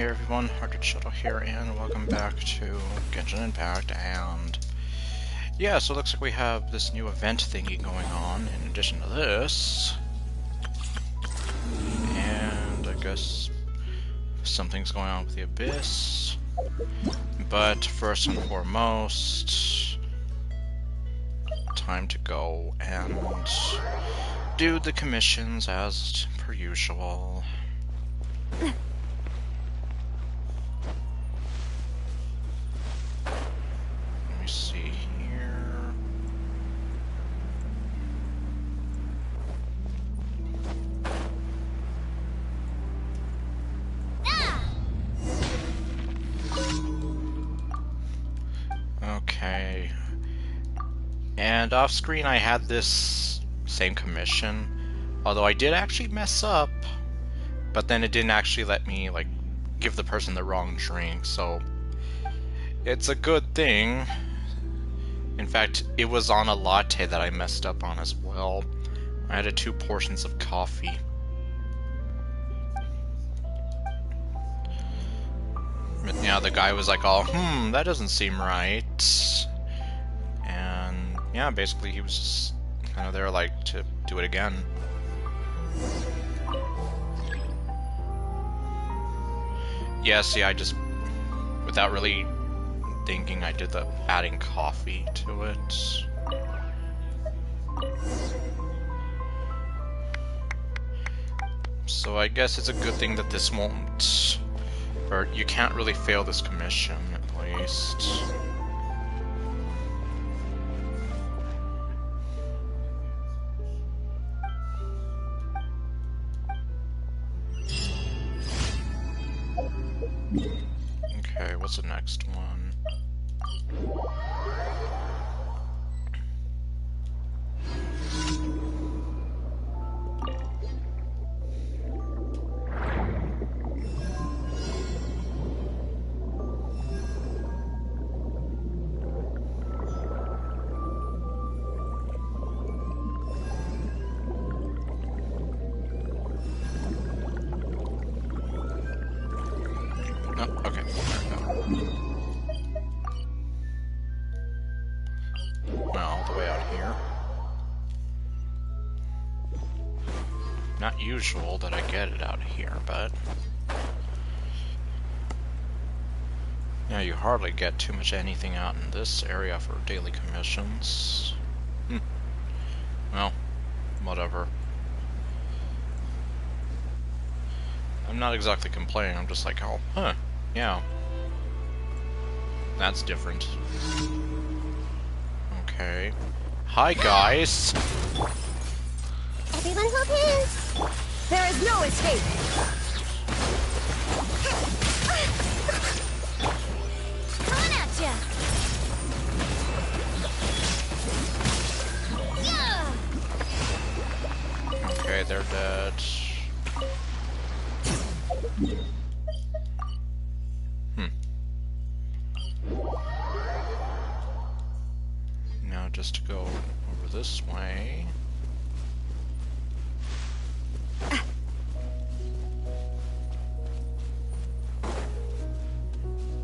Hey everyone, REPLOAD here, and welcome back to Genshin Impact, and yeah, so it looks like we have this new event thingy going on in addition to this, and I guess something's going on with the Abyss, but first and foremost, time to go and do the commissions as per usual. Okay, and off screen I had this same commission, although I did actually mess up, but then it didn't actually let me like give the person the wrong drink, so it's a good thing. In fact, it was on a latte that I messed up on as well. I added 2 portions of coffee. But yeah, the guy was like, "Oh, that doesn't seem right." And yeah, basically he was just kind of there like to do it again. Yeah, see, I just, without really thinking, I did the adding coffee to it. So I guess it's a good thing that this won't, or you can't really fail this commission, at least. Okay, what's the next one? Oh, okay. Well, all the way out here. Not usual that I get it out here, but yeah, you hardly get too much anything out in this area for daily commissions. Well, whatever. I'm not exactly complaining, I'm just like, oh, yeah. That's different. Okay. Hi, guys! Everyone hold hands! There is no escape! Coming at ya! Yeah! Okay, they're dead. Now just to go over this way.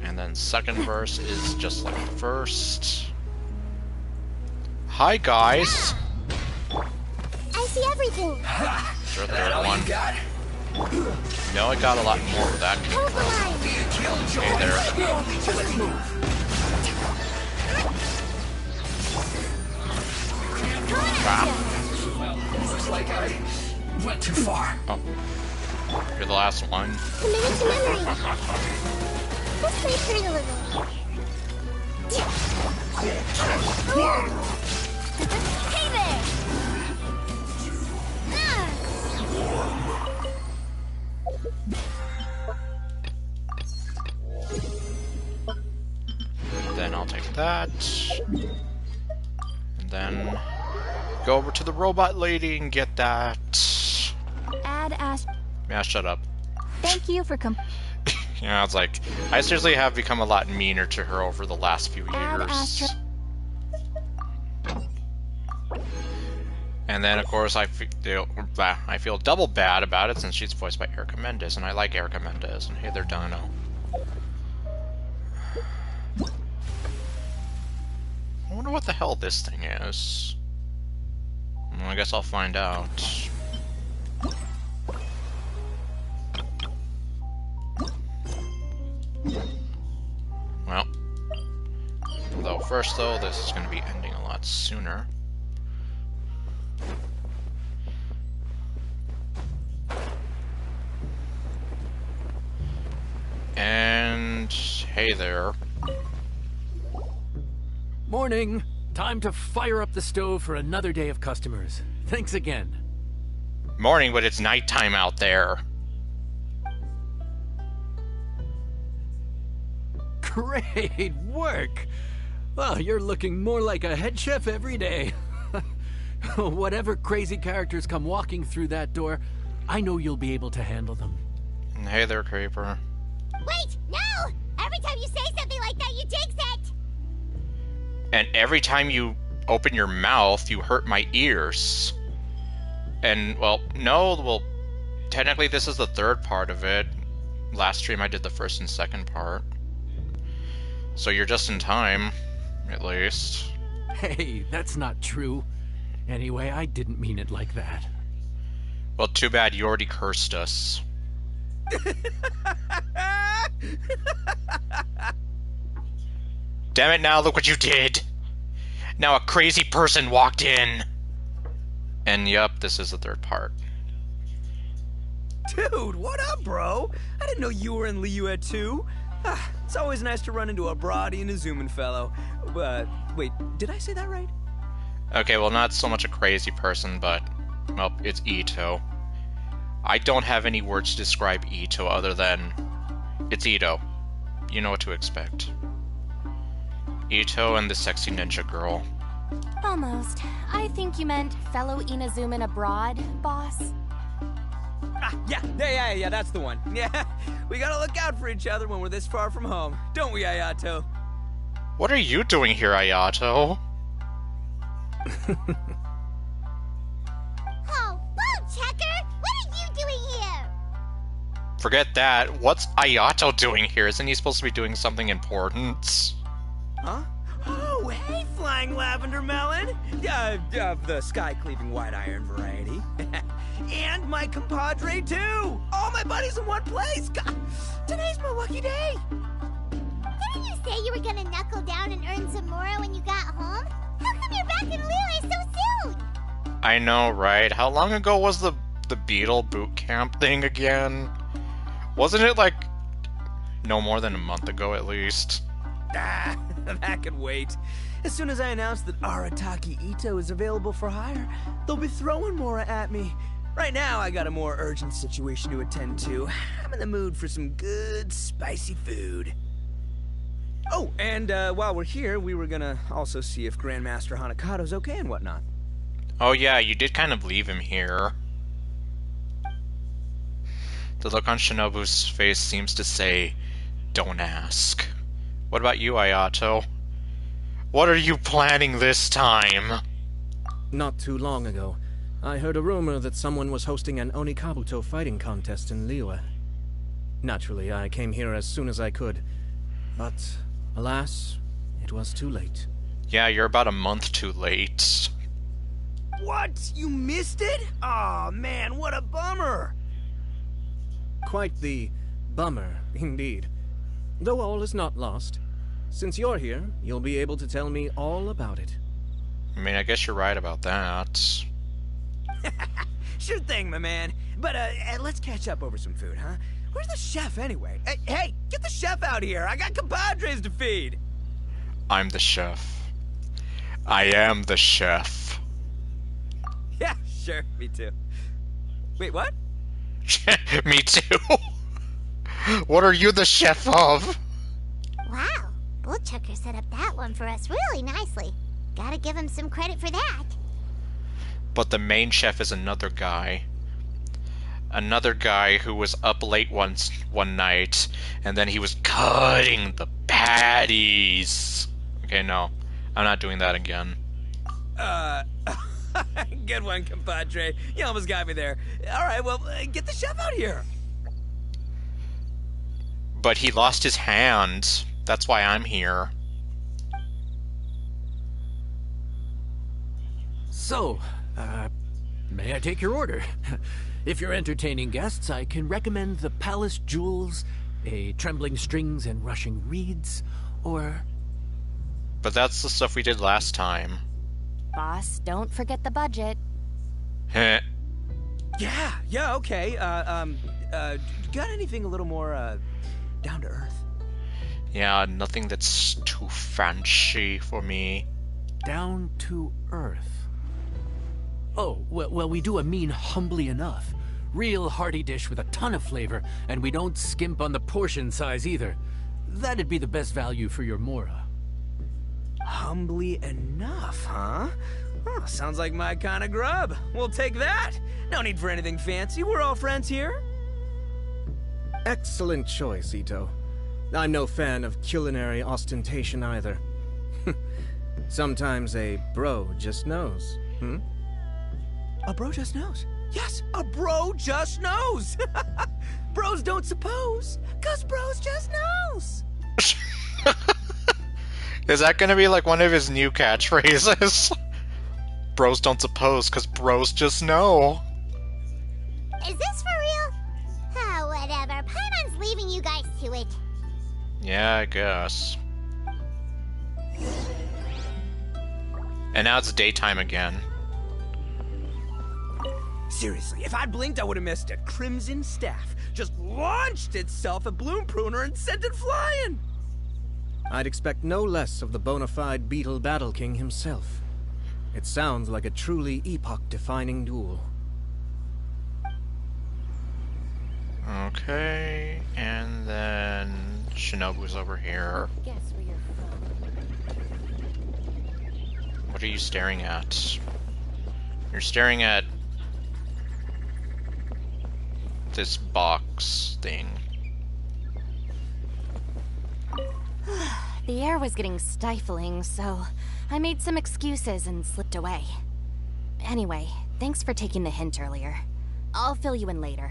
And then second verse is just like the first. Hi, guys! I see everything! Sure, third one. No, I got a lot more of that. Okay, there. Looks like I went too far. Oh. You're the last one. Committed to memory! Let's play pretty a little. Hey there! Then I'll take that. And then go over to the robot lady and get that. Yeah, shut up. Thank you for Yeah, it's like, I seriously have become a lot meaner to her over the last few years. And then, of course, I feel double bad about it since she's voiced by Erica Mendez, and I like Erica Mendez. And hey there, Dino. I wonder what the hell this thing is. Well, I guess I'll find out. Well, although first though, this is going to be ending a lot sooner. And hey there. Morning. Time to fire up the stove for another day of customers. Thanks again. Morning, but it's nighttime out there. Great work. Well, you're looking more like a head chef every day. Whatever crazy characters come walking through that door, I know you'll be able to handle them. Hey there, Creeper. Wait, no! Every time you say something like that, you jinx it! And every time you open your mouth, you hurt my ears. And, well, no, well, technically this is the third part of it. Last stream I did the first and second part. So you're just in time, at least. Hey, that's not true. Anyway, I didn't mean it like that. Well, too bad you already cursed us. Damn it, now look what you did! Now a crazy person walked in! And yup, this is the third part. Dude, what up, bro? I didn't know you were in Liyue too. It's always nice to run into a Brody and a Zoomin fellow. Wait, did I say that right? Okay, well, not so much a crazy person, but, well, it's Ito. I don't have any words to describe Ito other than, it's Ito. You know what to expect. Ito and the sexy ninja girl. Almost. I think you meant fellow Inazuman abroad, boss. Yeah, that's the one. Yeah, we gotta look out for each other when we're this far from home, don't we, Ayato? What are you doing here, Ayato? Oh, Checker! What are you doing here? Forget that. What's Ayato doing here? Isn't he supposed to be doing something important? Huh? Oh, hey, Flying Lavender Melon! The sky-cleaving white iron variety. And my compadre, too! All my buddies in one place! God, today's my lucky day! Didn't you say you were gonna knuckle down and earn some more when you got home? How come you're back in Liyue so soon? I know, right? How long ago was the Beetle boot camp thing again? Wasn't it like no more than a month ago at least? That could wait. As soon as I announce that Arataki Ito is available for hire, they'll be throwing Mora at me. Right now, I got a more urgent situation to attend to. I'm in the mood for some good, spicy food. Oh, and while we're here, we were gonna also see if Grandmaster Hanakado's okay and whatnot. Oh yeah, you did kind of leave him here. The look on Shinobu's face seems to say, don't ask. What about you, Ayato? What are you planning this time? Not too long ago, I heard a rumor that someone was hosting an Onikabuto fighting contest in Liyue. Naturally, I came here as soon as I could, but alas, it was too late. Yeah, you're about a month too late. What? You missed it? Aw, man, what a bummer! Quite the bummer, indeed. Though all is not lost. Since you're here, you'll be able to tell me all about it. I mean, I guess you're right about that. Sure thing, my man. But let's catch up over some food, huh? Where's the chef, anyway? Hey, get the chef out here! I got compadres to feed! I'm the chef. I am the chef. Yeah, sure, me too. Wait, what? Me too. What are you the chef of? Wow, Bullchucker set up that one for us really nicely. Gotta give him some credit for that. But the main chef is another guy. Another guy who was up late one night, and then he was cutting the patties. Okay, no. I'm not doing that again. Good one, compadre. You almost got me there. All right, well, get the chef out here. But he lost his hand. That's why I'm here. So, may I take your order? If you're entertaining guests, I can recommend the palace jewels, a trembling strings and rushing reeds, or... But that's the stuff we did last time. Boss, don't forget the budget. Heh. Yeah, okay. Got anything a little more, down to earth? Yeah, nothing that's too fancy for me. down to earth? Oh, well, we do a mean humbly enough. Real hearty dish with a ton of flavor, and we don't skimp on the portion size either. That'd be the best value for your Mora. Humbly enough, huh? Oh, sounds like my kind of grub. We'll take that. No need for anything fancy. We're all friends here. Excellent choice, Ito. I'm no fan of culinary ostentation either. Sometimes a bro just knows, hmm? A bro just knows. Yes, a bro just knows. Bros don't suppose, 'cause bros just knows. Is that gonna be like one of his new catchphrases? Bros don't suppose, 'cause bros just know. Is this for real? Oh, whatever. Paimon's leaving you guys to it. Yeah, I guess. And now it's daytime again. Seriously, if I'd blinked, I would have missed it. Crimson Staff just launched itself at Bloom Pruner and sent it flying. I'd expect no less of the bona fide Beetle Battle King himself. It sounds like a truly epoch-defining duel. Okay, and then Shinobu's over here. Guess where you're from. What are you staring at? You're staring at this box thing. The air was getting stifling, so I made some excuses and slipped away. Anyway, thanks for taking the hint earlier. I'll fill you in later.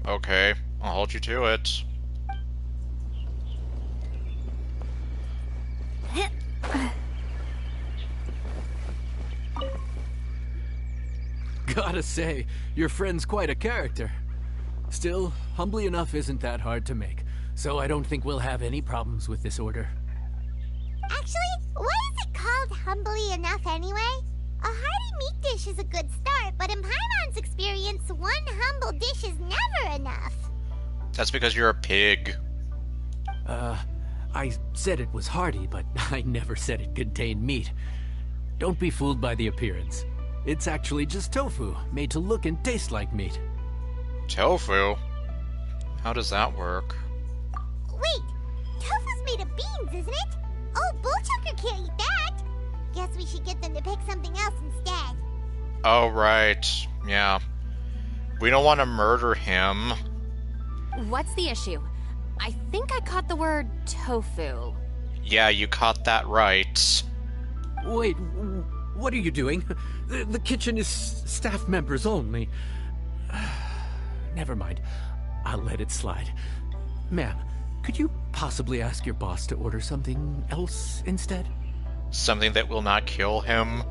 Okay, I'll hold you to it. Gotta say, your friend's quite a character. Still, humbly enough isn't that hard to make, so I don't think we'll have any problems with this order. Actually, why is it called humbly enough anyway? A hearty meat dish is a good start, but in Paimon's experience, one humble dish is never enough. That's because you're a pig. I said it was hearty, but I never said it contained meat. Don't be fooled by the appearance. It's actually just tofu, made to look and taste like meat. Tofu? How does that work? Wait, tofu's made of beans, isn't it? Oh, Bullchucker can't eat that. Guess we should get them to pick something else instead. Oh, right. Yeah. We don't want to murder him. What's the issue? I think I caught the word tofu. Yeah, you caught that right. Wait, what are you doing? The kitchen is staff members only. Never mind. I'll let it slide. Ma'am, could you possibly ask your boss to order something else instead? Something that will not kill him.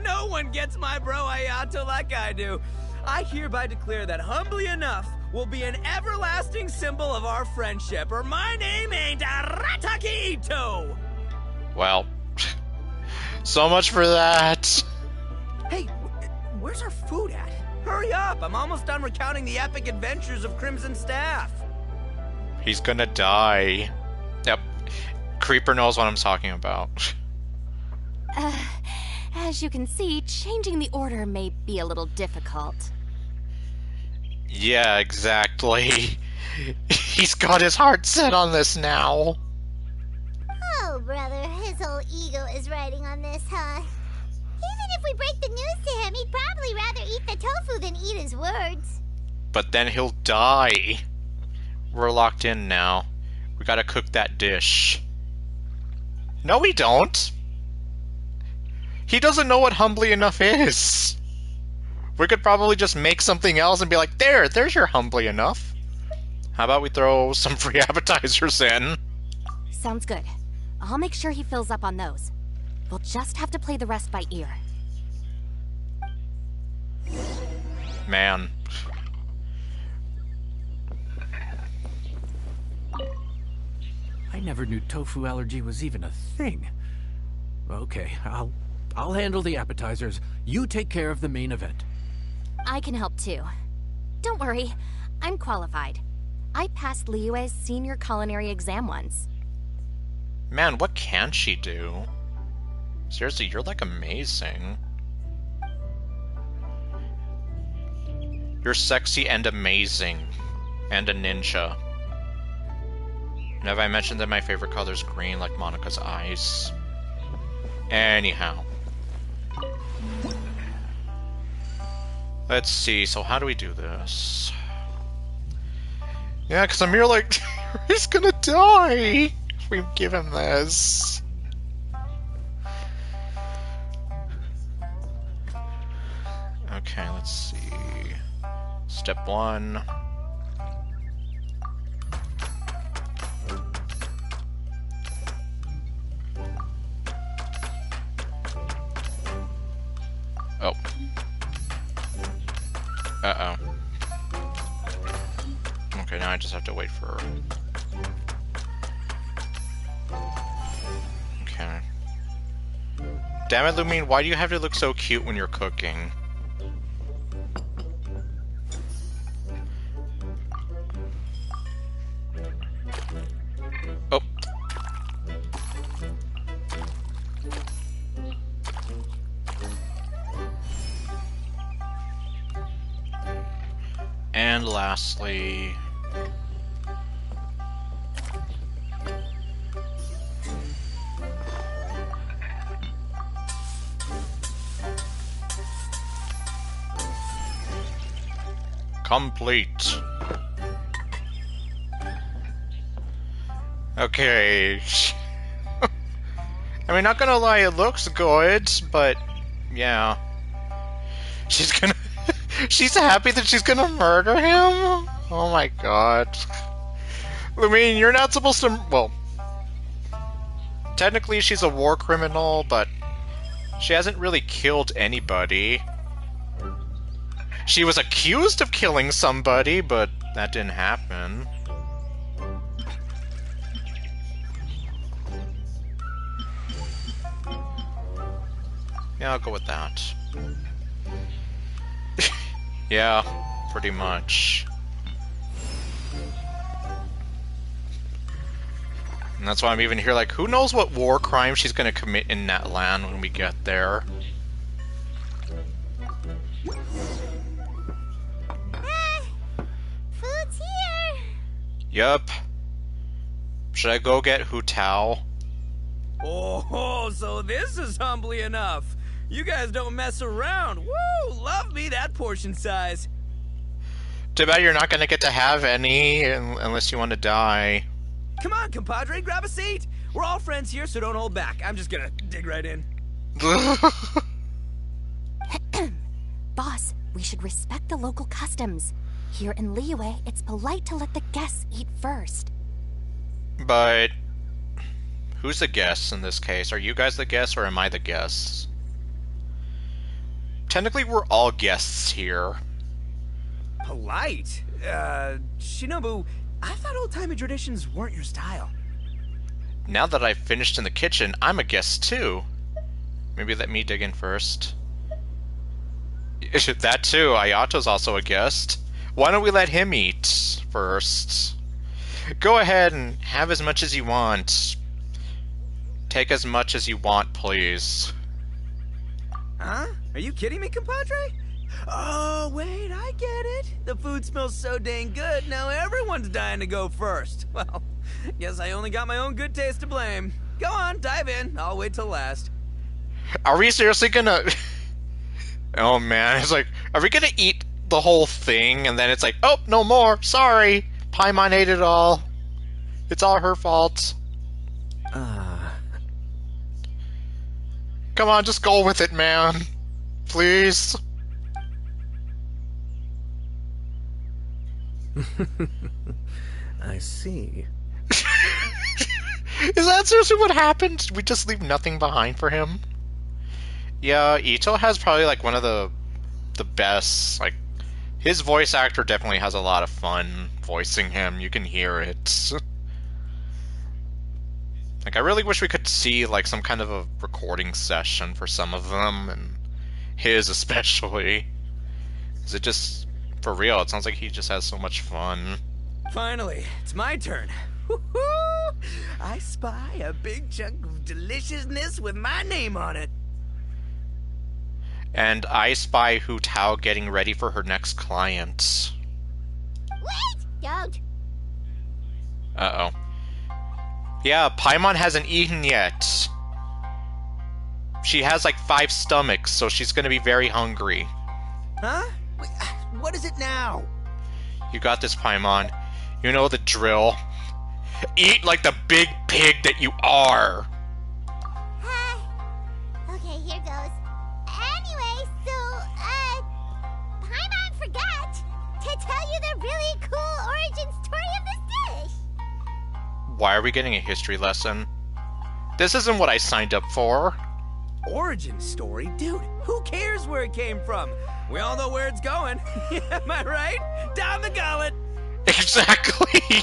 No one gets my bro Ayato like I do. I hereby declare that humbly enough will be an everlasting symbol of our friendship, or my name ain't Arataki Ito! Well, so much for that. Hey, where's our food at? Hurry up, I'm almost done recounting the epic adventures of Crimson Staff. He's gonna die. Yep. Creeper knows what I'm talking about. As you can see, changing the order may be a little difficult. Yeah, exactly. He's got his heart set on this now. Oh, brother, his whole ego is riding on this, huh? Even if we break the news to him, he'd probably rather eat the tofu than eat his words. But then he'll die. We're locked in now. We gotta cook that dish. No, we don't. He doesn't know what humbly enough is. We could probably just make something else and be like, there's your humbly enough. How about we throw some free appetizers in? Sounds good. I'll make sure he fills up on those. We'll just have to play the rest by ear. Man. I never knew tofu allergy was even a thing. Okay, I'll handle the appetizers. You take care of the main event. I can help too. Don't worry, I'm qualified. I passed Liyue's senior culinary exam once. Man, what can she do? Seriously, you're like amazing. You're sexy and amazing. And a ninja. And have I mentioned that my favorite color is green, like Monica's eyes? Anyhow. Let's see, so how do we do this? Yeah, because Amir, like, he's gonna die if we give him this. Okay, let's see. Step 1. Oh. Uh-oh. Okay, now I just have to wait for... Okay. Damn it, Lumine, why do you have to look so cute when you're cooking? Oh. And lastly... complete. Okay. I mean, not gonna lie, it looks good, but yeah. She's gonna... she's happy that she's gonna murder him? Oh my god. I mean, you're not supposed to... well... technically she's a war criminal, but... she hasn't really killed anybody. She was accused of killing somebody, but that didn't happen. Yeah, I'll go with that. Yeah, pretty much. And that's why I'm even here like, who knows what war crime she's gonna commit in that land when we get there. Food's here! Yup. Should I go get Hu Tao? Oh, so this is humbly enough. You guys don't mess around. Woo! Love me that portion size. Too bad you're not gonna get to have any unless you want to die. Come on, compadre, grab a seat. We're all friends here, so don't hold back. I'm just gonna dig right in. Boss, we should respect the local customs. Here in Liyue, it's polite to let the guests eat first. But who's the guest in this case? Are you guys the guests or am I the guest? Technically, we're all guests here. Polite? Shinobu, I thought old-timey traditions weren't your style. Now that I've finished in the kitchen, I'm a guest too. Maybe let me dig in first. That too, Ayato's also a guest. Why don't we let him eat first? Go ahead and have as much as you want. Take as much as you want, please. Huh? Are you kidding me, compadre? Oh, wait, I get it. The food smells so dang good, now everyone's dying to go first. Well, guess I only got my own good taste to blame. Go on, dive in. I'll wait till last. Are we seriously gonna... oh man, it's like, are we gonna eat the whole thing and then it's like, oh, no more, sorry. Paimon ate it all. It's all her fault. Come on, just go with it, man. Please. I see. Is that seriously what happened? We just leave nothing behind for him? Yeah, Ito has probably like one of the best, like, his voice actor definitely has a lot of fun voicing him. You can hear it. Like, I really wish we could see like some kind of a recording session for some of them, and his especially. Is it just, for real, it sounds like he just has so much fun. Finally, it's my turn. Woo-hoo! I spy a big chunk of deliciousness with my name on it. And I spy Hu Tao getting ready for her next client. Wait! Don't! Uh-oh. Yeah, Paimon hasn't eaten yet. She has like 5 stomachs, so she's gonna be very hungry. Huh? Wait, what is it now? You got this, Paimon. You know the drill. Eat like the big pig that you are. Okay, here goes. Anyway, so, Paimon forgot to tell you the really cool origin story of this dish. Why are we getting a history lesson? This isn't what I signed up for. Origin story? Dude, who cares where it came from? We all know where it's going. Am I right? Down the gullet. Exactly.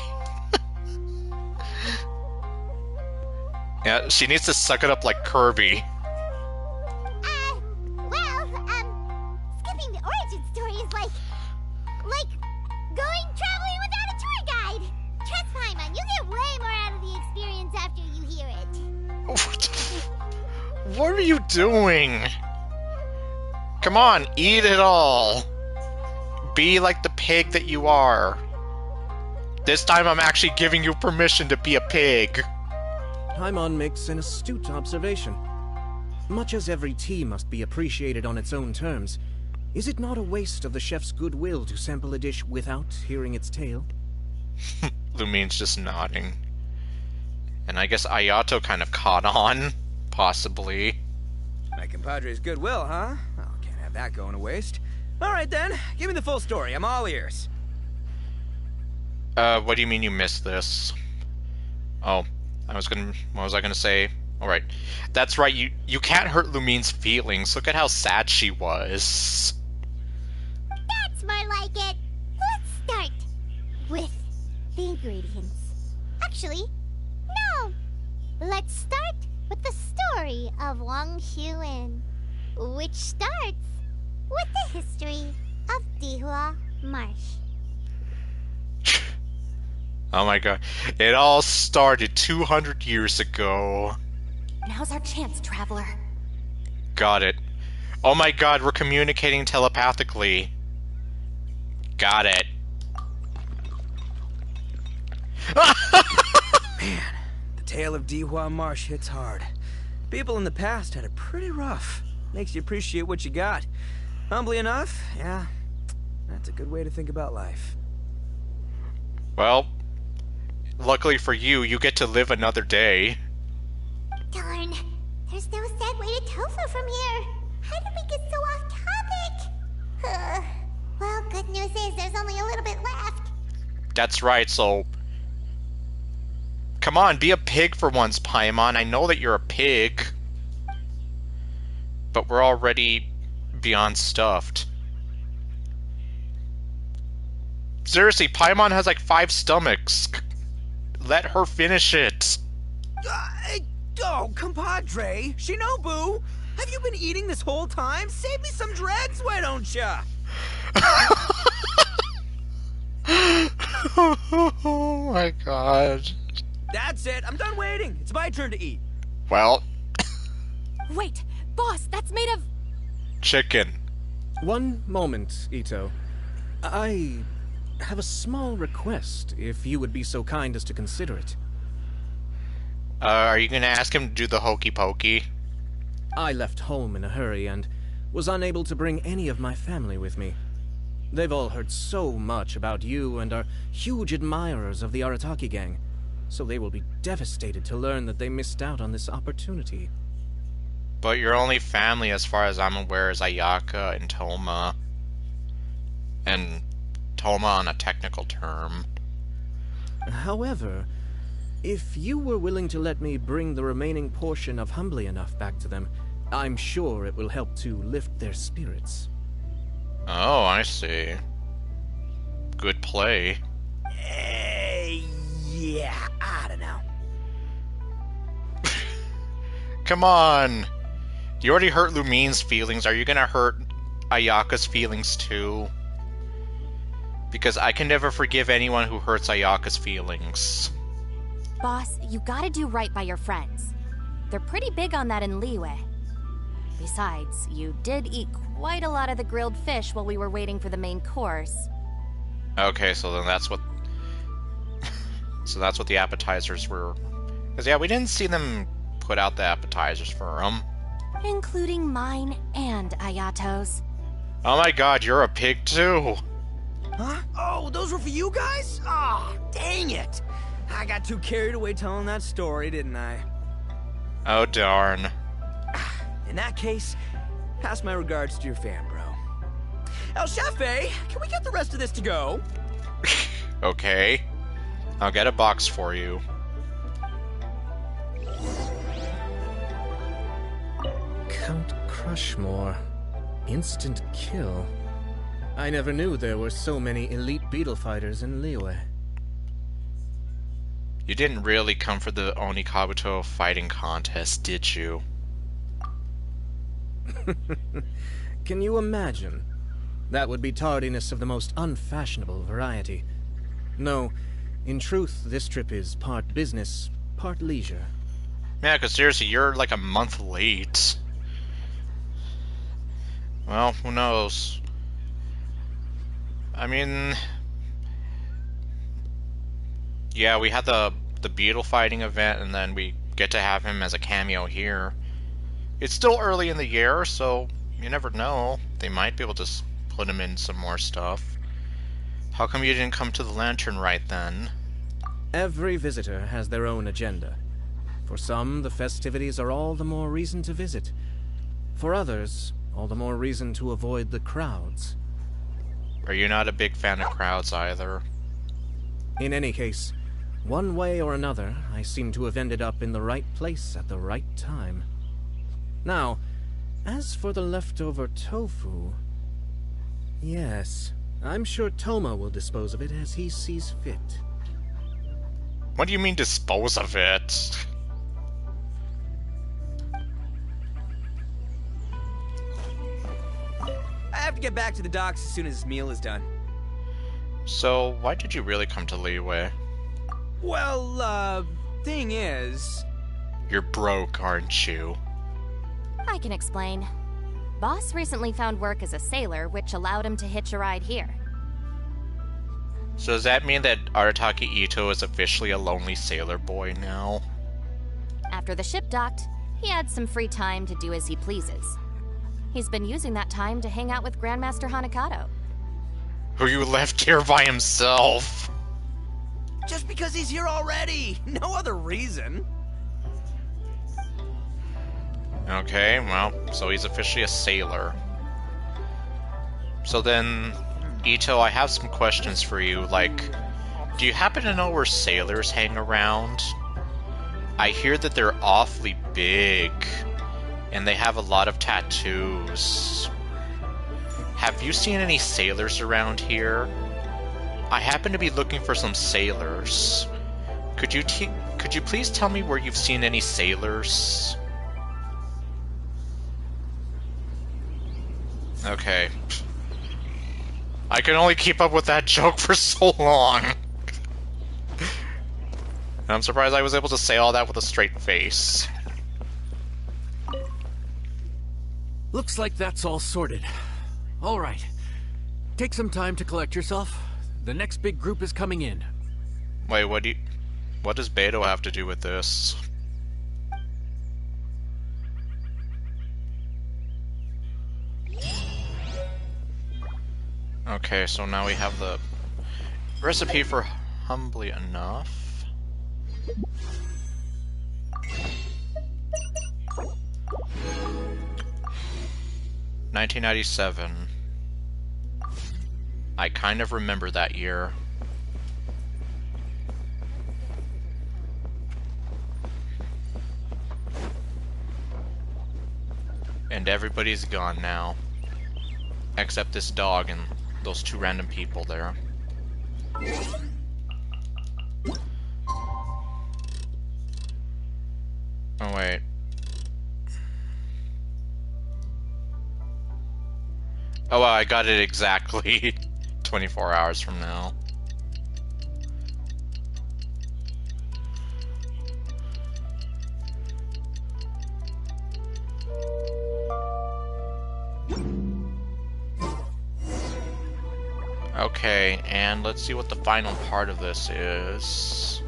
Yeah, she needs to suck it up like Kirby. Skipping the origin story is like going traveling without a tour guide. Trust Paimon, you get way more out of the experience after you hear it. What are you doing? Come on, eat it all. Be like the pig that you are. This time I'm actually giving you permission to be a pig. Paimon makes an astute observation. Much as every tea must be appreciated on its own terms, is it not a waste of the chef's goodwill to sample a dish without hearing its tale? Lumine's just nodding. And I guess Ayato kind of caught on. Possibly. My compadre's goodwill, huh? Oh, can't have that going to waste. All right then, give me the full story. I'm all ears. What do you mean you missed this? Oh, what was I gonna say? Alright. That's right, you can't hurt Lumine's feelings. Look at how sad she was. That's more like it. Let's start with the ingredients. Actually, no. Let's start with the story of Wang Xuan, which starts with the history of Dihua Marsh. Oh my god. It all started 200 years ago. Now's our chance, Traveler. Got it. Oh my god, we're communicating telepathically. Got it. Man, the tale of Dihua Marsh hits hard. People in the past had it pretty rough. Makes you appreciate what you got. Humbly enough, yeah, that's a good way to think about life. Well, luckily for you, you get to live another day. Darn, there's no sad way to tofu from here. How did we get so off topic? Well, good news is there's only a little bit left. That's right, so... Come on, be a pig for once, Paimon. I know that you're a pig. But we're already beyond stuffed. Seriously, Paimon has like 5 stomachs. Let her finish it. Oh, compadre, Shinobu, have you been eating this whole time? Save me some dregs, why don't ya? Oh my god. That's it, I'm done waiting. It's my turn to eat. Well, Wait, boss, that's made of... chicken. One moment, Ito. I have a small request, if you would be so kind as to consider it. Are you gonna ask him to do the hokey pokey? I left home in a hurry and was unable to bring any of my family with me. They've all heard so much about you and are huge admirers of the Arataki gang, so they will be devastated to learn that they missed out on this opportunity. But your only family, as far as I'm aware, is Ayaka and Toma. And Toma on a technical term. However, if you were willing to let me bring the remaining portion of Humbly Enough back to them, I'm sure it will help to lift their spirits. Oh, I see. Good play. Yeah, I don't know. Come on! You already hurt Lumine's feelings. Are you gonna hurt Ayaka's feelings too? Because I can never forgive anyone who hurts Ayaka's feelings. Boss, you gotta do right by your friends. They're pretty big on that in Liyue. Besides, you did eat quite a lot of the grilled fish while we were waiting for the main course. Okay, so then that's what... so that's what the appetizers were... Because yeah, we didn't see them put out the appetizers for them. Including mine and Ayato's. Oh my god, you're a pig too! Huh? Oh, those were for you guys? Oh, dang it! I got too carried away telling that story, didn't I? Oh darn. In that case, pass my regards to your fam, bro. El Chefe, can we get the rest of this to go? Okay. I'll get a box for you. Count Crushmore. Instant kill. I never knew there were so many elite beetle fighters in Liyue. You didn't really come for the Oni Kabuto fighting contest, did you? Can you imagine? That would be tardiness of the most unfashionable variety. No, in truth, this trip is part business, part leisure. Yeah, because seriously, you're like a month late. Well, who knows? I mean... Yeah, we had the beetle fighting event, and then we get to have him as a cameo here. It's still early in the year, so you never know. They might be able to put him in some more stuff. How come you didn't come to the Lantern Rite then? Every visitor has their own agenda. For some, the festivities are all the more reason to visit. For others, all the more reason to avoid the crowds. Are you not a big fan of crowds either? In any case, one way or another, I seem to have ended up in the right place at the right time. Now, as for the leftover tofu... Yes, I'm sure Toma will dispose of it as he sees fit. What do you mean, dispose of it? I have to get back to the docks as soon as this meal is done. So, why did you really come to Liyue? Well, thing is... You're broke, aren't you? I can explain. Boss recently found work as a sailor, which allowed him to hitch a ride here. So does that mean that Arataki Ito is officially a lonely sailor boy now? After the ship docked, he had some free time to do as he pleases. He's been using that time to hang out with Grandmaster Hanakato. Who you left here by himself? Just because he's here already! No other reason! Okay, well, so he's officially a sailor. So then, Ito, I have some questions for you, like, do you happen to know where sailors hang around? I hear that they're awfully big, and they have a lot of tattoos. Have you seen any sailors around here? I happen to be looking for some sailors. Could you please tell me where you've seen any sailors? Okay. I can only keep up with that joke for so long. I'm surprised I was able to say all that with a straight face. Looks like that's all sorted. All right. Take some time to collect yourself. The next big group is coming in. Wait, what does Beto have to do with this? Okay, so now we have the recipe for Humbly Enough. 1997. I kind of remember that year. And everybody's gone now. Except this dog and those two random people there. Oh wait. Oh well, I got it exactly 24 hours from now. Okay, and let's see what the final part of this is.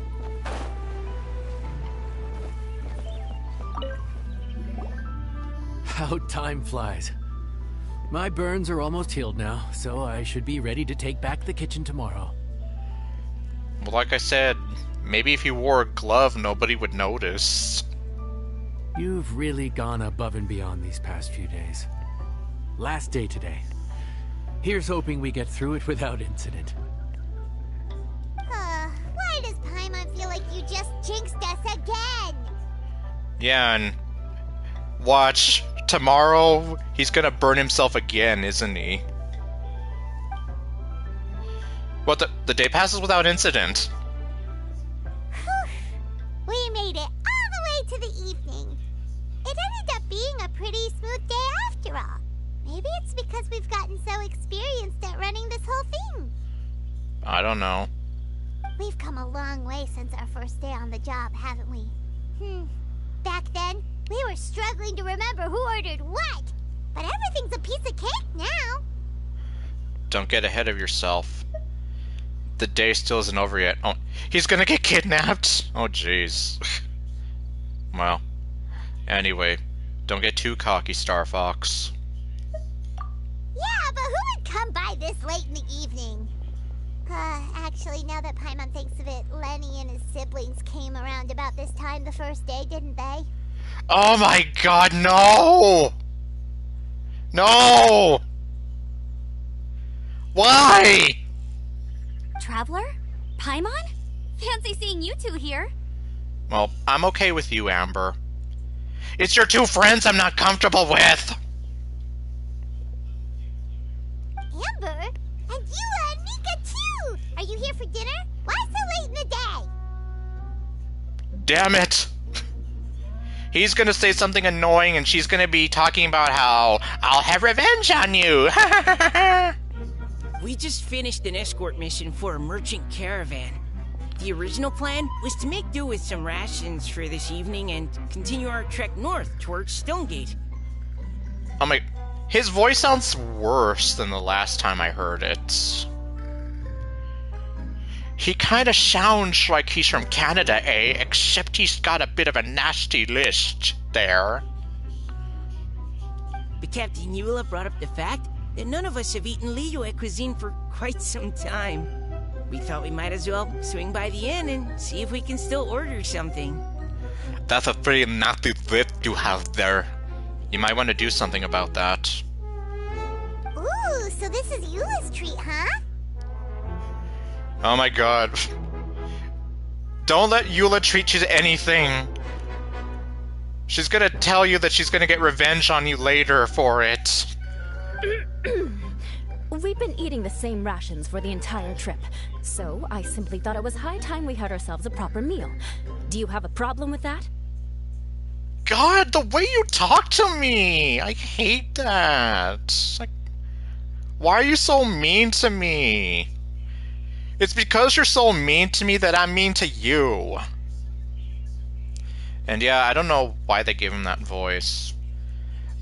How time flies. My burns are almost healed now, so I should be ready to take back the kitchen tomorrow. Well, like I said, maybe if you wore a glove, nobody would notice. You've really gone above and beyond these past few days. Last day today. Here's hoping we get through it without incident. Why does Paimon feel like you just jinxed us again? Yeah, and watch, tomorrow he's gonna burn himself again, isn't he? What, the day passes without incident? We made it all the way to the evening. It ended up being a pretty smooth day after all. Maybe it's because we've gotten so experienced at running this whole thing. I don't know. We've come a long way since our first day on the job, haven't we? Back then, we were struggling to remember who ordered what. But everything's a piece of cake now. Don't get ahead of yourself. The day still isn't over yet. Oh, he's gonna get kidnapped? Oh, jeez. Well, anyway, don't get too cocky, Star Fox. Yeah, but who would come by this late in the evening? Actually, now that Paimon thinks of it, Lenny and his siblings came around about this time the first day, didn't they? Oh my god, no! No! Why? Traveler? Paimon? Fancy seeing you two here. Well, I'm okay with you, Amber. It's your two friends I'm not comfortable with! Amber? And you and Mika too! Are you here for dinner? Why so late in the day? Damn it! He's gonna say something annoying and she's gonna be talking about how I'll have revenge on you! We just finished an escort mission for a merchant caravan. The original plan was to make do with some rations for this evening and continue our trek north towards Stonegate. Oh my... His voice sounds worse than the last time I heard it. He kinda sounds like he's from Canada, eh? Except he's got a bit of a nasty list there. But Captain Eula brought up the fact that none of us have eaten Liyue cuisine for quite some time. We thought we might as well swing by the inn and see if we can still order something. That's a pretty nasty list you have there. You might want to do something about that. Ooh, so this is Eula's treat, huh? Oh my god. Don't let Eula treat you to anything. She's gonna tell you that she's gonna get revenge on you later for it. We've been eating the same rations for the entire trip, so I simply thought it was high time we had ourselves a proper meal. Do you have a problem with that? God, the way you talk to me! I hate that. Like, why are you so mean to me? It's because you're so mean to me that I'm mean to you. And yeah, I don't know why they gave him that voice.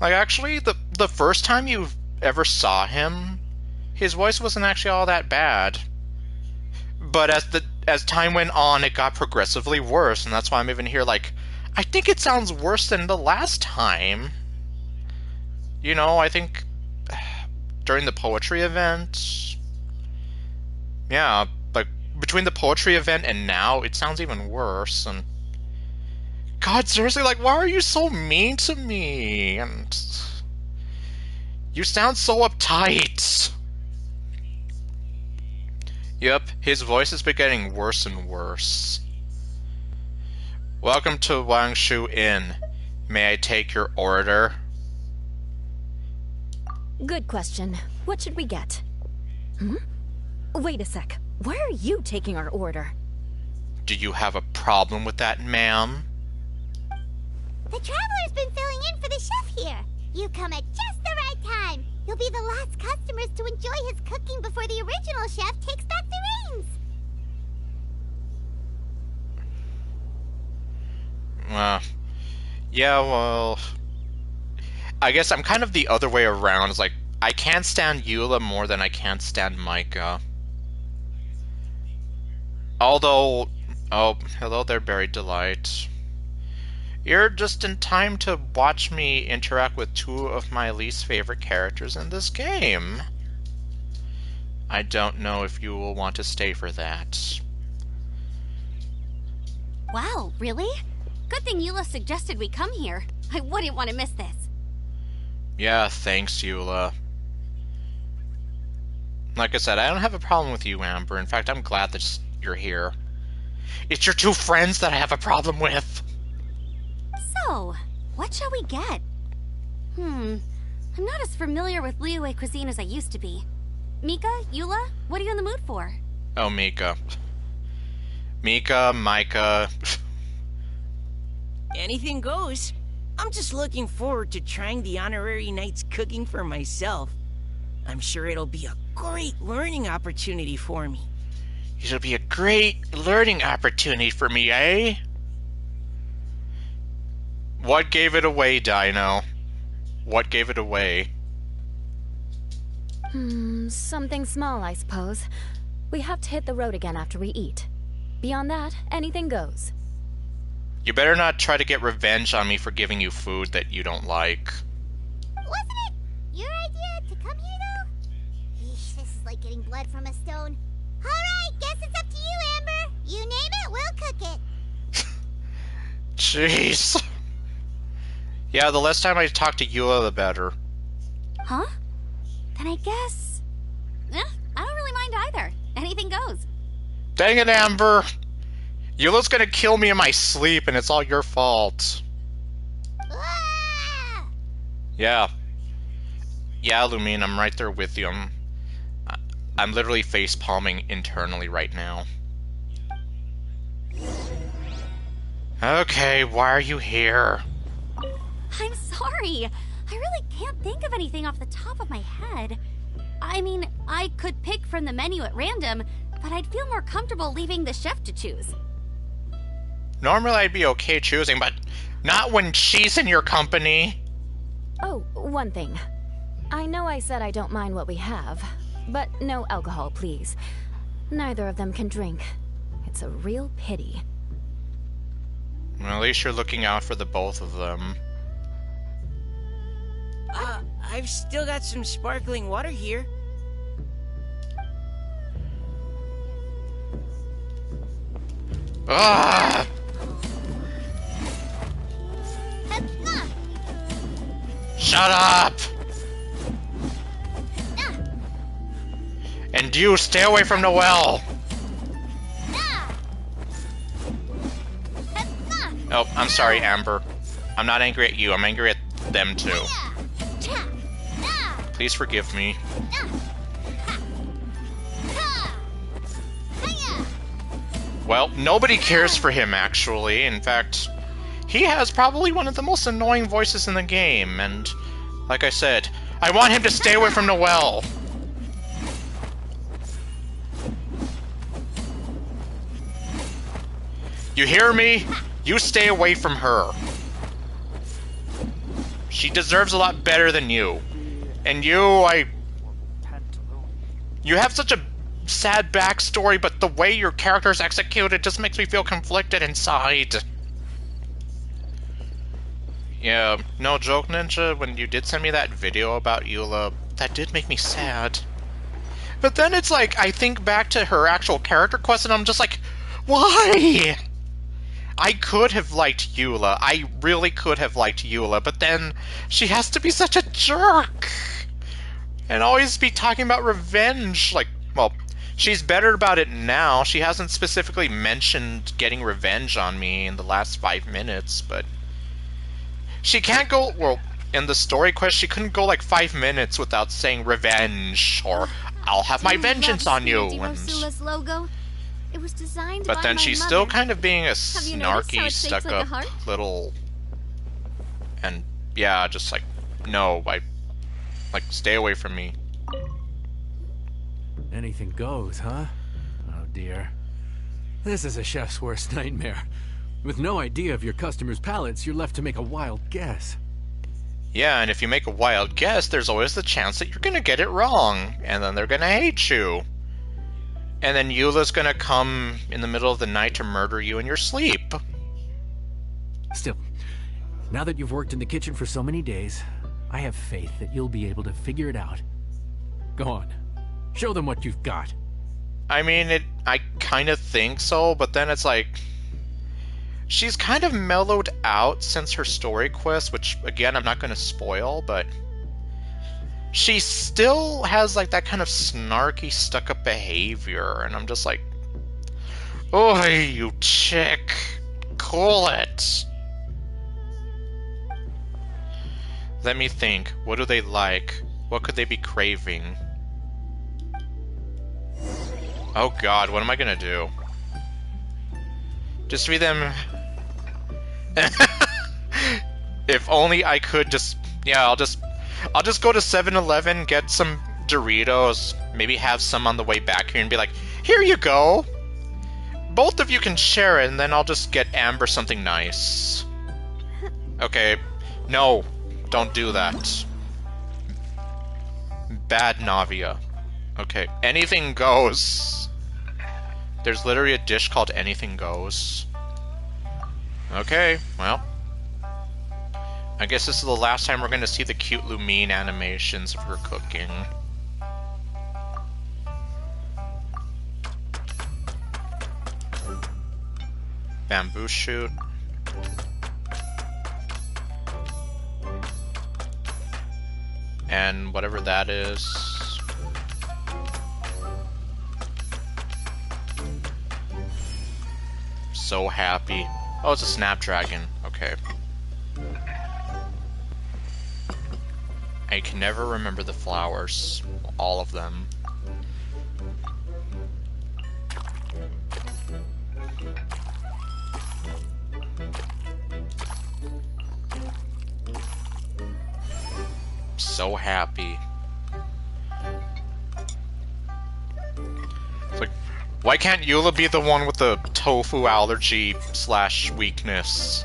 Like, actually, the first time you ever saw him, his voice wasn't actually all that bad. But as time went on, it got progressively worse, and that's why I'm even here like, I think it sounds worse than the last time. You know, I think during the poetry event, yeah, like between the poetry event and now, it sounds even worse. And God, seriously, like, why are you so mean to me? And You sound so uptight. Yep, his voice has been getting worse and worse. Welcome to Wangshu Inn. May I take your order? Good question. What should we get? Wait a sec. Why are you taking our order? Do you have a problem with that, ma'am? The traveler's been filling in for the chef here. You come at just the right time. You'll be the last customers to enjoy his cooking before the original chef takes back the reins. Yeah, well... I guess I'm kind of the other way around. It's like, I can't stand Eula more than I can't stand Micah. Although... Oh, hello there, Buried Delight. You're just in time to watch me interact with two of my least favorite characters in this game. I don't know if you will want to stay for that. Wow, really? Good thing Eula suggested we come here. I wouldn't want to miss this. Yeah, thanks, Eula. Like I said, I don't have a problem with you, Amber. In fact, I'm glad that you're here. It's your two friends that I have a problem with. So, what shall we get? I'm not as familiar with Liyue cuisine as I used to be. Mika, Eula, what are you in the mood for? Oh, Mika. Micah. Anything goes. I'm just looking forward to trying the honorary knight's cooking for myself. I'm sure it'll be a great learning opportunity for me. It'll be a great learning opportunity for me, eh? What gave it away, Dino? What gave it away? Something small, I suppose. We have to hit the road again after we eat. Beyond that, anything goes. You better not try to get revenge on me for giving you food that you don't like. Wasn't it your idea to come here, though? Eesh, this is like getting blood from a stone. Alright, guess it's up to you, Amber. You name it, we'll cook it. Jeez. Yeah, the less time I talk to Eula, the better. Huh? Then I guess... I don't really mind either. Anything goes. Dang it, Amber! Eula's gonna kill me in my sleep, and it's all your fault. Ah! Yeah. Yeah, Lumine, I'm right there with you. I'm literally face-palming internally right now. Okay, why are you here? I'm sorry. I really can't think of anything off the top of my head. I mean, I could pick from the menu at random, but I'd feel more comfortable leaving the chef to choose. Normally I'd be okay choosing, but not when she's in your company. Oh, one thing. I know I said I don't mind what we have, but no alcohol, please. Neither of them can drink. It's a real pity. Well, at least you're looking out for the both of them. I've still got some sparkling water here. Ah! Shut up! And you, stay away from the well! Oh, I'm sorry, Amber. I'm not angry at you, I'm angry at them too. Please forgive me. Well, nobody cares for him, actually. In fact, he has probably one of the most annoying voices in the game, and like I said, I want him to stay away from the well. You hear me? You stay away from her. She deserves a lot better than you. And you have such a sad backstory, but the way your character's executed just makes me feel conflicted inside. Yeah, no joke, Ninja, when you did send me that video about Eula, that did make me sad. But then it's like, I think back to her actual character quest, and I'm just like, why? I could have liked Eula. I really could have liked Eula, but then she has to be such a jerk. And always be talking about revenge. Like, well, she's better about it now. She hasn't specifically mentioned getting revenge on me in the last 5 minutes, but she can't go, well, in the story quest, she couldn't go like 5 minutes without saying revenge, or I'll have my vengeance on you. Rosula's logo. It was designed But by then my she's mother. still kind of being a Have you noticed how snarky, it's shaped like a stuck-up heart? little... And, yeah, just like, no, like, stay away from me. Anything goes, huh? Oh dear. This is a chef's worst nightmare. With no idea of your customers' palates, you're left to make a wild guess. Yeah, and if you make a wild guess, there's always the chance that you're gonna get it wrong, and then they're gonna hate you. And then Eula's gonna come in the middle of the night to murder you in your sleep. Still, now that you've worked in the kitchen for so many days, I have faith that you'll be able to figure it out. Go on. Show them what you've got. I mean, I kind of think so, but then it's like... She's kind of mellowed out since her story quest, which, again, I'm not going to spoil, but... She still has, like, that kind of snarky, stuck-up behavior, and I'm just like... Oi, you chick! Cool it! Let me think. What do they like? What could they be craving? Oh god, what am I gonna do? Just read them... If only I could just... Yeah, I'll just go to 7-Eleven, get some Doritos, maybe have some on the way back here and be like, here you go! Both of you can share it, and then I'll just get Amber something nice. Okay, no, don't do that. Bad Navia. Okay, anything goes. There's literally a dish called Anything Goes. Okay, well. I guess this is the last time we're going to see the cute Lumine animations of her cooking. Bamboo shoot. And whatever that is. So happy. Oh, it's a snapdragon. Okay. I can never remember the flowers. All of them. So happy. It's like, why can't Eula be the one with the tofu allergy / weakness?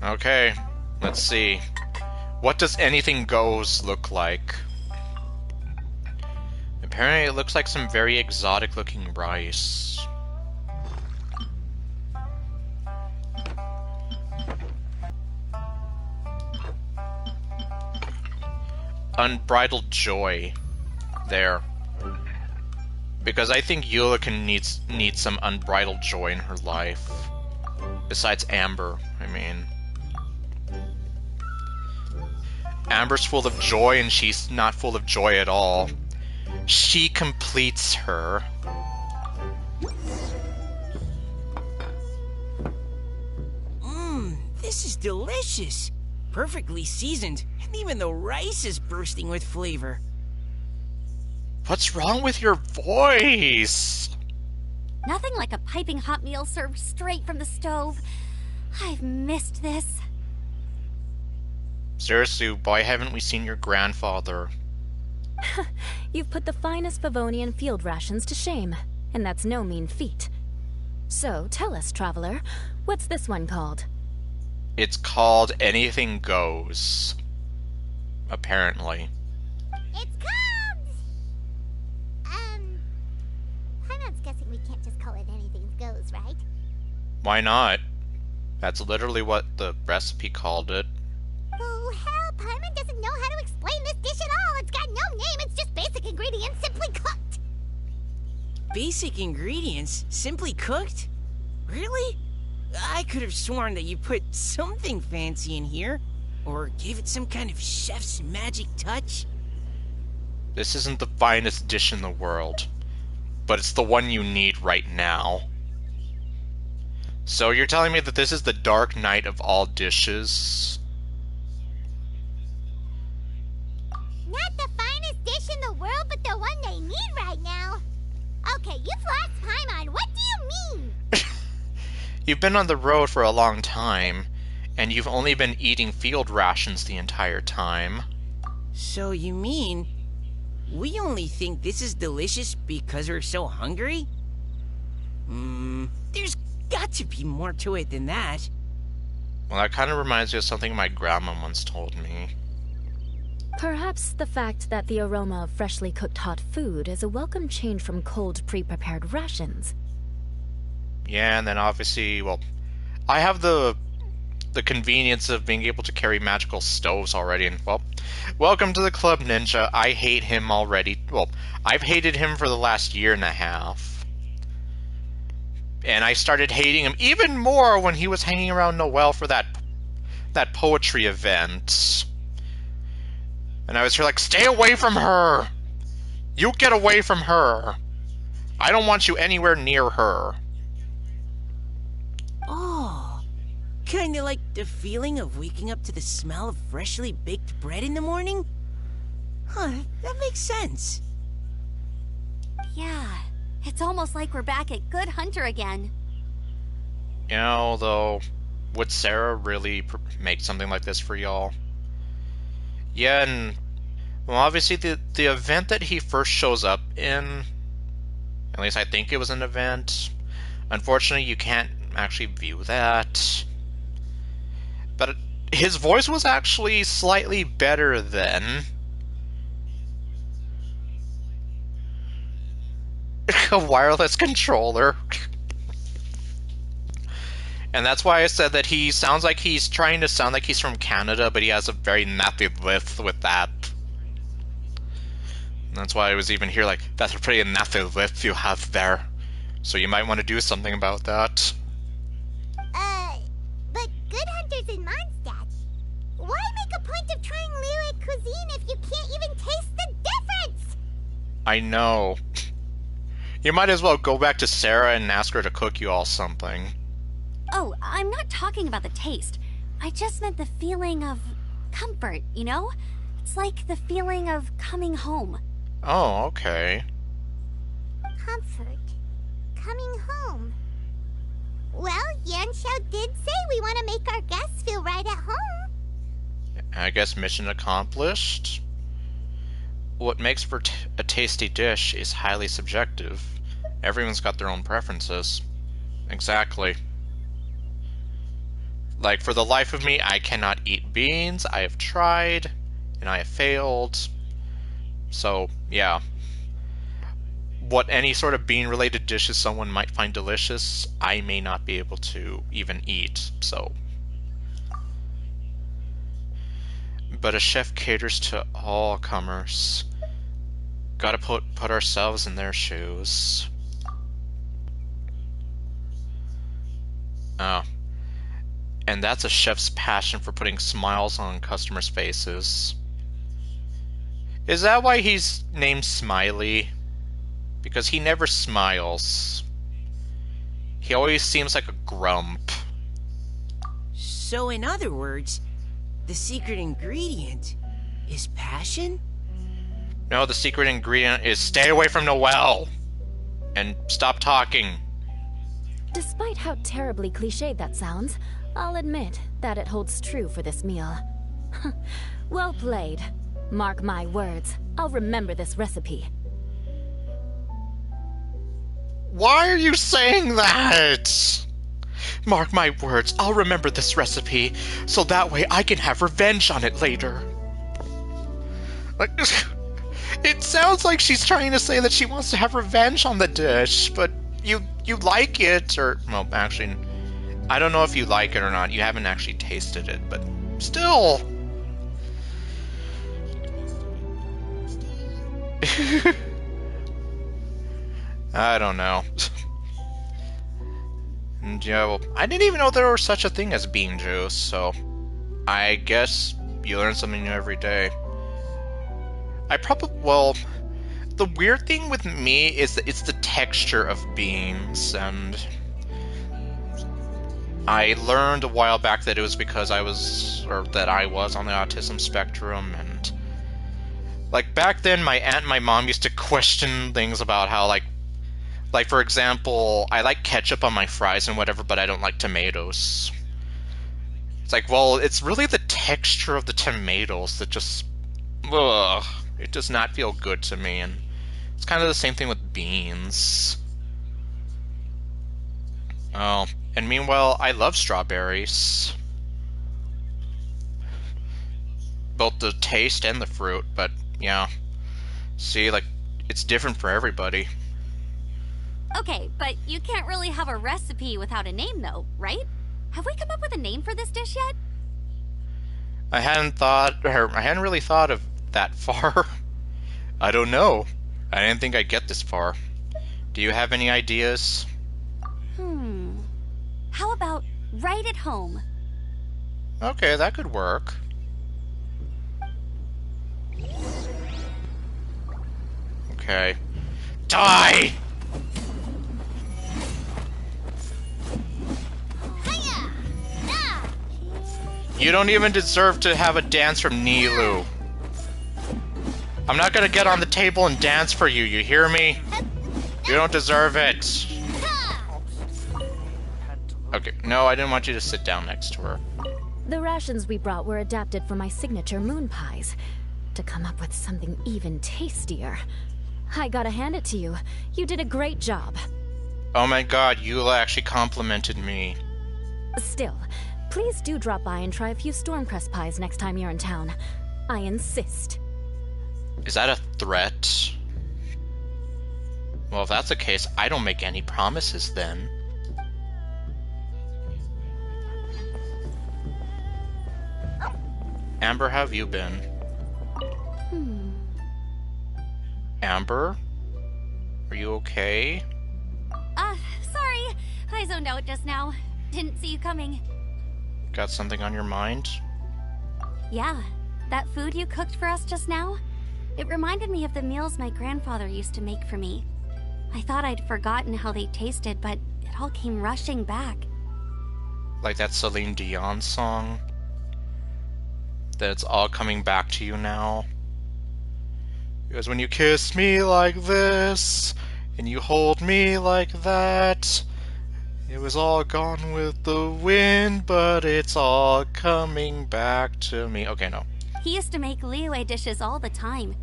Okay, let's see. What does Anything Goes look like? Apparently it looks like some very exotic looking rice. Unbridled joy. There. Because I think Eula can need some unbridled joy in her life. Besides Amber, I mean. Amber's full of joy and she's not full of joy at all. She completes her. This is delicious. Perfectly seasoned, and even the rice is bursting with flavor. What's wrong with your voice? Nothing like a piping hot meal served straight from the stove. I've missed this. Seriously, why haven't we seen your grandfather? You've put the finest Favonian field rations to shame, and that's no mean feat. So, tell us, traveler, what's this one called? It's called Anything Goes. Apparently. It's called... Paimon's guessing we can't just call it Anything Goes, right? Why not? That's literally what the recipe called it. Oh, hell, Paimon doesn't know how to explain this dish at all. It's got no name, it's just basic ingredients simply cooked. basic ingredients, simply cooked? Really? I could have sworn that you put something fancy in here, or gave it some kind of chef's magic touch. This isn't the finest dish in the world, but it's the one you need right now. So you're telling me that this is the dark night of all dishes? Not the finest dish in the world, but the one they need right now. Okay, you've lost Paimon. What do you mean? You've been on the road for a long time, and you've only been eating field rations the entire time. So you mean we only think this is delicious because we're so hungry? There's got to be more to it than that. Well, that kind of reminds me of something my grandma once told me. Perhaps the fact that the aroma of freshly cooked hot food is a welcome change from cold, pre-prepared rations. Yeah, and then obviously, well, I have the convenience of being able to carry magical stoves already, and, well, welcome to the club, Ninja. I hate him already. Well, I've hated him for the last year and a half. And I started hating him even more when he was hanging around Noelle for that poetry event. And I was here like, stay away from her! You get away from her! I don't want you anywhere near her. Oh, kinda like the feeling of waking up to the smell of freshly baked bread in the morning? Huh, that makes sense. Yeah, it's almost like we're back at Good Hunter again. You know, though, would Sarah really make something like this for y'all? Yeah, and, well, obviously the event that he first shows up in, at least I think it was an event, unfortunately you can't actually view that. But his voice was actually slightly better then. A wireless controller. And that's why I said that he sounds like he's trying to sound like he's from Canada, but he has a very nappy lisp with that. And that's why I was even here like, that's a pretty nappy lisp you have there. So you might want to do something about that. But Good Hunter's in Mondstadt. Why make a point of trying Liyue cuisine if you can't even taste the difference? I know. You might as well go back to Sarah and ask her to cook you all something. Oh, I'm not talking about the taste. I just meant the feeling of comfort, you know? It's like the feeling of coming home. Oh, okay. Comfort. Coming home. Well, Yanxiao did say we want to make our guests feel right at home. I guess mission accomplished. What makes for a tasty dish is highly subjective. Everyone's got their own preferences. Exactly. Like, for the life of me, I cannot eat beans. I have tried, and I have failed. So, yeah. What any sort of bean-related dishes someone might find delicious, I may not be able to even eat, so. But a chef caters to all comers. Gotta put ourselves in their shoes. Oh. And that's a chef's passion for putting smiles on customers' faces. Is that why he's named Smiley? Because he never smiles. He always seems like a grump. So in other words, the secret ingredient is passion? No, the secret ingredient is stay away from Noelle! And stop talking. Despite how terribly cliched that sounds, I'll admit that it holds true for this meal. Well played. Mark my words, I'll remember this recipe. Why are you saying that? Mark my words, I'll remember this recipe, so that way I can have revenge on it later. Like, it sounds like she's trying to say that she wants to have revenge on the dish, but you like it, or, well, actually, I don't know if you like it or not. You haven't actually tasted it, but still. I don't know. And yeah, well, I didn't even know there was such a thing as bean juice, so I guess you learn something new every day. Well, the weird thing with me is that it's the texture of beans, and I learned a while back that it was because I was on the autism spectrum, and like back then my aunt and my mom used to question things about how like for example, I like ketchup on my fries and whatever, but I don't like tomatoes. It's like, well, it's really the texture of the tomatoes that just, ugh, it does not feel good to me, and it's kind of the same thing with beans. Oh, and meanwhile, I love strawberries. Both the taste and the fruit, but yeah. See, like, it's different for everybody. Okay, but you can't really have a recipe without a name, though, right? Have we come up with a name for this dish yet? I hadn't really thought of that far. I don't know. I didn't think I'd get this far. Do you have any ideas? How about right at home? Okay, that could work. Okay. Die! You don't even deserve to have a dance from Nilu. I'm not gonna get on the table and dance for you, you hear me? You don't deserve it. Okay, no, I didn't want you to sit down next to her. The rations we brought were adapted for my signature moon pies, to come up with something even tastier. I gotta hand it to you. You did a great job. Oh my god, Eula actually complimented me. Still, please do drop by and try a few Stormcrest pies next time you're in town. I insist. Is that a threat? Well, if that's the case, I don't make any promises then. Amber, how have you been? Amber? Are you okay? Sorry. I zoned out just now. Didn't see you coming. Got something on your mind? Yeah, that food you cooked for us just now? It reminded me of the meals my grandfather used to make for me. I thought I'd forgotten how they tasted, but it all came rushing back. Like that Celine Dion song? That it's all coming back to you now? Because when you kiss me like this, and you hold me like that, it was all gone with the wind, but it's all coming back to me. Okay, no. He used to make Liyue dishes all the time.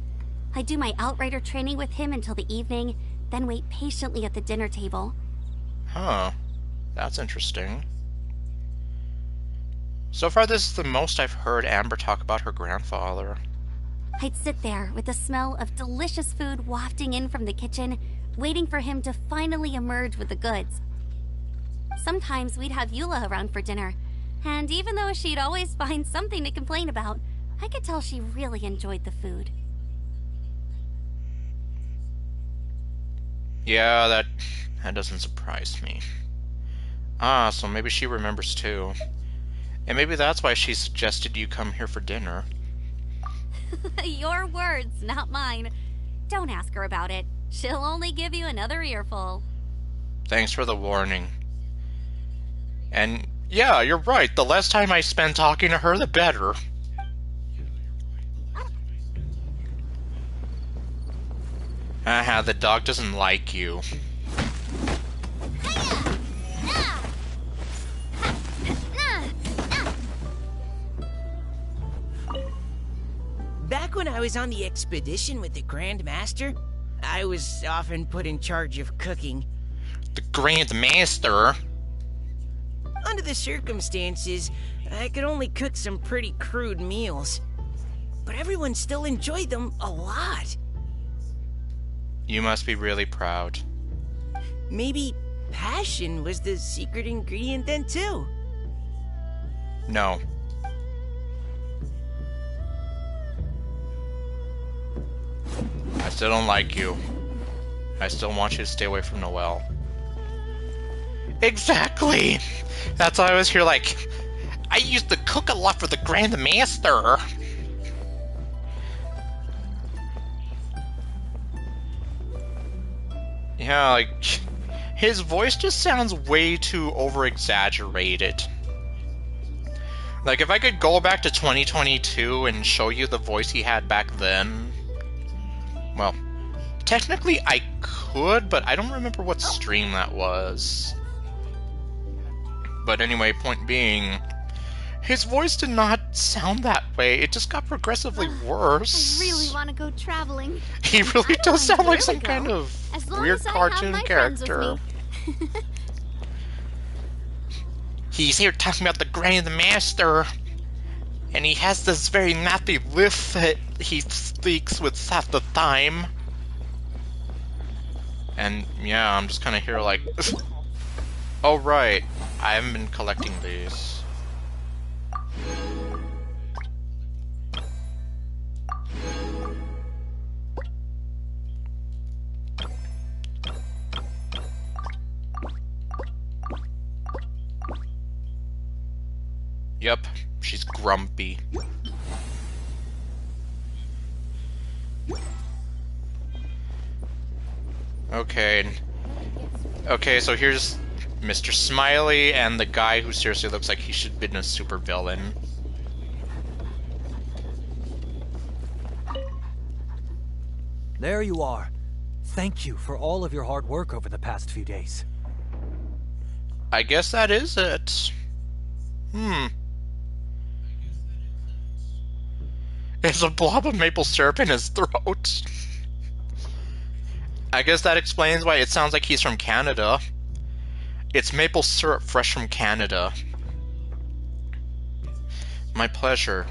I'd do my outrider training with him until the evening, then wait patiently at the dinner table. Huh. That's interesting. So far, this is the most I've heard Amber talk about her grandfather. I'd sit there with the smell of delicious food wafting in from the kitchen, waiting for him to finally emerge with the goods. Sometimes we'd have Eula around for dinner, and even though she'd always find something to complain about, I could tell she really enjoyed the food. Yeah, that doesn't surprise me. Ah, so maybe she remembers too. And maybe that's why she suggested you come here for dinner. Your words, not mine. Don't ask her about it. She'll only give you another earful. Thanks for the warning. And yeah, you're right. The less time I spend talking to her, the better. Haha, the dog doesn't like you. Back when I was on the expedition with the Grand Master, I was often put in charge of cooking. The Grand Master? Under the circumstances, I could only cook some pretty crude meals. But everyone still enjoyed them a lot. You must be really proud. Maybe passion was the secret ingredient then too. No. I still don't like you. I still want you to stay away from Noelle. Exactly! That's why I was here like, I used to cook a lot for the Grand Master! Yeah, like, his voice just sounds way too over-exaggerated. Like, if I could go back to 2022 and show you the voice he had back then... Well, technically I could, but I don't remember what stream that was. But anyway, point being, his voice did not sound that way. It just got progressively worse. I really want to go traveling. He really does sound like some kind of weird cartoon character. He's here talking about the Grand Master, and he has this very nappy lisp that he speaks with half the time. And yeah, I'm just kind of here like, oh right, I haven't been collecting these. Yep, she's grumpy. Okay, so here's Mr. Smiley and the guy who seriously looks like he should have been a supervillain. There you are. Thank you for all of your hard work over the past few days. I guess that is it. There's a blob of maple syrup in his throat. I guess that explains why it sounds like he's from Canada. It's maple syrup fresh from Canada. My pleasure.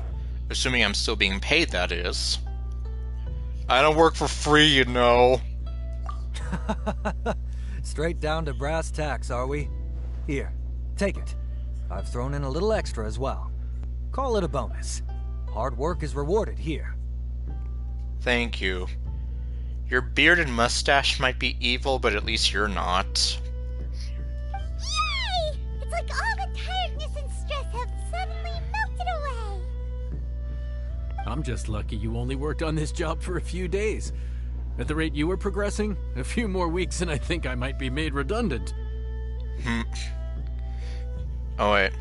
Assuming I'm still being paid, that is. I don't work for free, you know. Straight down to brass tacks, are we? Here, take it. I've thrown in a little extra as well. Call it a bonus. Hard work is rewarded here. Thank you. Your beard and mustache might be evil, but at least you're not. Yay! It's like all the tiredness and stress have suddenly melted away. I'm just lucky you only worked on this job for a few days. At the rate you were progressing, a few more weeks and I think I might be made redundant. Oh, wait.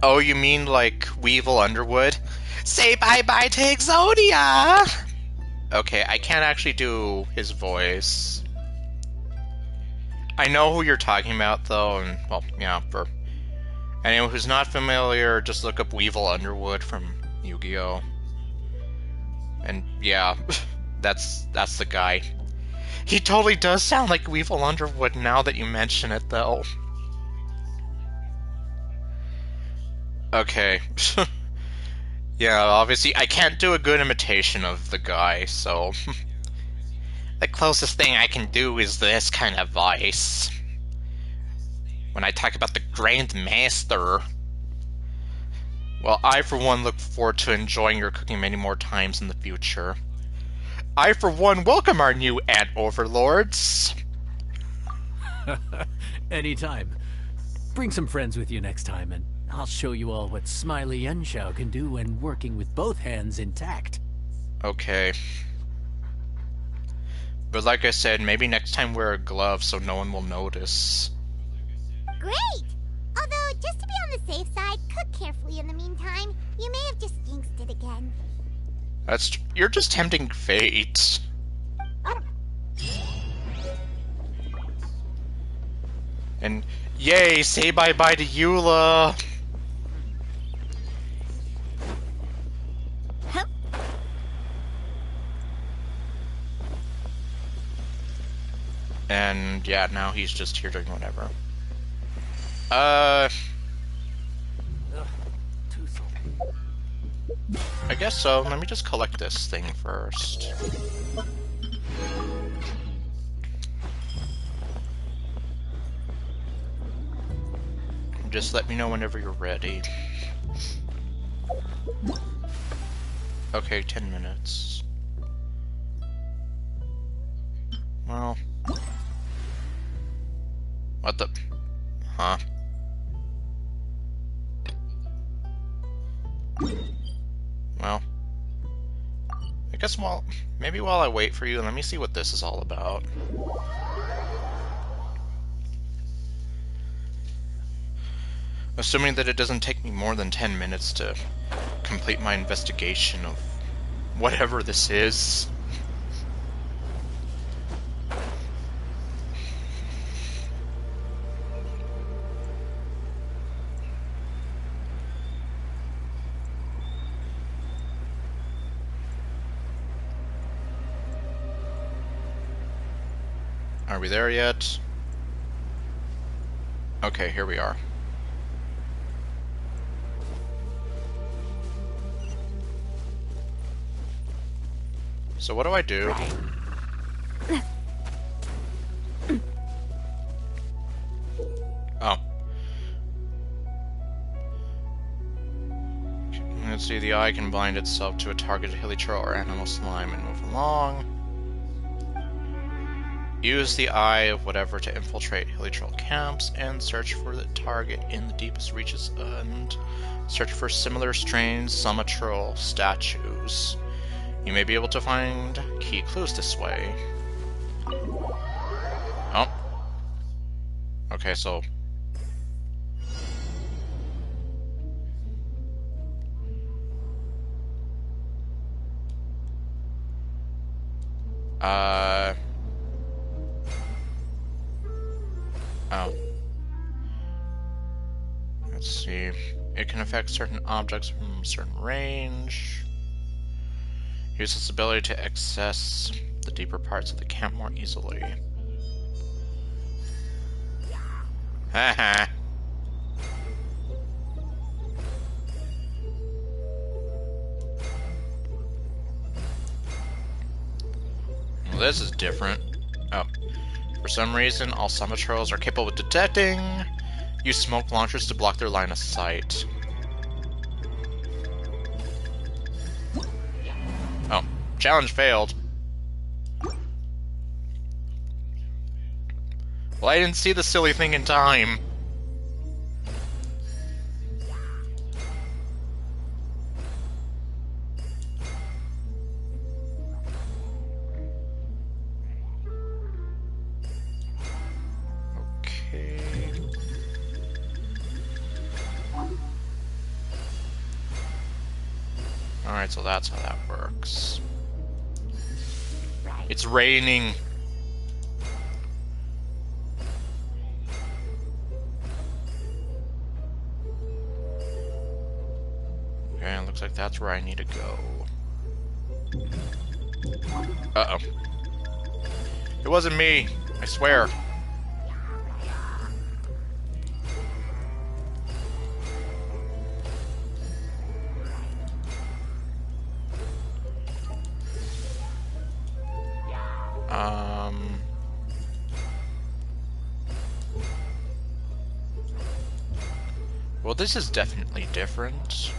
Oh, you mean like Weevil Underwood? Say bye-bye to Exodia! Okay, I can't actually do his voice. I know who you're talking about, though, and, well, yeah, for anyone who's not familiar, just look up Weevil Underwood from Yu-Gi-Oh! And, yeah, that's the guy. He totally does sound like Weevil Underwood now that you mention it, though. Okay. Yeah, obviously, I can't do a good imitation of the guy, so... the closest thing I can do is this kind of voice. When I talk about the Grand Master. Well, I, for one, look forward to enjoying your cooking many more times in the future. I, for one, welcome our new ant overlords. Anytime. Bring some friends with you next time, and I'll show you all what Smiley Yenshao can do when working with both hands intact. Okay. But like I said, maybe next time wear a glove so no one will notice. Great! Although, just to be on the safe side, cook carefully in the meantime. You may have just jinxed it again. You're just tempting fate. And yay, say bye-bye to Eula! And yeah, now he's just here doing whatever. I guess so. Let me just collect this thing first. Just let me know whenever you're ready. Okay, 10 minutes. Well... What the... Huh? Well... I guess maybe while I wait for you, let me see what this is all about. Assuming that it doesn't take me more than 10 minutes to complete my investigation of whatever this is. Are we there yet? Okay, here we are. So what do I do? Oh. Let's see, the eye can bind itself to a targeted hilichurl or animal slime and move along. Use the eye of whatever to infiltrate hilichurl camps and search for the target in the deepest reaches and search for similar strange Sumachurl statues. You may be able to find key clues this way. Oh. Okay, so... Oh. Let's see. It can affect certain objects from a certain range. Use its ability to access the deeper parts of the camp more easily. Haha. Well, this is different. Oh. For some reason, all Sumachurls are capable of detecting. Use smoke launchers to block their line of sight. Oh, challenge failed. Well, I didn't see the silly thing in time. Okay. Alright, so that's how that works. It's raining. Okay, it looks like that's where I need to go. Uh-oh. It wasn't me, I swear. Well, this is definitely different.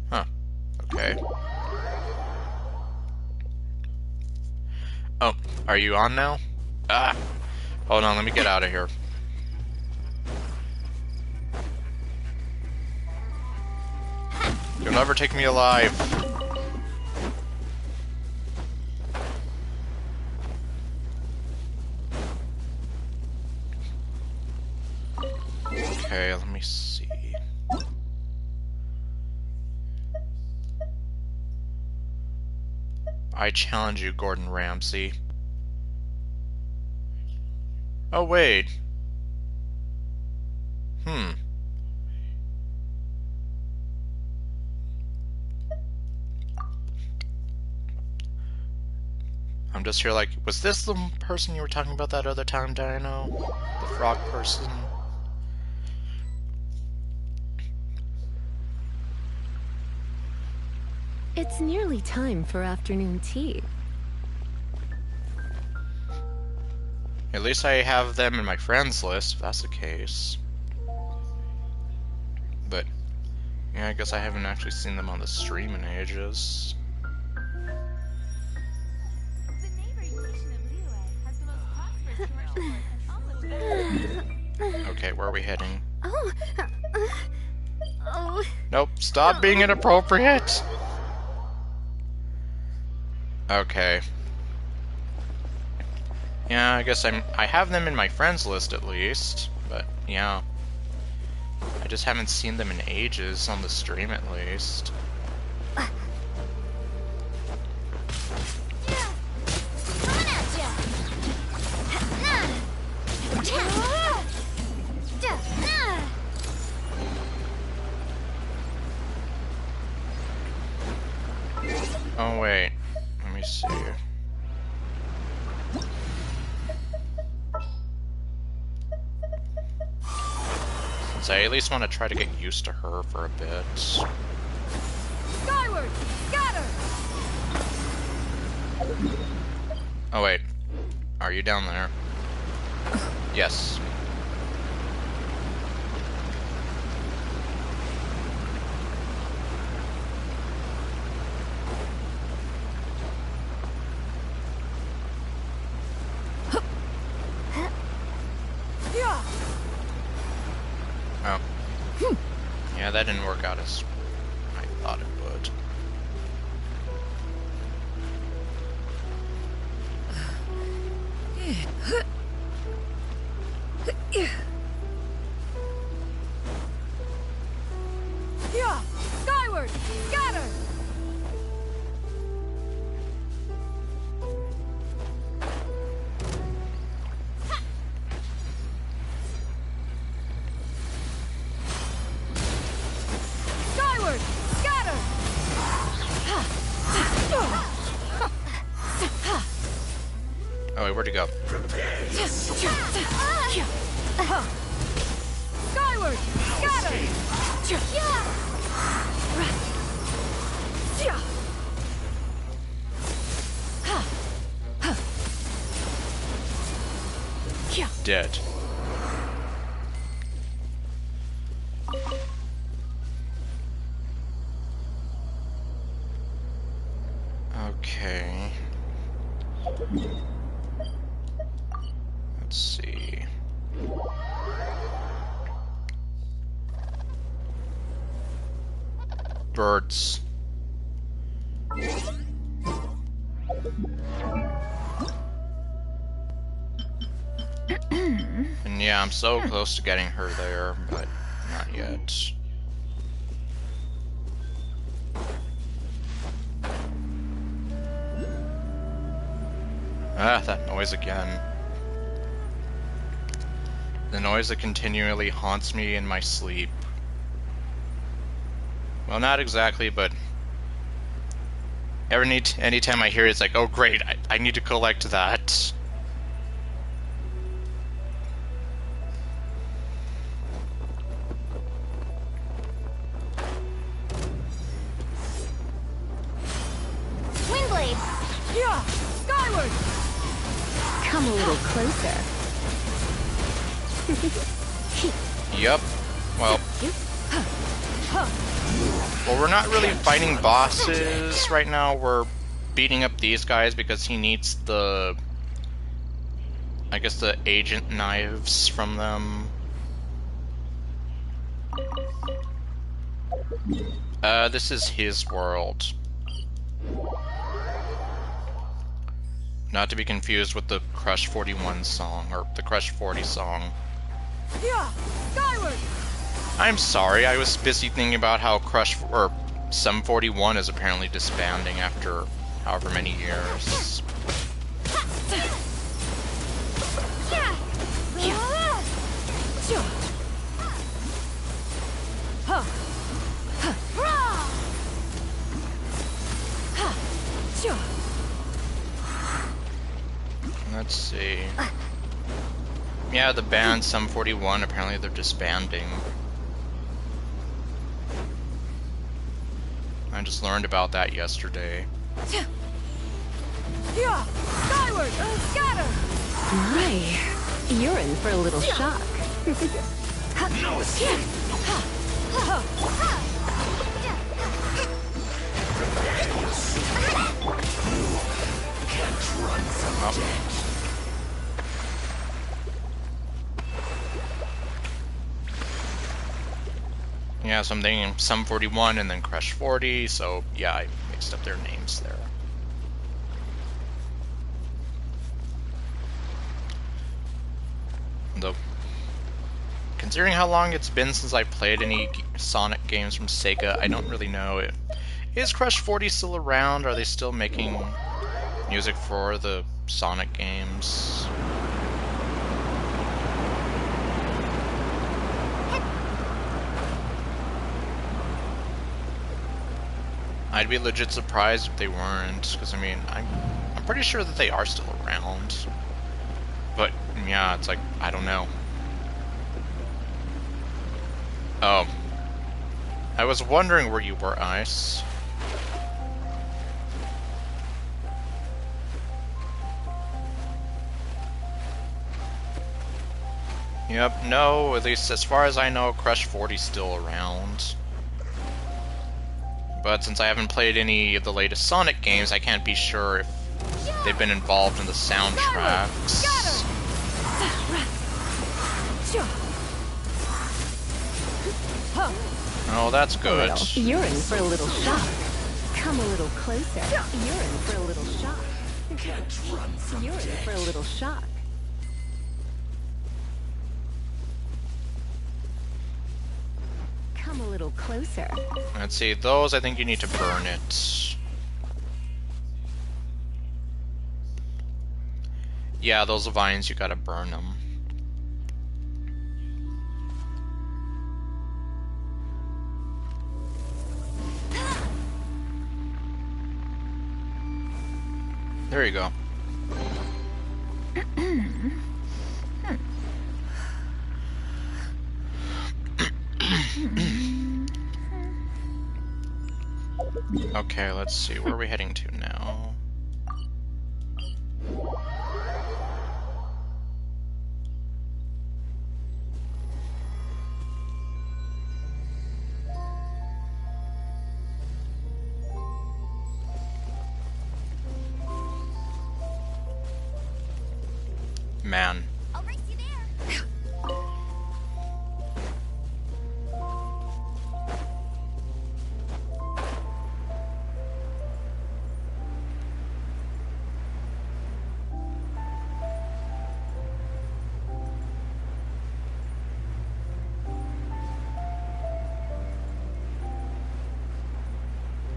Huh. Okay. Oh, are you on now? Ah! Hold on, let me get out of here. You'll never take me alive. Okay, let me see. I challenge you, Gordon Ramsay. Oh, wait. I'm just here like, was this the person you were talking about that other time, Dino? The frog person? It's nearly time for afternoon tea. At least I have them in my friends list, if that's the case. But, yeah, I guess I haven't actually seen them on the stream in ages. Okay, where are we heading? Nope, stop being inappropriate! Okay. Yeah, I guess I have them in my friends list at least, but yeah. I just haven't seen them in ages on the stream at least. Oh wait, let me see. Since I at least want to try to get used to her for a bit. Skyward! Scatter! Oh wait, are you down there? Yes. Oh. Yeah, that didn't work out as I thought it would. Skyward! Scatter! Skyward! Scatter! Oh wait, where'd he go? Skyward! Scatter! Dead. Okay. Let's see. Birds. And yeah, I'm so close to getting her there, but not yet. Ah, that noise again. The noise that continually haunts me in my sleep. Well, not exactly, but anytime I hear it, it's like, oh great, I need to collect that. Windblade! Skyward! Come a little closer. Yep. Well, we're not really fighting bosses right now. We're beating up these guys because he needs the, I guess, the agent knives from them. This is his world. Not to be confused with the Crush 41 song, or the Crush 40 song. Skyward! I'm sorry, I was busy thinking about how Sum 41 is apparently disbanding after however many years. Let's see. Yeah, the band Sum 41, apparently they're disbanding. I just learned about that yesterday. Skyward! Scatter! My, you're in for a little shock. No escape. Can't run from death. Yeah, so I'm thinking Sum 41 and then Crush 40, so yeah, I mixed up their names there. Though, considering how long it's been since I played any Sonic games from Sega, I don't really know. Is Crush 40 still around? Are they still making music for the Sonic games? I'd be legit surprised if they weren't, because I mean, I'm pretty sure that they are still around. But yeah, it's like, I don't know. Oh. I was wondering where you were, Ice. Yep, no, at least as far as I know, Crush 40's still around. But since I haven't played any of the latest Sonic games, I can't be sure if they've been involved in the soundtracks. Oh, that's good. You're in for a little shock. Come a little closer. You're in for a little shock. Can't run from You're in for a little shock. Come a little closer. Let's see, those I think you need to burn it. Yeah, those vines, you gotta burn them. There you go. Okay, let's see, where are we heading to now? Man. I'll race you there.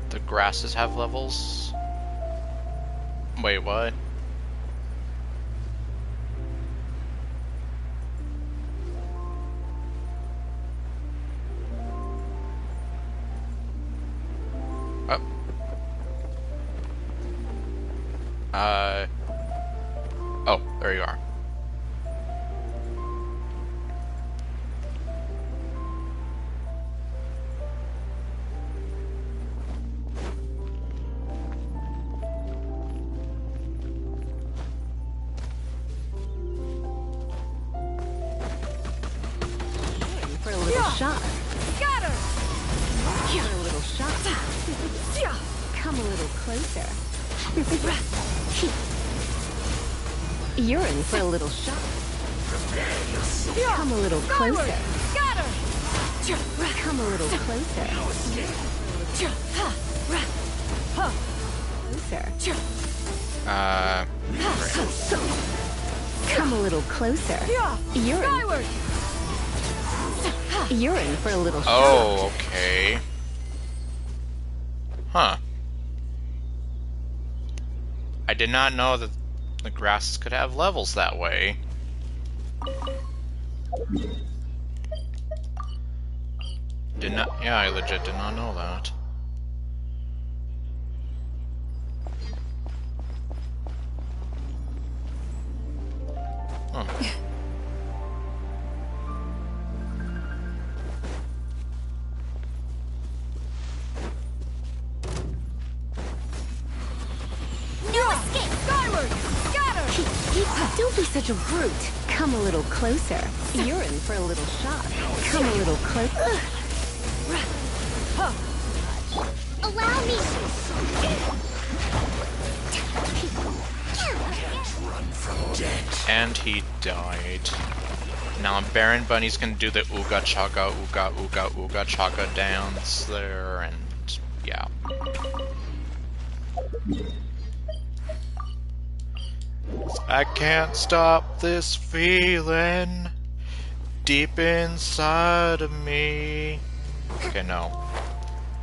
The grasses have levels? Wait, what? Oh, there you are. For a little shock. Scatter! For a little shock. Come a little closer. You're in for a little shock. Come a little closer. Scatter! Come a little closer. Closer. Come a little closer. Skyward! You're in for a little shock. Oh, okay. Huh. I did not know that the grasses could have levels that way. Yeah, I legit did not know that. Huh. No escape! Skyward! Scatter! Don't be such a brute. Come a little closer. You're in for a little shock. Come a little closer. Allow me. And he died. Now Baron Bunny's gonna do the ooga chaka ooga ooga ooga chaka dance there, and yeah. I can't stop this feeling deep inside of me. Okay, no.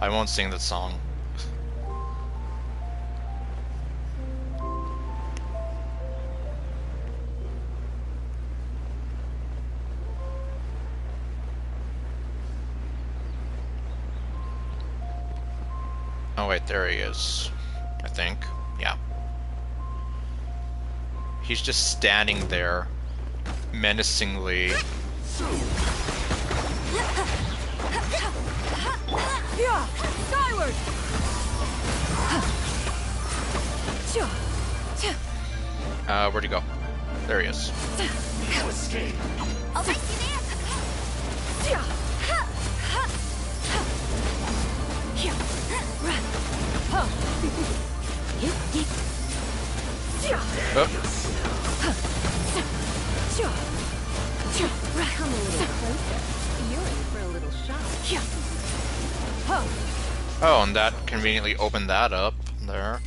I won't sing the song. Oh wait, there he is. I think. Yeah. He's just standing there, menacingly. Yeah, skyward. Where'd he go? There he is. No escape. I'll race you there. Come a little closer. You're in for a little shock. Oh, and that conveniently opened that up there.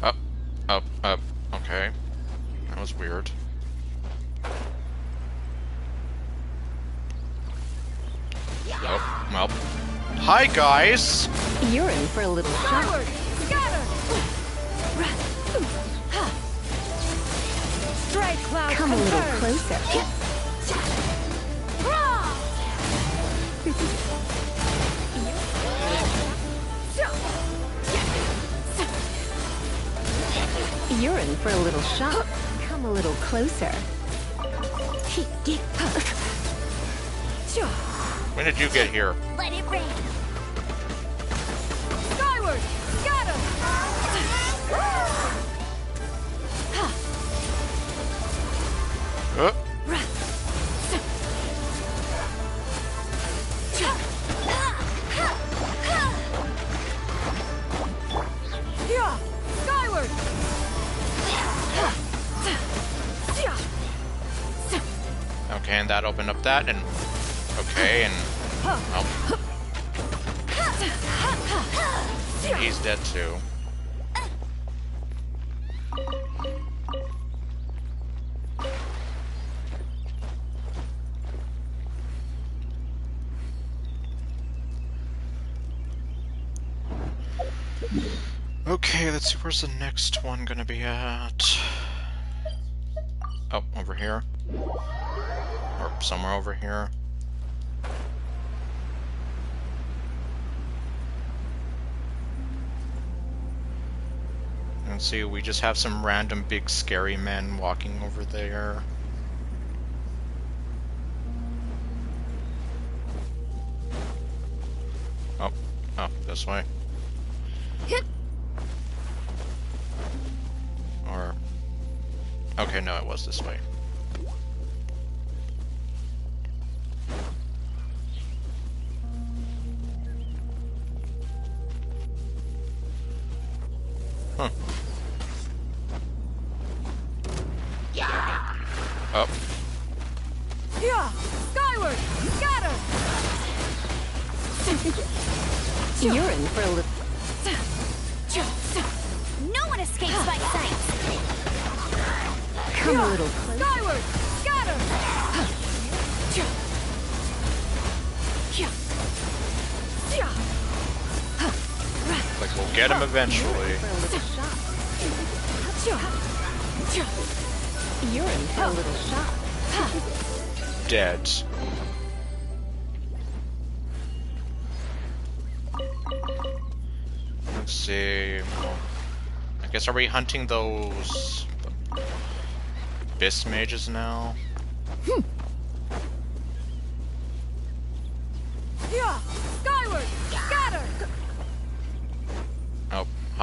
Up, up, up. Okay. That was weird. Oh, well. Hi, guys! You're in for a little shock. Scatter! Strike cloud. Come a little closer. You're in for a little shock. Come a little closer. When did you get here? Let it rain. Skyward! Scatter! Yeah! Skyward! Okay, and that opened up that, and... Okay, and... Oh. He's dead too. Okay, let's see, where's the next one gonna be at? Oh, over here. Or somewhere over here. Let's see, we just have some random big scary men walking over there. Oh, this way. Or... Okay, no, it was this way. Huh. Up. Yeah! Skyward! Scatter! You're in for a little... No one escapes my sight. Come a little closer. Skyward! Scatter! Like, we'll get him eventually. You're in for a little shock. Dead. Let's see. I guess, are we hunting those Abyss mages now? Yeah! Skyward! Scatter!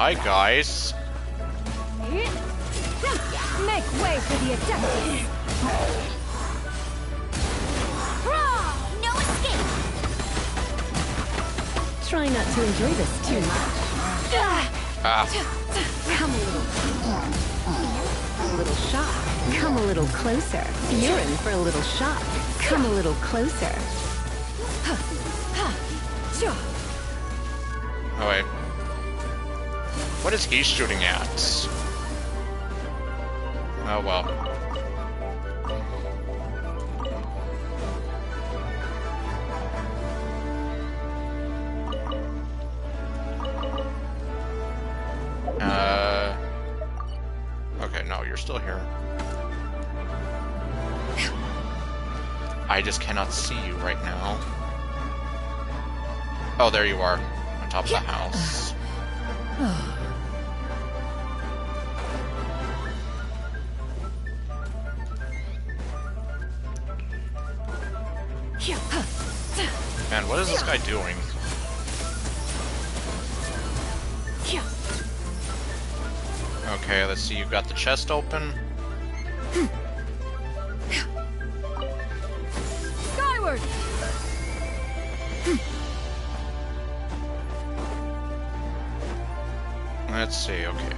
Hi, guys. Make way for the Adeptus! No escape! Try not to enjoy this too much. Ah, Come a little shock. Come a little closer. You're in for a little shock. Come a little closer. oh wait. What is he shooting at? Oh well. Okay, no, you're still here. I just cannot see you right now. Oh, there you are, on top of the house. Man, what is this guy doing? Okay, let's see, you've got the chest open. Skyward! Let's see, okay.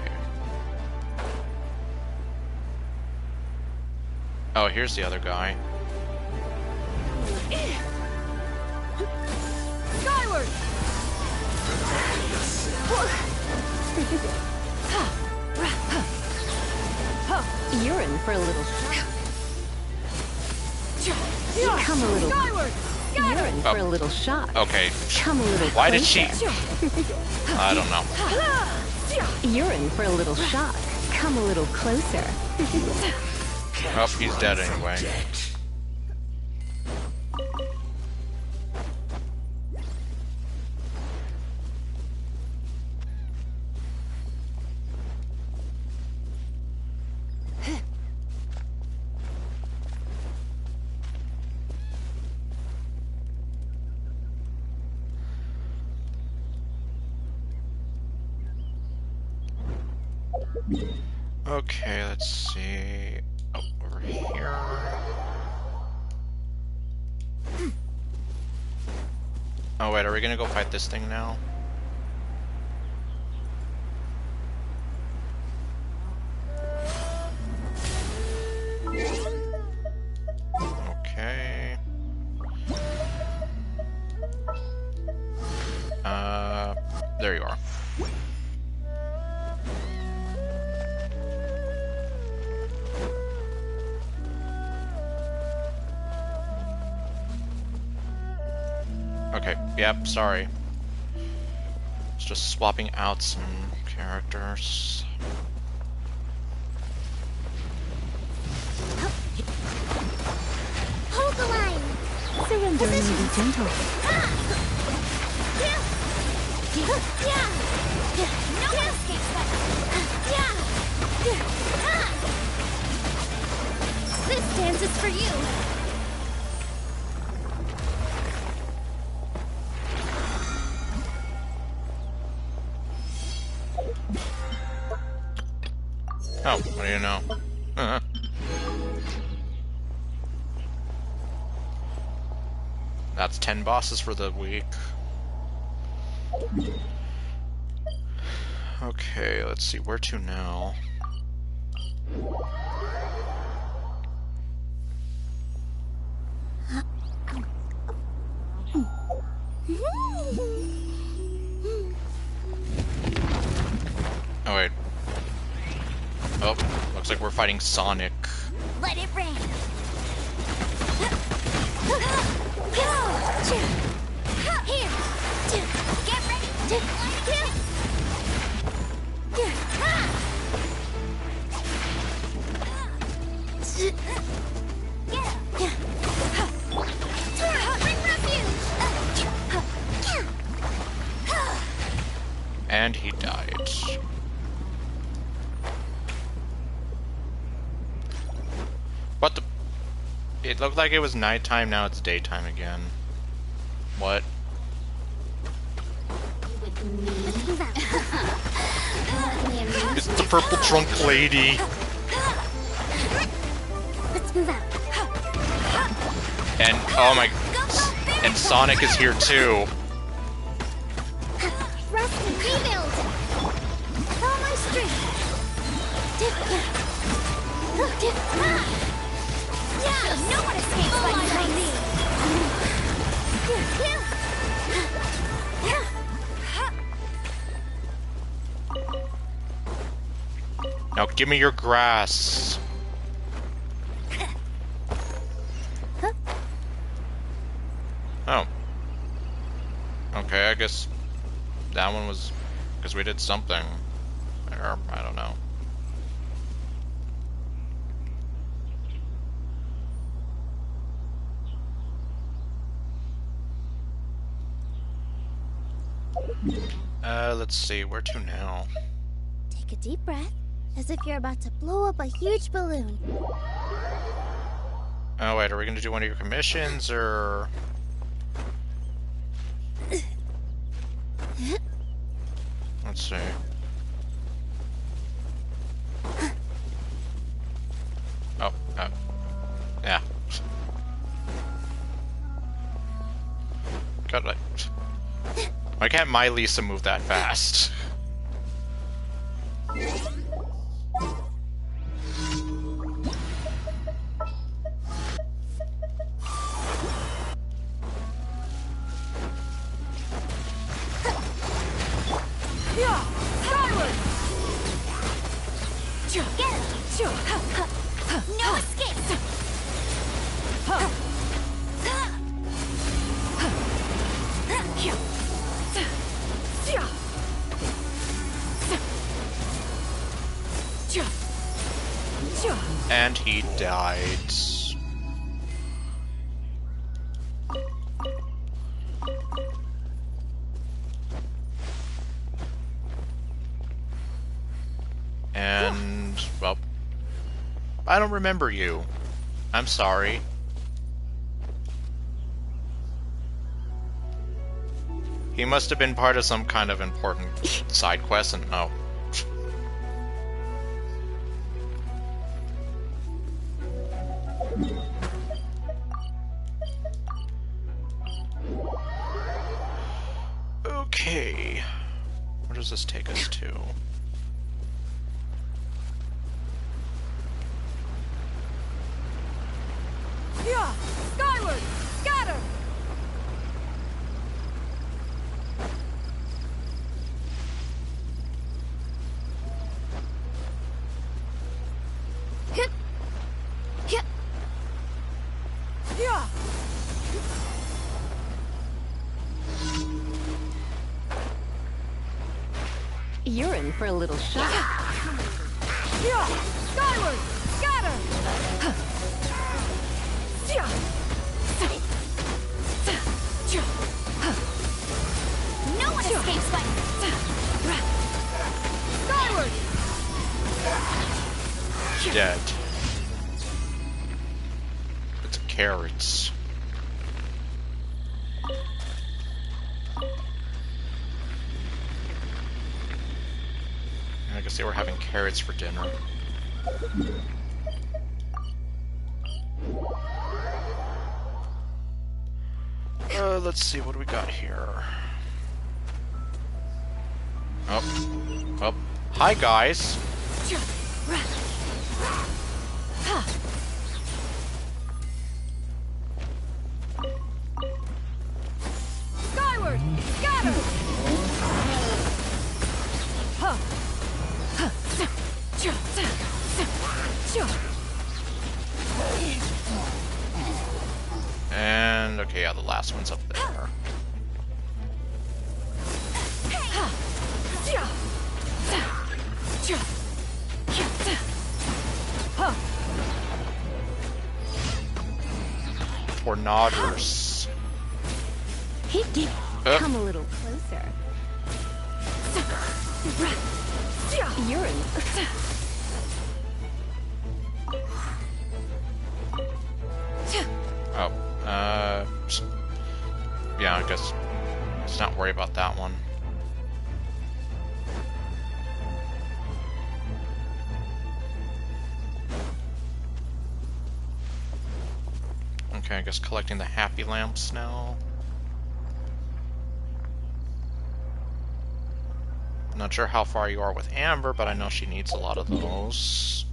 Oh, here's the other guy. Skyward! You're in for a little shock. Come a little. Skyward! You're in for a little shock. Okay. Come a little. Why did she? closer. I don't know. You're in for a little shock. Come a little closer. Oh, he's dead anyway. Okay, let's see. Oh, over here. Oh wait, are we gonna go fight this thing now? Okay. There you are. Okay, yep, sorry. It's just swapping out some characters. Hold the line! Surrender and be gentle. No escape! This dance is for you! Oh, what do you know? That's 10 bosses for the week. Okay, let's see, where to now? Oh wait. Oh, looks like we're fighting Sonic. Let it rain! Here! Get ready! And he died. What the? It looked like it was nighttime, now it's daytime again. What? purple drunk lady. Let's move out. And oh my, and Sonic is here too. Rest and rebuild. Follow my strength. Yeah, no one escapes my grace. Now give me your grass. Oh. Okay, I guess that one was because we did something. Or, I don't know. Let's see, where to now? Take a deep breath, as if you're about to blow up a huge balloon. Oh wait, are we gonna do one of your commissions, or... Let's see. Oh, yeah. God, why can't my Lisa move that fast? No escape! And he died. And, well, I don't remember you. I'm sorry. He must have been part of some kind of important side quest, and oh. Okay. Where does this take us to? Yeah! Skyward! Scatter! Yeah! You're in for a little shock. Yeah! Skyward! Scatter! No one escapes my... Skyward! Dead. It's carrots. I guess they were having carrots for dinner. Let's see, what do we got here? Oh. Oh. Hi, guys. Skyward! Scatter! And, okay, yeah, the last one's up there. Tornadoes. Come a little closer. You're in. Oh, yeah, I guess let's not worry about that one. Okay, I guess collecting the happy lamps now. Not sure how far you are with Amber, but I know she needs a lot of those.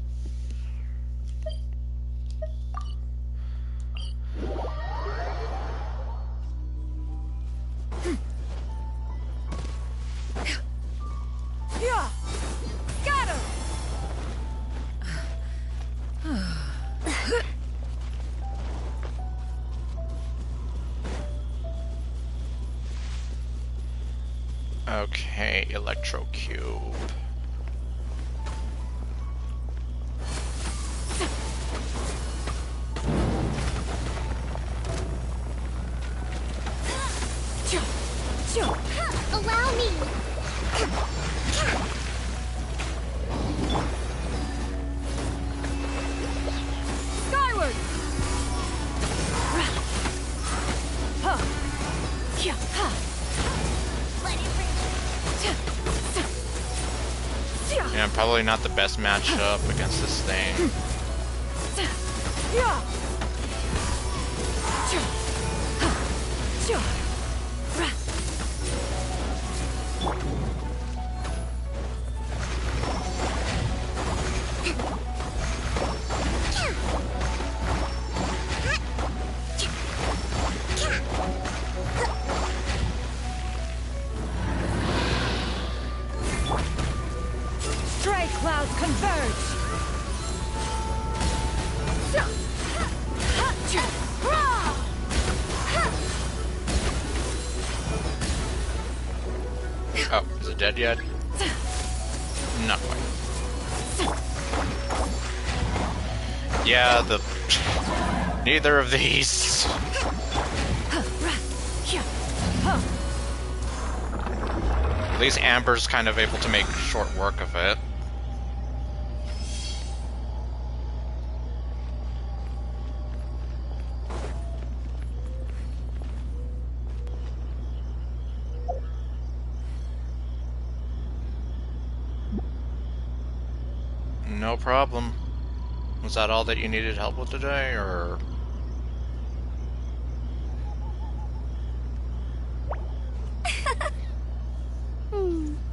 Yeah. Got him. Okay, Electro Cube. Allow me. Skyward. Yeah, probably not the best matchup against this thing. Yeah. Stray clouds converge. Oh, is it dead yet? Not quite. Yeah, neither of these. At least Amber's kind of able to make short work of it. No problem. Was that all that you needed help with today, or...?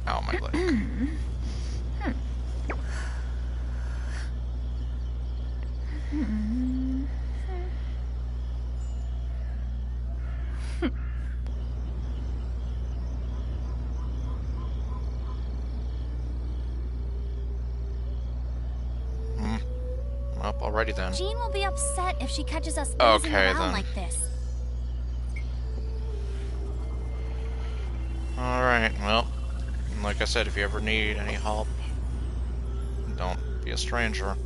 Ow, my leg. Up already then. Jean will be upset if she catches us Okay, around then. like this. Alright, well, like I said, if you ever need any help, don't be a stranger.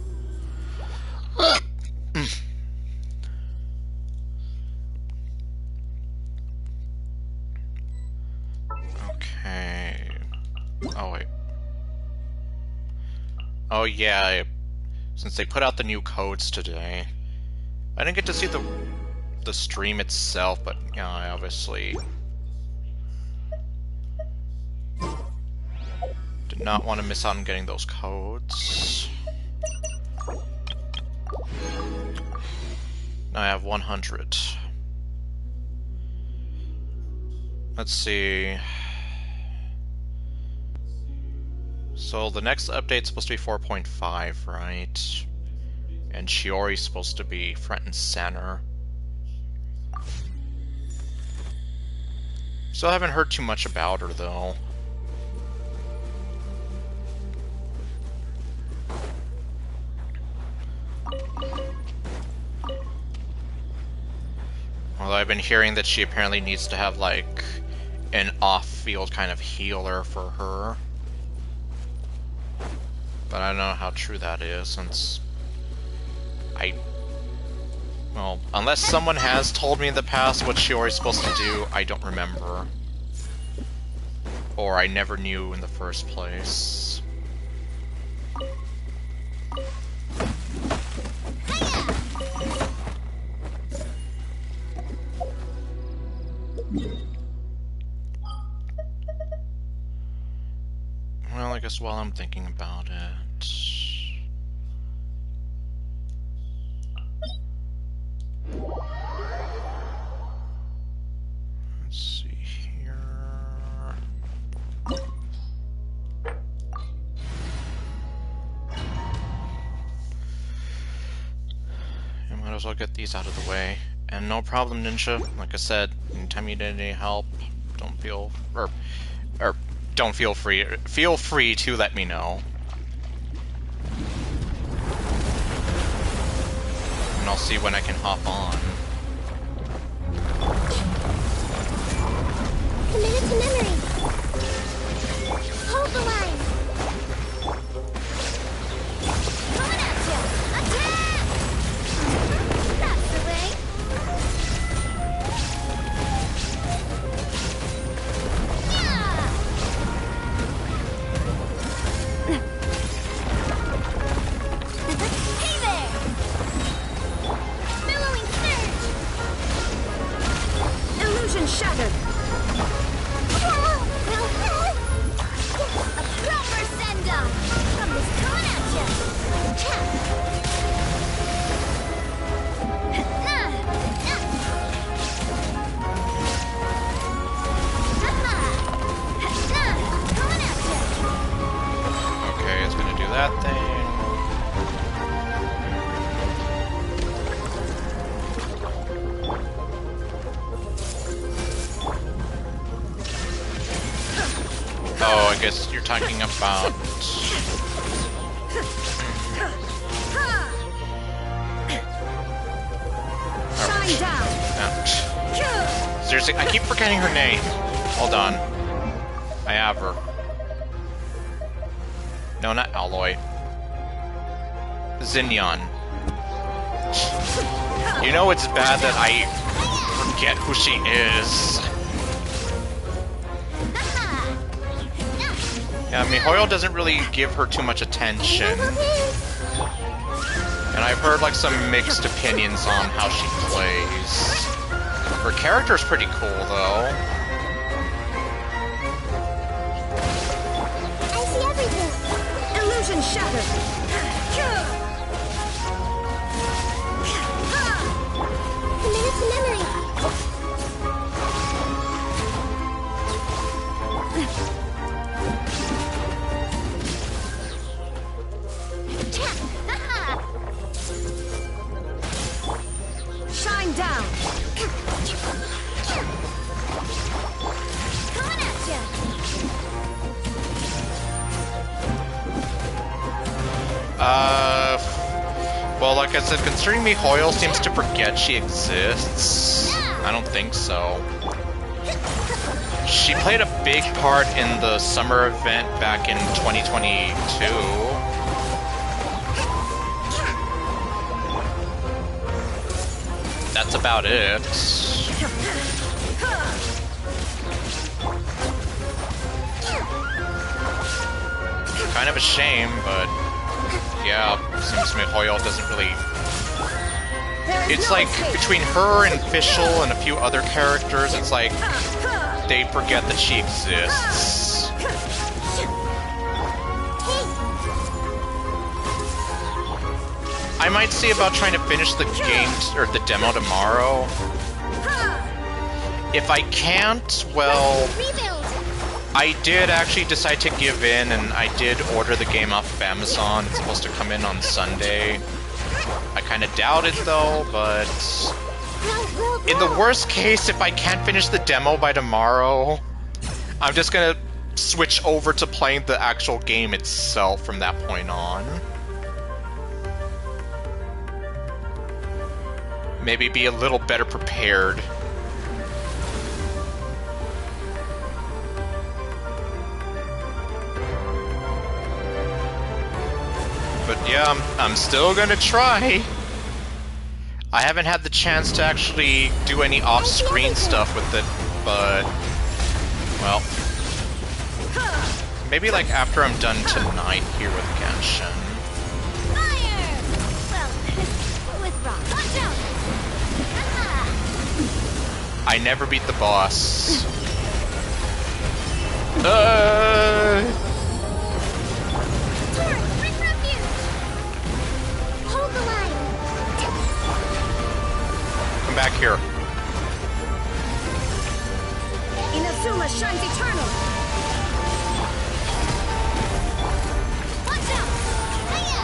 Okay. Oh, wait. Oh, yeah, since they put out the new codes today, I didn't get to see the stream itself, but, you know, I obviously did not want to miss out on getting those codes. Now I have 100. Let's see. So the next update's supposed to be 4.5, right? And Shiori's supposed to be front and center. Still haven't heard too much about her, though. Although I've been hearing that she apparently needs to have, like, an off-field kind of healer for her. But I don't know how true that is, since well, unless someone has told me in the past what Shiori's supposed to do, I don't remember. Or I never knew in the first place. Well, I guess while I'm thinking about it... as well get these out of the way. And no problem, Ninja. Like I said, anytime you need any help, don't feel free to let me know. And I'll see when I can hop on. Committed to memory. Hold the line. Coming at you. Attack! That's the way. Hey there! Billowing surge! Illusion shattered! A proper send-up! From this coming at ya! Coming at ya! Okay, it's gonna do that thing. Oh, I guess you're talking about... Shine down. Ouch. Seriously, I keep forgetting her name. Hold on. I have her. No, not Alloy. Xinyan. You know it's bad that I forget who she is. Yeah, MiHoYo doesn't really give her too much attention. And I've heard like some mixed opinions on how she plays. Her character's pretty cool though. I see everything. Illusion shattered. Committed to memory. Shine down. Coming at ya. Well, like I said, considering MiHoYo seems to forget she exists, I don't think so. She played a big part in the summer event back in 2022. That's about it. Kind of a shame, but yeah, seems MiHoYo doesn't really... It's like, between her and Fischl and a few other characters, it's like, they forget that she exists. I might see about trying to finish the game, or the demo tomorrow. If I can't, well... I did actually decide to give in, and I did order the game off of Amazon. It's supposed to come in on Sunday. I kind of doubt it, though, but... In the worst case, if I can't finish the demo by tomorrow, I'm just gonna switch over to playing the actual game itself from that point on. Maybe be a little better prepared. But yeah, I'm still gonna try. I haven't had the chance to actually do any off-screen stuff with it, but... well... maybe like after I'm done tonight here with Genshin. Fire! Well, with rock. Watch out! I never beat the boss. Torrent, bring refuge! Hold the line! Come back here. Inazuma shines eternal. Watch out! Hiya!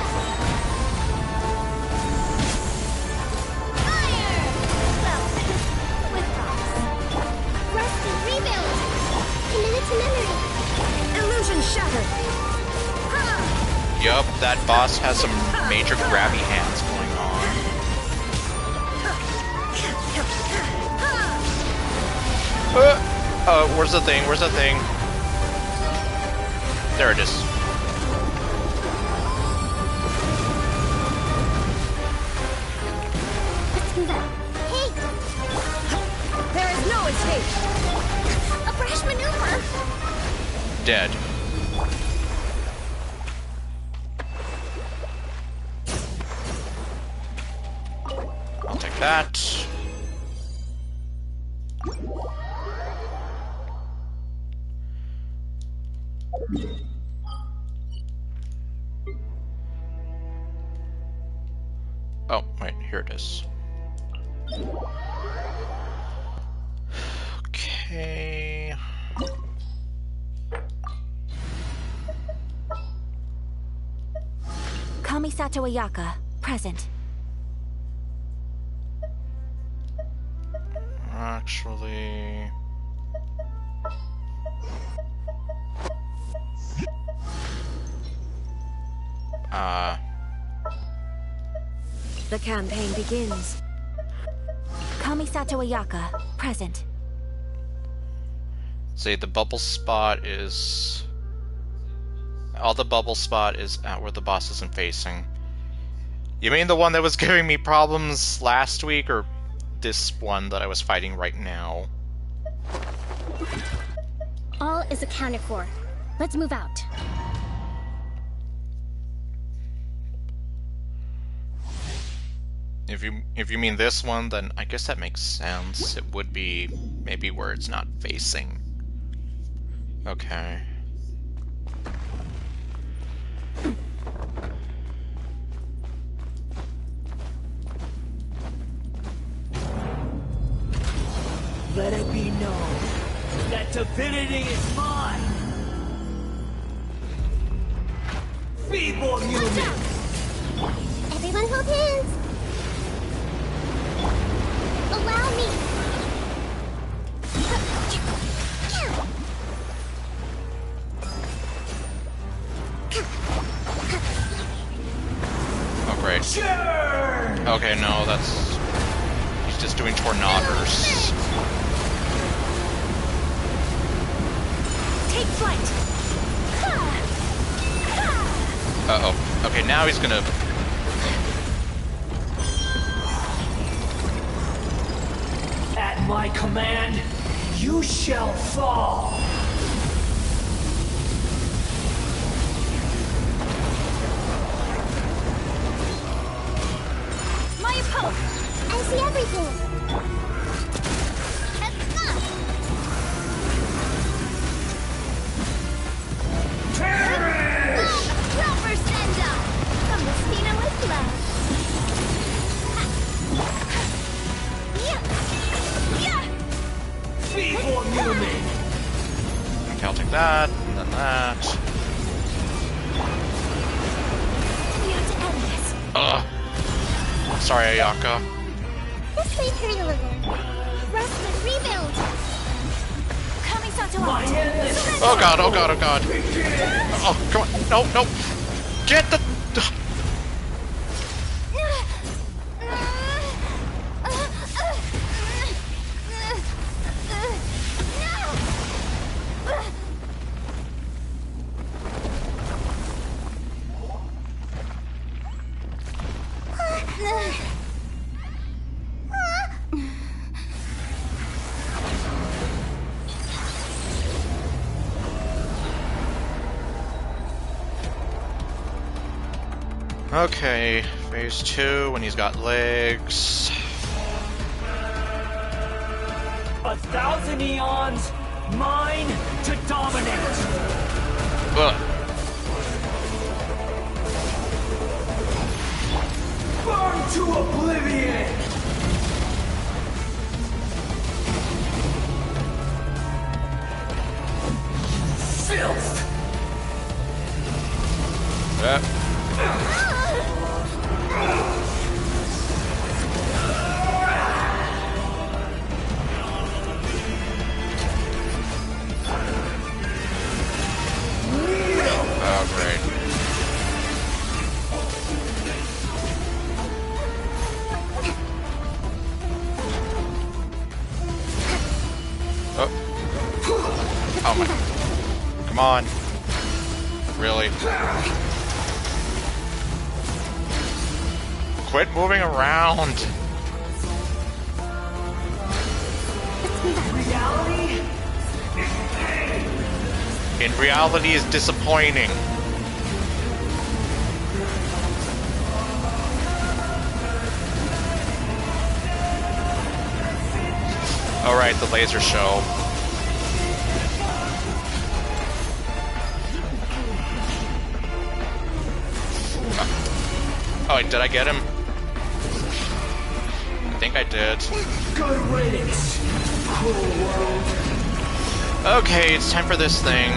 shattered. Yup, that boss has some major grabby hands going on. Where's the thing? Where's the thing? There it is. Let's move out. Hey! There is no escape. A brash maneuver! Dead. I'll take that. Oh, wait, here it is. Okay. Kamisato Ayaka, present. Actually... The campaign begins. Kamisato Ayaka, present. See, the bubble spot is... All the bubble spot is at where the boss isn't facing. You mean the one that was giving me problems last week, or this one that I was fighting right now? All is accounted for. Let's move out. If you mean this one, then I guess that makes sense. It would be maybe where it's not facing. Okay. Let it be known that divinity is mine. Feeble human. Everyone hold hands! Allow me! Oh, great. Okay, no, that's... He's just doing tornadoes. Take flight. Uh-oh. Okay, now he's gonna... At my command, you shall fall. My approach! I see everything! Proper send-up! From the Stina with love! Feeble human. Okay, I'll take that, and then that. We have to end this. Ugh. Sorry, Ayaka. This may hurt a little. Rest and rebuild! Kamisato My out. endless Oh god, oh god, oh god. Oh, come on. No, no. Get the... Okay, phase 2 when he's got legs. 1,000 eons, mine to dominate. Ugh. Burn to oblivion. Filth. Oh my. Come on. Really? Quit moving around. In reality is disappointing. Alright, the laser show. Oh, wait, did I get him? I think I did. Good riddance, cruel world. Okay, it's time for this thing.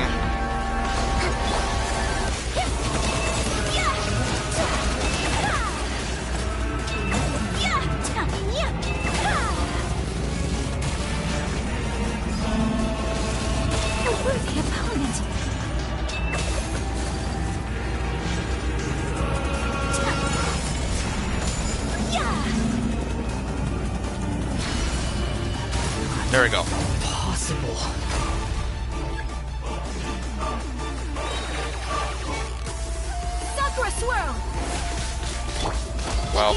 There we go. Possible. Sakura swirl. Well,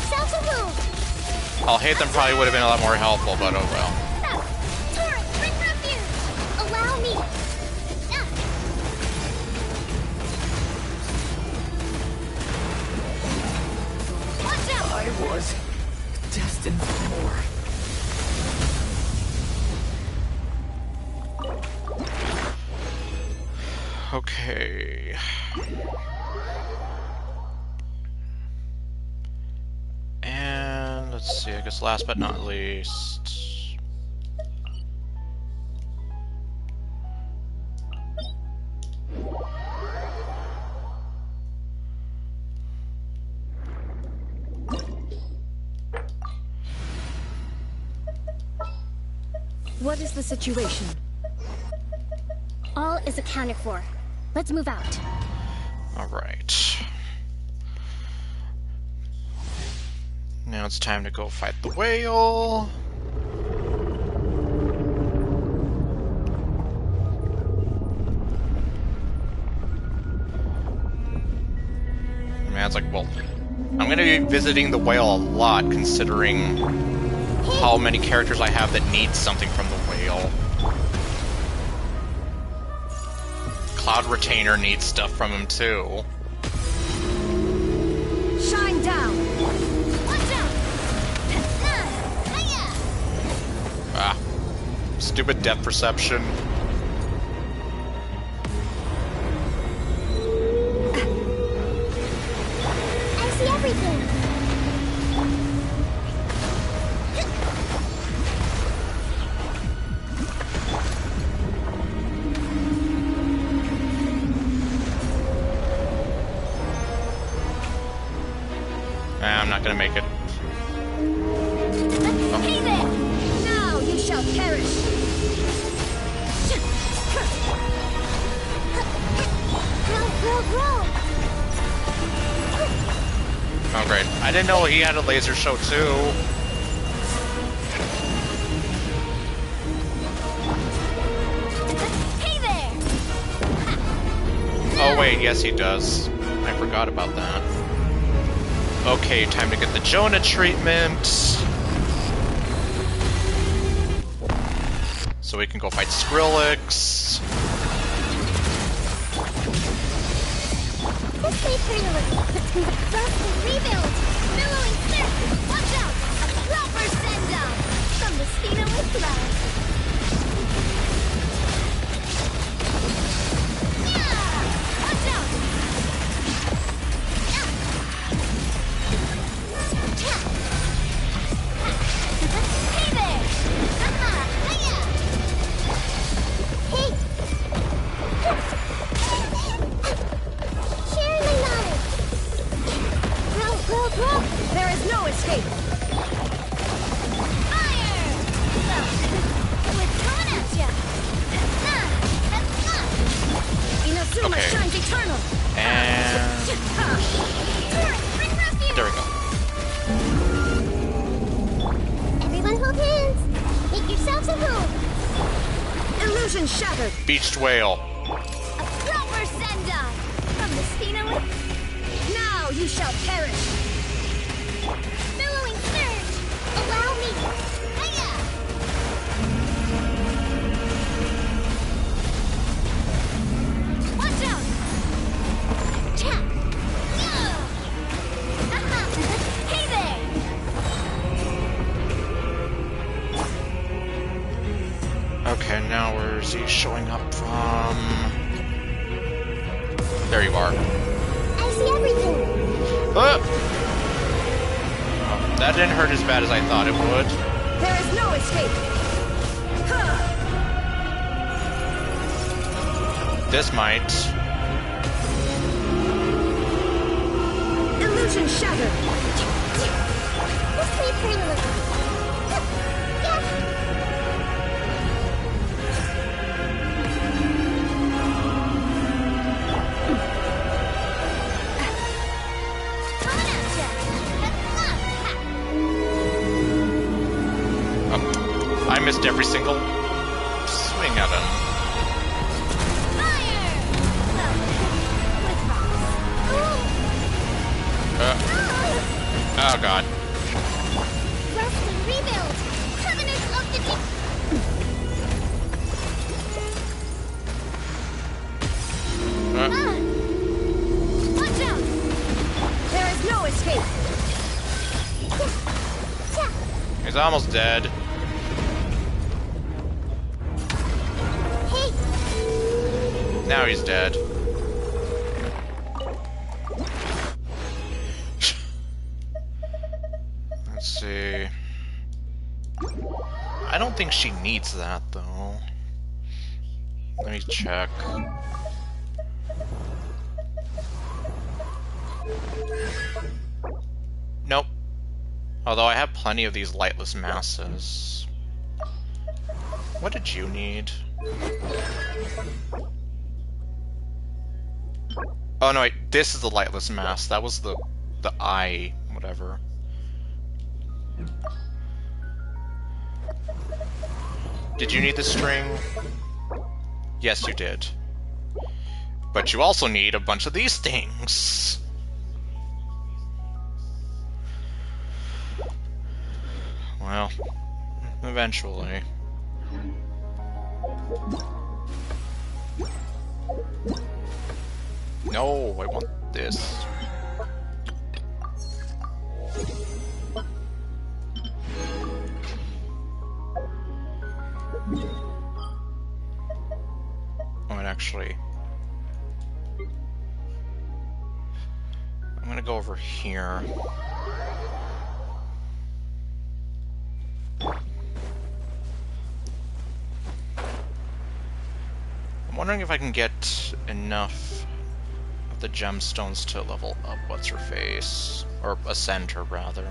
I'll-Hate-Them probably would have been a lot more helpful, but oh well. Torrent, bring refuge. Allow me. Watch out. I was destined for more. Okay. And let's see, I guess last but not least. What is the situation? All is accounted for. Let's move out. Alright. Now it's time to go fight the whale. Man, it's like, well, I'm gonna be visiting the whale a lot considering how many characters I have that need something from the whale. Cloud Retainer needs stuff from him too. Shine down. Watch out. Ah, stupid depth perception. I see everything. I'm not gonna make it. Hey there. Now you shall perish. Grow. Oh great. I didn't know he had a laser show too. Hey there. Oh wait, yes he does. I forgot about that. Okay, time to get the Jonah treatment. So we can go fight Skrillex. This way for you. Let's rebuild. Billowing surf. Watch out. A proper send down from the Spino with love. Yeah. Watch out. Hey there. Hiya. Hey. Share my knowledge. Grow. There is no escape. Fire. Illusion shattered. Beached whale. A proper send-off from the Spinowith. Now you shall perish. Billowing surge! Allow me! Hiya! Watch out! Cha! Hey there! Okay, now where's he showing up from? There you are. I see everything! Oh, that didn't hurt as bad as I thought it would. There is no escape. This might. Illusion shattered. This way, pretty little. Coming at ya. I missed every single swing at him. Fire! Well, with Oh god. Rest and rebuild! Covenant of the deep! Watch out! There is no escape. He's almost dead. Hey! Now he's dead. Let's see. I don't think she needs that, though. Let me check. Nope. Although I have plenty of these lightless masses. What did you need? Oh no, wait, this is the lightless mass. That was the eye, whatever. Did you need the string? Yes, you did. But you also need a bunch of these things. Well, eventually. No, I want this. Oh, and actually, I'm gonna go over here. I'm wondering if I can get enough of the gemstones to level up what's-her-face. Or ascend her, rather.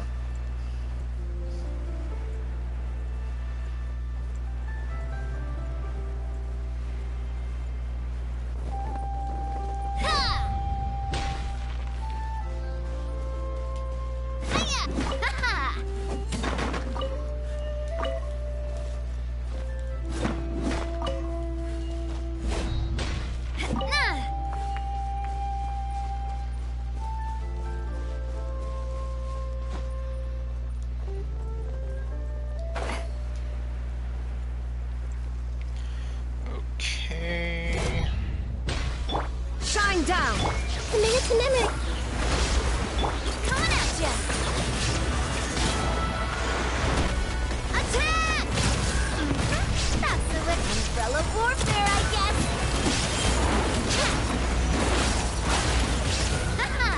Shine down! Coming at ya! Attack! That's the way. Umbrella warfare, I guess. Haha!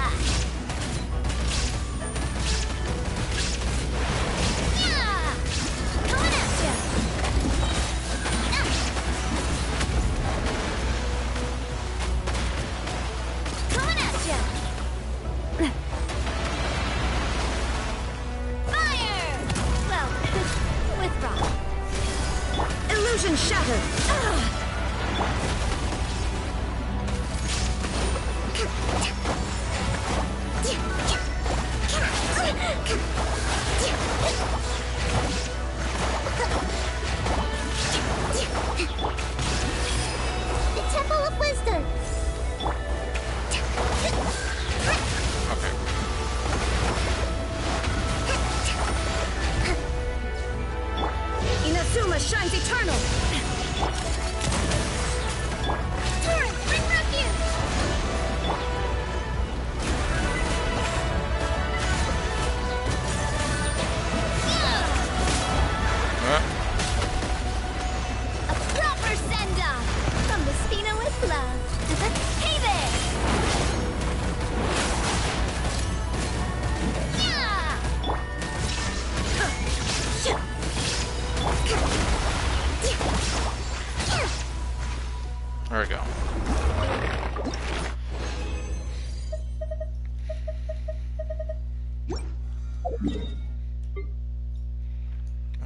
Yeah! Coming at ya! Coming at ya! Fire! Well, with rock. Illusion shattered!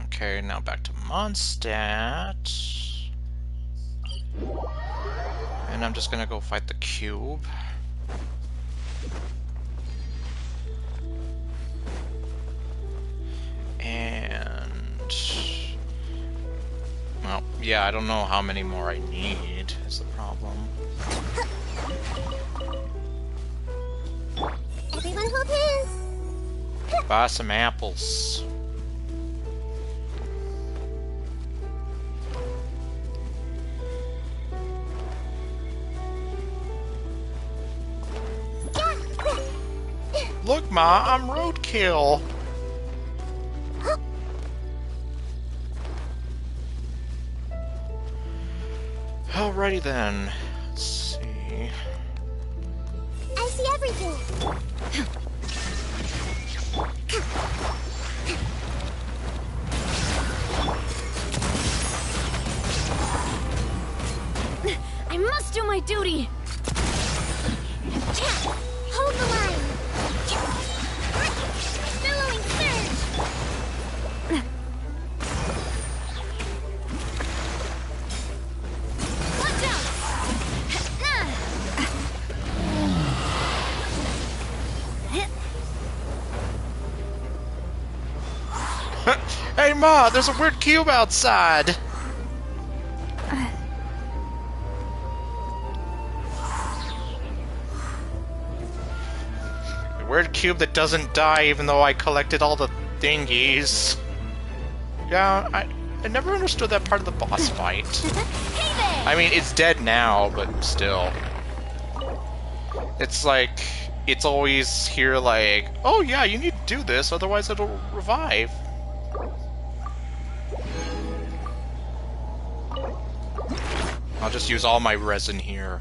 Okay, now back to Mondstadt. And I'm just gonna go fight the cube. And... well, yeah, I don't know how many more I need, is the problem. Everyone hold hands. Buy some apples. Look, Ma, I'm roadkill. Alrighty then. Let's see. I see everything. I must do my duty! Hold the line. Billowing surge. Watch out! Hey, Ma, there's a weird cube outside. A weird cube that doesn't die even though I collected all the thingies. Yeah, I never understood that part of the boss fight. I mean, it's dead now, but still. It's like, it's always here like, oh yeah, you need to do this, otherwise it'll revive. I'll just use all my resin here.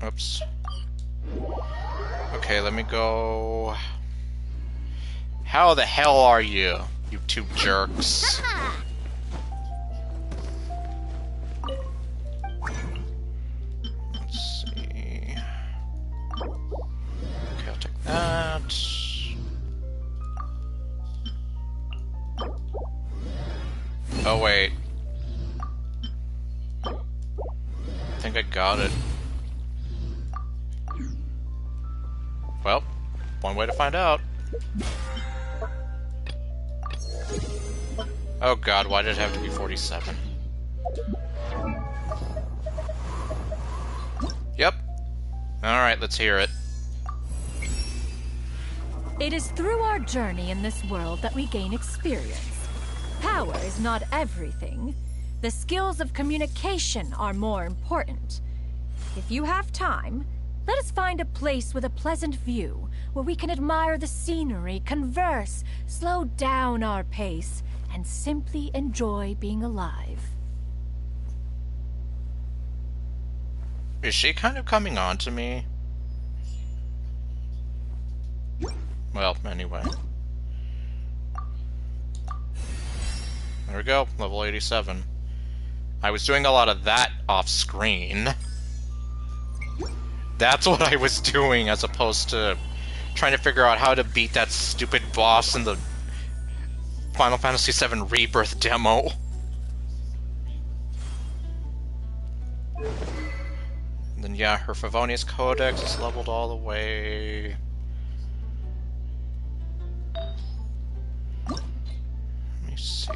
Oops. Okay, let me go... How the hell are you, you two jerks? Let's see... Okay, I'll take that. Oh, wait. I think I got it. Well, one way to find out. Oh god, why did it have to be 47? Yep. Alright, let's hear it. It is through our journey in this world that we gain experience. Power is not everything. The skills of communication are more important. If you have time, let us find a place with a pleasant view, where we can admire the scenery, converse, slow down our pace, and simply enjoy being alive. Is she kind of coming on to me? Well, anyway. There we go, level 87. I was doing a lot of that off-screen. That's what I was doing, as opposed to trying to figure out how to beat that stupid boss in the Final Fantasy VII Rebirth demo. And then, yeah, her Favonius Codex is leveled all the way. Let me see.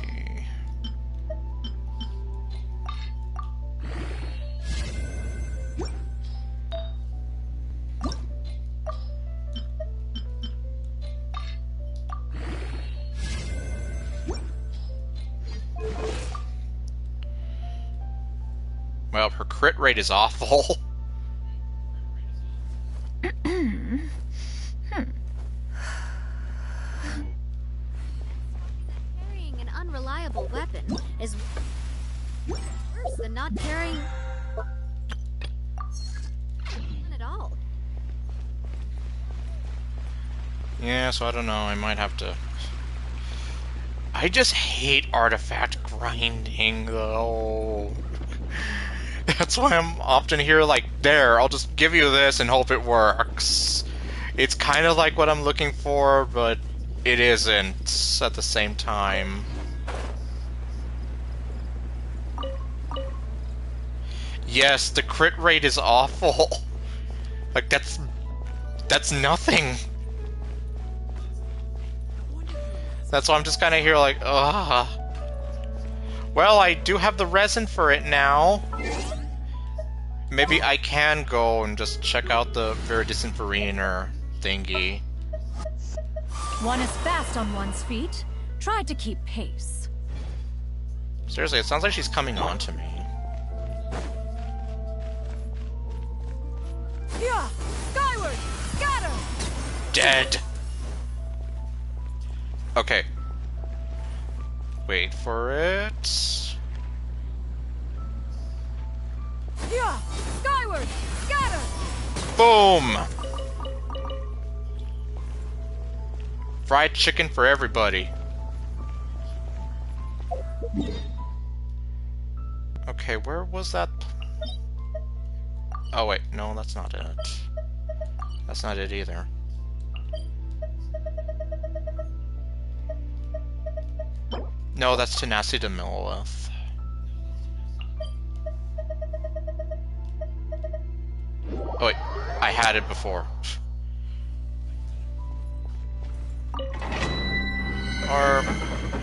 Well, her crit rate is awful. Carrying an unreliable weapon is worse than not carrying one at all. Yeah, so I don't know, I might have to... I just hate artifact grinding, though. That's why I'm often here like, there, I'll just give you this and hope it works. It's kind of like what I'm looking for, but it isn't at the same time. Yes, the crit rate is awful. Like, that's nothing. That's why I'm just kind of here like, ugh. Well, I do have the resin for it now. Maybe I can go and just check out the Viridescent Verena thingy. One is fast on one's feet. Try to keep pace. Seriously, it sounds like she's coming on to me. Yeah! Skyward! Scatter! Dead! Okay. Wait for it. Yeah! Skyward! Scatter! Boom! Fried chicken for everybody. Okay, where was that? Oh wait, no, that's not it. That's not it either. No, that's Tenacity to Millilith. Oh wait, I had it before. Or,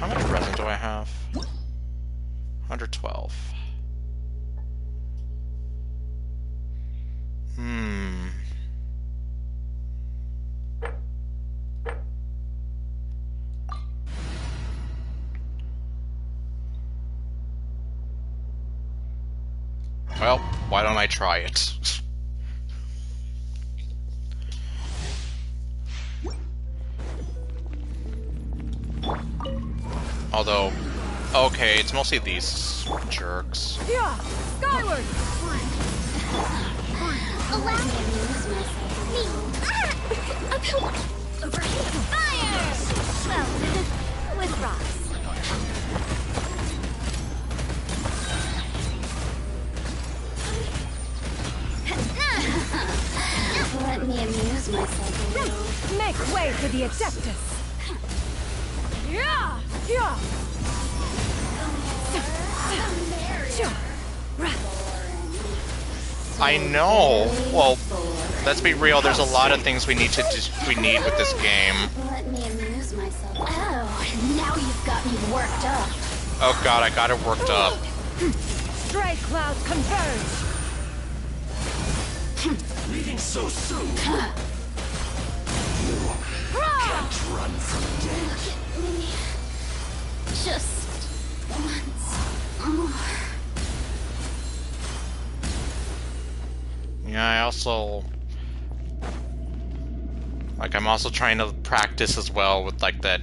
how much resin do I have? 112. Well, why don't I try it? Although, okay, it's mostly these jerks. Yeah! Skyward! Allow me to use myself. Me. Over here. Fire! Well, with rocks. Let me amuse myself a little. Make way for the Adeptus! Yeah! Yeah! I know. Well, let's be real. There's a lot of things we need with this game. Let me amuse myself. Oh, now you've got me worked up. Oh god, I got it worked up. Stray clouds converge! Leaving so soon. You can't run from death. Look at me. Just once more. Yeah, I also... Like, I'm also trying to practice as well with, like, the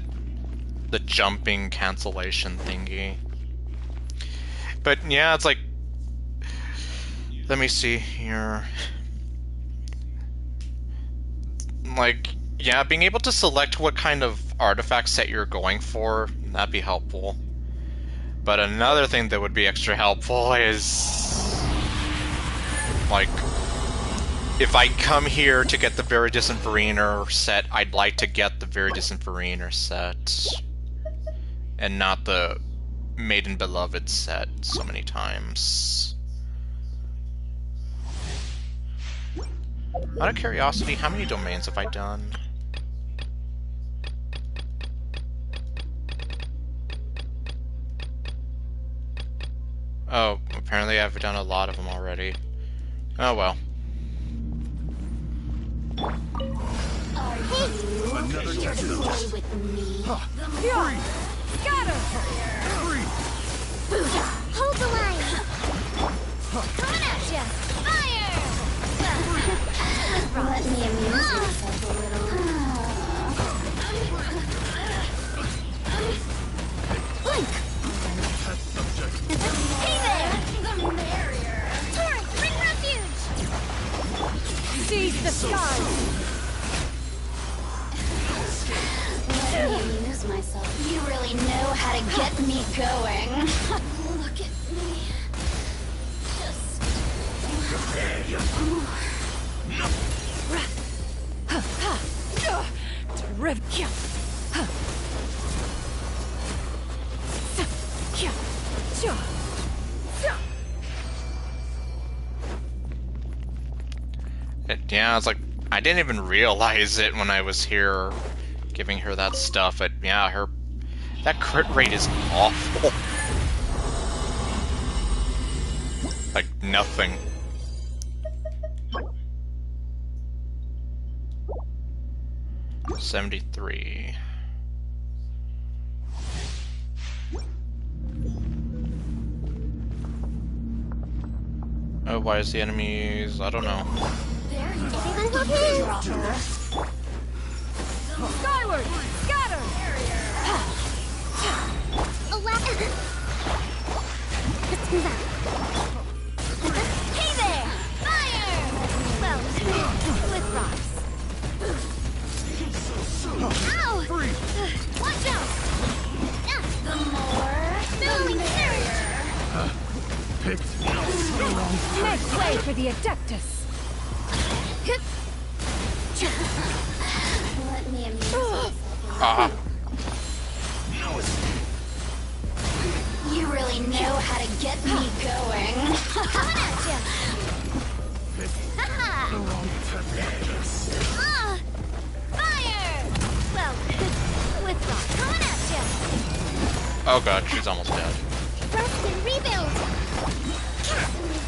jumping cancellation thingy. But, yeah, it's like... Let me see here... Like, yeah, being able to select what kind of artifact set you're going for, that'd be helpful. But another thing that would be extra helpful is... Like... If I come here to get the Viridescent Verena set, I'd like to get the Viridescent Verena set. And not the Maiden Beloved set so many times. Out of curiosity, how many domains have I done? Oh, apparently I've done a lot of them already. Oh well. Another tattoo. With me. Yeah! Scatter! Hold the line. Coming at ya. Fire! Let me amuse myself a little. Blink. Hey there! The barrier. Torrent, bring refuge. Seize the skies! Let me amuse myself. You really know how Yeah, it's like I didn't even realize it when I was here giving her that stuff. But yeah, that crit rate is awful. Like nothing. $73. Oh, why is the enemies? I don't know. Skyward! Scatter! Let's move out. Hey there! Fire! Well, with rocks. Ow! Watch out! The more moving carrier. Make way for the Adeptus! Let me amuse myself. Ah. You really know how to get me going. Coming at you. Fire! Well, with rock. Coming at you. Oh god, she's almost dead. Rest and rebuild.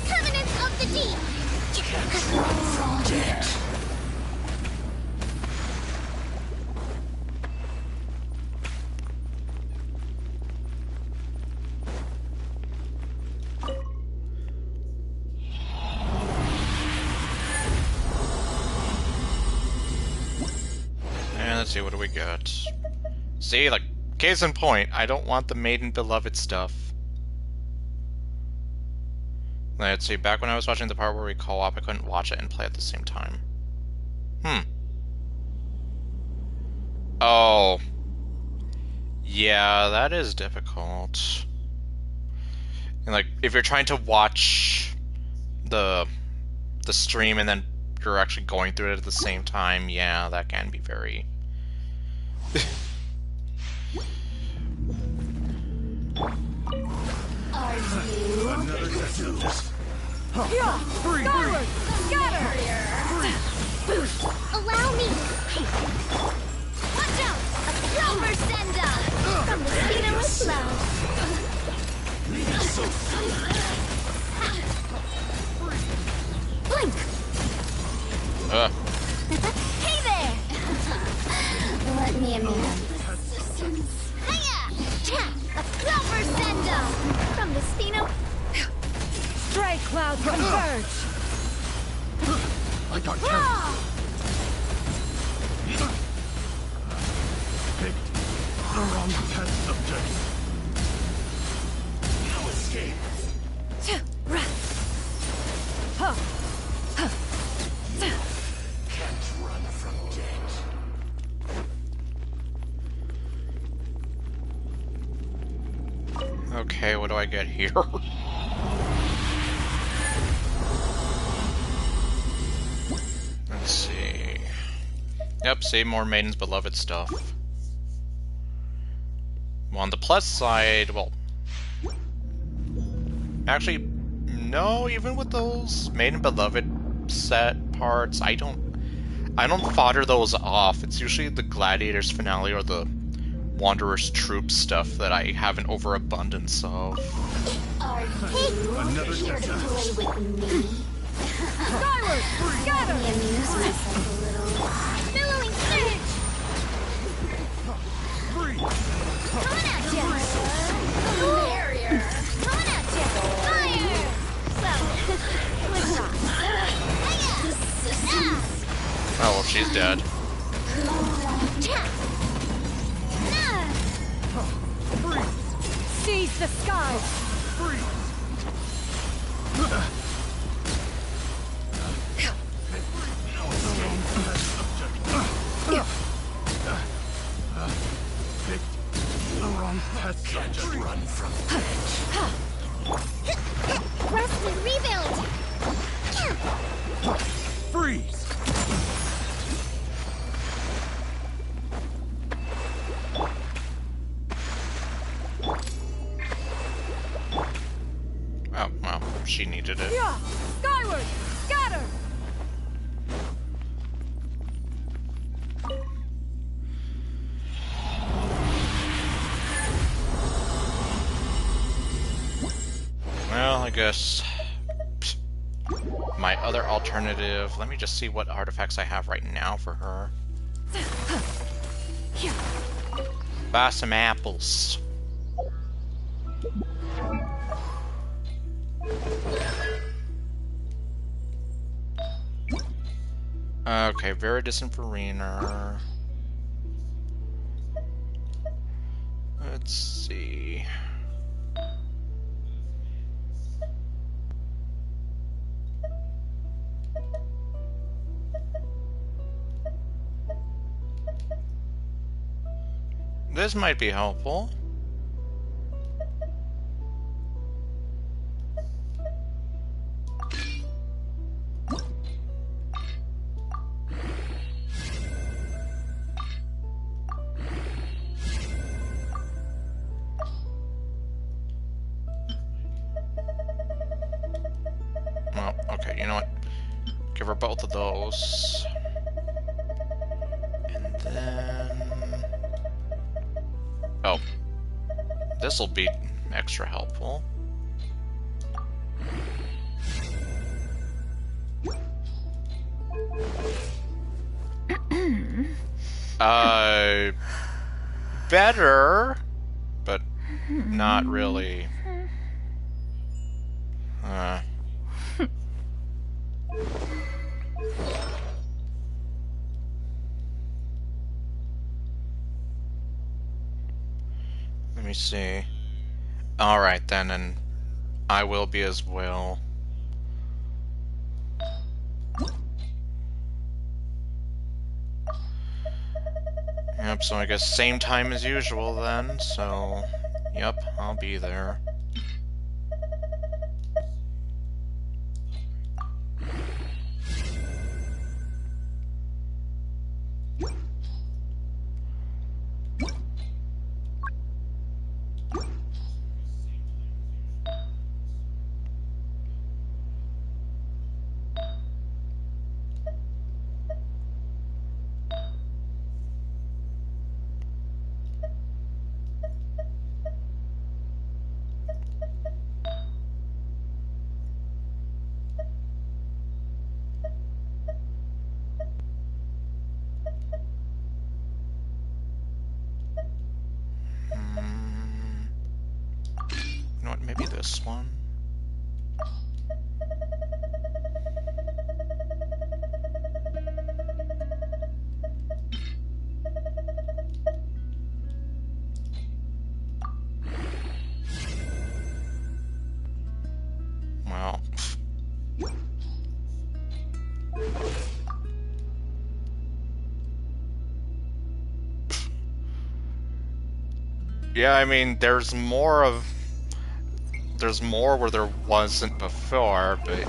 Covenant of the Deep. And let's see, what do we got? See, like, case in point, I don't want the Maiden Beloved stuff. Let's see, back when I was watching the part where we co-op, I couldn't watch it and play at the same time. Oh. Yeah, that is difficult. And like, if you're trying to watch the stream and then you're actually going through it at the same time, yeah, that can be very... Skyward! Scatter! Allow me. Watch out! A Silver Senda from the REPLOAD. Blink. Hey there! Let me amuse. Hiya! A Silver Senda from the Stray clouds converge! I got Raw! picked the wrong test subject. No escape. Can't run from death. Okay, what do I get here? Let's see. Yep, see, more Maiden's Beloved stuff. Well, on the plus side, well... Actually, no, even with those Maiden Beloved set parts, I don't fodder those off. It's usually the Gladiator's Finale or the Wanderer's Troop stuff that I have an overabundance of. Are you here to play with me? Skyward! Scatter! Let me amuse myself a little. Billowing surge! Coming at ya! Barrier! Coming at ya! Fire! Well, with rocks. Hiya! Oh, well, she's dead. Seize the sky! The wrong test subject. Run from Rest and rebuild! freeze. she needed it. Yeah, skyward, scatter. Well, I guess my other alternative. Let me just see what artifacts I have right now for her. Buy some apples. Okay, Viridescent Farina. Let's see. This might be helpful. Well, okay, you know what? Give her both of those. And then... Oh. This'll be extra helpful. Better, but not really. Let me see. Alright then, and I will be as well. Yep, so I guess same time as usual then, so yep, I'll be there. You know what, maybe this one? Well... Yeah, I mean, there's more where there wasn't before, but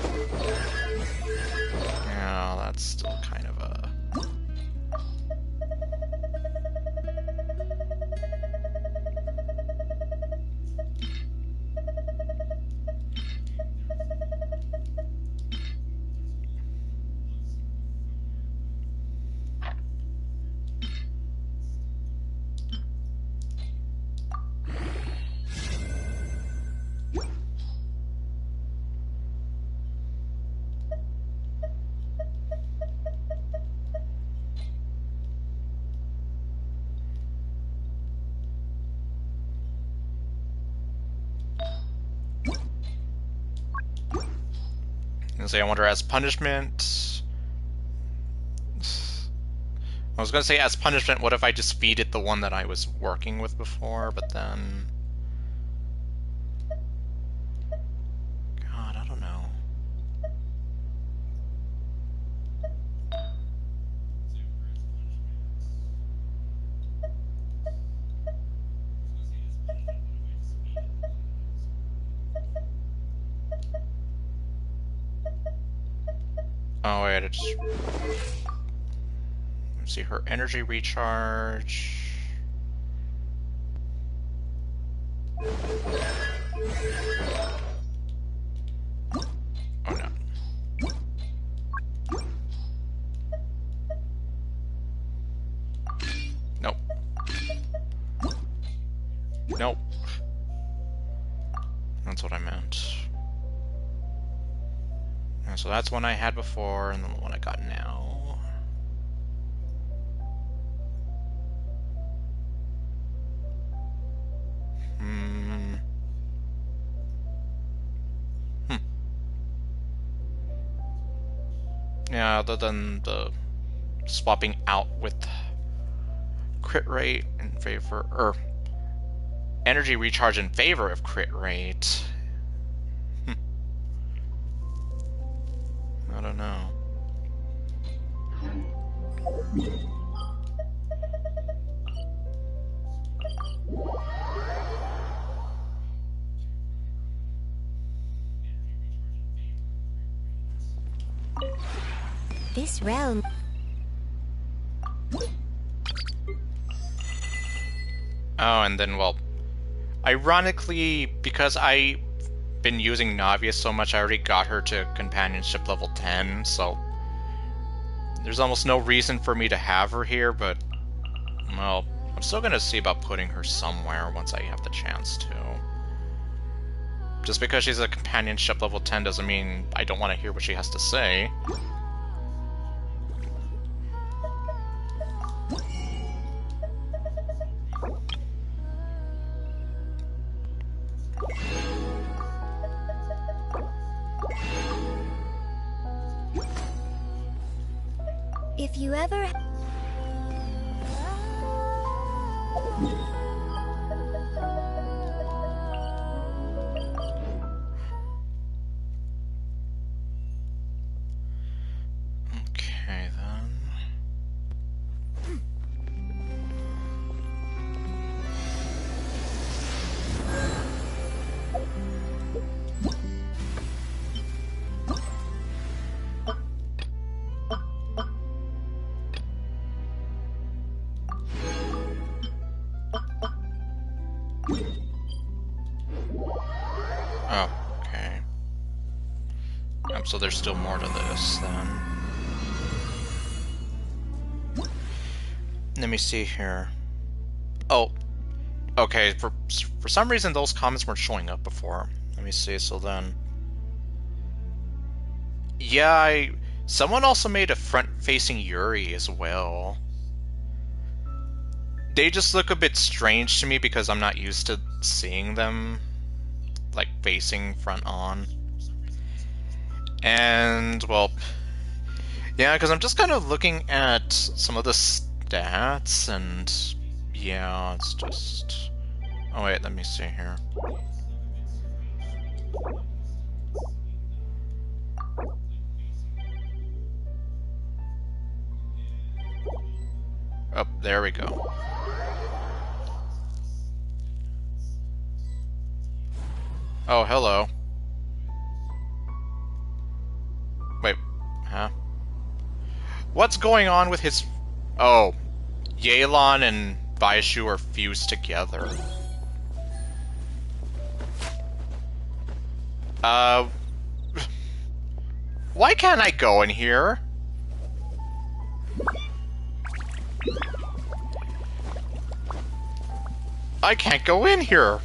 yeah, that's still kind of a... I wonder, as punishment... I was gonna say as punishment, what if I just defeated the one that I was working with before, but then... God, I don't know. Oh wait, it's... Let's see, her energy recharge... That's what I meant. And so that's one I had before, and then the one I got now. Yeah, other than the swapping out with crit rate in favor, or energy recharge in favor of crit rate. I don't know. This realm. Oh, and then, well, ironically, because I've been using Navia so much, I already got her to companionship level 10, so there's almost no reason for me to have her here, but, well, I'm still gonna see about putting her somewhere once I have the chance to. Just because she's a companionship level 10 doesn't mean I don't want to hear what she has to say. If you ever... Okay, then. Oh, okay. So there's still more to this, then. Let me see here. Oh, okay. For some reason, those comments weren't showing up before. Let me see. So then, yeah, someone also made a front-facing Yuri as well. They just look a bit strange to me because I'm not used to seeing them like facing front on. And well, yeah, because I'm just kind of looking at some of the stats, and yeah, it's just... Oh wait, let me see here. Oh, there we go. Oh, hello. Wait, huh? What's going on with his... Oh, Yelan and Baishu are fused together. Why can't I go in here? I can't go in here.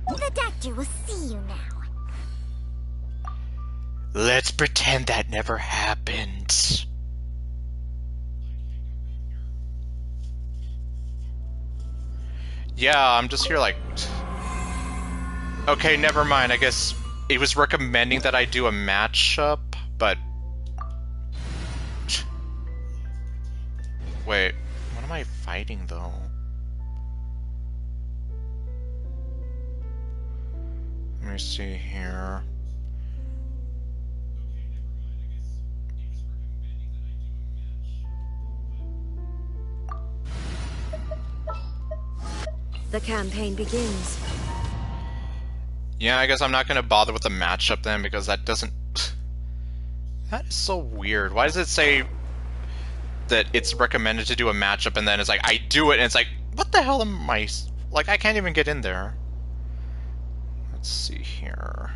The doctor will see you now. Let's pretend that never happened. Yeah, I'm just here like... Okay, never mind. I guess it was recommending that I do a matchup, but... Wait, what am I fighting, though? Let me see here. The campaign begins. Yeah, I guess I'm not gonna bother with the matchup then, because that doesn't... That is so weird. Why does it say that it's recommended to do a matchup, and then it's like, I do it, and it's like, what the hell am I... Like, I can't even get in there. Let's see here.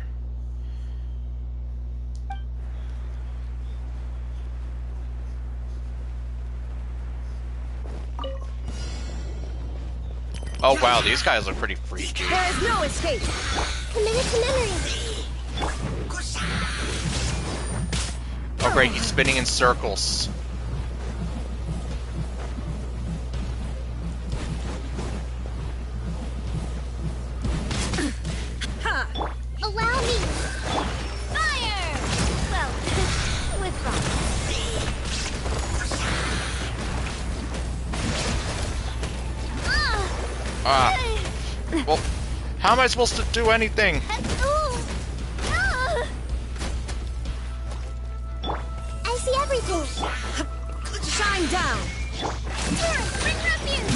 Oh wow, these guys are pretty freaky. There is no escape. Committed to memory. Oh great, he's spinning in circles. Allow me. Fire! Well, withdraw. Ah. Well, how am I supposed to do anything? I see everything. Shine down. Turn, bring refuge.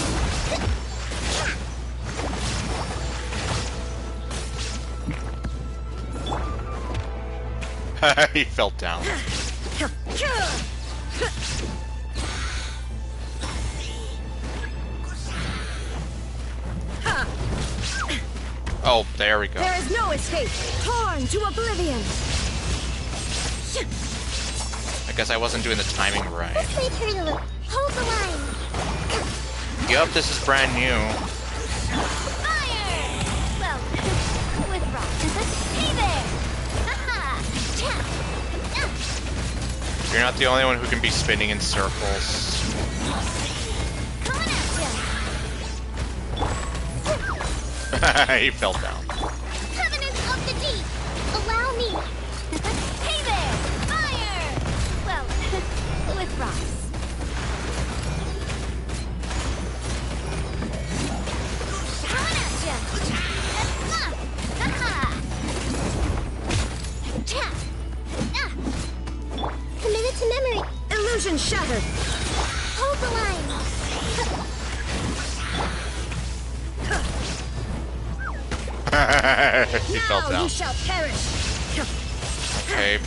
He fell down. Oh, there we go. There is no escape. Torn to oblivion. I guess I wasn't doing the timing right. This may turn a little. Hold the line. Yup, this is brand new. Fire! Well, withdraw. Hey there! Aha! You're not the only one who can be spinning in circles. Coming at He fell down. Covenant of the deep. Allow me. Hey there! Fire! Well, withdraw. Coming at ya! Committed to memory. Illusion shattered. Hold the line. He fell Now down. you shall perish. Okay.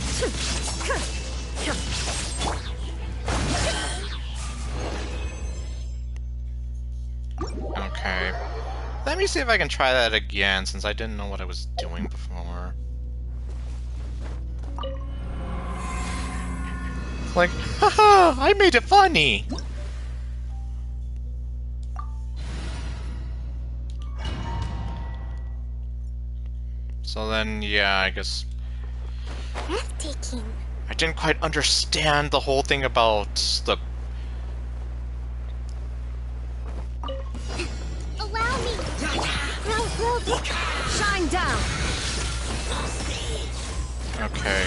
Okay. Let me see if I can try that again, since I didn't know what I was doing before. Like, haha, I made it funny! So then, yeah, I guess Breathtaking. I didn't quite understand the whole thing about the... Allow me. Grow. Shine down. Okay.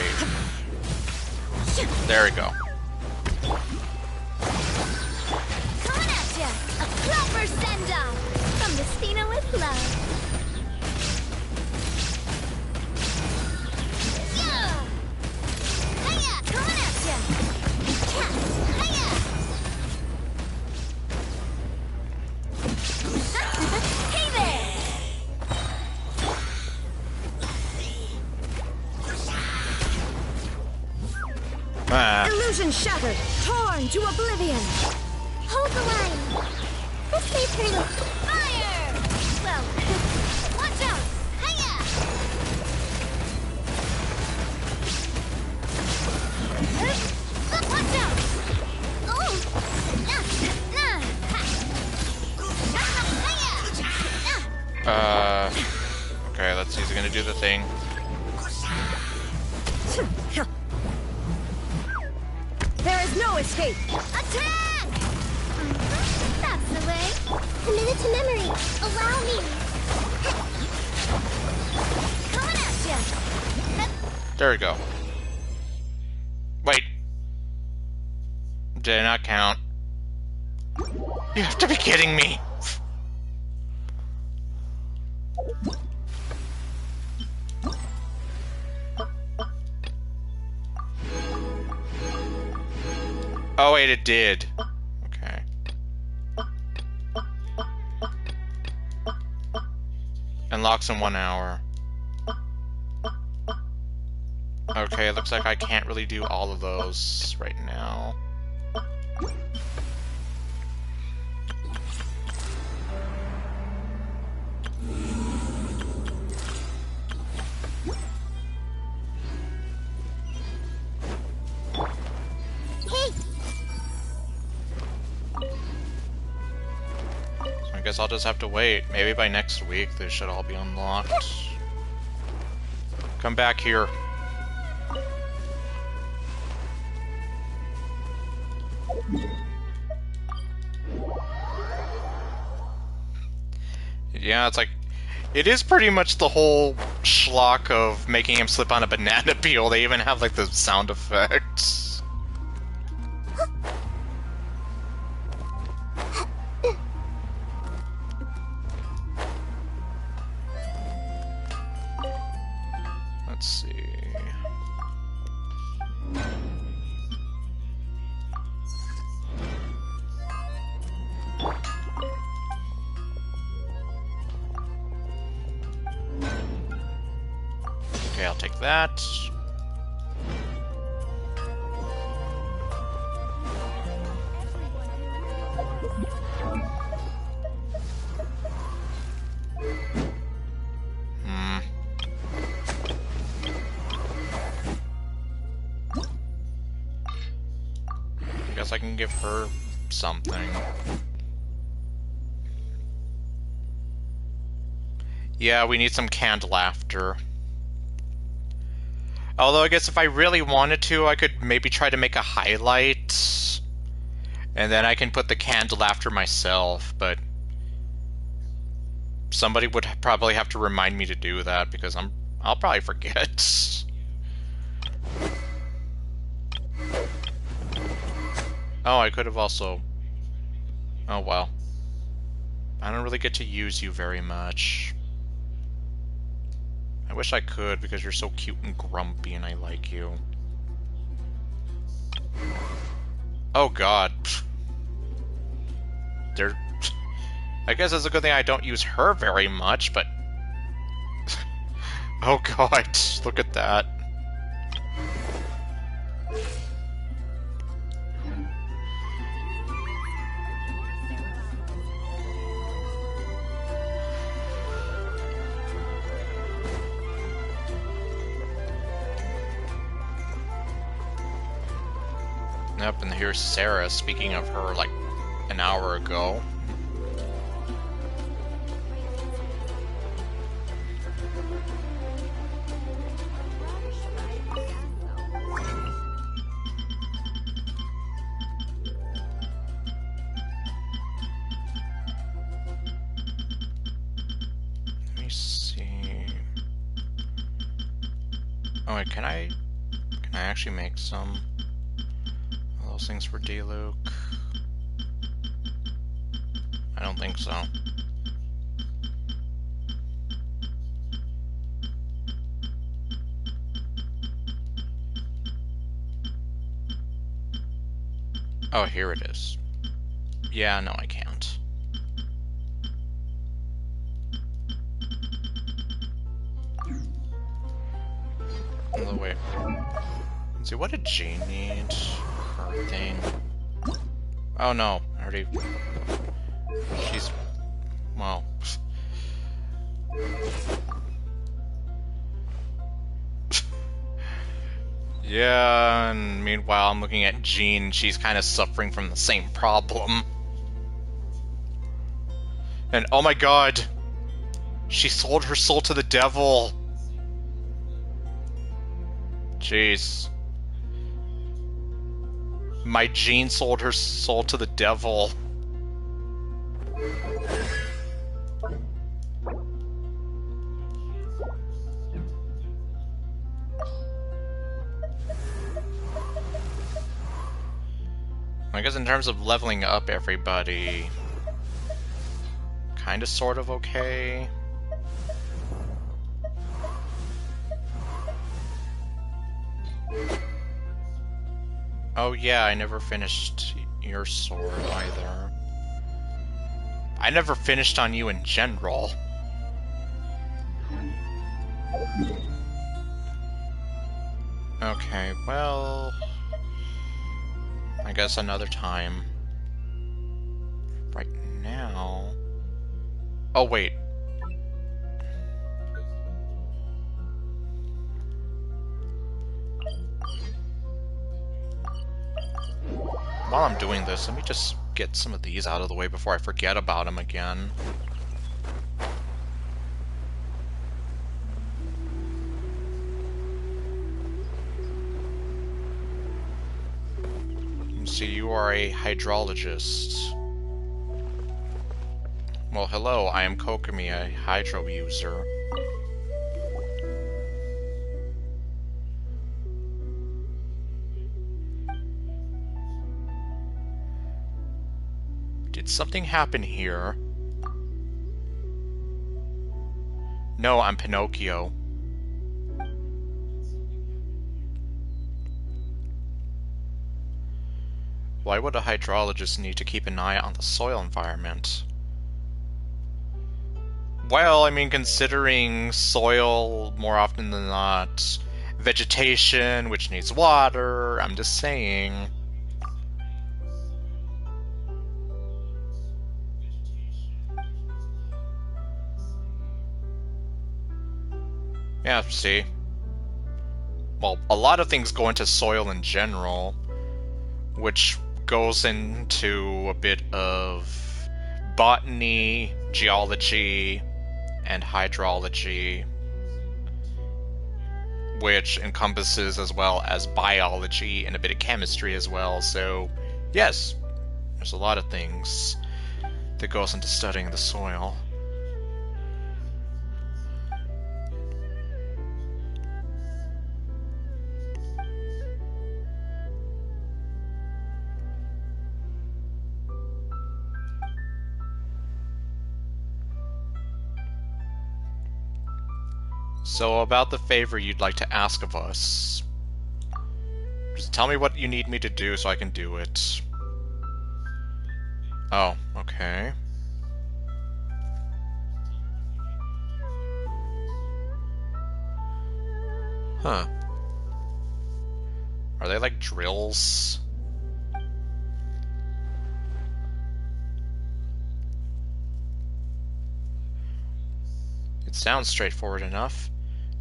There we go. Coming at ya. A proper send-off from the Stina with love. Yeah. Hiya, coming at ya. Hiya. Hey there. Ah. Illusion shattered. Torn to oblivion. Hold the line. This may turn a... Fire! Well, watch out. Hiya. Watch out. Oh. Okay, let's see, is he gonna do the thing? There is no escape. Attack! That's the way. Committed to memory. Allow me. Coming at ya. There we go. Wait. Did it not count? You have to be kidding me! Oh wait, it did. Okay. Unlocks in 1 hour. Okay, it looks like I can't really do all of those right now. guess I'll just have to wait. Maybe by next week they should all be unlocked. Come back here. Yeah, it's like... It is pretty much the whole schlock of making him slip on a banana peel. They even have, like, the sound effects. Let's see... Okay, I'll take that. I guess I can give her something. Yeah, we need some canned laughter. Although I guess if I really wanted to, I could maybe try to make a highlight. And then I can put the canned laughter myself, but... Somebody would probably have to remind me to do that, because I'll probably forget. Oh, I could have also... Oh, well. I don't really get to use you very much. I wish I could, because you're so cute and grumpy and I like you. Oh god. I guess it's a good thing I don't use her very much, but... Oh god, look at that. Yep, and here's Sarah, speaking of her, like, an hour ago. Let me see... Oh wait, can I actually make some... those things for D-Luke? I don't think so. Oh, here it is. Yeah, no, I can't. Oh, wait. Let's see, what did Jean need? Her thing. Oh no, I already... She's... Well... Yeah, and meanwhile I'm looking at Jean, she's kind of suffering from the same problem. And oh my god! She sold her soul to the devil! Jeez. My Jean sold her soul to the devil. I guess in terms of leveling up everybody, kinda sort of okay. Oh yeah, I never finished your sword either. I never finished on you in general. Okay, well... I guess another time. Right now... Oh wait. while I'm doing this, let me just get some of these out of the way before I forget about them again. So you are a hydrologist. Well, hello, I am Kokomi, a hydro user. Did something happen here? No, I'm Pinocchio. Why would a hydrologist need to keep an eye on the soil environment? Well, I mean, considering soil more often than not, vegetation, which needs water, I'm just saying. Yeah, see? Well, a lot of things go into soil in general, which goes into a bit of botany, geology, and hydrology, which encompasses as well as biology and a bit of chemistry as well. So, yes, there's a lot of things that goes into studying the soil. So about the favor you'd like to ask of us. Just tell me what you need me to do so I can do it. Oh, okay. Huh. Are they like drills? It sounds straightforward enough.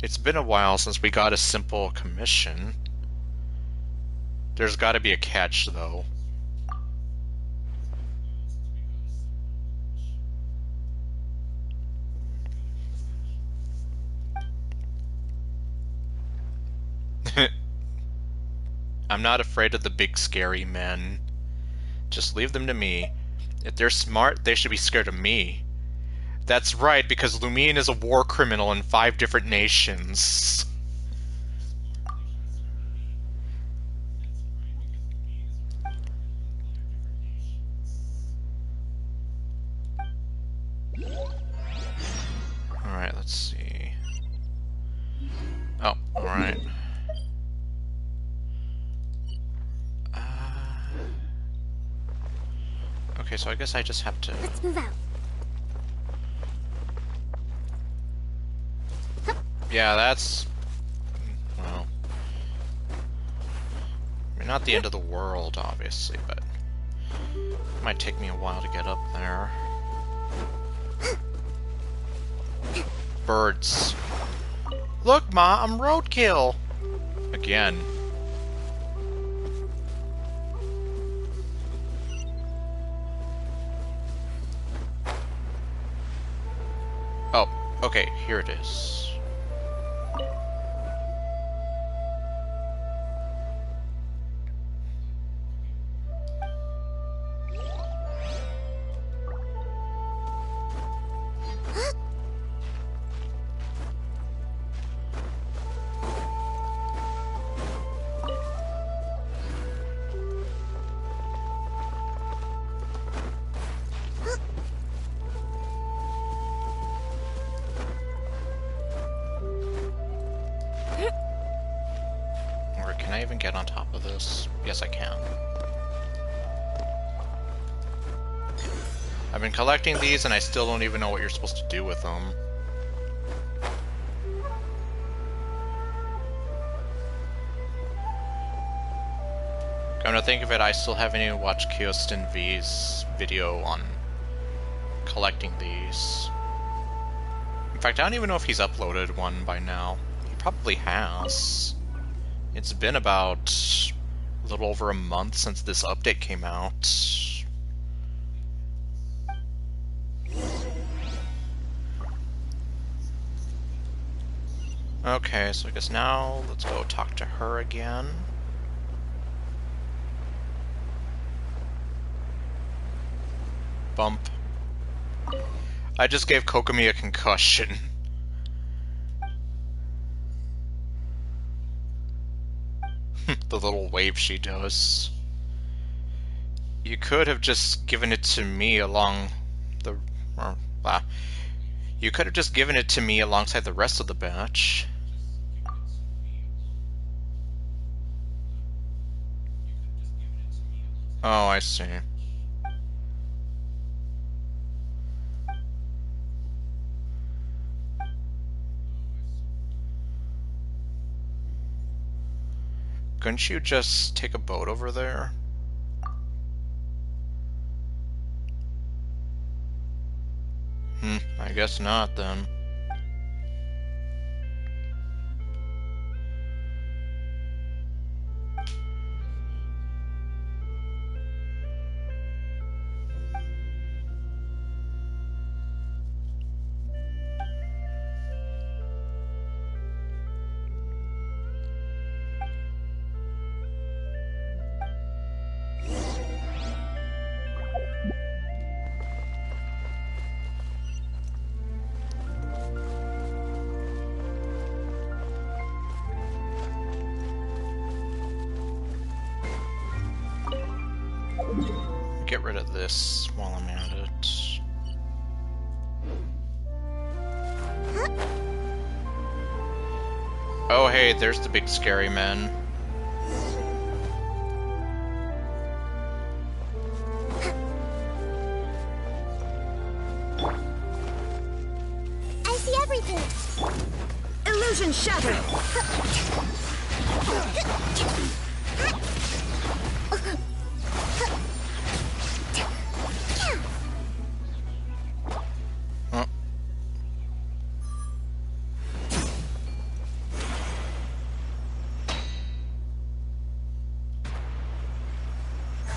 It's been a while since we got a simple commission. There's gotta be a catch, though. I'm not afraid of the big scary men. Just leave them to me. If they're smart, they should be scared of me. That's right, because Lumine is a war criminal in 5 different nations. Alright, let's see. Oh, alright. Okay, so I guess I just have to... Let's move out. Yeah, that's... well... I mean, not the end of the world, obviously, but... it might take me a while to get up there. Birds. Look, Ma, I'm roadkill! Again. Oh, okay, here it is. Can I even get on top of this? Yes, I can. I've been collecting these and I still don't even know what you're supposed to do with them. Come to think of it, I still haven't even watched Kyostin V's video on collecting these. In fact, I don't even know if he's uploaded one by now. He probably has. It's been about a little over a month since this update came out. Okay, so I guess now let's go talk to her again. Bump. I just gave Kokomi a concussion. The little wave she does. You could have just given it to me along the... you could have just given it to me alongside the rest of the batch. Oh, I see. Couldn't you just take a boat over there? I guess not then. Get rid of this while I'm at it. Oh hey, there's the big scary man. I see everything. Illusion shattered.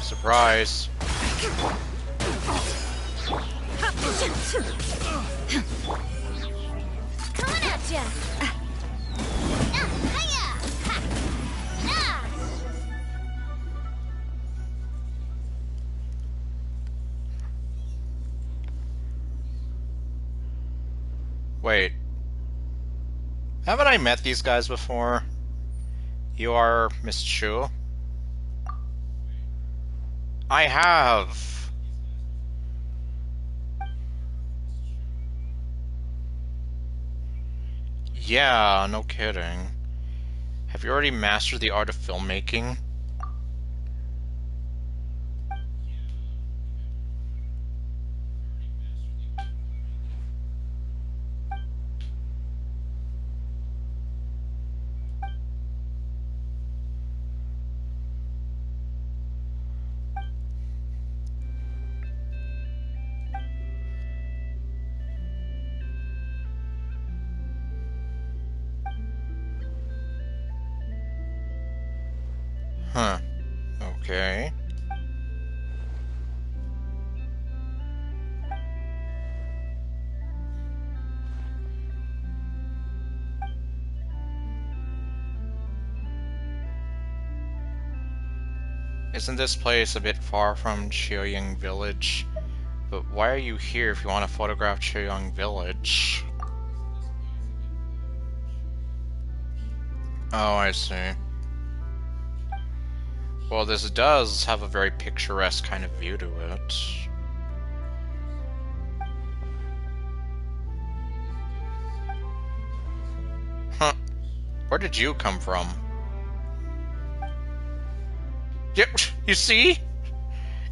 Surprise. Coming at ya. Wait. Haven't I met these guys before? You are Miss Chu? I have! Yeah, no kidding. Have you already mastered the art of filmmaking? Huh. Okay. Isn't this place a bit far from Chiyoying Village? But why are you here if you want to photograph Chiyoying Village? Oh, I see. Well, this does have a very picturesque kind of view to it. Huh. Where did you come from? Yep, you see?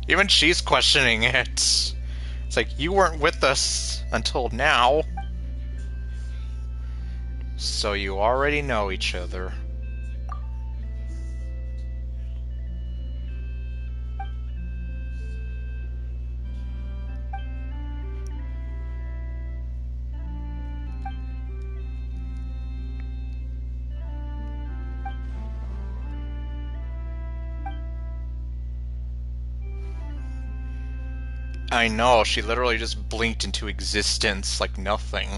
Even she's questioning it. It's like, you weren't with us until now. So you already know each other. I know, she literally just blinked into existence like nothing.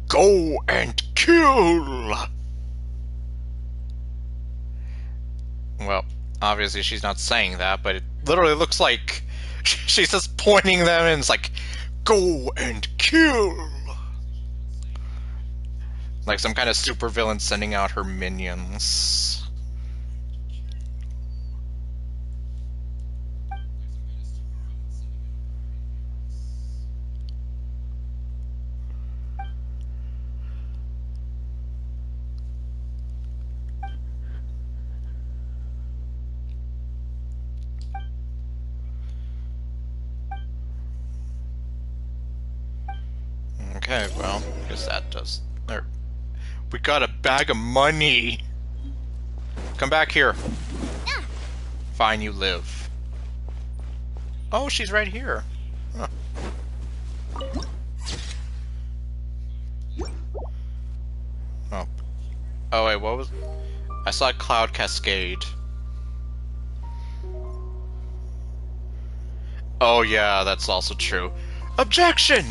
Go and kill! Well, obviously she's not saying that, but it literally looks like she's just pointing them and it's like, go and kill! Like some kind of supervillain sending out her minions. Okay, well, I guess that does. There. We got a bag of money! Come back here. Fine, you live. Oh, she's right here. Huh. Oh. Oh, wait, what was... I saw a cloud cascade. Oh, yeah, that's also true. Objection!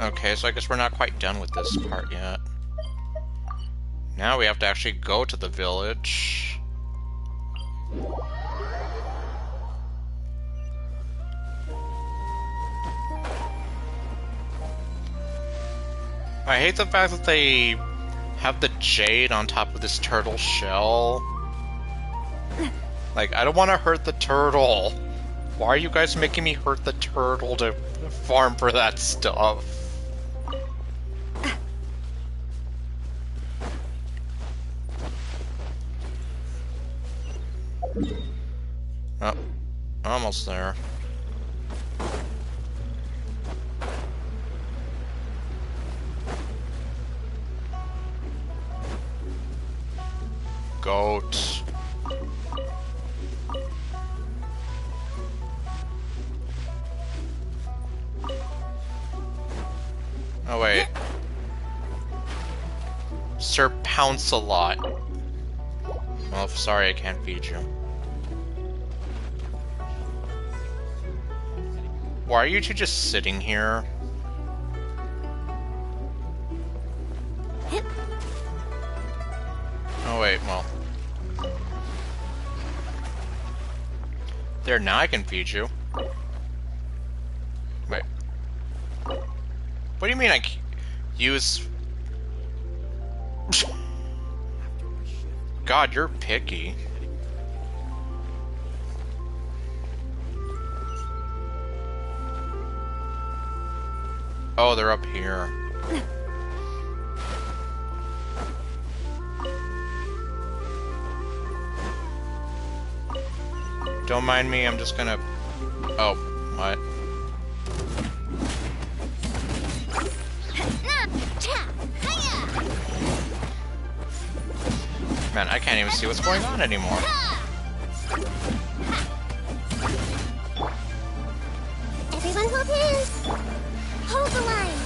Okay, so I guess we're not quite done with this part yet. Now we have to actually go to the village. I hate the fact that they have the jade on top of this turtle shell. Like, I don't want to hurt the turtle. Why are you guys making me hurt the turtle to farm for that stuff? Oh, almost there. Goat. Oh wait. Sir Pounce-a-Lot. Well, sorry I can't feed you. Why are you two just sitting here? Oh wait, well. There, now I can feed you. Wait. What do you mean I use... God, you're picky. Oh, they're up here. Don't mind me, I'm just gonna... Oh, what? Man, I can't even see what's going on anymore. Everyone hold hands. Hold the line.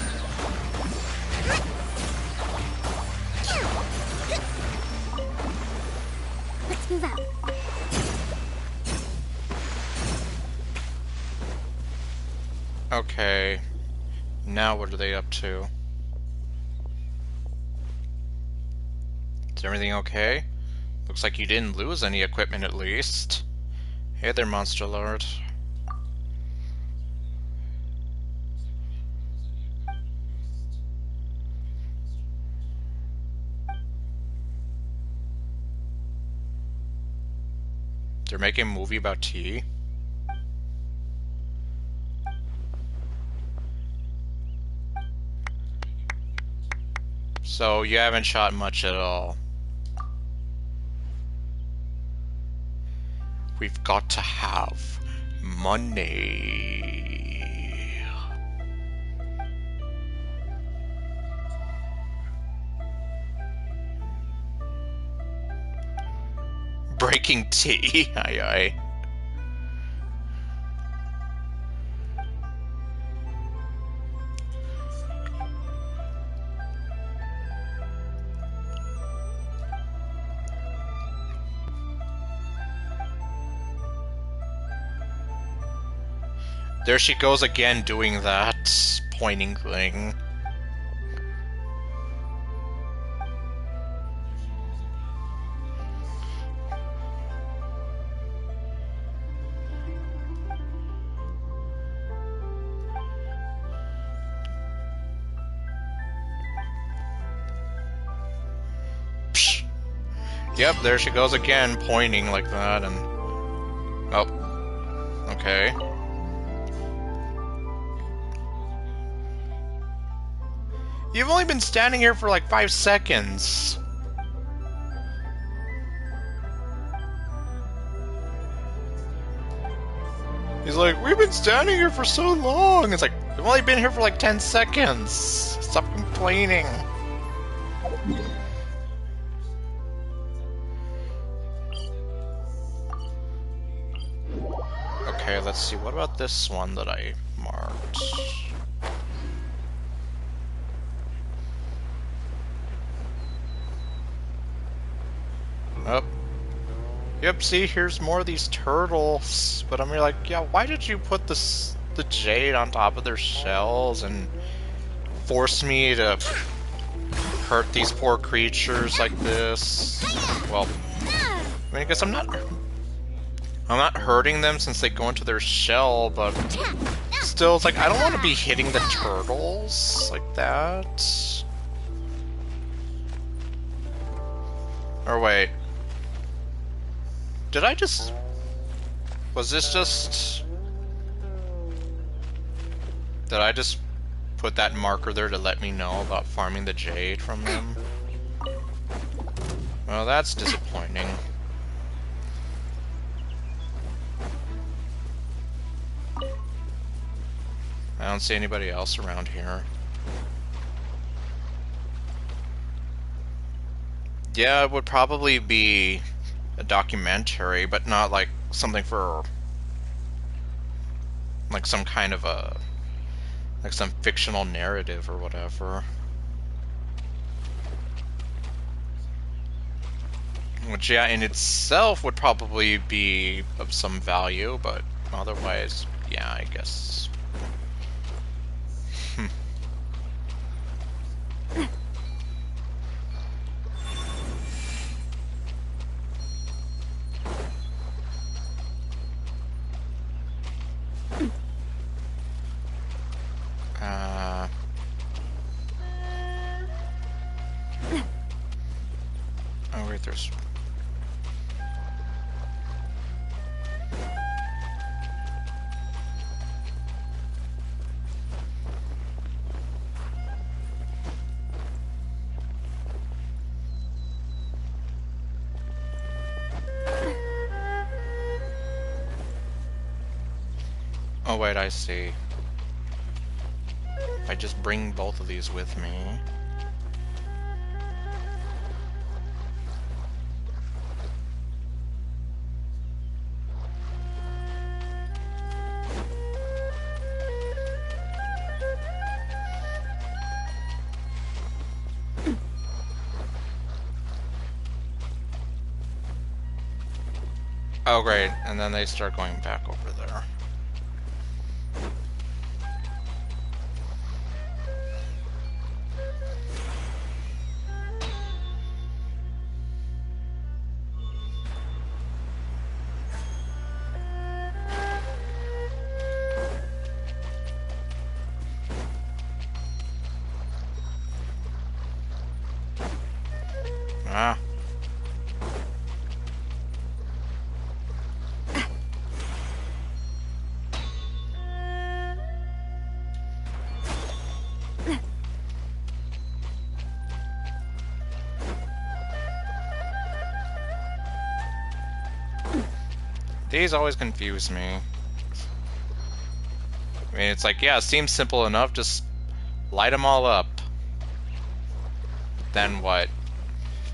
Let's move out. Okay. Now what are they up to? Is everything okay? Looks like you didn't lose any equipment at least. Hey there, Monster Lord. They're making a movie about tea? So you haven't shot much at all. We've got to have money. Breaking tea. Aye, aye. There she goes again doing that pointing thing. Psh. Yep, there she goes again pointing like that and... Oh. Okay. You've only been standing here for like 5 seconds. He's like, we've been standing here for so long. It's like, I've only been here for like 10 seconds. Stop complaining. Okay, let's see. What about this one that I marked? Oh. Yep, see, here's more of these turtles. But I'm like, yeah, why did you put the jade on top of their shells and force me to hurt these poor creatures like this? Well, I mean, I guess I'm not hurting them since they go into their shell, but still, it's like, I don't want to be hitting the turtles like that. Or wait. Did I just... Was this just... Did I just put that marker there to let me know about farming the jade from them? Well, that's disappointing. I don't see anybody else around here. Yeah, it would probably be a documentary, but not like something for like some kind of a like some fictional narrative or whatever. Which, yeah, in itself would probably be of some value, but otherwise, yeah, I guess. Oh wait, there's... Oh wait, I see. If I just bring both of these with me... Oh great, and then they start going back over there. Ah. These always confuse me. I mean, it's like, yeah, it seems simple enough, just light them all up. Then what?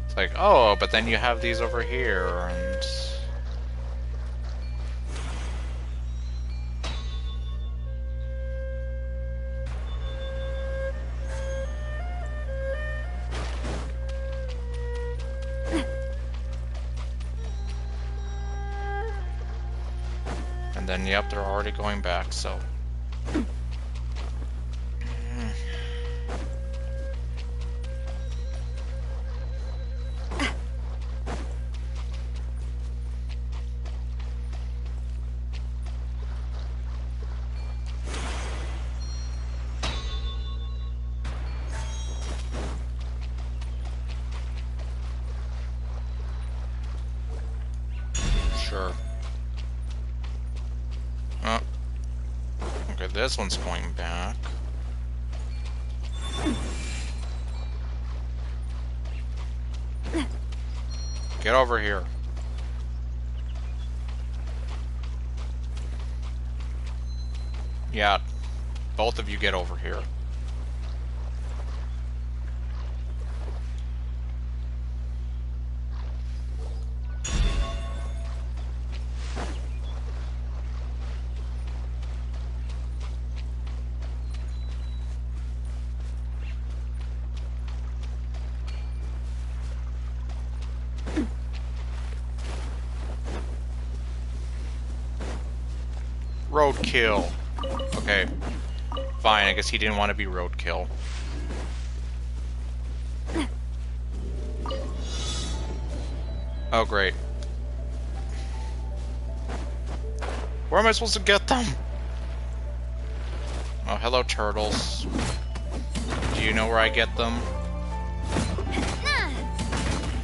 It's like, oh, but then you have these over here, and... And then, yep, they're already going back, so... Sure. Oh. Okay, this one's going back. Get over here. Yeah, both of you get over here. Roadkill. Okay. Fine, I guess he didn't want to be roadkill. Oh, great. Where am I supposed to get them? Oh, hello, turtles. Do you know where I get them?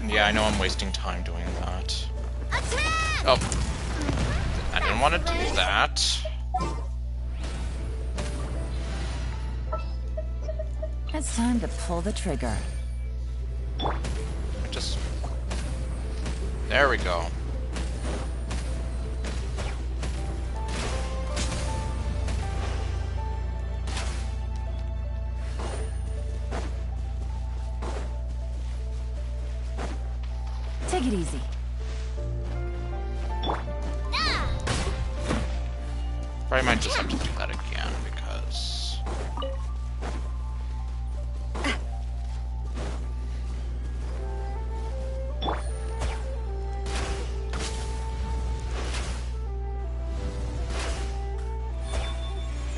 Yeah, I know I'm wasting time doing that. Oh. I didn't want to do that. It's time to pull the trigger. There we go. Take it easy. Probably might just have to do that again because...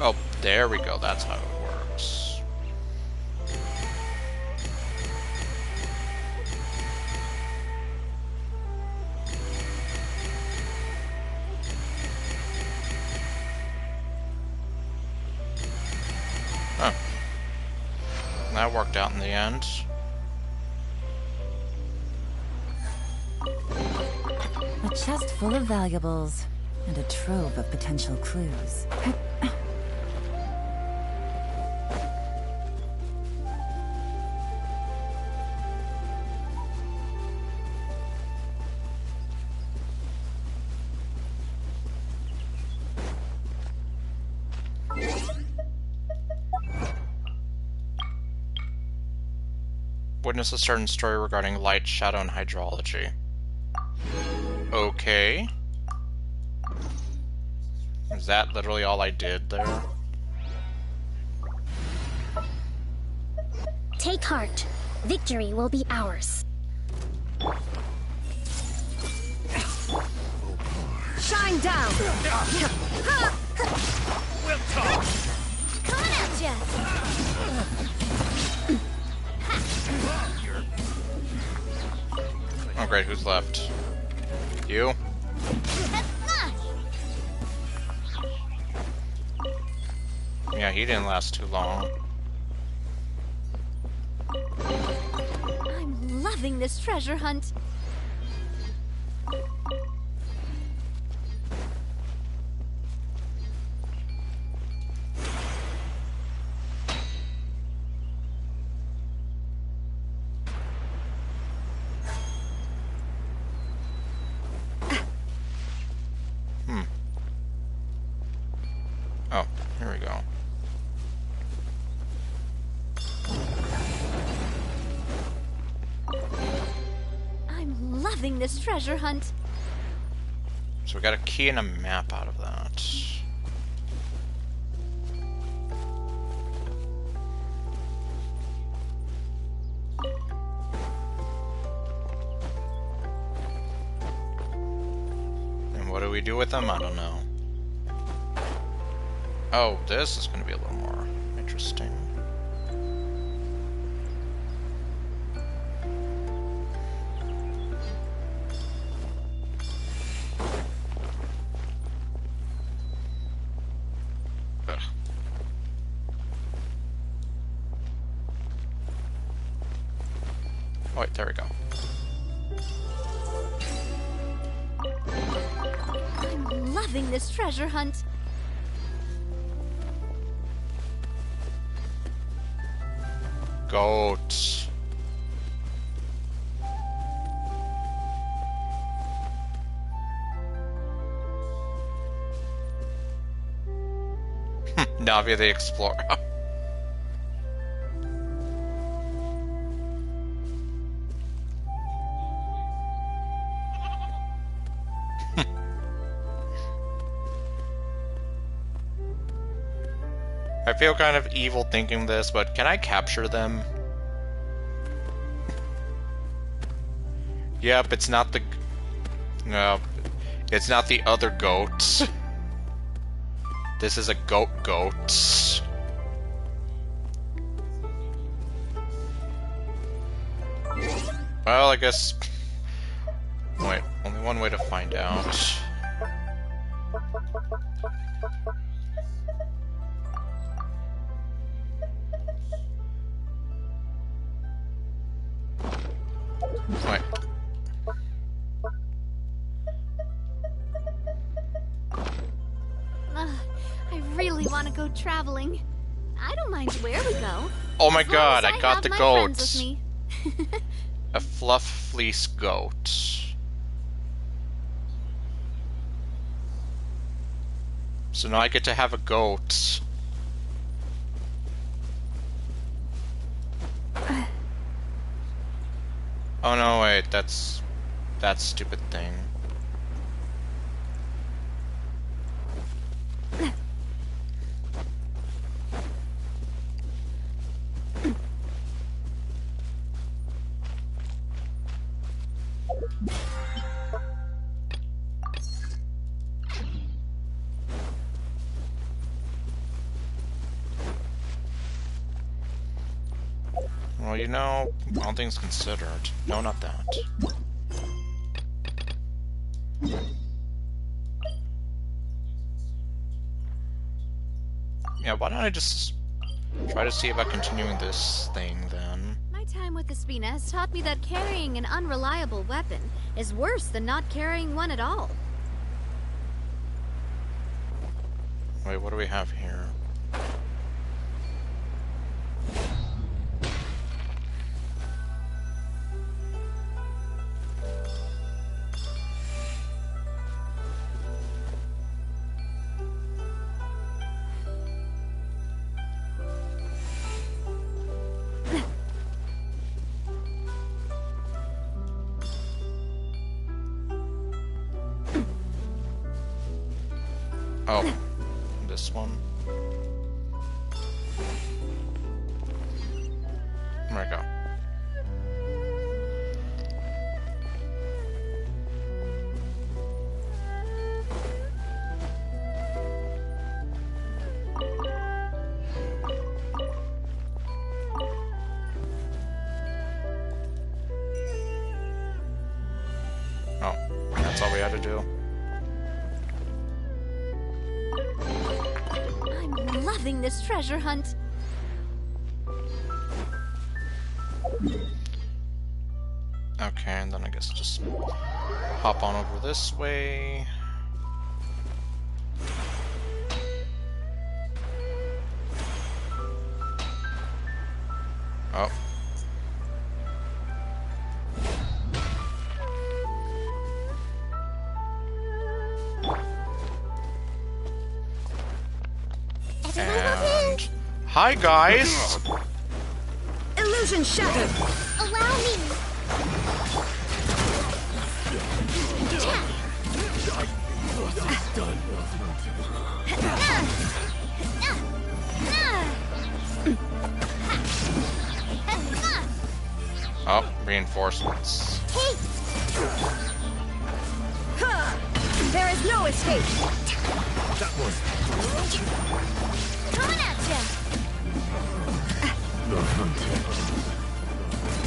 Oh, there we go. That's how it works. Huh. That worked out in the end. A chest full of valuables and a trove of potential clues. Witness a certain story regarding light, shadow, and hydrology. Okay. Is that literally all I did there? Take heart. Victory will be ours. Shine down! We'll talk! Coming at ya! Oh great, who's left? You? Yeah, he didn't last too long. I'm loving this treasure hunt. Oh, here we go. I'm loving this treasure hunt. So we got a key and a map out of that. And what do we do with them? I don't know. Oh, this is going to be a little more interesting. Ugh. Oh, wait, there we go. I'm loving this treasure hunt. Goat. Navi the Explorer. I feel kind of evil thinking this, but can I capture them? Yep, it's not the... No, it's not the other goats. This is a goat. Well, I guess... Wait, only one way to find out. Wait. I really want to go traveling. I don't mind where we go. Oh my as long god, as I got have the my goats. friends with me. A fluff fleece goat. So now I get to have a goat. Oh no, wait, that's that stupid thing. Well, you know, all things considered. No, not that. Yeah, why don't I just try to see about continuing this thing, then? My time with the Spina has taught me that carrying an unreliable weapon is worse than not carrying one at all. Wait, what do we have here? Oh, this one. There we go. Oh, that's all we had to do. I'm loving this treasure hunt. Okay, and then I guess just hop on over this way. Oh. And hi guys. Illusion shattered. Allow me. Oh, reinforcements. There is no escape. That was Coming at ya! the hunter.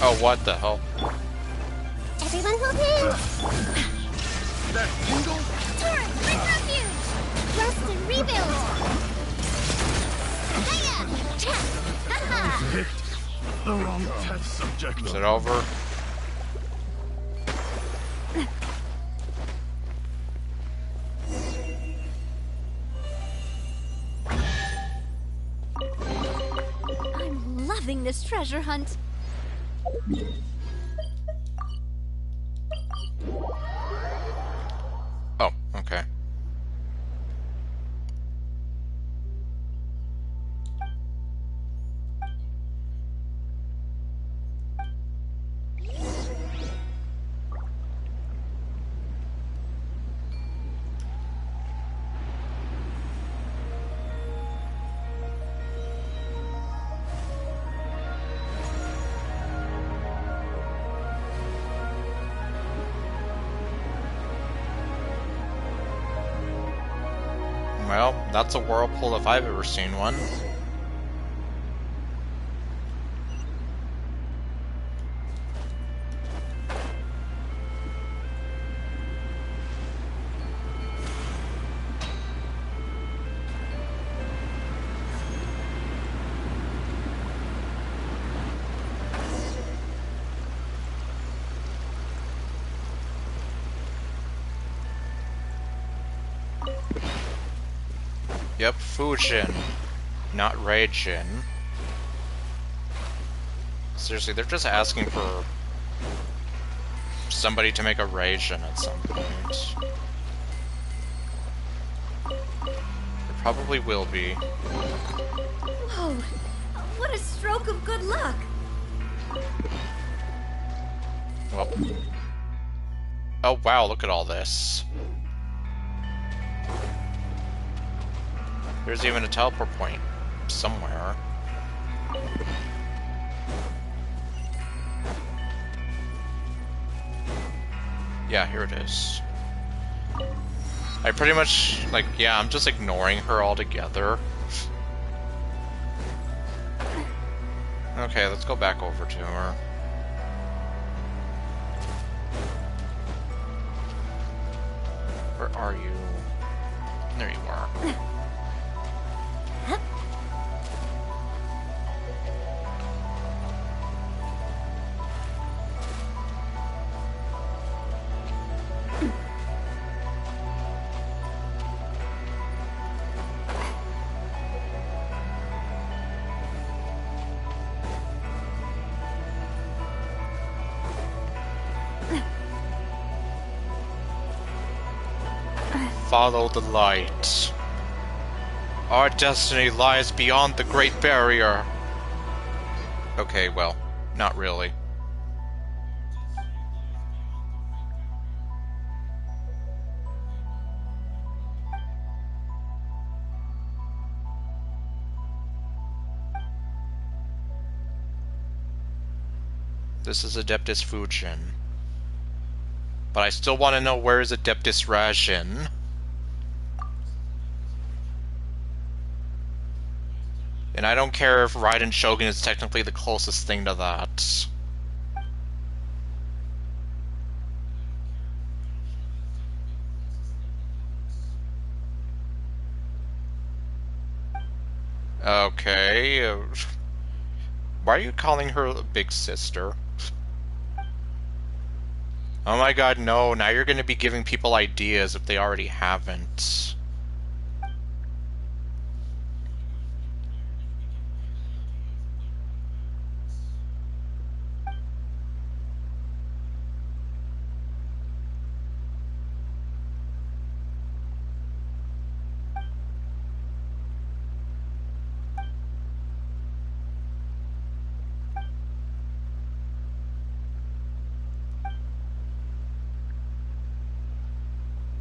Oh, what the hell? Everyone hold in! That tingle? Turret, bring refuge! Rest and rebuild! Hiya! Haha! Picked the wrong test subject. Is it over? I'm loving this treasure hunt. Oh, okay. Well, that's a whirlpool if I've ever seen one. Yep, Fujin, not Reijin. Seriously, they're just asking for somebody to make a Reijin at some point. There probably will be. Whoa! What a stroke of good luck! Well. Oh wow, look at all this. There's even a teleport point somewhere. Yeah, here it is. I pretty much, like, yeah, I'm just ignoring her altogether. Okay, let's go back over to her. Where are you? There you are. Follow the light. Our destiny lies beyond the Great Barrier. Okay, well, not really. This is Adeptus Fujin. But I still want to know where is Adeptus Rajin. And I don't care if Raiden Shogun is technically the closest thing to that. Okay. Why are you calling her a big sister? Oh my god, no. Now you're going to be giving people ideas if they already haven't.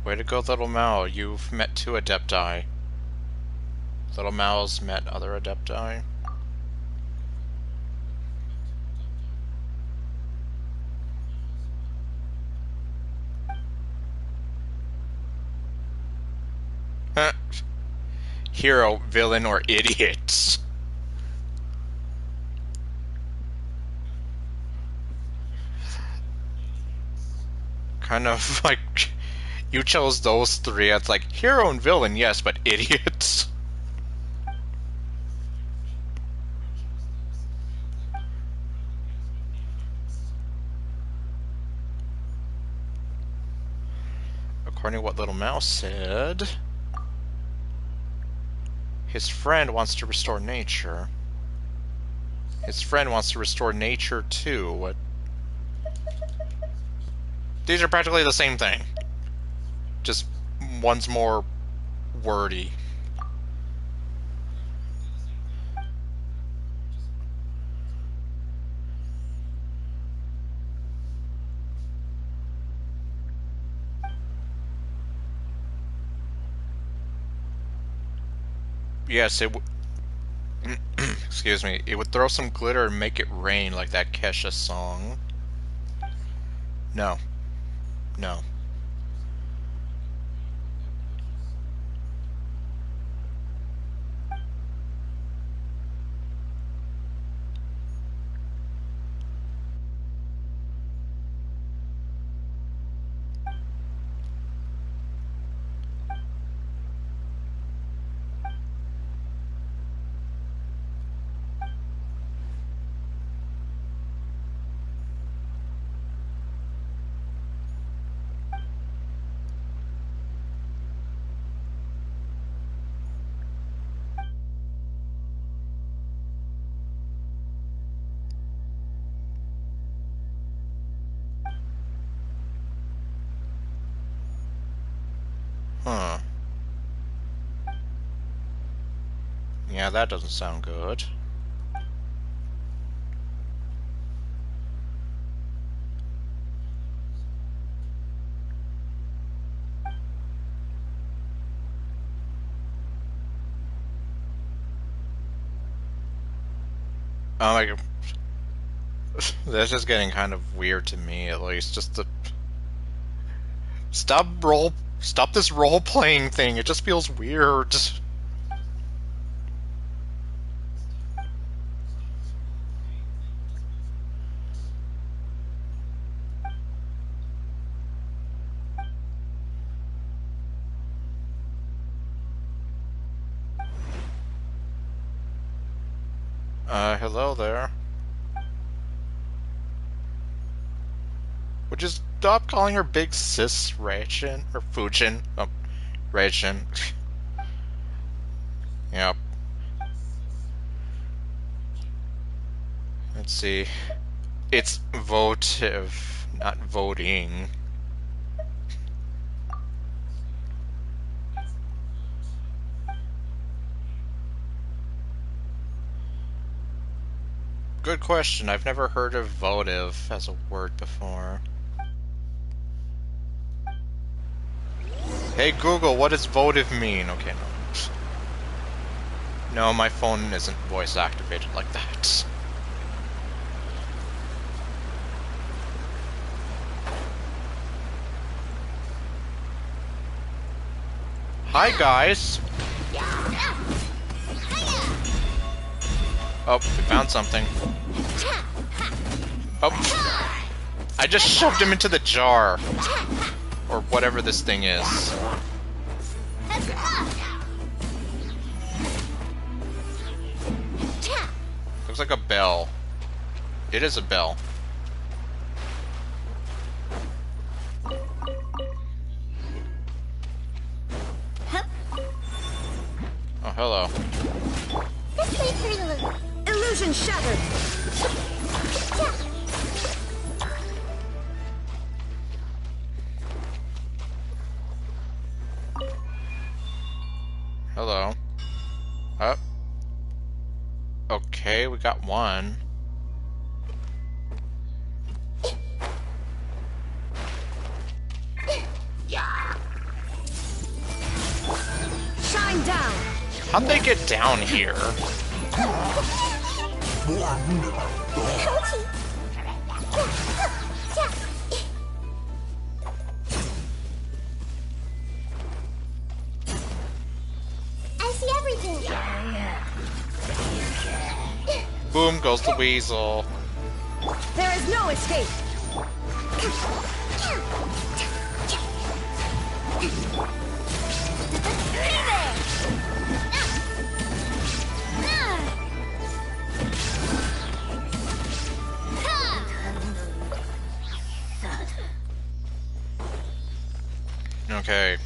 Way to go, Little Mao. You've met 2 Adepti. Little Mao's met other Adepti. Huh. hero, villain, or idiot. Kind of like you chose those three. It's like hero and villain, yes, but idiots. According to what Little Mouse said, his friend wants to restore nature. His friend wants to restore nature too. What? These are practically the same thing. Just one's more wordy. Yes, it excuse me. It would throw some glitter and make it rain like that Kesha song. No. No. Huh. Yeah, that doesn't sound good. Oh my god. This is getting kind of weird to me, at least. Just the... Stop this role-playing thing. It just feels weird. Hello there. Would you stop calling her Big Sis Rachin? Or Fujin? Oh, Rachin. Yep. Let's see. It's votive, not voting. Good question. I've never heard of votive as a word before. Hey Google, what does votive mean? Okay, no. No, my phone isn't voice activated like that. Hi guys! Oh, we found something. Oh. I just shoved him into the jar. Or whatever this thing is. Looks like a bell. It is a bell. Oh, hello. Illusion shattered. Hello. Up. Okay, we got one. Shine down. How'd they get down here? I see Boom goes the weasel. There is no escape. Okay.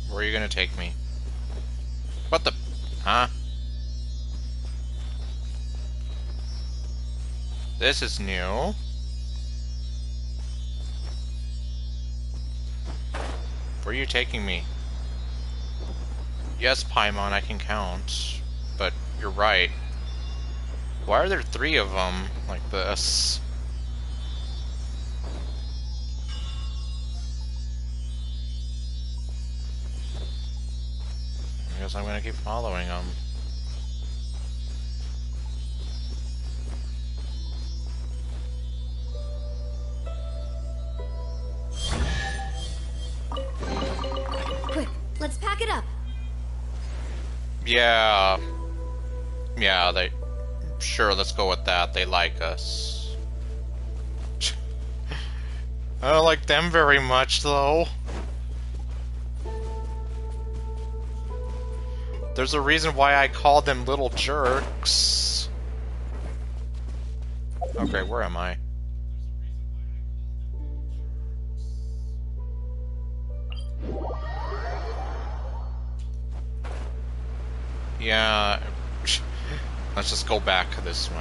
Where are you gonna take me? What the? Huh? This is new. Where are you taking me? Yes, Paimon, I can count. But you're right. Why are there 3 of them like this? I guess I'm gonna keep following them. Quick, let's pack it up. Yeah. Yeah, they... Sure, let's go with that. They like us. I don't like them very much, though. There's a reason why I call them little jerks. Okay, where am I? Yeah, let's just go back this way.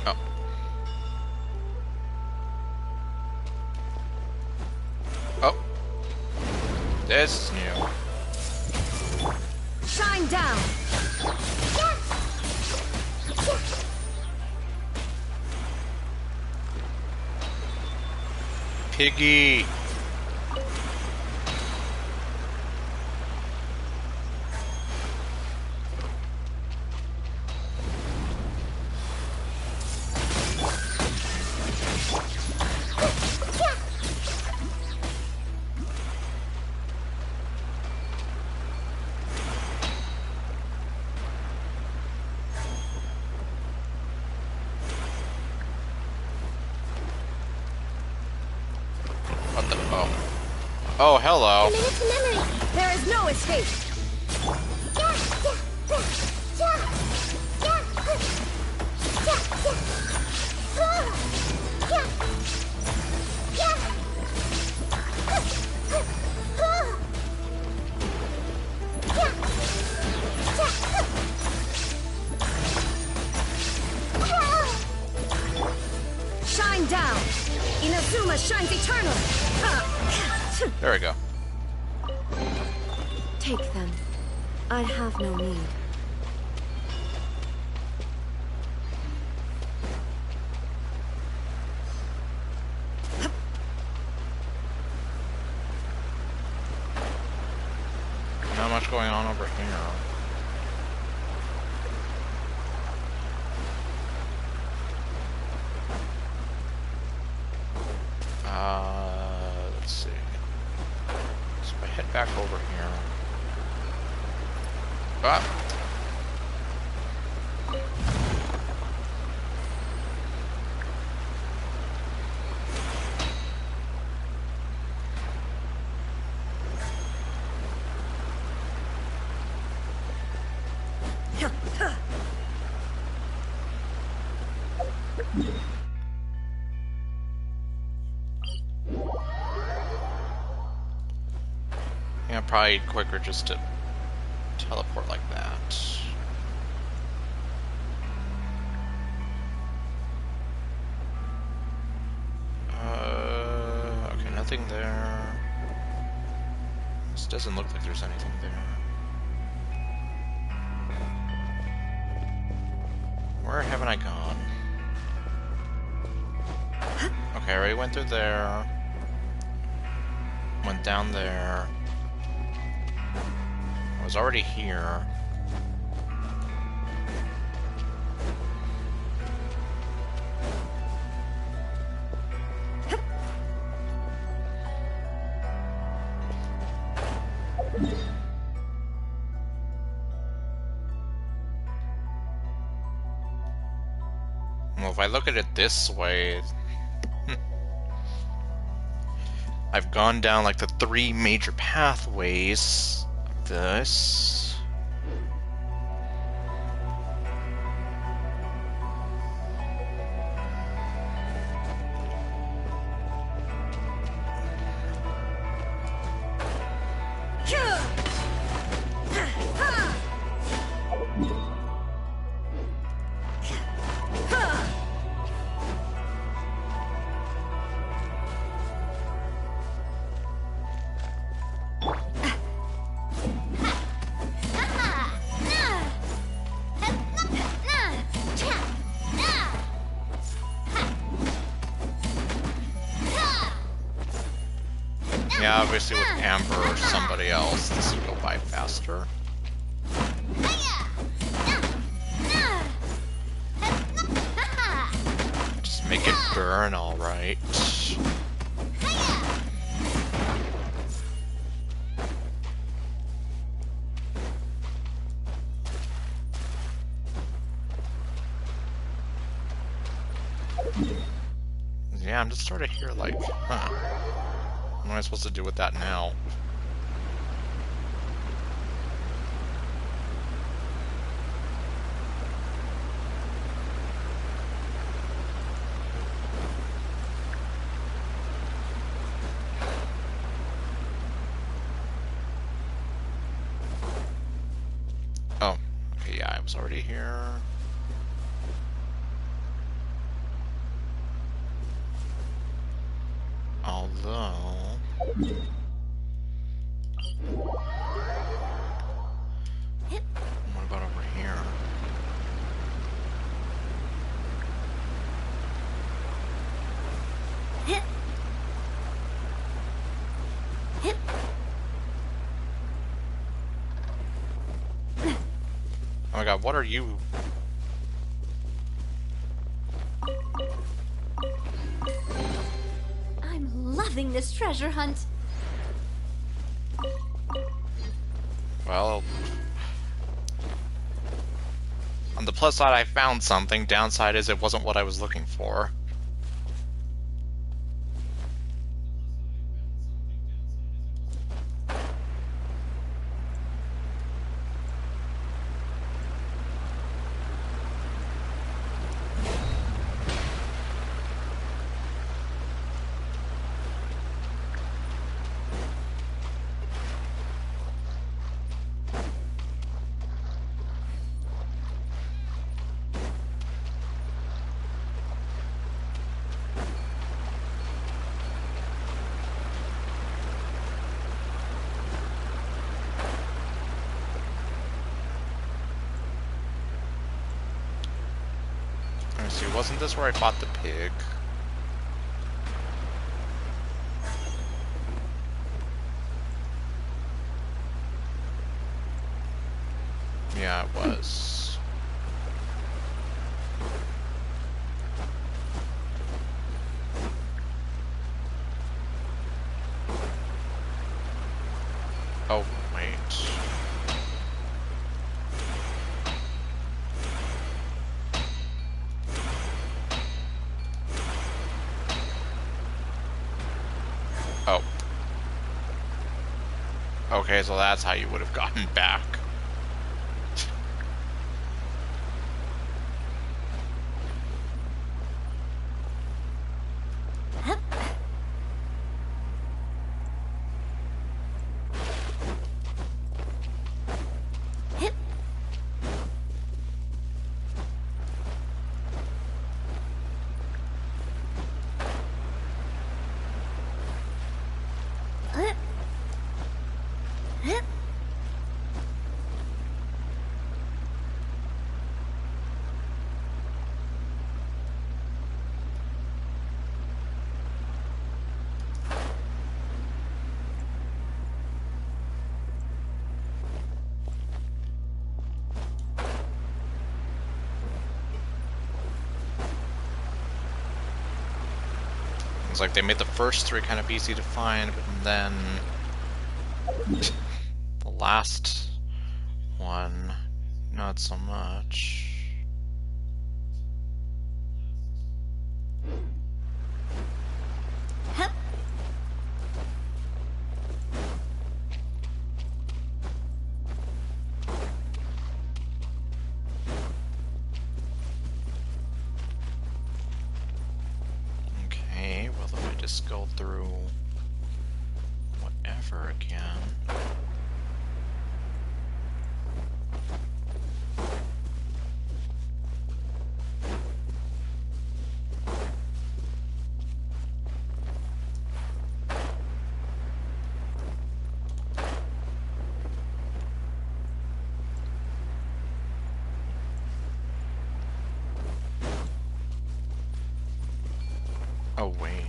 Oh. Oh. This is new. Shine down. Piggy. What the? Oh. Oh, hello. Commit to memory. There is no escape. Shine down. Inazuma shines eternal. There we go. Take them. I have no need. Not much going on over here. Let's see. So I head back over here. Ah. Yeah, probably quicker just to teleport like that. Okay, nothing there. This doesn't look like there's anything there. Where haven't I gone? Okay, I already went through there. Went down there. I was already here. Well, if I look at it this way, I've gone down like the 3 major pathways. This. Yeah, obviously with Amber or somebody else, this would go by faster. Just make it burn, alright. Yeah, I'm just sort of here like, huh. What am I supposed to do with that now? Oh, okay, yeah, I was already here. Although... what about over here? Oh my god, what are you? I'm loving this treasure hunt. Well, on the plus side, I found something. Downside is it wasn't what I was looking for. See, wasn't this where I fought the pig? Yeah, it was. Oh, wait. Oh. Okay, so that's how you would have gotten back. It's like they made the first 3 kind of easy to find, but then the last one, not so much. Okay, well, if I just go through whatever again. Oh, wait.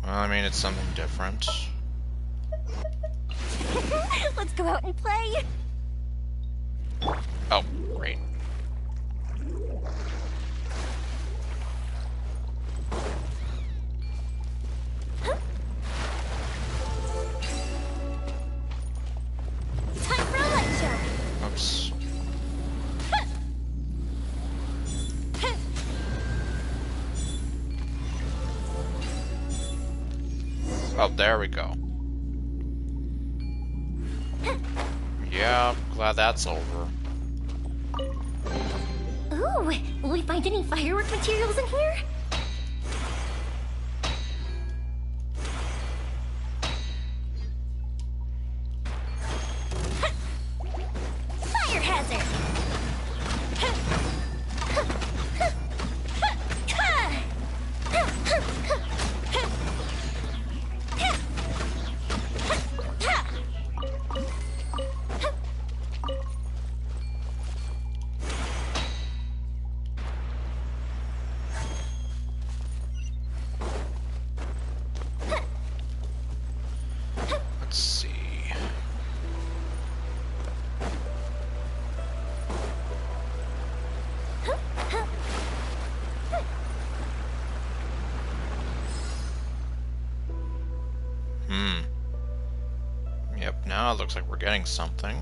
Well, I mean, it's something different. Let's go out and play. Oh, great. Time for a light show. Oops. Oh, there we go. Yeah, glad that's over. Ooh, will we find any firework materials in here? Fire hazard! Let's see. Yep, now it looks like we're getting something.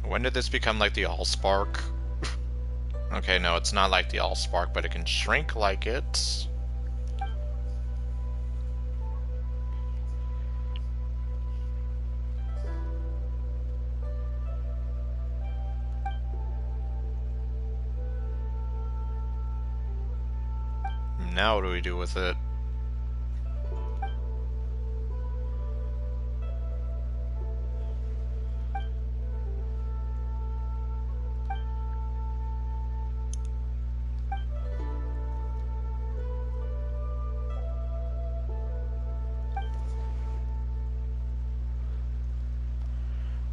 When did this become like the Allspark? Okay, no, it's not like the Allspark, but it can shrink like it. Now what do we do with it?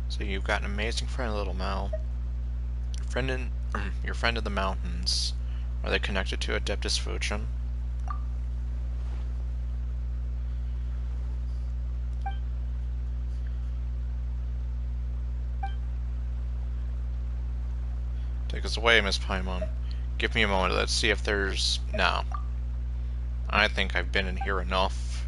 So you've got an amazing friend, little Mal. Your friend in the mountains. Are they connected to Adeptus Fuchin? Take us away, Miss Paimon. Give me a moment. Let's see if there's... No. I think I've been in here enough.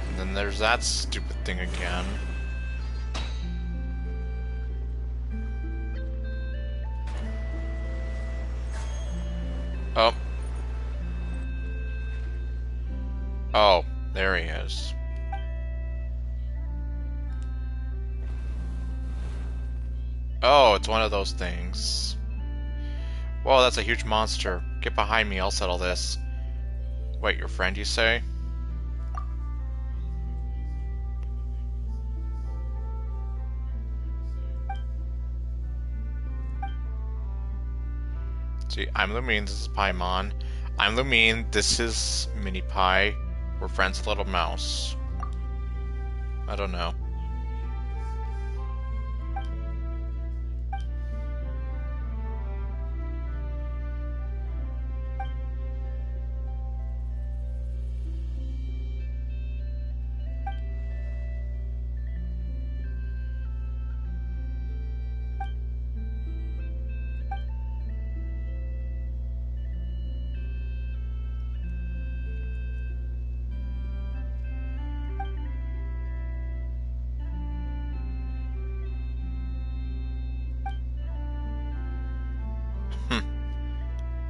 And then there's that stupid thing again. Oh. Oh, there he is. Oh, it's one of those things. Whoa, that's a huge monster. Get behind me, I'll settle this. Wait, your friend, you say? See, I'm Lumine, this is Paimon. I'm Lumine, this is Mini Pie. We're friends with Little Mouse. I don't know.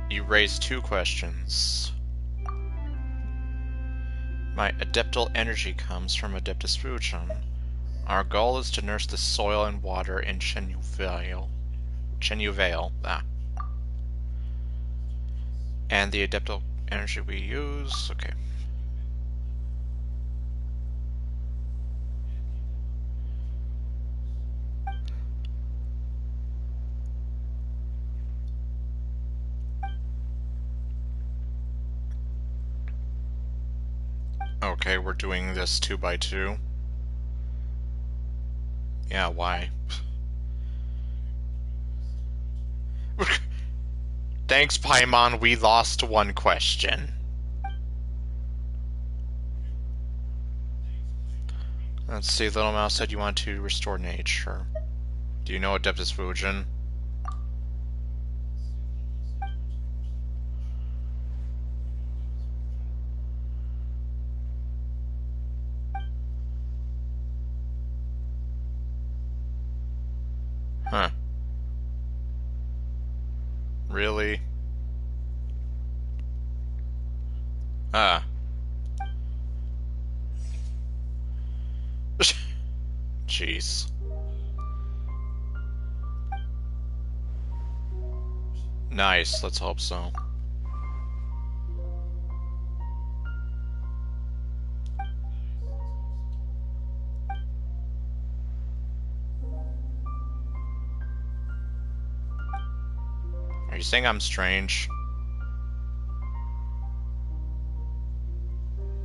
You raised 2 questions. My adeptal energy comes from Adeptus Fujin. Our goal is to nurse the soil and water in Chenuvale. And the adeptal energy we use... Okay. Okay, we're doing this 2 by 2. Yeah, why? Thanks, Paimon, we lost 1 question. Let's see, Little Mouse said you want to restore nature. Do you know Adeptus Fujin? Huh. Really? Ah. Jeez. Nice, let's hope so. Are you saying I'm strange?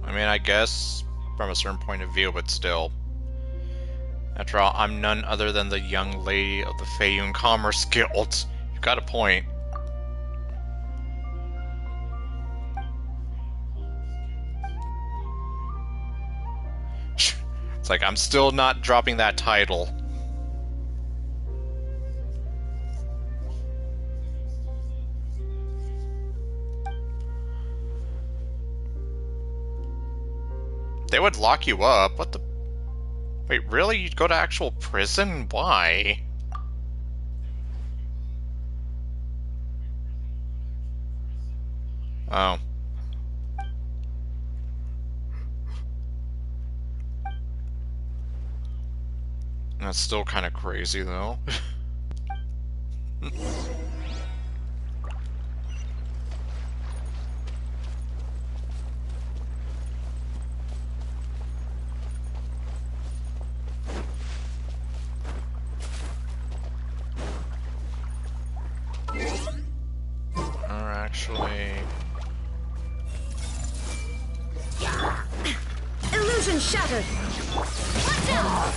I mean, I guess from a certain point of view, but still. After all, I'm none other than the young lady of the Feiyun Commerce Guild. You've got a point. It's like, I'm still not dropping that title. They would lock you up. What the... Wait, really? You'd go to actual prison? Why? Oh. That's still kind of crazy, though. Illusion shattered! Watch out!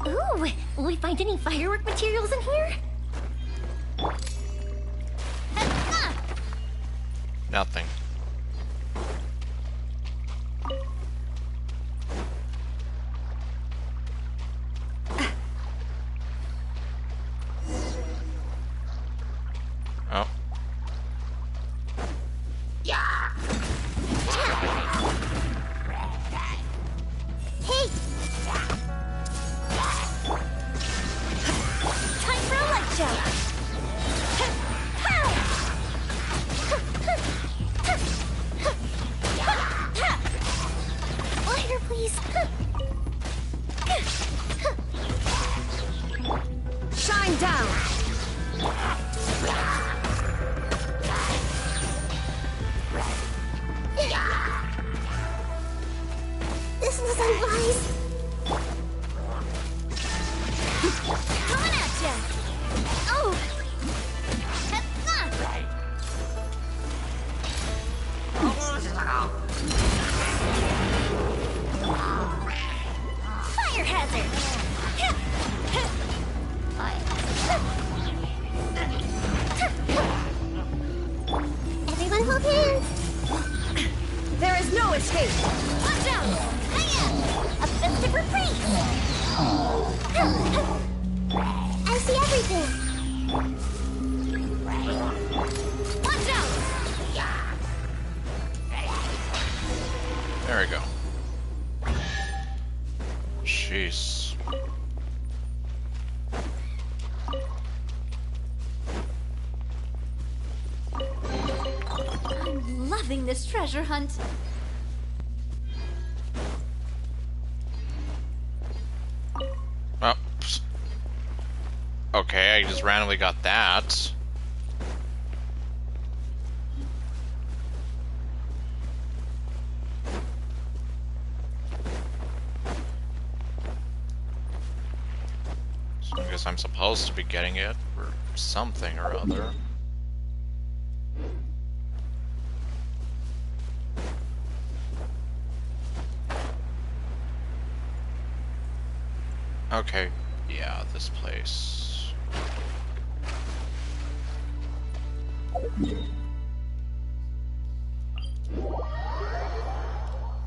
Ooh, will we find any firework materials in here? Nothing. Oh. Hey! I'm down. This was unwise. Coming at ya. Oh. Fire hazard. Everyone hold hands. There is no escape. Watch out. Hiya. A festive retreat. I see everything. Watch out. There we go. Jeez. I'm loving this treasure hunt. Oops. Okay, I just randomly got that. So I guess I'm supposed to be getting it or something or other. Okay, yeah, this place.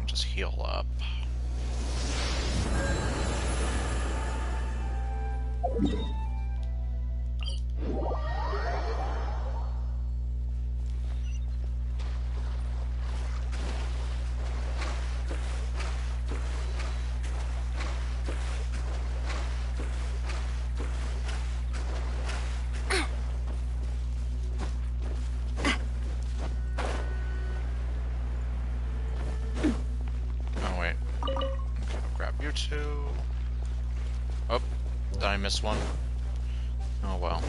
Just heal up. Oh wait. Okay, grab you two. Oh, did I miss one? Oh well.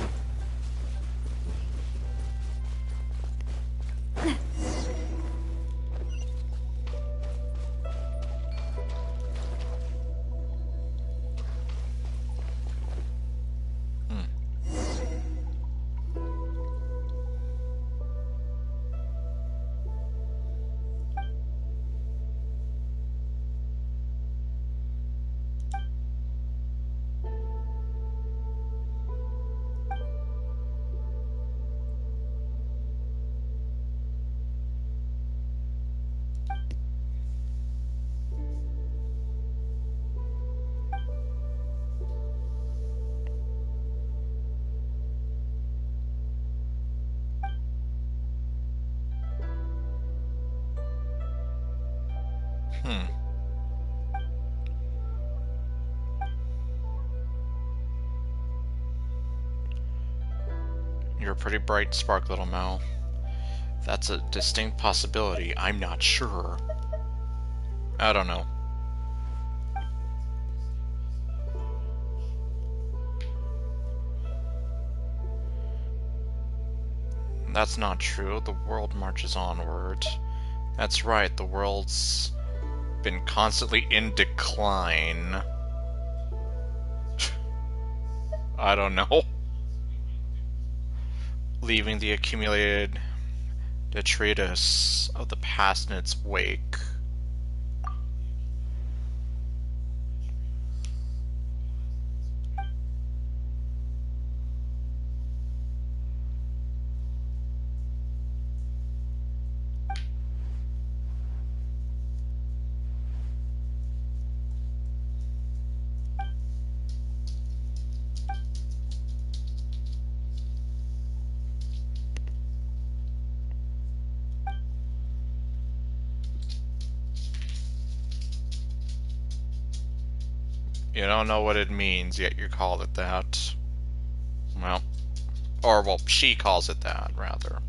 You're a pretty bright spark, little Mel. That's a distinct possibility. I'm not sure. I don't know. That's not true. The world marches onward. That's right, the world's been constantly in decline. I don't know. Leaving the accumulated detritus of the past in its wake. You don't know what it means, yet you call it that. Well, or, well, she calls it that, rather.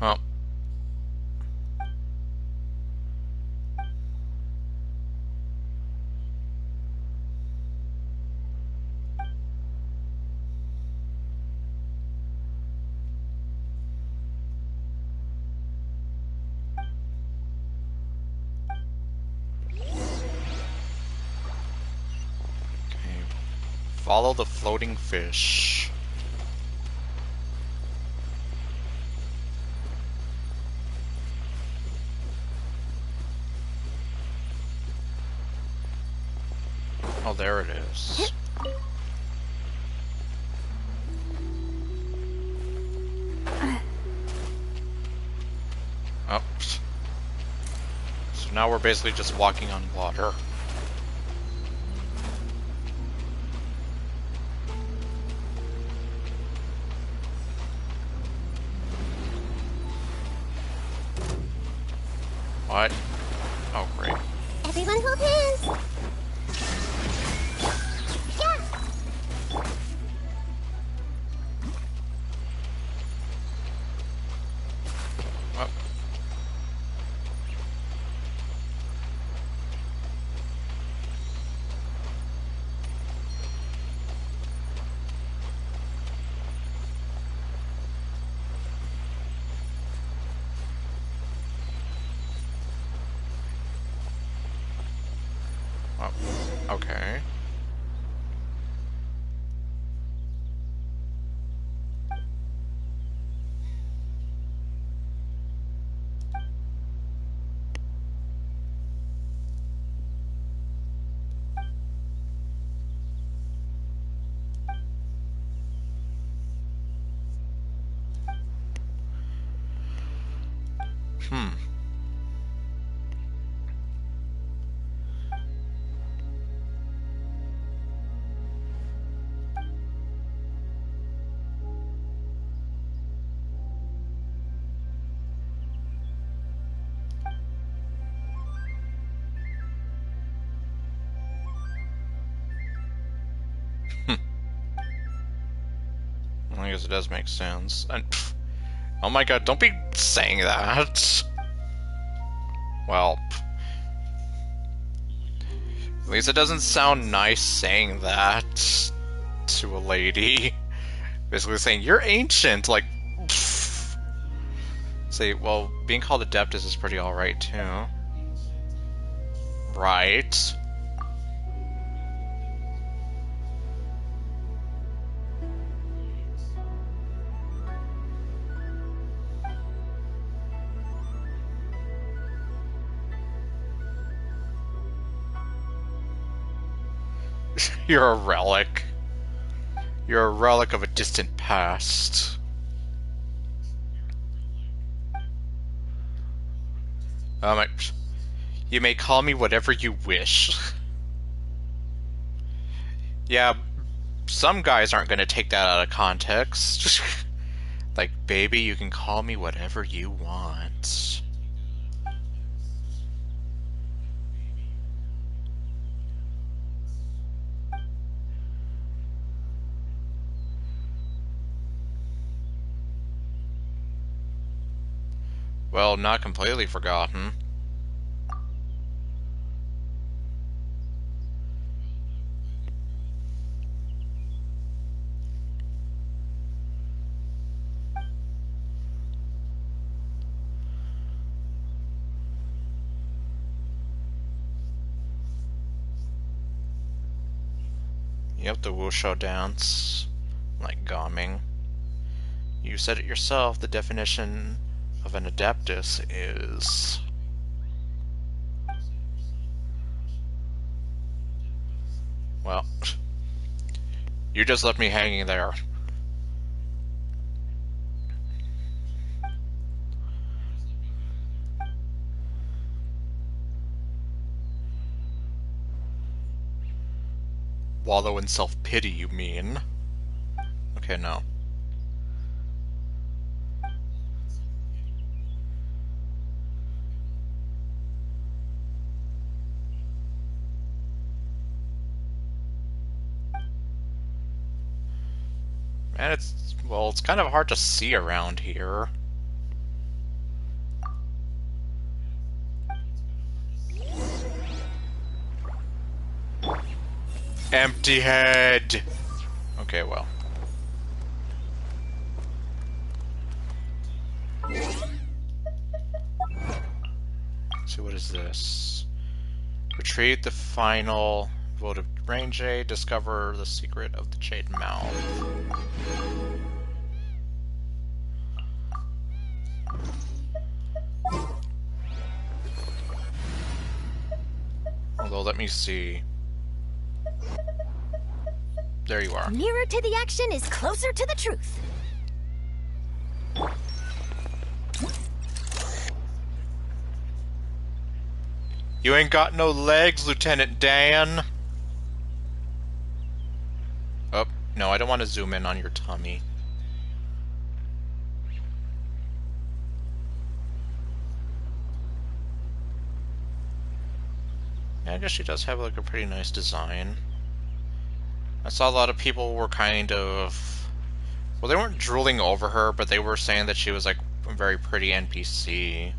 Oh. Follow the floating fish. Oh, there it is. Oh. So now we're basically just walking on water. What? Oh, great. Everyone hold hands. Yeah. Oh. Oh. Okay. Hmm. I guess it does make sense. And, oh my god, don't be saying that. Well, at least it doesn't sound nice saying that to a lady. Basically saying, you're ancient, like, say, well, being called Adeptus is pretty alright, too. Right. You're a relic. You're a relic of a distant past. You may call me whatever you wish. Yeah, some guys aren't going to take that out of context. Like, baby, you can call me whatever you want. Well, not completely forgotten. Yep, the wushu dance. Like Gaming. You said it yourself, the definition of an Adeptus is... Well, you just left me hanging there. Wallow in self-pity, you mean? Okay, no. Man, it's kind of hard to see around here. Empty head! Okay, well. So what is this? Retrieve the final vote of Range A, discover the secret of the Jade Mouth. Although, let me see. There you are. Nearer to the action is closer to the truth. You ain't got no legs, Lieutenant Dan. Oh, no, I don't want to zoom in on your tummy. Yeah, I guess she does have like a pretty nice design. I saw a lot of people were kind of... Well, they weren't drooling over her, but they were saying that she was like a very pretty NPC.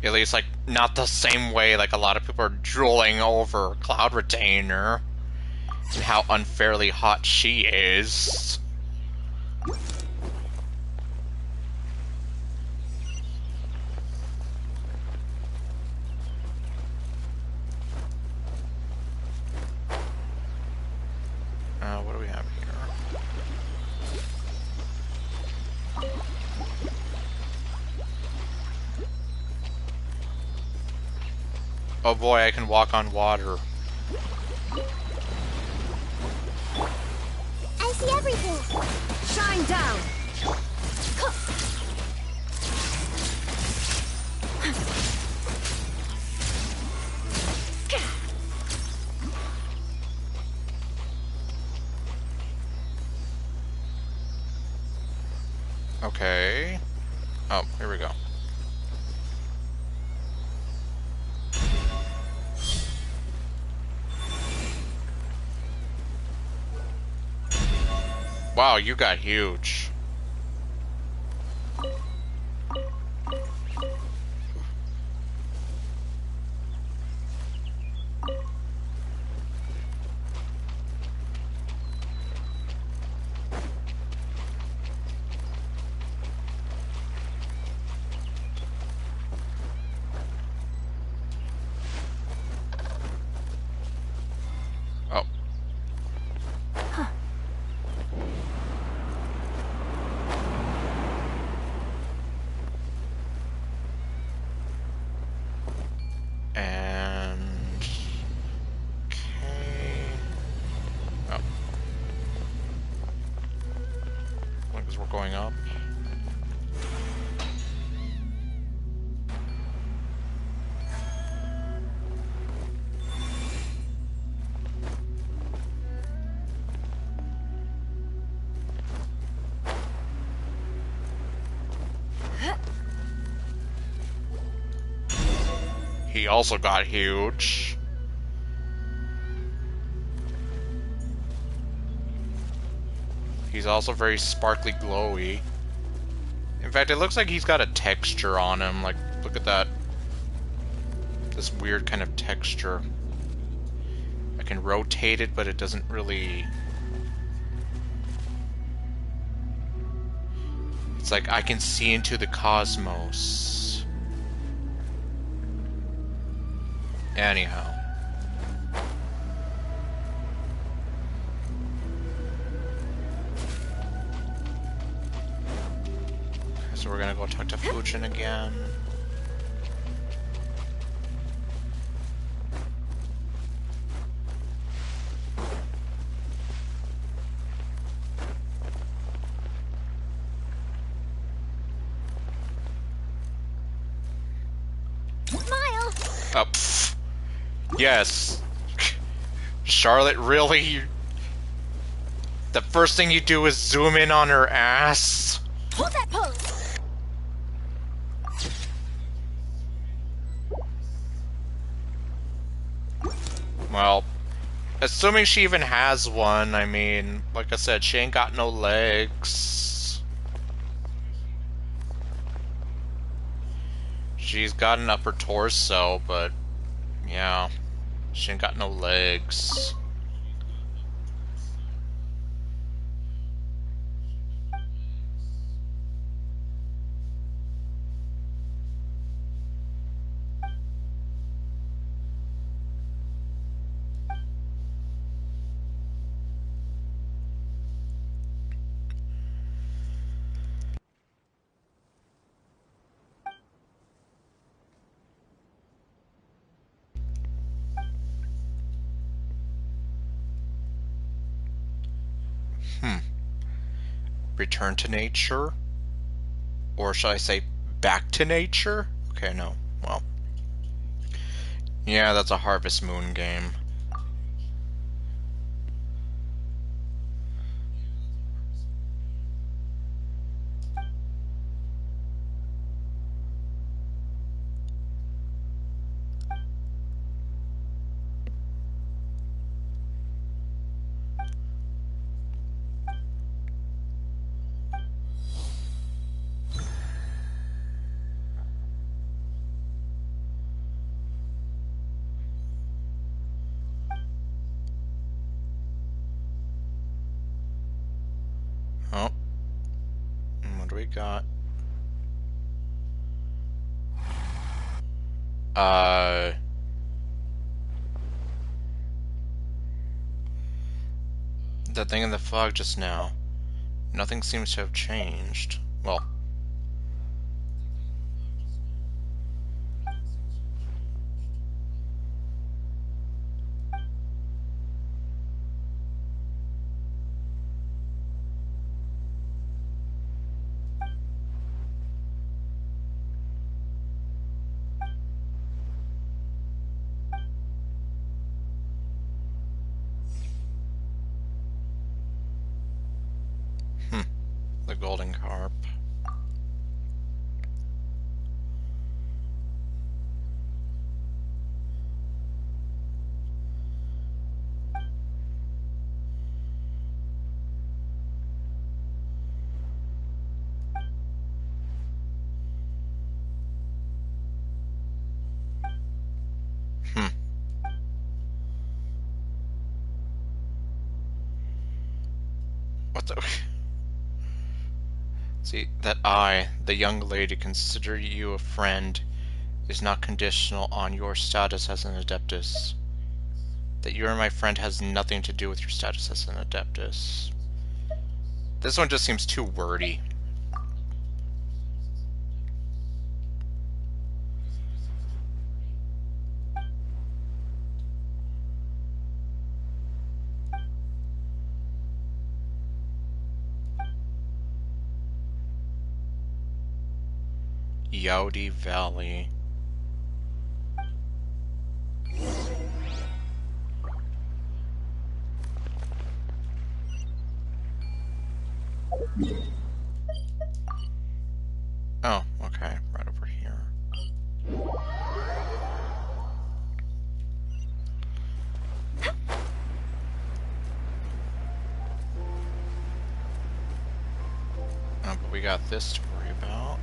At least, like, not the same way like a lot of people are drooling over Cloud Retainer and how unfairly hot she is. What do we have here? Oh boy, I can walk on water. I see everything. Shine down. Okay. Oh, here we go. Wow, you got huge. Oh. And okay. Oh. Because we're going up. He also got huge. He's also very sparkly glowy. In fact, it looks like he's got a texture on him. Like, look at that. This weird kind of texture. I can rotate it, but it doesn't really... It's like I can see into the cosmos. Anyhow. So we're gonna go talk to Fujin again. Smile. Oh, pfft. Yes. Charlotte, really? The first thing you do is zoom in on her ass? Hold that pose. Well, assuming she even has one, I mean, like I said, she ain't got no legs. She's got an upper torso, but yeah, she ain't got no legs. Return to nature? Or should I say back to nature? Okay, no. Well. Yeah, that's a Harvest Moon game. Oh. What do we got? That thing in the fog just now. Nothing seems to have changed. Well. The golden carp. What the... See, that I, the young lady, consider you a friend is not conditional on your status as an Adeptus. That you are my friend has nothing to do with your status as an Adeptus. This one just seems too wordy. Yaudi Valley. Oh, okay, right over here. But we got this to worry about.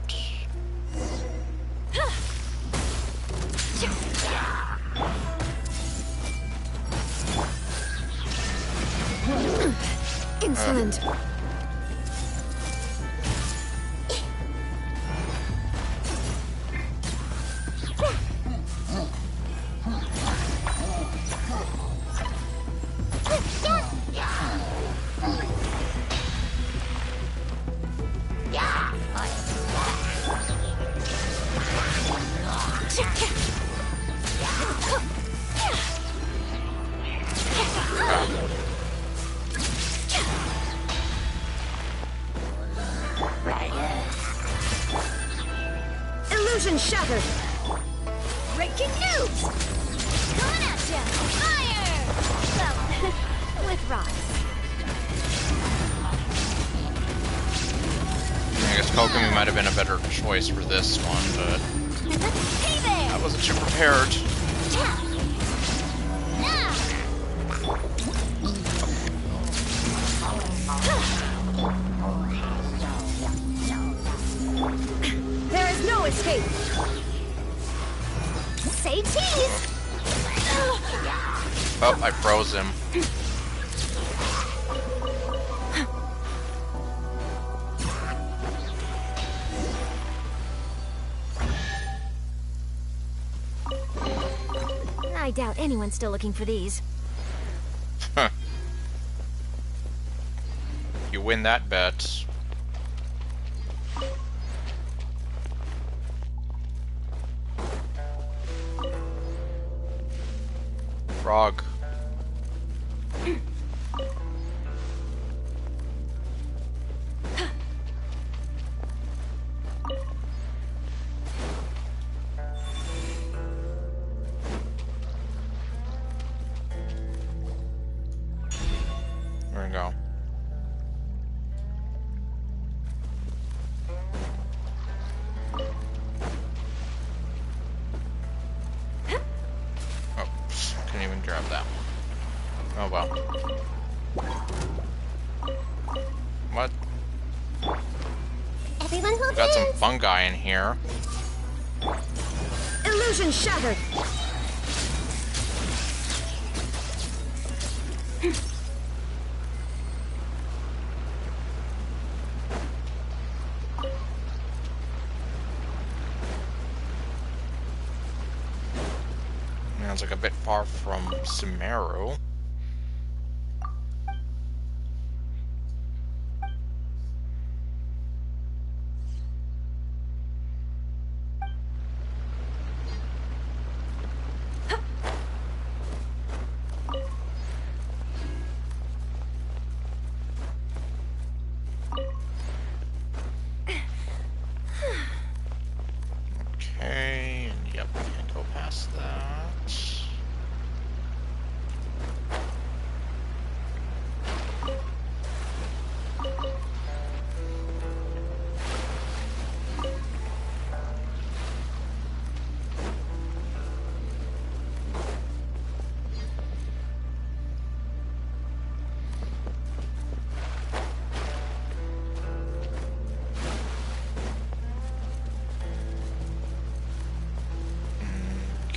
Insolent. Illusion shattered! Breaking news! Coming at ya! Fire! Well, with rocks. I guess Kokomi might have been a better choice for this one, but Hey there! I wasn't too prepared. There is no escape! Oh, I froze him. I doubt anyone's still looking for these. Huh. You win that bet. Frog. There we go. Oops, couldn't even grab that. Oh well. What? Everyone hold We got some hands. fungi in here. Illusion shattered. Sounds like a bit far from Sumeru. Okay, and yep, can't go past that.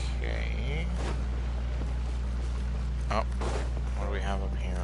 Okay. Oh, what do we have up here?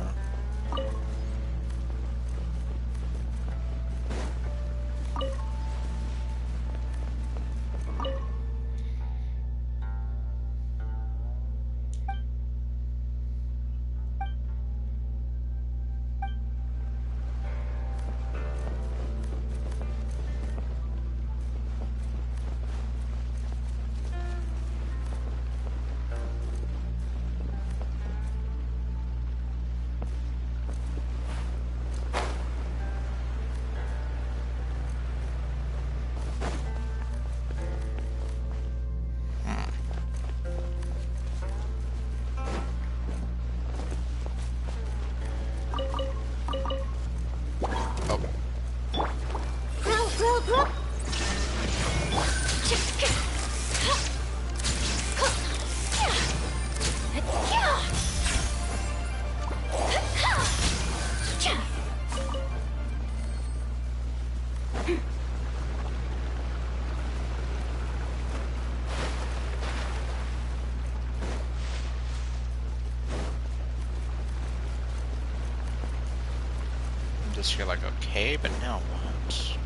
Just feel like okay, but now what?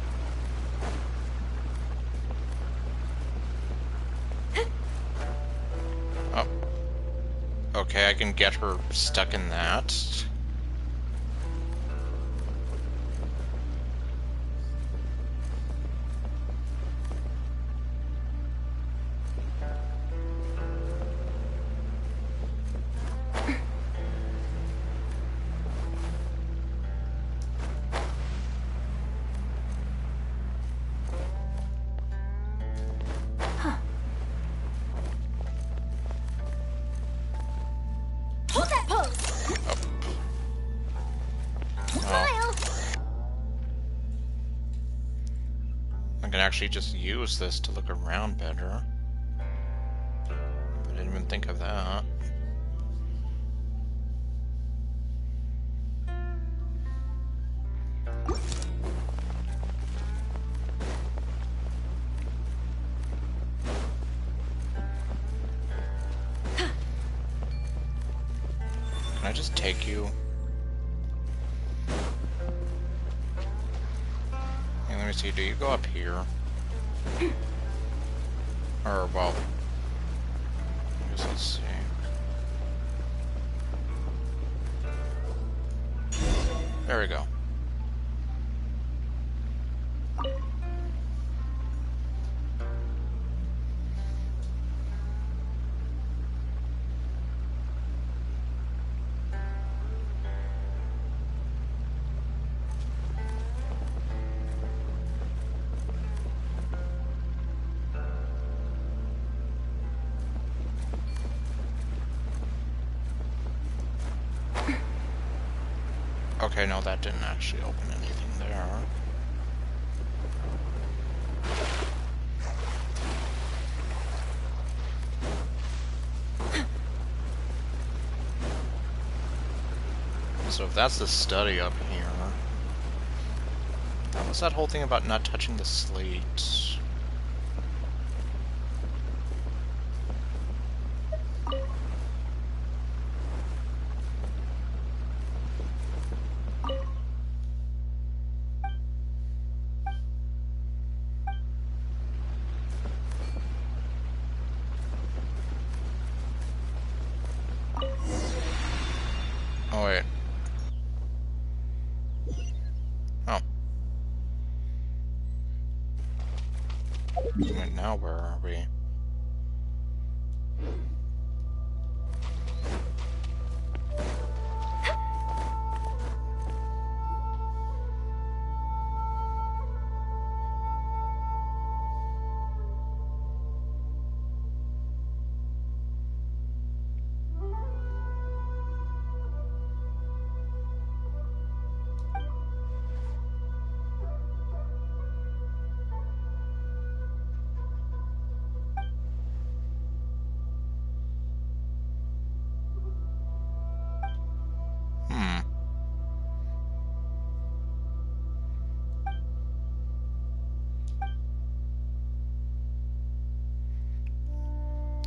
Oh. Okay, I can get her stuck in that. Hold that pose. Smile. I can actually just use this to look around better. I didn't even think of that. I just take you? Hey, let me see, do you go up here? Or, well... I guess let's see. There we go. Okay, no, that didn't actually open anything there. So if that's the study up here... What's that whole thing about not touching the slate? Oh, wait. Oh. Wait, now where are we?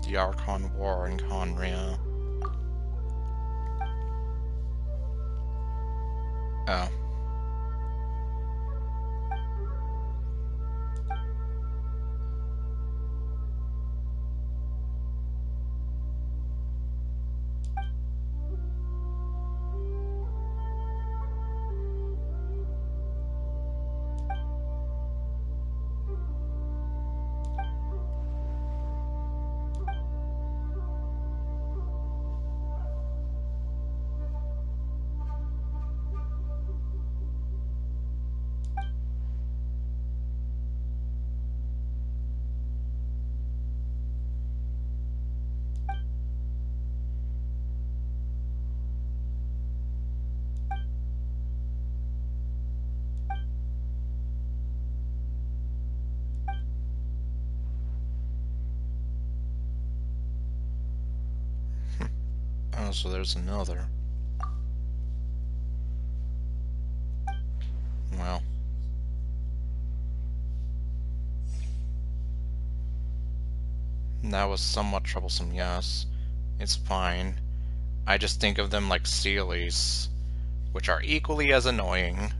The Archon War in Conria. Oh. Oh, so there's another. Well. That was somewhat troublesome, yes. It's fine. I just think of them like Sealies, which are equally as annoying.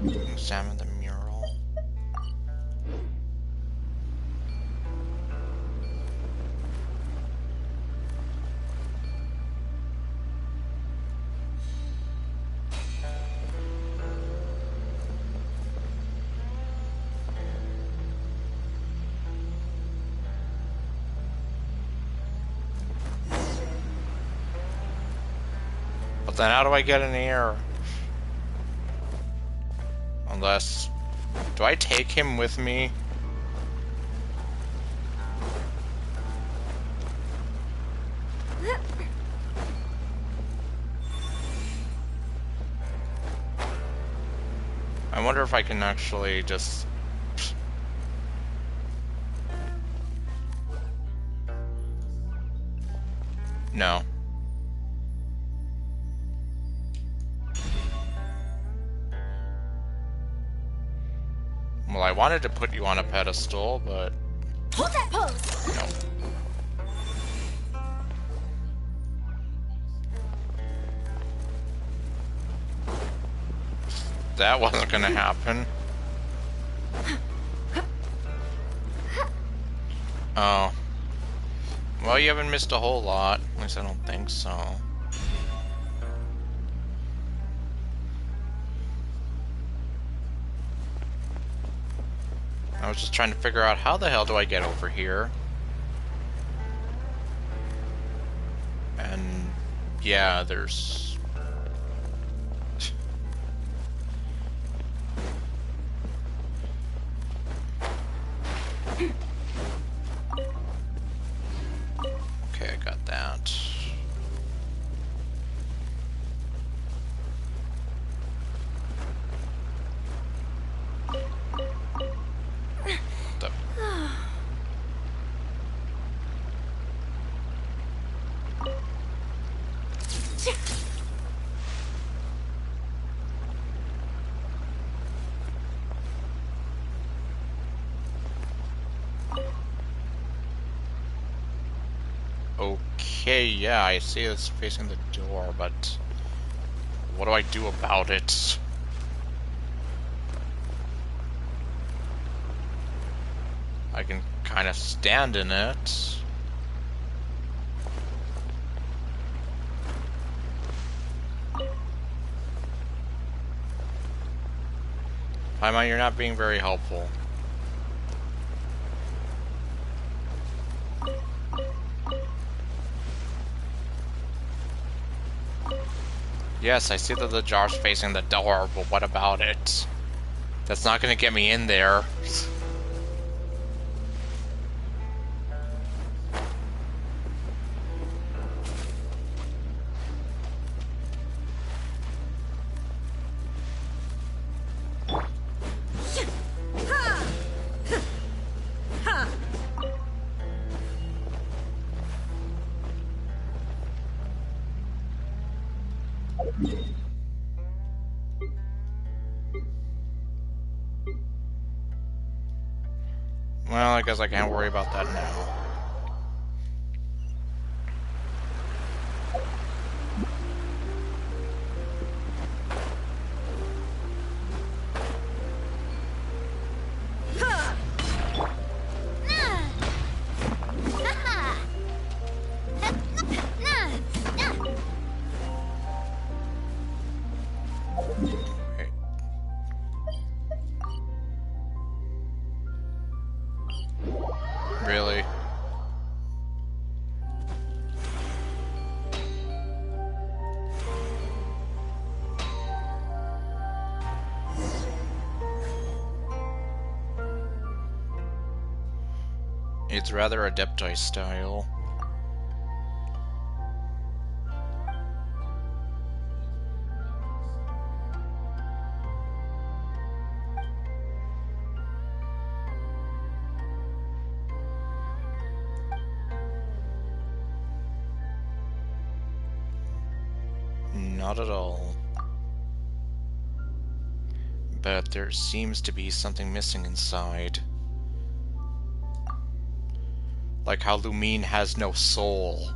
Examine the mural. But then how do I get in the air? Unless... Do I take him with me? I wonder if I can actually just... No. Well, I wanted to put you on a pedestal, but... Hold that pose! No. That wasn't gonna happen. Oh. Well, you haven't missed a whole lot. At least I don't think so. I was just trying to figure out how the hell do I get over here. And yeah, there's... Okay, I got that. Okay, yeah, I see it's facing the door, but what do I do about it? I can kind of stand in it. Paimon, you're not being very helpful. Yes, I see that the jar's facing the door, but what about it? That's not gonna get me in there. Well, I guess I can't worry about that now. Really? It's rather Adepti style. Not at all. But there seems to be something missing inside. Like how Lumine has no soul.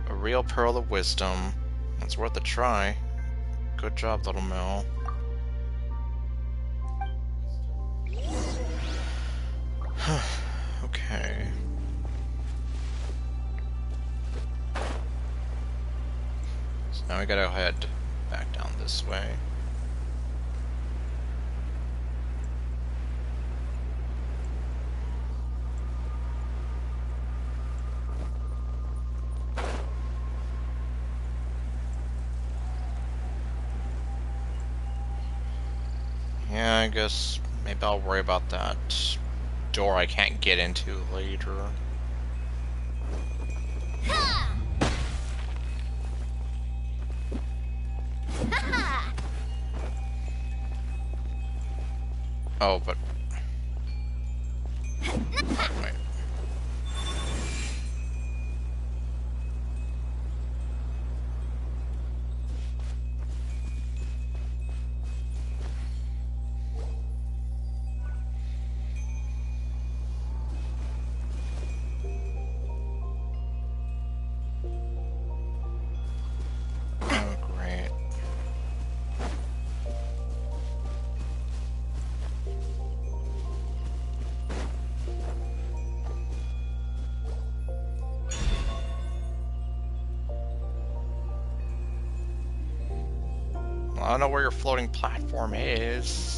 A real pearl of wisdom. It's worth a try. Good job, little Mel. Okay. So now we gotta head back down this way. Yeah, I guess maybe I'll worry about that door I can't get into later. Ha! Oh, but... Wait. Oh, great. Well, I don't know where your floating platform is.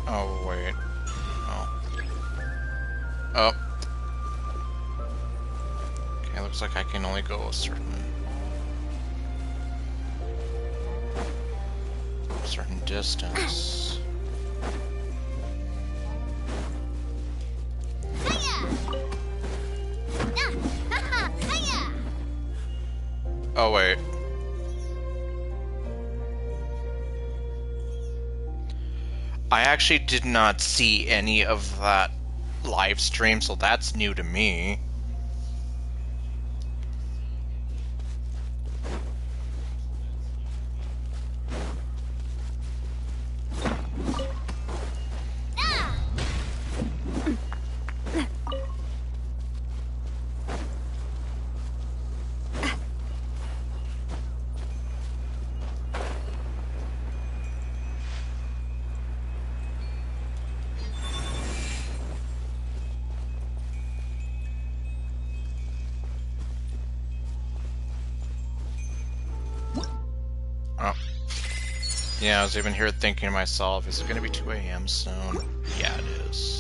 Oh, wait. Oh. Oh. Okay, looks like I can only go a certain distance. Oh, wait. I actually did not see any of that live stream, so that's new to me. Oh. Yeah, I was even here thinking to myself, is it going to be 2 a.m. soon? Yeah, it is.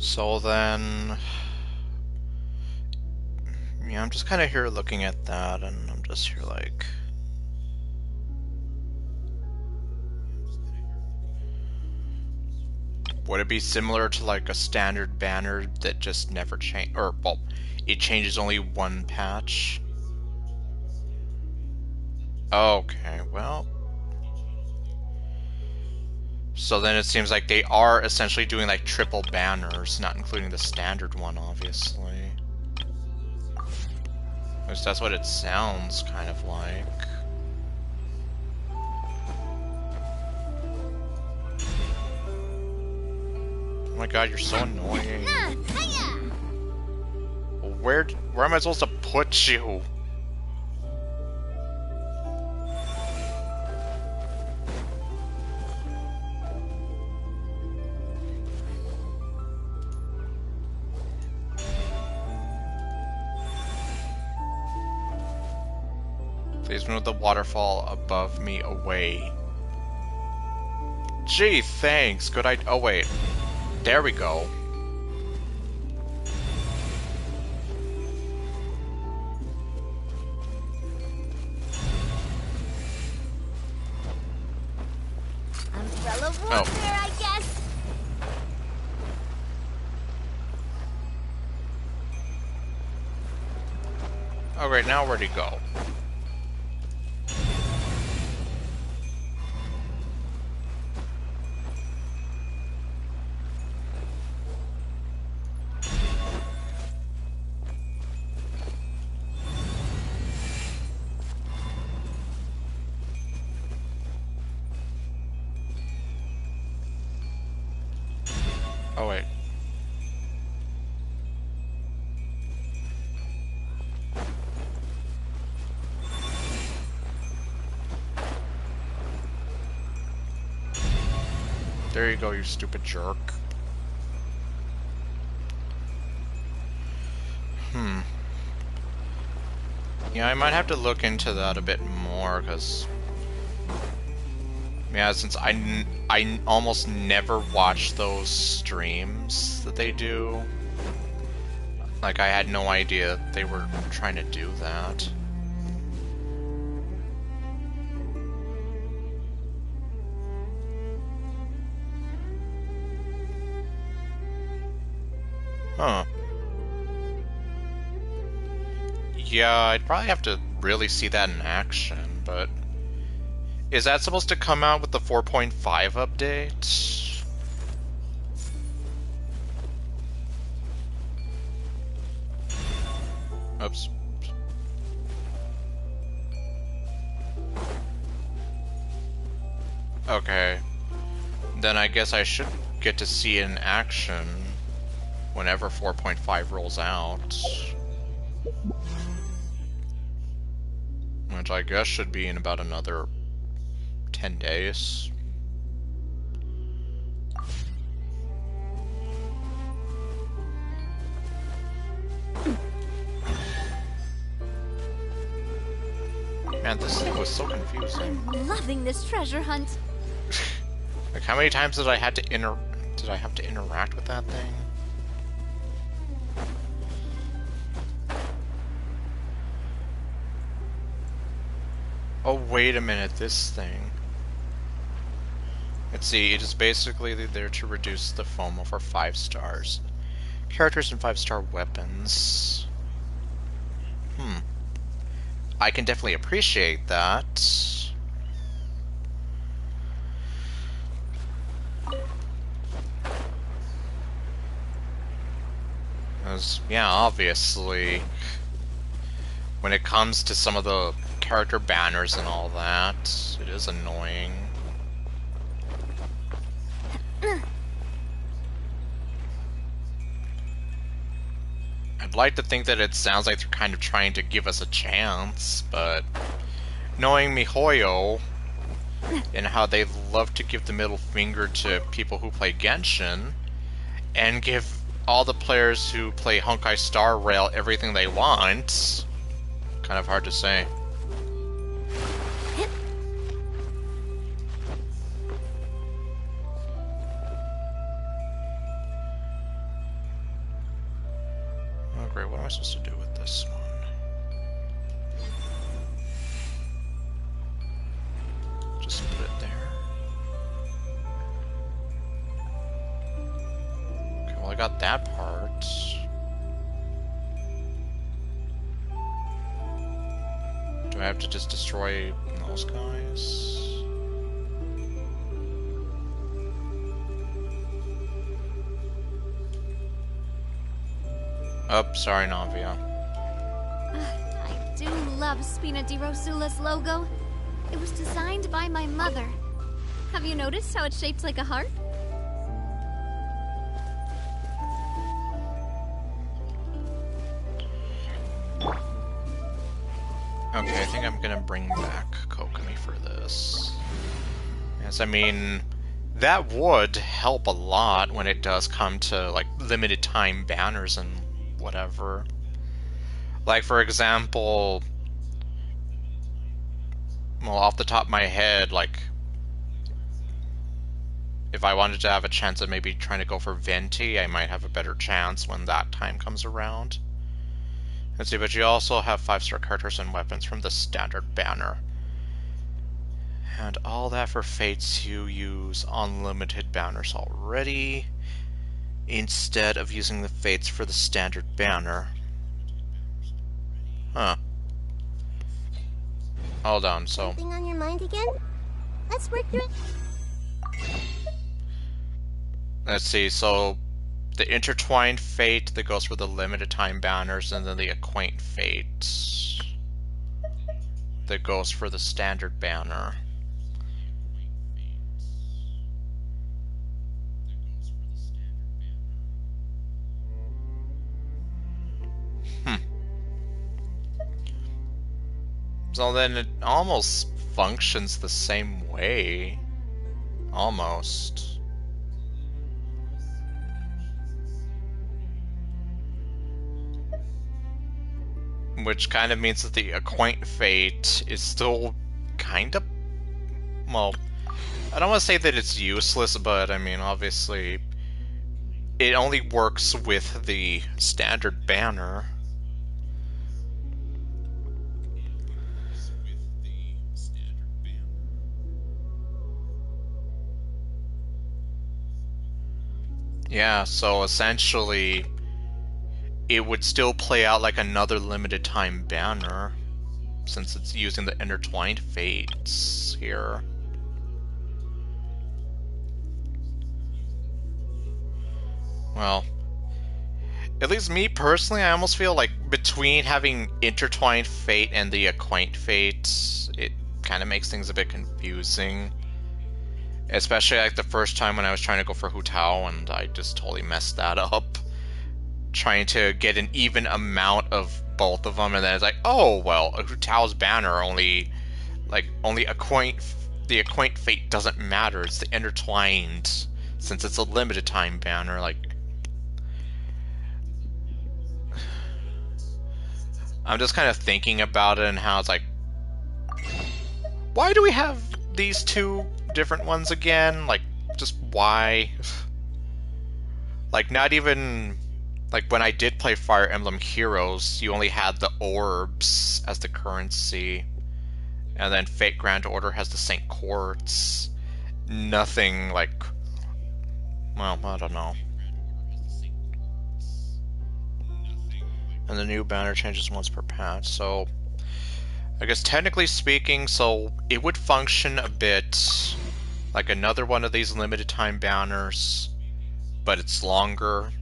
So then, yeah, I'm just kind of here looking at that, and I'm just here like, would it be similar to like a standard banner that just never change, or well, it changes only one patch? Okay, well. So then it seems like they are essentially doing like triple banners, not including the standard one, obviously. At least that's what it sounds kind of like. Oh my god, you're so annoying. Where am I supposed to put you? Please move the waterfall above me away. Gee, thanks. Good idea. Oh, wait. There we go. Umbrella warfare, I guess. Oh, great. Now where'd he go? Oh, wait. There you go, you stupid jerk. Yeah, I might have to look into that a bit more, because... Yeah, since I almost never watch those streams that they do. Like, I had no idea they were trying to do that. Huh. Yeah, I'd probably have to really see that in action, but... Is that supposed to come out with the 4.5 update? Oops. Okay. Then I guess I should get to see it in action whenever 4.5 rolls out. Which I guess should be in about another 10 days. Man, this thing was so confusing. I'm loving this treasure hunt. Like, how many times did I have to interact with that thing? Oh, wait a minute, this thing. Let's see, it is basically there to reduce the FOMO for 5 stars. Characters and 5-star weapons. I can definitely appreciate that. As, yeah, obviously, when it comes to some of the character banners and all that, it is annoying. I'd like to think that it sounds like they're kind of trying to give us a chance, but knowing MiHoYo and how they love to give the middle finger to people who play Genshin and give all the players who play Honkai Star Rail everything they want, kind of hard to say. Great, what am I supposed to do with this one? Just put it there. Okay, well I got that part. Do I have to just destroy those guys? Oh, sorry, Navia. I do love Spina di Rosula's logo. It was designed by my mother. Have you noticed how it's shaped like a heart? Okay, I think I'm gonna bring back Kokomi for this. Yes, I mean, that would help a lot when it does come to, like, limited time banners and whatever. Like, for example, well, off the top of my head, like, if I wanted to have a chance of maybe trying to go for Venti, I might have a better chance when that time comes around. Let's see, but you also have 5-star characters and weapons from the standard banner. And all that for fates who use unlimited banners already, instead of using the fates for the standard banner. Huh. Hold on, so... Anything on your mind again? Let's work through it. Let's see, so... the intertwined fate that goes for the limited time banners, and then the acquaint fate that goes for the standard banner. So then it almost functions the same way. Almost. Which kind of means that the Acquaint Fate is still kind of... Well, I don't want to say that it's useless, but I mean, obviously, it only works with the standard banner. Yeah, so essentially, it would still play out like another limited time banner, since it's using the intertwined fates here. Well, at least me personally, I almost feel like between having intertwined fate and the Acquaint Fate, it kind of makes things a bit confusing. Especially like the first time when I was trying to go for Hu Tao and I just totally messed that up. Trying to get an even amount of both of them, and then it's like, oh well, Hu Tao's banner only the Acquaint Fate doesn't matter. It's the intertwined, since it's a limited time banner. Like, I'm just kind of thinking about it and how it's like, why do we have these two different ones again? Like, just why? Like, not even... Like, when I did play Fire Emblem Heroes, you only had the orbs as the currency. And then Fate Grand Order has the Saint Quartz. Nothing, like... Well, I don't know. And the new banner changes once per patch, so... I guess technically speaking, so it would function a bit like another one of these limited time banners, but it's longer,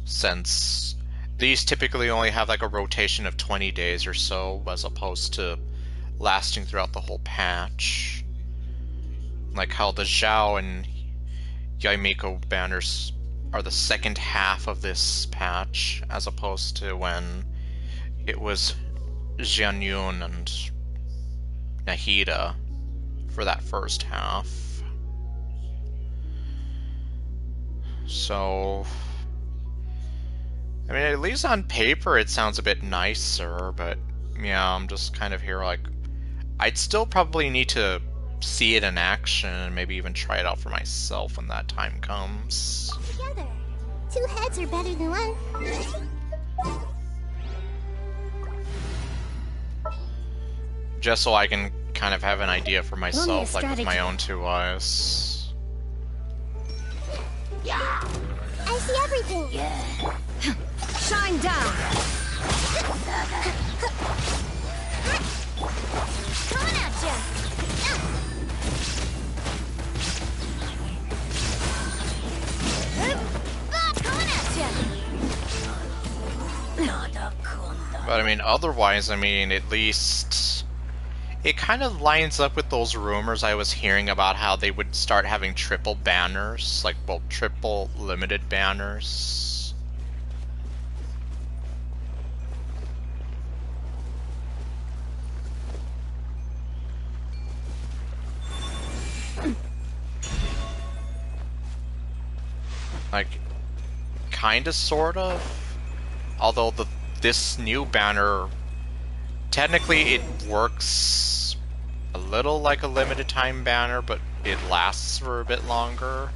since these typically only have like a rotation of 20 days or so, as opposed to lasting throughout the whole patch. Like how the Zhao and Yaimiko banners are the second half of this patch, as opposed to when it was Xianyun and Nahida for that first half. So, I mean, at least on paper it sounds a bit nicer, but yeah, I'm just kind of here like, I'd still probably need to see it in action and maybe even try it out for myself when that time comes. Together. Two heads are better than one. Just so I can kind of have an idea for myself, like with my own two eyes. Yeah. I see everything. Yeah. Shine down. Coming at ya. Coming at ya. But I mean, otherwise, I mean, at least it kind of lines up with those rumors I was hearing about how they would start having triple banners, like, well, triple limited banners. Like, kinda, sort of. Although this new banner, technically it works a little like a limited time banner, but it lasts for a bit longer.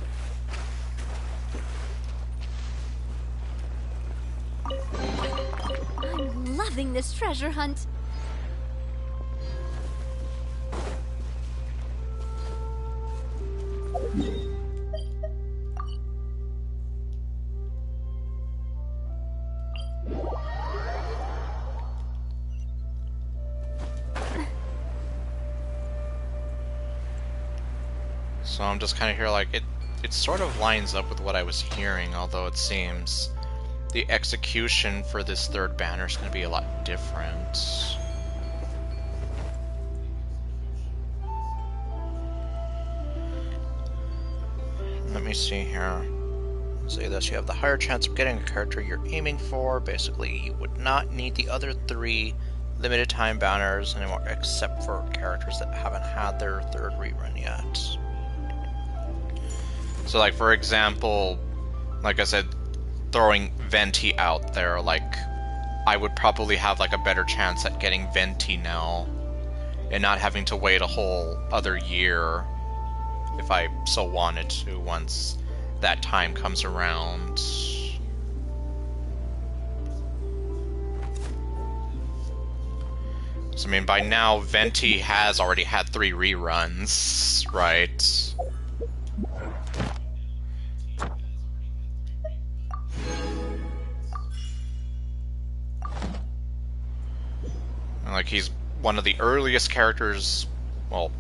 I'm loving this treasure hunt. So I'm just kind of here like, it sort of lines up with what I was hearing, although it seems the execution for this third banner is going to be a lot different. Let me see here. Say this, you have the higher chance of getting a character you're aiming for. Basically, you would not need the other three limited time banners anymore, except for characters that haven't had their third rerun yet. So, like, for example, like I said, throwing Venti out there, like, I would probably have, like, a better chance at getting Venti now, and not having to wait a whole other year, if I so wanted to, once that time comes around. So, I mean, by now, Venti has already had 3 reruns, right? Like, he's one of the earliest characters, well,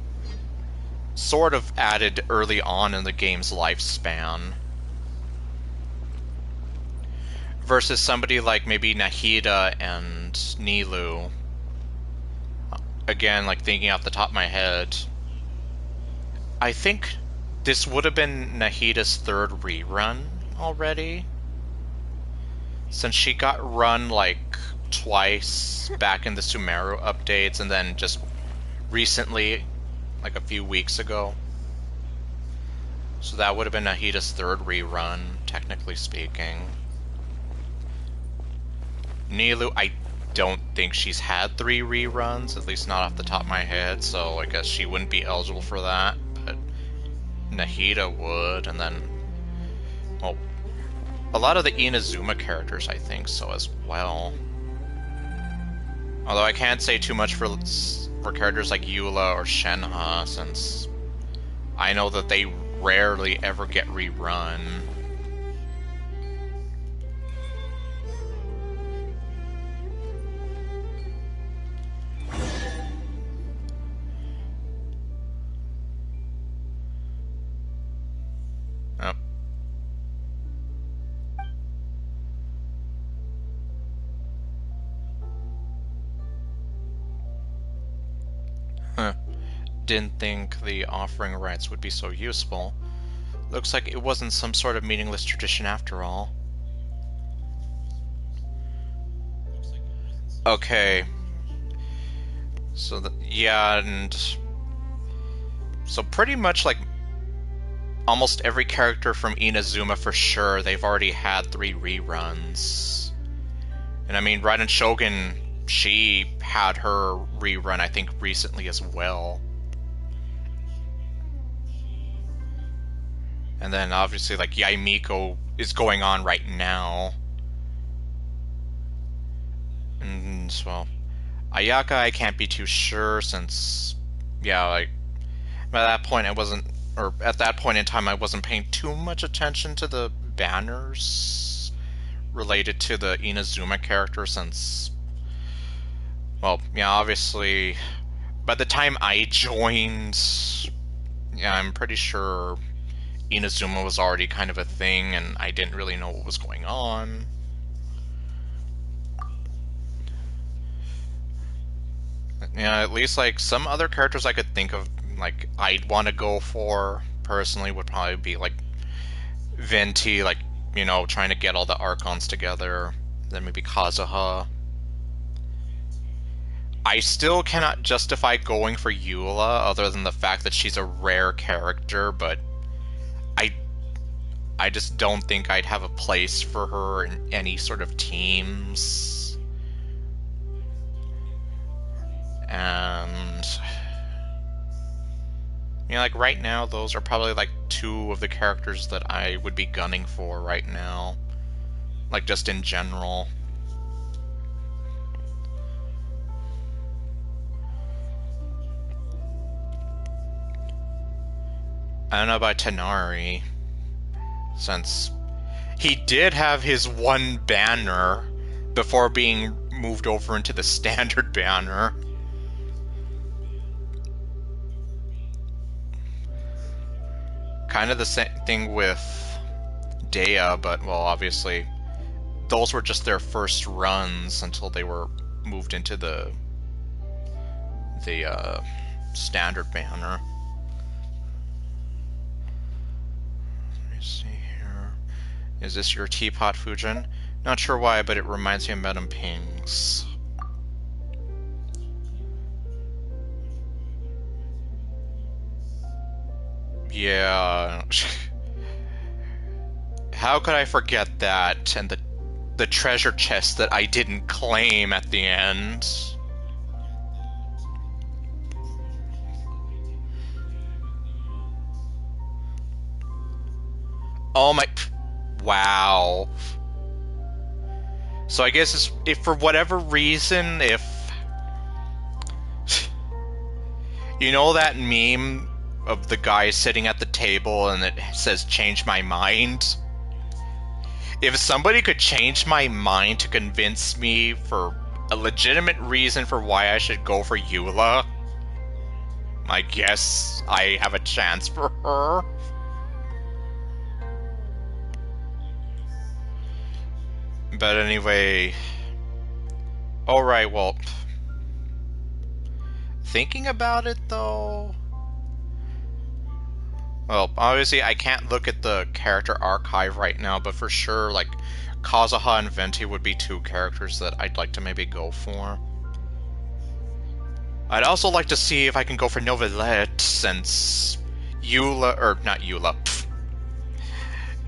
sort of added early on in the game's lifespan. Versus somebody like maybe Nahida and Nilou. Again, like, thinking off the top of my head, I think this would have been Nahida's 3rd rerun already. Since she got run, like, twice back in the Sumeru updates, and then just recently, like a few weeks ago. So that would have been Nahida's 3rd rerun, technically speaking. Nilou, I don't think she's had 3 reruns, at least not off the top of my head, so I guess she wouldn't be eligible for that, but Nahida would, and then, well, a lot of the Inazuma characters, I think so as well. Although I can't say too much for characters like Eula or Shenhe, since I know that they rarely ever get rerun. Oh. Huh. Didn't think the offering rites would be so useful. Looks like it wasn't some sort of meaningless tradition after all. Okay. So, yeah, and... So pretty much, like, almost every character from Inazuma for sure, they've already had 3 reruns. And I mean, Raiden Shogun, she had her rerun, I think, recently as well. And then obviously, like, Yaimiko is going on right now. And, well, Ayaka I can't be too sure since, yeah, like, at that point I wasn't, or at that point in time I wasn't paying too much attention to the banners related to the Inazuma character since, well, yeah, obviously, by the time I joined, yeah, I'm pretty sure Inazuma was already kind of a thing, and I didn't really know what was going on. Yeah, at least, like, some other characters I could think of, like, I'd want to go for, personally, would probably be, like, Venti, like, you know, trying to get all the Archons together. Then maybe Kazuha. I still cannot justify going for Eula, other than the fact that she's a rare character, but I just don't think I'd have a place for her in any sort of teams. And, you know, like, right now, those are probably, like, 2 of the characters that I would be gunning for right now. Like, just in general. I don't know about Tanari, since he did have his 1 banner before being moved over into the standard banner. Kind of the same thing with Dea, but, well, obviously, those were just their first runs until they were moved into the standard banner. Let me see here. Is this your teapot, Fujin? Not sure why, but it reminds me of Madame Ping's. Yeah. How could I forget that? And the treasure chest that I didn't claim at the end. Oh my... Wow. So I guess if for whatever reason, if... You know that meme of the guy sitting at the table and it says, change my mind? If somebody could change my mind to convince me for a legitimate reason for why I should go for Eula, I guess I have a chance for her. But anyway... Alright, well... Thinking about it, though... Well, obviously I can't look at the character archive right now, but for sure, like, Kazuha and Venti would be two characters that I'd like to maybe go for. I'd also like to see if I can go for Novelette, since Eula, or not Eula,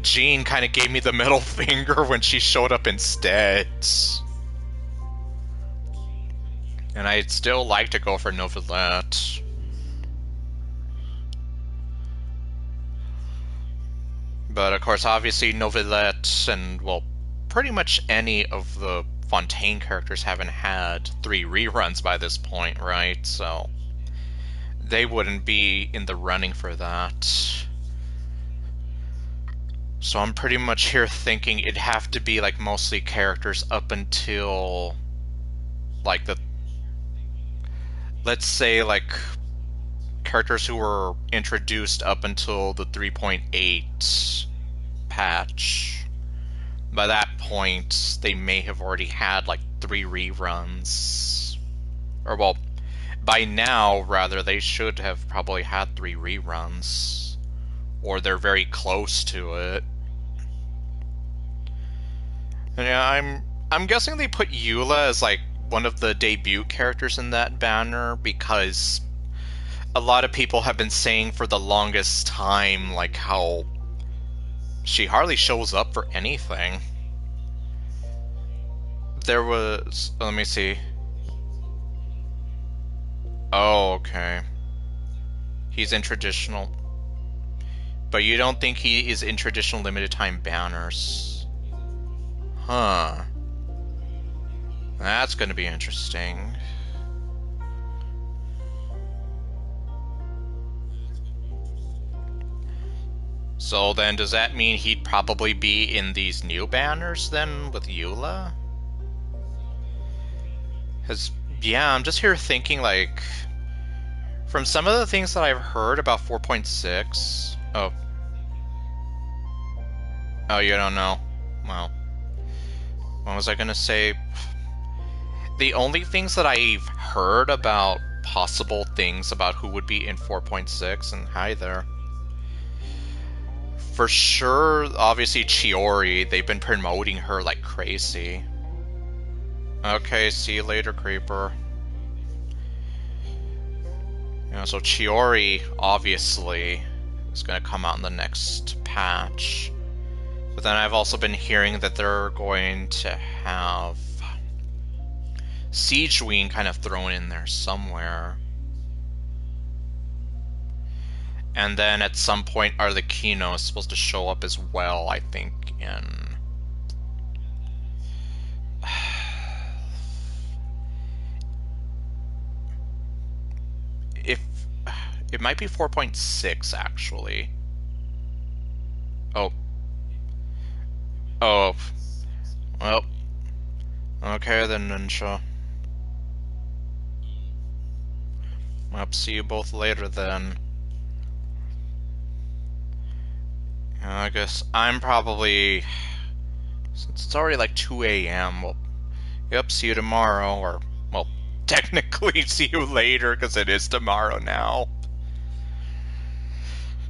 Jean kind of gave me the middle finger when she showed up instead. And I'd still like to go for Novelette. But of course, obviously, Novelette and, well, pretty much any of the Fontaine characters haven't had 3 reruns by this point, right? So they wouldn't be in the running for that. So I'm pretty much here thinking it'd have to be like mostly characters up until like the, let's say like characters who were introduced up until the 3.8 patch. By that point, they may have already had like 3 reruns. Or well, by now, rather, they should have probably had 3 reruns. Or they're very close to it. And yeah, I'm guessing they put Eula as like one of the debut characters in that banner because a lot of people have been saying for the longest time like how she hardly shows up for anything. There was, let me see. Oh, okay. He's in traditional. But you don't think he is in traditional limited time banners? Huh. That's gonna be interesting. So then, does that mean he'd probably be in these new banners then with Eula? Yeah, I'm just here thinking like, from some of the things that I've heard about 4.6. Oh, you don't know? Well, what was I gonna say? The only things that I've heard about possible things about who would be in 4.6, and hi there. For sure, obviously Chiori, they've been promoting her like crazy. Okay, see you later, Creeper. Yeah, so Chiori, obviously, is gonna come out in the next patch. But then I've also been hearing that they're going to have Siegeween kind of thrown in there somewhere. And then at some point Arlecchino is supposed to show up as well, I think, in... It might be 4.6, actually. Oh. Oh. Well. Okay then, Ninja. I'll see you both later then. I guess I'm probably... Since it's already like 2 a.m. Well, yep, see you tomorrow. Or, well, technically see you later, because it is tomorrow now.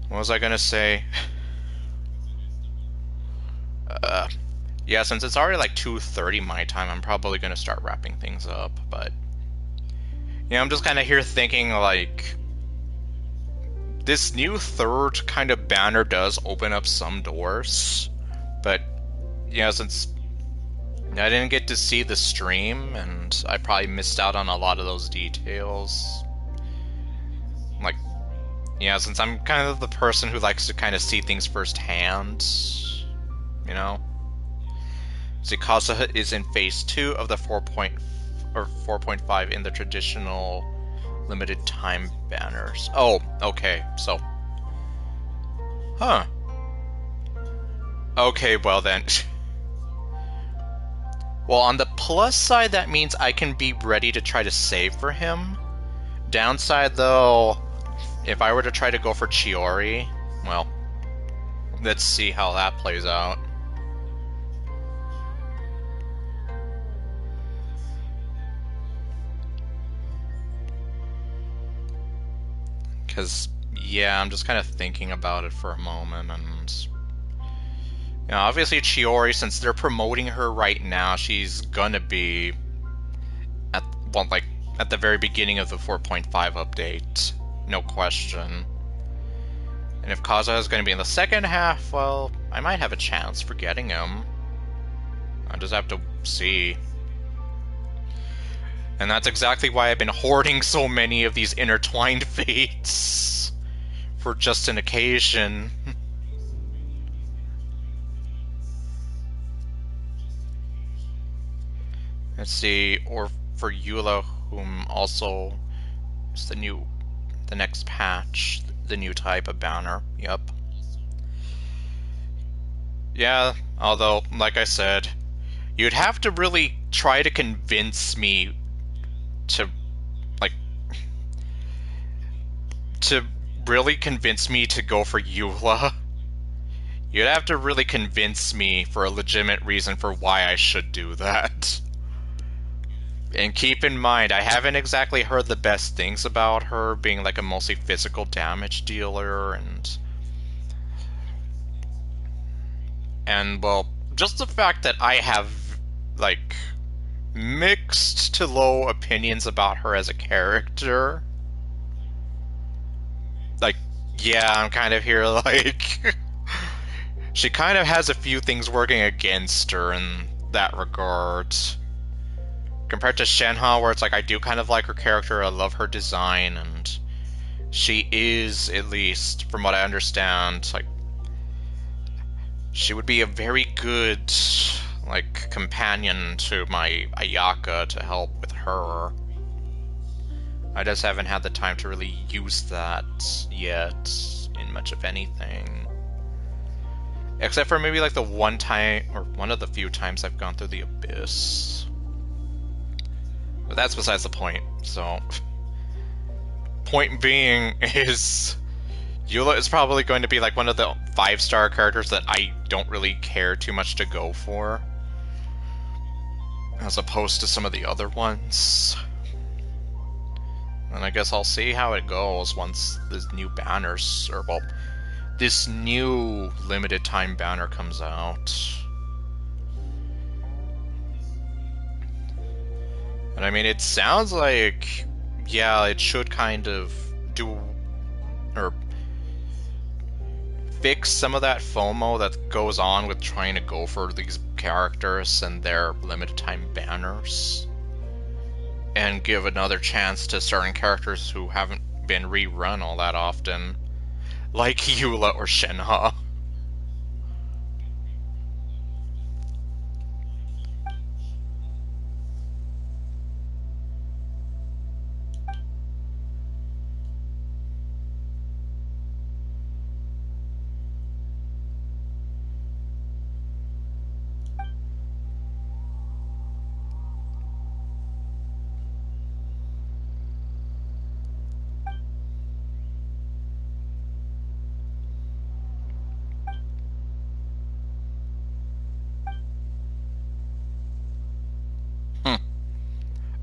What was I gonna say? Yeah, since it's already like 2:30 my time, I'm probably gonna start wrapping things up, but... Yeah, I'm just kind of here thinking, like... this new third kind of banner does open up some doors, but yeah, since I didn't get to see the stream, and I probably missed out on a lot of those details. Like, yeah, since I'm kind of the person who likes to kind of see things firsthand, you know? See, Kazuha is in phase 2 of the 4.5 in the traditional limited time banners. Oh, okay, so... Huh. Okay, well then... Well, on the plus side, that means I can be ready to try to save for him. Downside, though, if I were to try to go for Chiori, well, let's see how that plays out. Because, yeah, I'm just kind of thinking about it for a moment, and... You know, obviously Chiori, since they're promoting her right now, she's gonna be at, well, like, at the very beginning of the 4.5 update. No question. And if Kazuha is gonna be in the second half, well, I might have a chance for getting him. I just have to see. And that's exactly why I've been hoarding so many of these intertwined fates for just an occasion. Let's see, or for Eula, whom also is the next patch, the new type of banner. Yep. Yeah, although, like I said, you'd have to really try to convince me to, like, to really convince me to go for Eula. You'd have to really convince me for a legitimate reason for why I should do that. And keep in mind, I haven't exactly heard the best things about her, being like a mostly physical damage dealer, and well, just the fact that I have, like, mixed to low opinions about her as a character. Like, yeah, I'm kind of here, like... she kind of has a few things working against her in that regard. Compared to Shenhe, where it's like, I do kind of like her character, I love her design, and she is, at least, from what I understand, like, she would be a very good, like, companion to my Ayaka to help with her. I just haven't had the time to really use that yet, in much of anything. Except for maybe, like, the one time, or one of the few times I've gone through the Abyss. But that's besides the point, so... Point being is... Eula is probably going to be like one of the 5-star characters that I don't really care too much to go for. As opposed to some of the other ones. And I guess I'll see how it goes once this new banners, or well, this new limited time banner comes out. And I mean, it sounds like, yeah, it should kind of do, or fix some of that FOMO that goes on with trying to go for these characters and their limited time banners. And give another chance to certain characters who haven't been rerun all that often. Like Eula or Shenhe.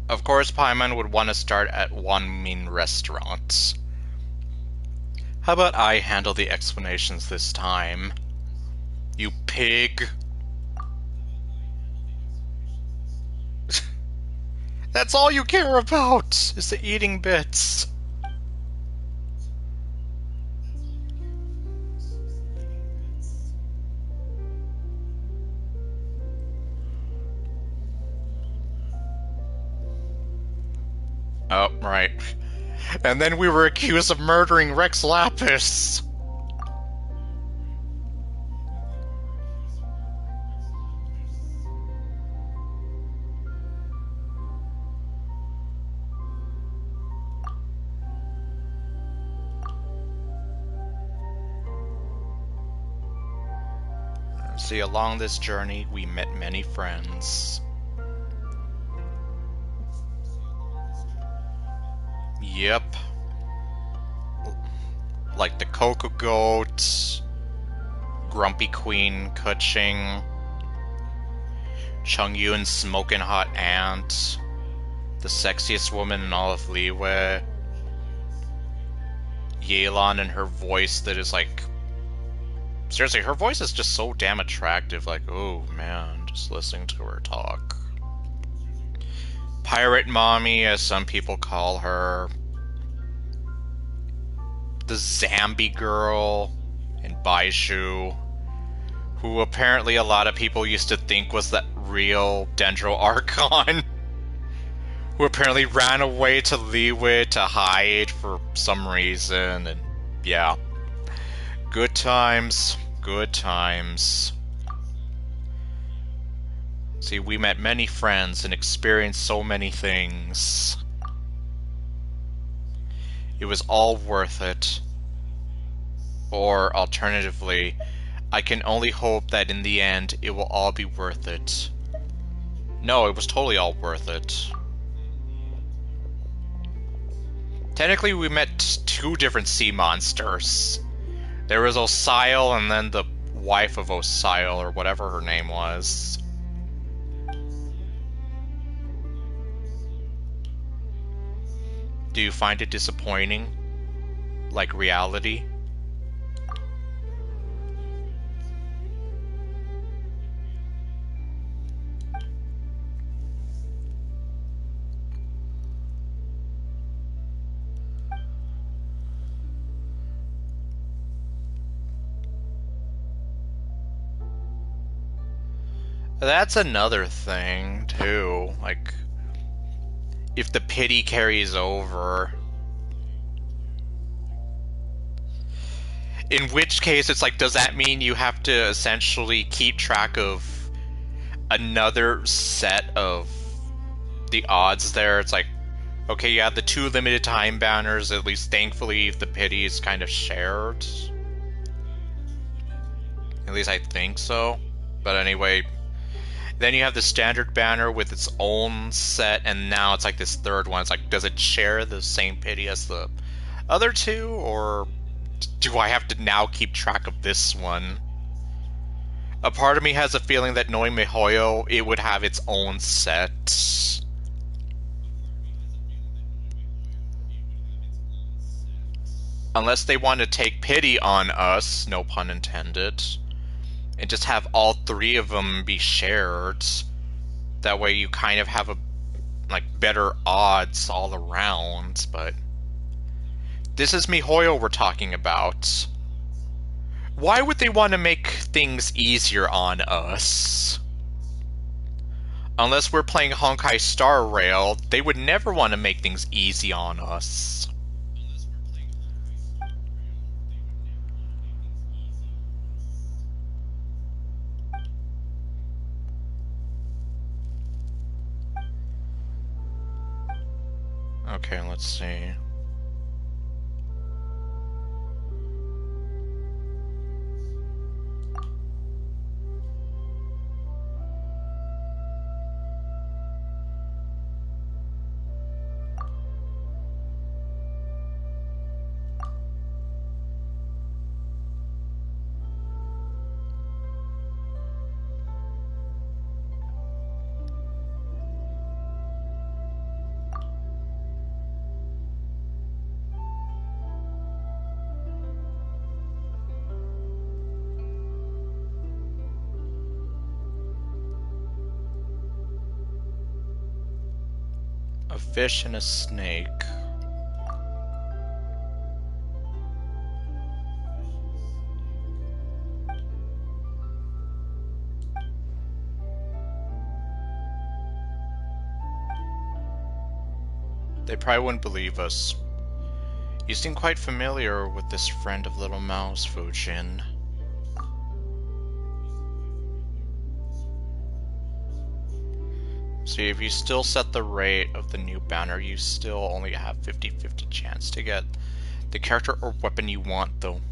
Of course, Paimon would want to start at one main restaurant. How about I handle the explanations this time? You pig. That's all you care about, is the eating bits. Oh, right. And then we were accused of murdering Rex Lapis. See, along this journey, we met many friends. Yep. Like the Cocoa Goat, Grumpy Queen Kuching, Chung Yun's Smoking Hot Aunt, the sexiest woman in all of Liyue, Yelan and her voice that is like... Seriously, her voice is just so damn attractive, like, oh man, just listening to her talk. Pirate Mommy, as some people call her. The Zambi Girl and Baishu, who apparently a lot of people used to think was that real Dendro Archon, who apparently ran away to Liyue to hide for some reason, and yeah. Good times, good times. See, we met many friends and experienced so many things. It was all worth it. Or, alternatively, I can only hope that in the end it will all be worth it. No, it was totally all worth it. Technically, we met two different sea monsters. There was Osile and then the wife of Osile, or whatever her name was. Do you find it disappointing? Like reality? That's another thing, too. Like, if the pity carries over. In which case, it's like, does that mean you have to essentially keep track of another set of the odds there? It's like, okay, you have the two limited time banners, at least thankfully the pity is kind of shared. At least I think so. But anyway... Then you have the standard banner with its own set, and now it's like this third one. It's like, does it share the same pity as the other two, or do I have to now keep track of this one? A part of me has a feeling that knowing MiHoYo, it would have its own set. Unless they want to take pity on us, no pun intended. And just have all three of them be shared. That way you kind of have a better odds all around, but this is MiHoYo we're talking about. Why would they want to make things easier on us? Unless we're playing Honkai Star Rail, they would never want to make things easy on us. Okay, let's see. A fish and a snake. They probably wouldn't believe us. You seem quite familiar with this friend of Little Mouse, Fujin. See, if you still set the rate of the new banner, you still only have 50-50 chance to get the character or weapon you want, though.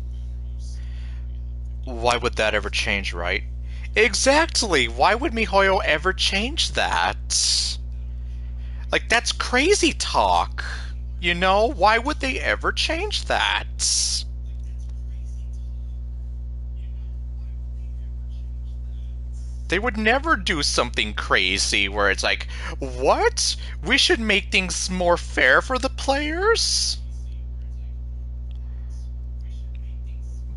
Why would that ever change, right? Exactly! Why would MiHoYo ever change that? Like, that's crazy talk! You know? Why would they ever change that? They would never do something crazy where it's like, what? We should make things more fair for the players?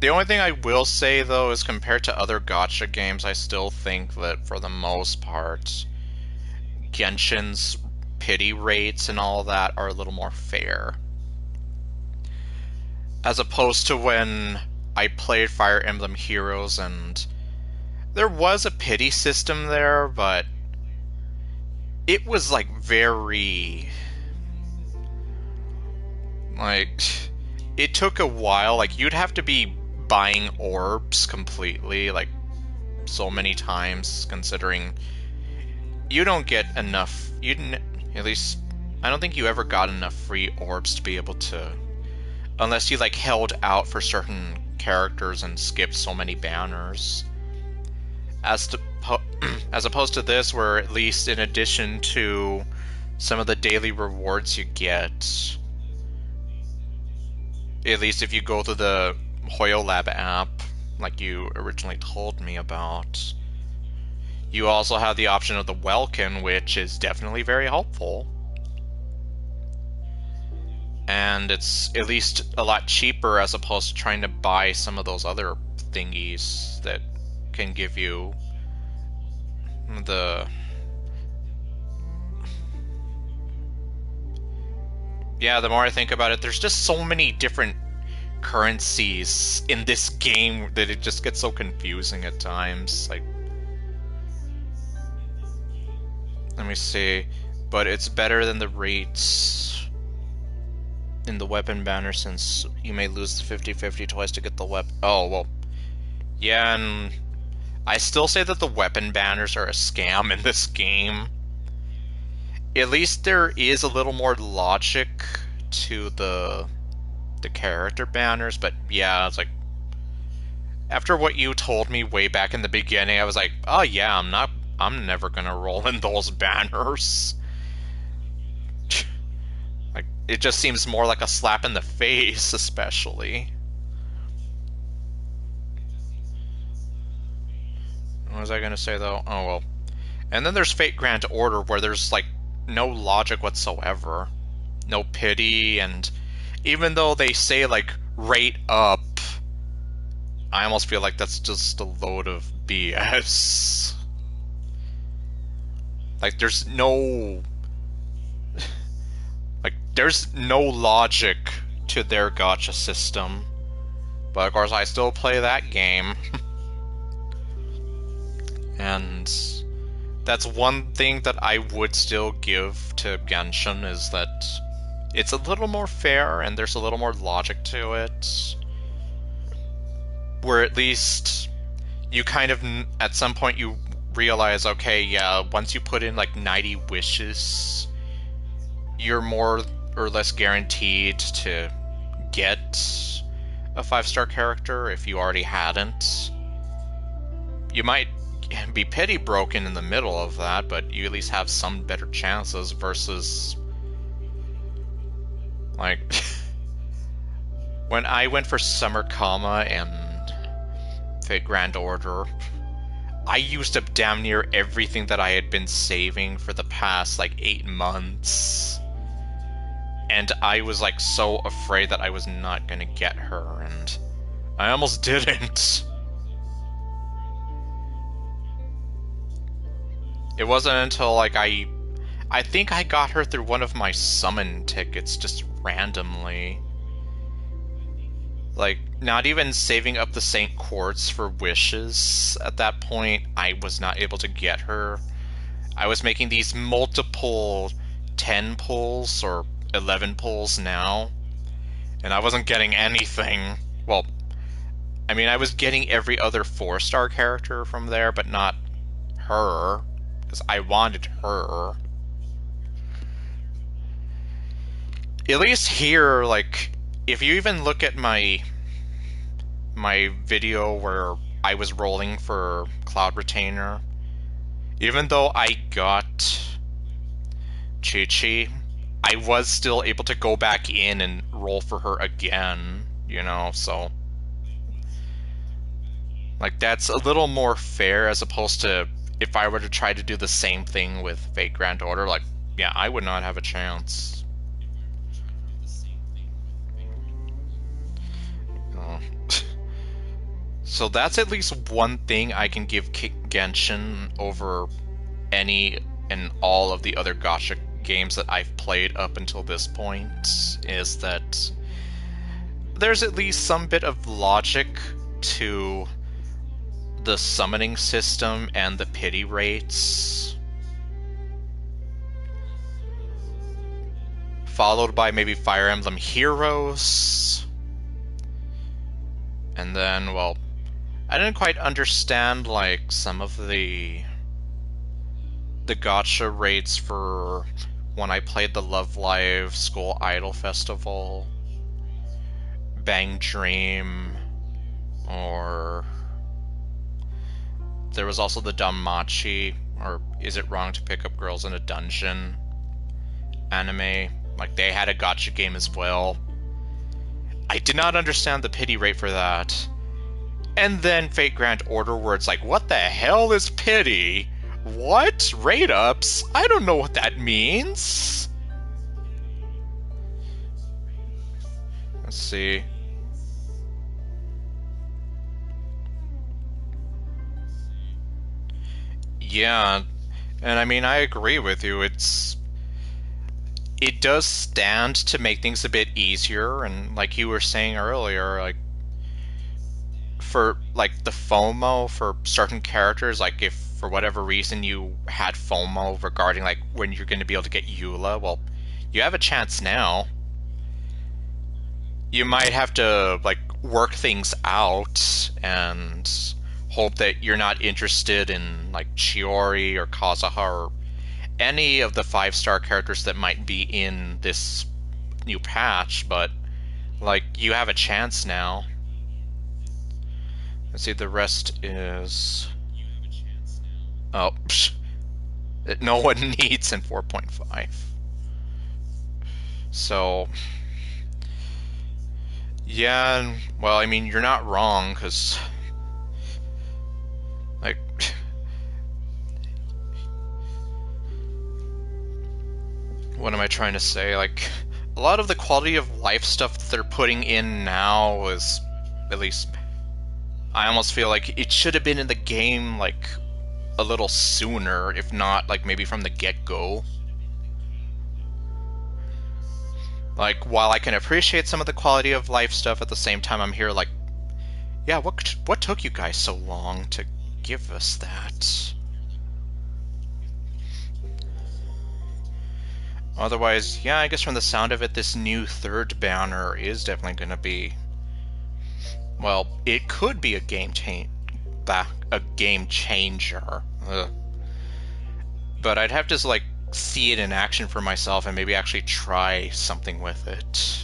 The only thing I will say, though, is compared to other gacha games, I still think that, for the most part, Genshin's pity rates and all that are a little more fair. As opposed to when I played Fire Emblem Heroes, and there was a pity system there, but it was, like, very... like, it took a while. Like, you'd have to be buying orbs completely, like, so many times, considering you don't get enough, at least, I don't think you ever got enough free orbs to be able to, unless you, like, held out for certain characters and skipped so many banners. As opposed to this, where at least in addition to some of the daily rewards you get, at least if you go to the HoYoLab app, like you originally told me about, you also have the option of the Welkin, which is definitely very helpful. And it's at least a lot cheaper as opposed to trying to buy some of those other thingies that can give you the... Yeah, the more I think about it, there's just so many different currencies in this game that it just gets so confusing at times. Like, let me see, but it's better than the rates in the weapon banner, since you may lose the 50-50 twice to get the weapon. Oh, well, yeah, and I still say that the weapon banners are a scam in this game. At least there is a little more logic to the character banners, but yeah, it's like, after what you told me way back in the beginning, I was like, oh yeah, I'm never gonna roll in those banners. Like, it just seems more like a slap in the face, especially. What was I gonna say, though? Oh, well. And then there's Fate Grand Order, where there's, like, no logic whatsoever. No pity, and even though they say, like, rate up, I almost feel like that's just a load of BS. Like, there's no... like, there's no logic to their gacha system. But, of course, I still play that game. And that's one thing that I would still give to Genshin, is that it's a little more fair and there's a little more logic to it. Where at least you kind of, at some point you realize, okay, yeah, once you put in like 90 wishes, you're more or less guaranteed to get a 5-star character if you already hadn't. You might be pity broken in the middle of that, but you at least have some better chances versus, like, when I went for Summer Kama and Fate Grand Order, I used up damn near everything that I had been saving for the past, like, 8 months. And I was, like, so afraid that I was not gonna get her, and I almost didn't. It wasn't until, like, I think I got her through one of my summon tickets, just randomly. Like, not even saving up the Saint Quartz for wishes at that point, I was not able to get her. I was making these multiple 10 pulls, or 11 pulls now, and I wasn't getting anything. Well, I mean, I was getting every other 4-star character from there, but not her, because I wanted her. At least here, like, if you even look at my video where I was rolling for Cloud Retainer, even though I got Chi-Chi, I was still able to go back in and roll for her again, you know, so... Like, that's a little more fair as opposed to if I were to try to do the same thing with Fate Grand Order, like, yeah, I would not have a chance. Oh. So that's at least one thing I can give Genshin over any and all of the other gacha games that I've played up until this point, is that there's at least some bit of logic to the summoning system and the pity rates, followed by maybe Fire Emblem Heroes, and then, well, I didn't quite understand like some of the gacha rates for when I played the Love Live School Idol Festival, Bang Dream, or there was also the Danmachi, or Is It Wrong to Pick Up Girls in a Dungeon anime. Like, they had a gacha game as well. I did not understand the pity rate for that. And then Fate Grand Order, where it's like, what the hell is pity? What? Rate ups? I don't know what that means. Let's see. Yeah, and I mean, I agree with you. It does stand to make things a bit easier, and like you were saying earlier, like for like the FOMO for certain characters, like if for whatever reason you had FOMO regarding like when you're going to be able to get Eula, well, you have a chance now. You might have to like work things out and hope that you're not interested in like Chiori or Kazuha or any of the 5-star characters that might be in this new patch, but like you have a chance now. Let's see, the rest is... Oh, psh. No one needs in 4.5. So... Yeah, well, I mean, you're not wrong, because... Like... What am I trying to say? Like, a lot of the quality of life stuff that they're putting in now is, at least... I almost feel like it should have been in the game, like, a little sooner, if not, like, maybe from the get-go. Like, while I can appreciate some of the quality of life stuff, at the same time I'm here like, yeah, what took you guys so long to give us that? Otherwise, yeah, I guess from the sound of it, this new third banner is definitely going to be... Well, it could be a game changer. Ugh. But I'd have to, like, see it in action for myself and maybe actually try something with it.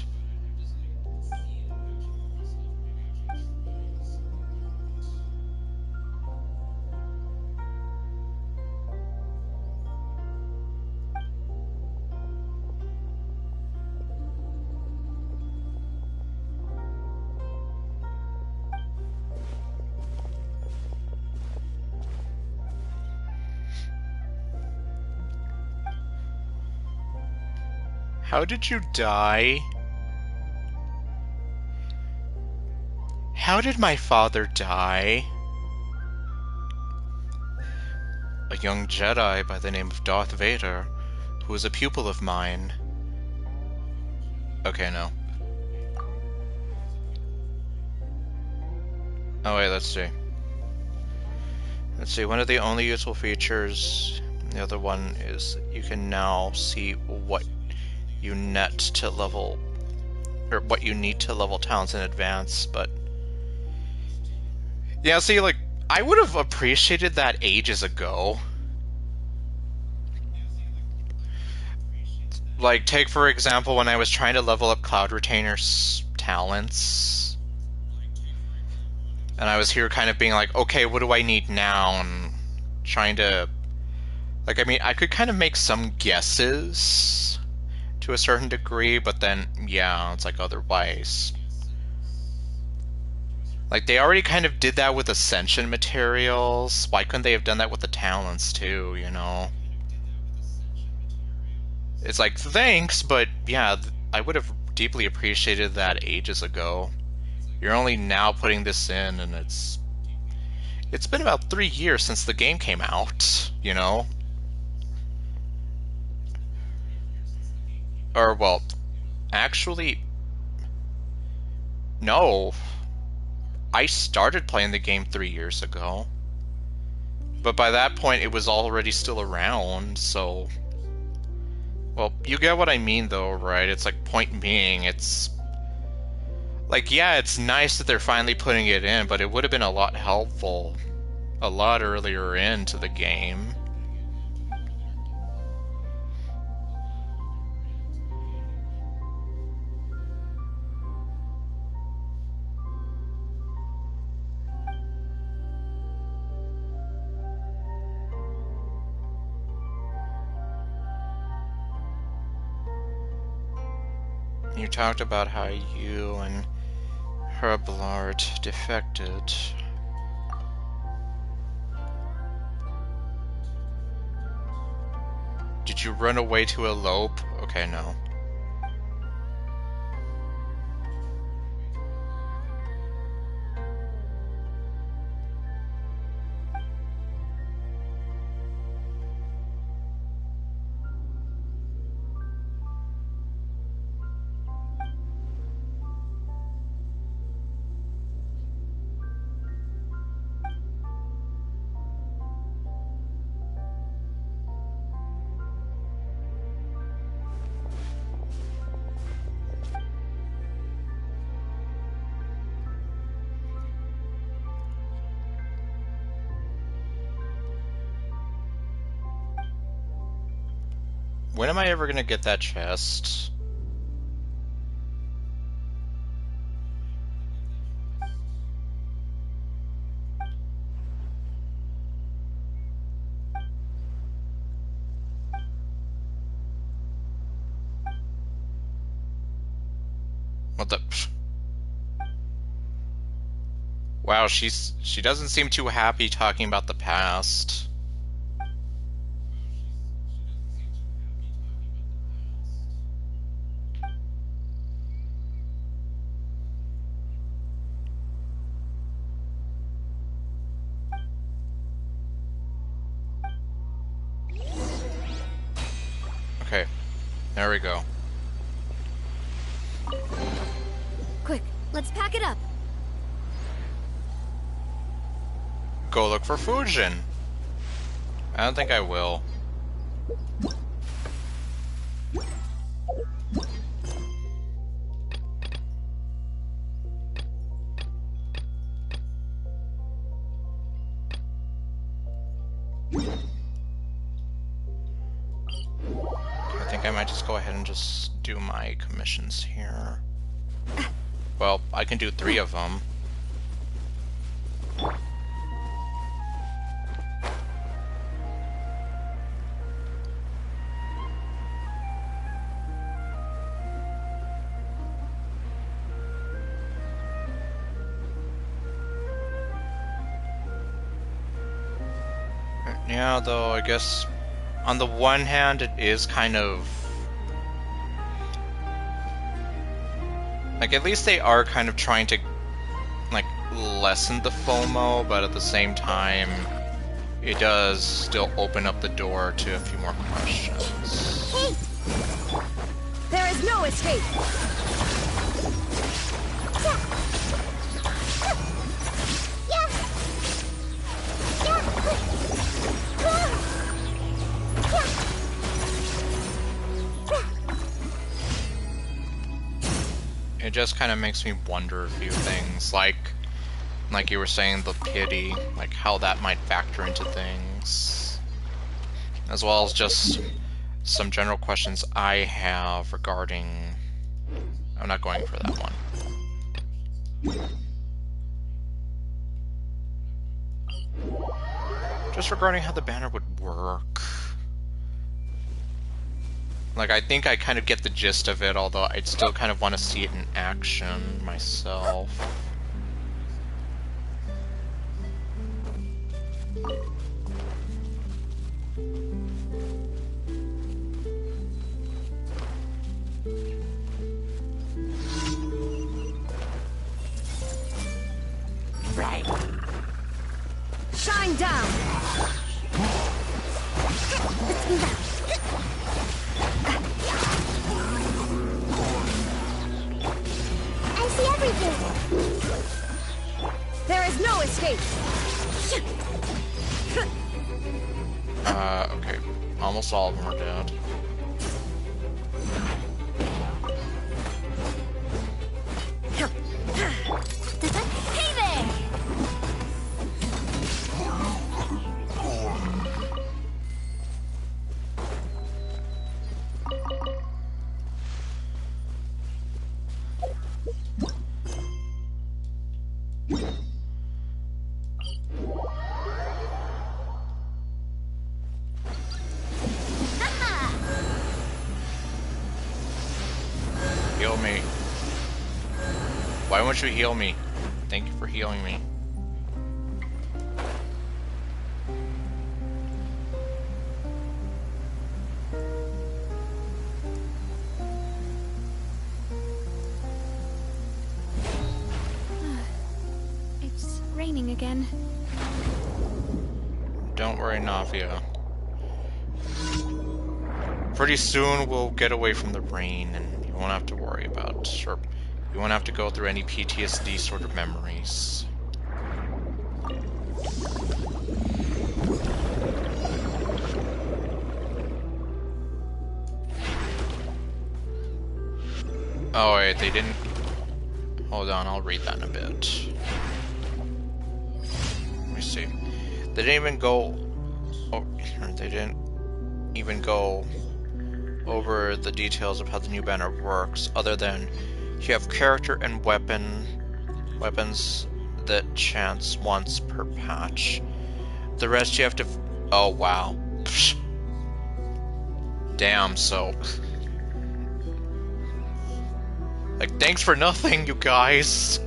How did you die? How did my father die? A young Jedi by the name of Darth Vader, who was a pupil of mine. Okay, no. Oh wait, let's see. Let's see, one of the only useful features, the other one is you can now see what you net to level, or what you need to level talents in advance, but yeah, see, like, I would have appreciated that ages ago. Like, take for example when I was trying to level up Cloud Retainer's talents, and I was here kind of being like, okay, what do I need now, and trying to, like, I mean, I could kind of make some guesses to a certain degree, but then, yeah, it's like otherwise. Like, they already kind of did that with Ascension materials. Why couldn't they have done that with the talents, too, you know? It's like, thanks, but yeah, I would have deeply appreciated that ages ago. You're only now putting this in, and it's been about 3 years since the game came out, you know? Or, well, actually, no. I started playing the game 3 years ago. But by that point, it was already still around, so... Well, you get what I mean, though, right? It's like, point being, it's... Like, yeah, it's nice that they're finally putting it in, but it would have been a lot helpful a lot earlier into the game. You talked about how you and REPLOAD defected. Did you run away to elope? Okay, no. When am I ever gonna get that chest? What the... Wow, she doesn't seem too happy talking about the past. Okay, there we go. Quick, let's pack it up. Go look for Fujin. I don't think I will. I think I might just go ahead and just do my commissions here. Well, I can do 3 of them. Yeah, though, I guess on the one hand, it is kind of... Like, at least they are kind of trying to, like, lessen the FOMO, but at the same time, it does still open up the door to a few more questions. Hey! There is no escape! It just kind of makes me wonder a few things, like you were saying, the pity, like how that might factor into things, as well as just some general questions I have regarding... I'm not going for that one. Just regarding how the banner would work. Like, I think I kind of get the gist of it, although I'd still kind of want to see it in action myself. Right. Shine down. I see everything. There is no escape. Okay. Almost all of them are dead. Hey there. Heal me. Why won't you heal me? Thank you for healing me. It's raining again. Don't worry, Navia. Pretty soon we'll get away from the rain and you won't have to worry about, or you won't have to go through any PTSD sort of memories. Oh wait, they didn't... Hold on, I'll read that in a bit. Let me see. They didn't even go... Oh, they didn't even go over the details of how the new banner works, other than you have character and weapons that chance once per patch. The rest you have to... Oh, wow. Psh. Damn, so... Like, thanks for nothing, you guys!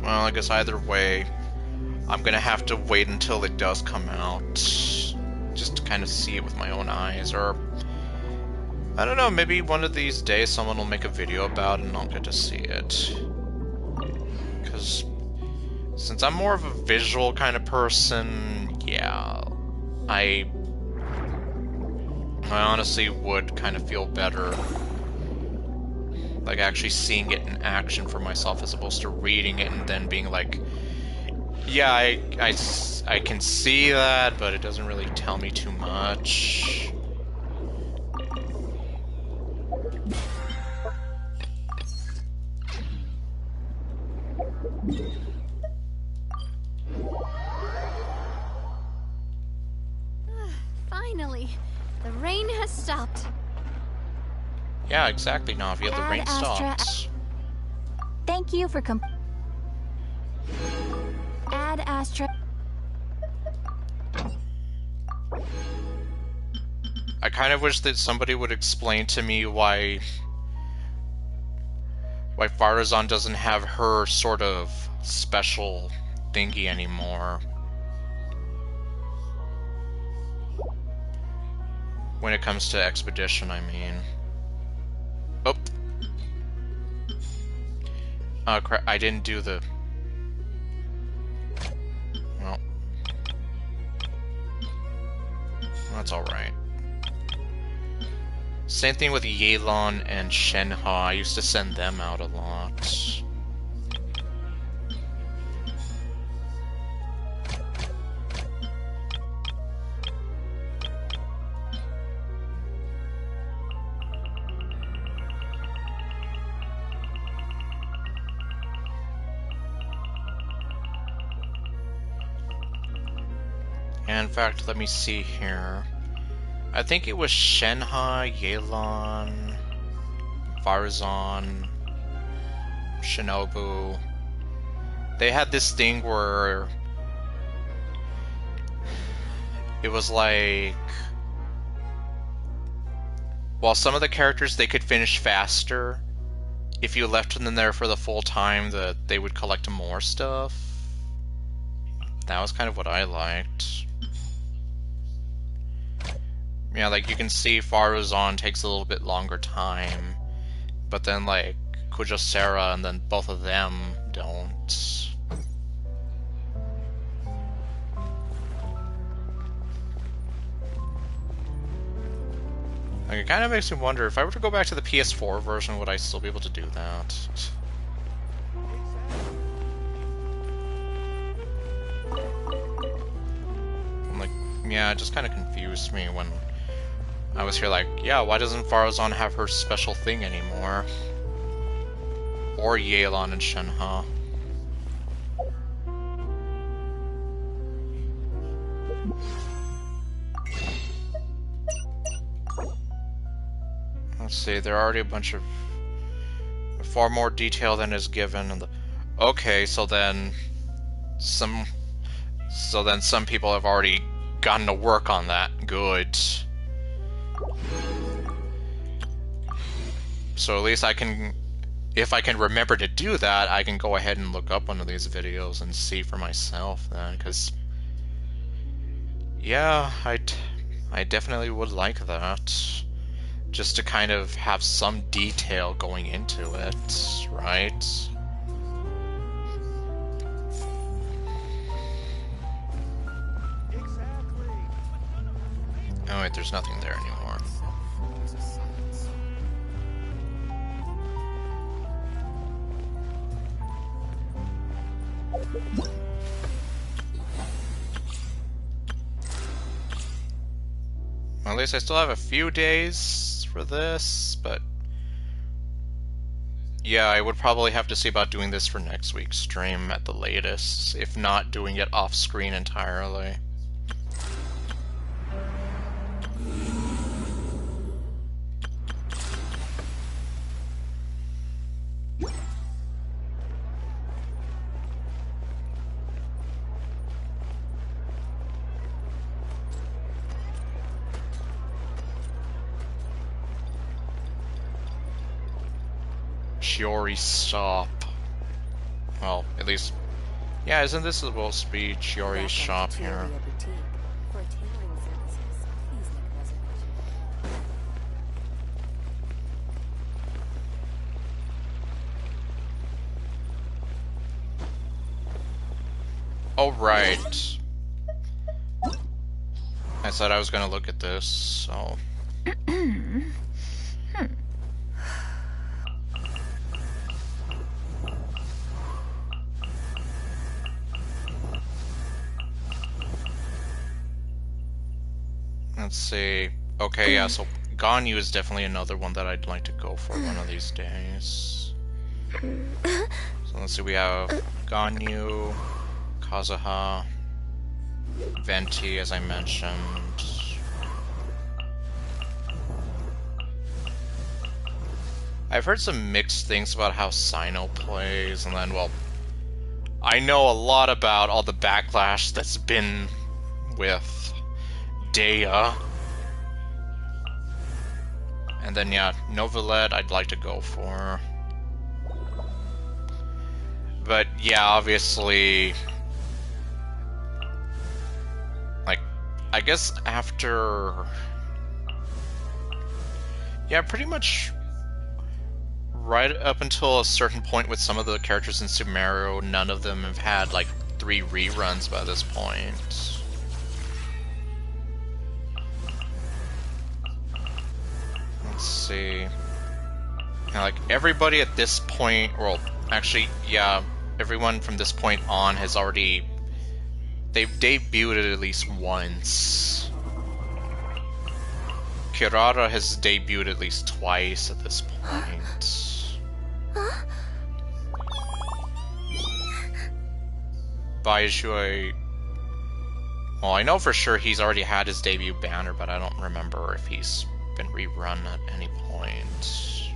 Well, I guess either way, I'm gonna have to wait until it does come out. Just to kind of see it with my own eyes, or... I don't know, maybe one of these days someone will make a video about it and I'll get to see it. Because since I'm more of a visual kind of person, yeah, I honestly would kind of feel better like actually seeing it in action for myself as opposed to reading it and then being like, yeah, I can see that, but it doesn't really tell me too much. Finally, the rain has stopped. Yeah, exactly, Navia. The rain stops. Thank you for Ad Astra. I kind of wish that somebody would explain to me why Farazan doesn't have her sort of special thingy anymore. When it comes to Expedition, I mean. Oh. Oh crap, I didn't do the... Well. That's alright. Same thing with Yelan and Shenhe. I used to send them out a lot. In fact, let me see here. I think it was Shenhe, Yelan, Farazan, Shinobu. They had this thing where it was like, while some of the characters they could finish faster, if you left them there for the full time, that they would collect more stuff. That was kind of what I liked. Yeah, like you can see Farazan takes a little bit longer time, but then like Kujosera and then both of them don't. Like, it kind of makes me wonder, if I were to go back to the PS4 version, would I still be able to do that? I'm like, yeah, it just kind of confused me when I was here like, yeah, why doesn't Farazan have her special thing anymore? Or Yelan and Shenhe. Let's see, there are already a bunch of far more detail than is given in the. Okay, so then some people have already gotten to work on that. Good. So at least I can, if I can remember to do that, I can go ahead and look up one of these videos and see for myself then, because yeah, I definitely would like that. Just to kind of have some detail going into it, right? Oh wait, there's nothing there anymore. Well, at least I still have a few days for this, but yeah, I would probably have to see about doing this for next week's stream at the latest, if not doing it off screen entirely. Chiori shop. Well, at least, yeah, isn't this supposed to be Chiori's shop here? Oh, right. I said I was gonna look at this, so. Let's see. Okay, yeah, so Ganyu is definitely another one that I'd like to go for one of these days. So let's see, we have Ganyu, Kazuha, Venti, as I mentioned. I've heard some mixed things about how Sino plays, and then, well, I know a lot about all the backlash that's been with Dea. And then, yeah, Novelet I'd like to go for. But, yeah, obviously, like, I guess after... Yeah, pretty much right up until a certain point with some of the characters in Super Mario, none of them have had, like, 3 reruns by this point. Let's see. Now, like, everybody at this point, well, actually, yeah, everyone from this point on has already... They've debuted at least once. Kirara has debuted at least twice at this point. Baizhui Well, I know for sure he's already had his debut banner, but I don't remember if he's been rerun at any point.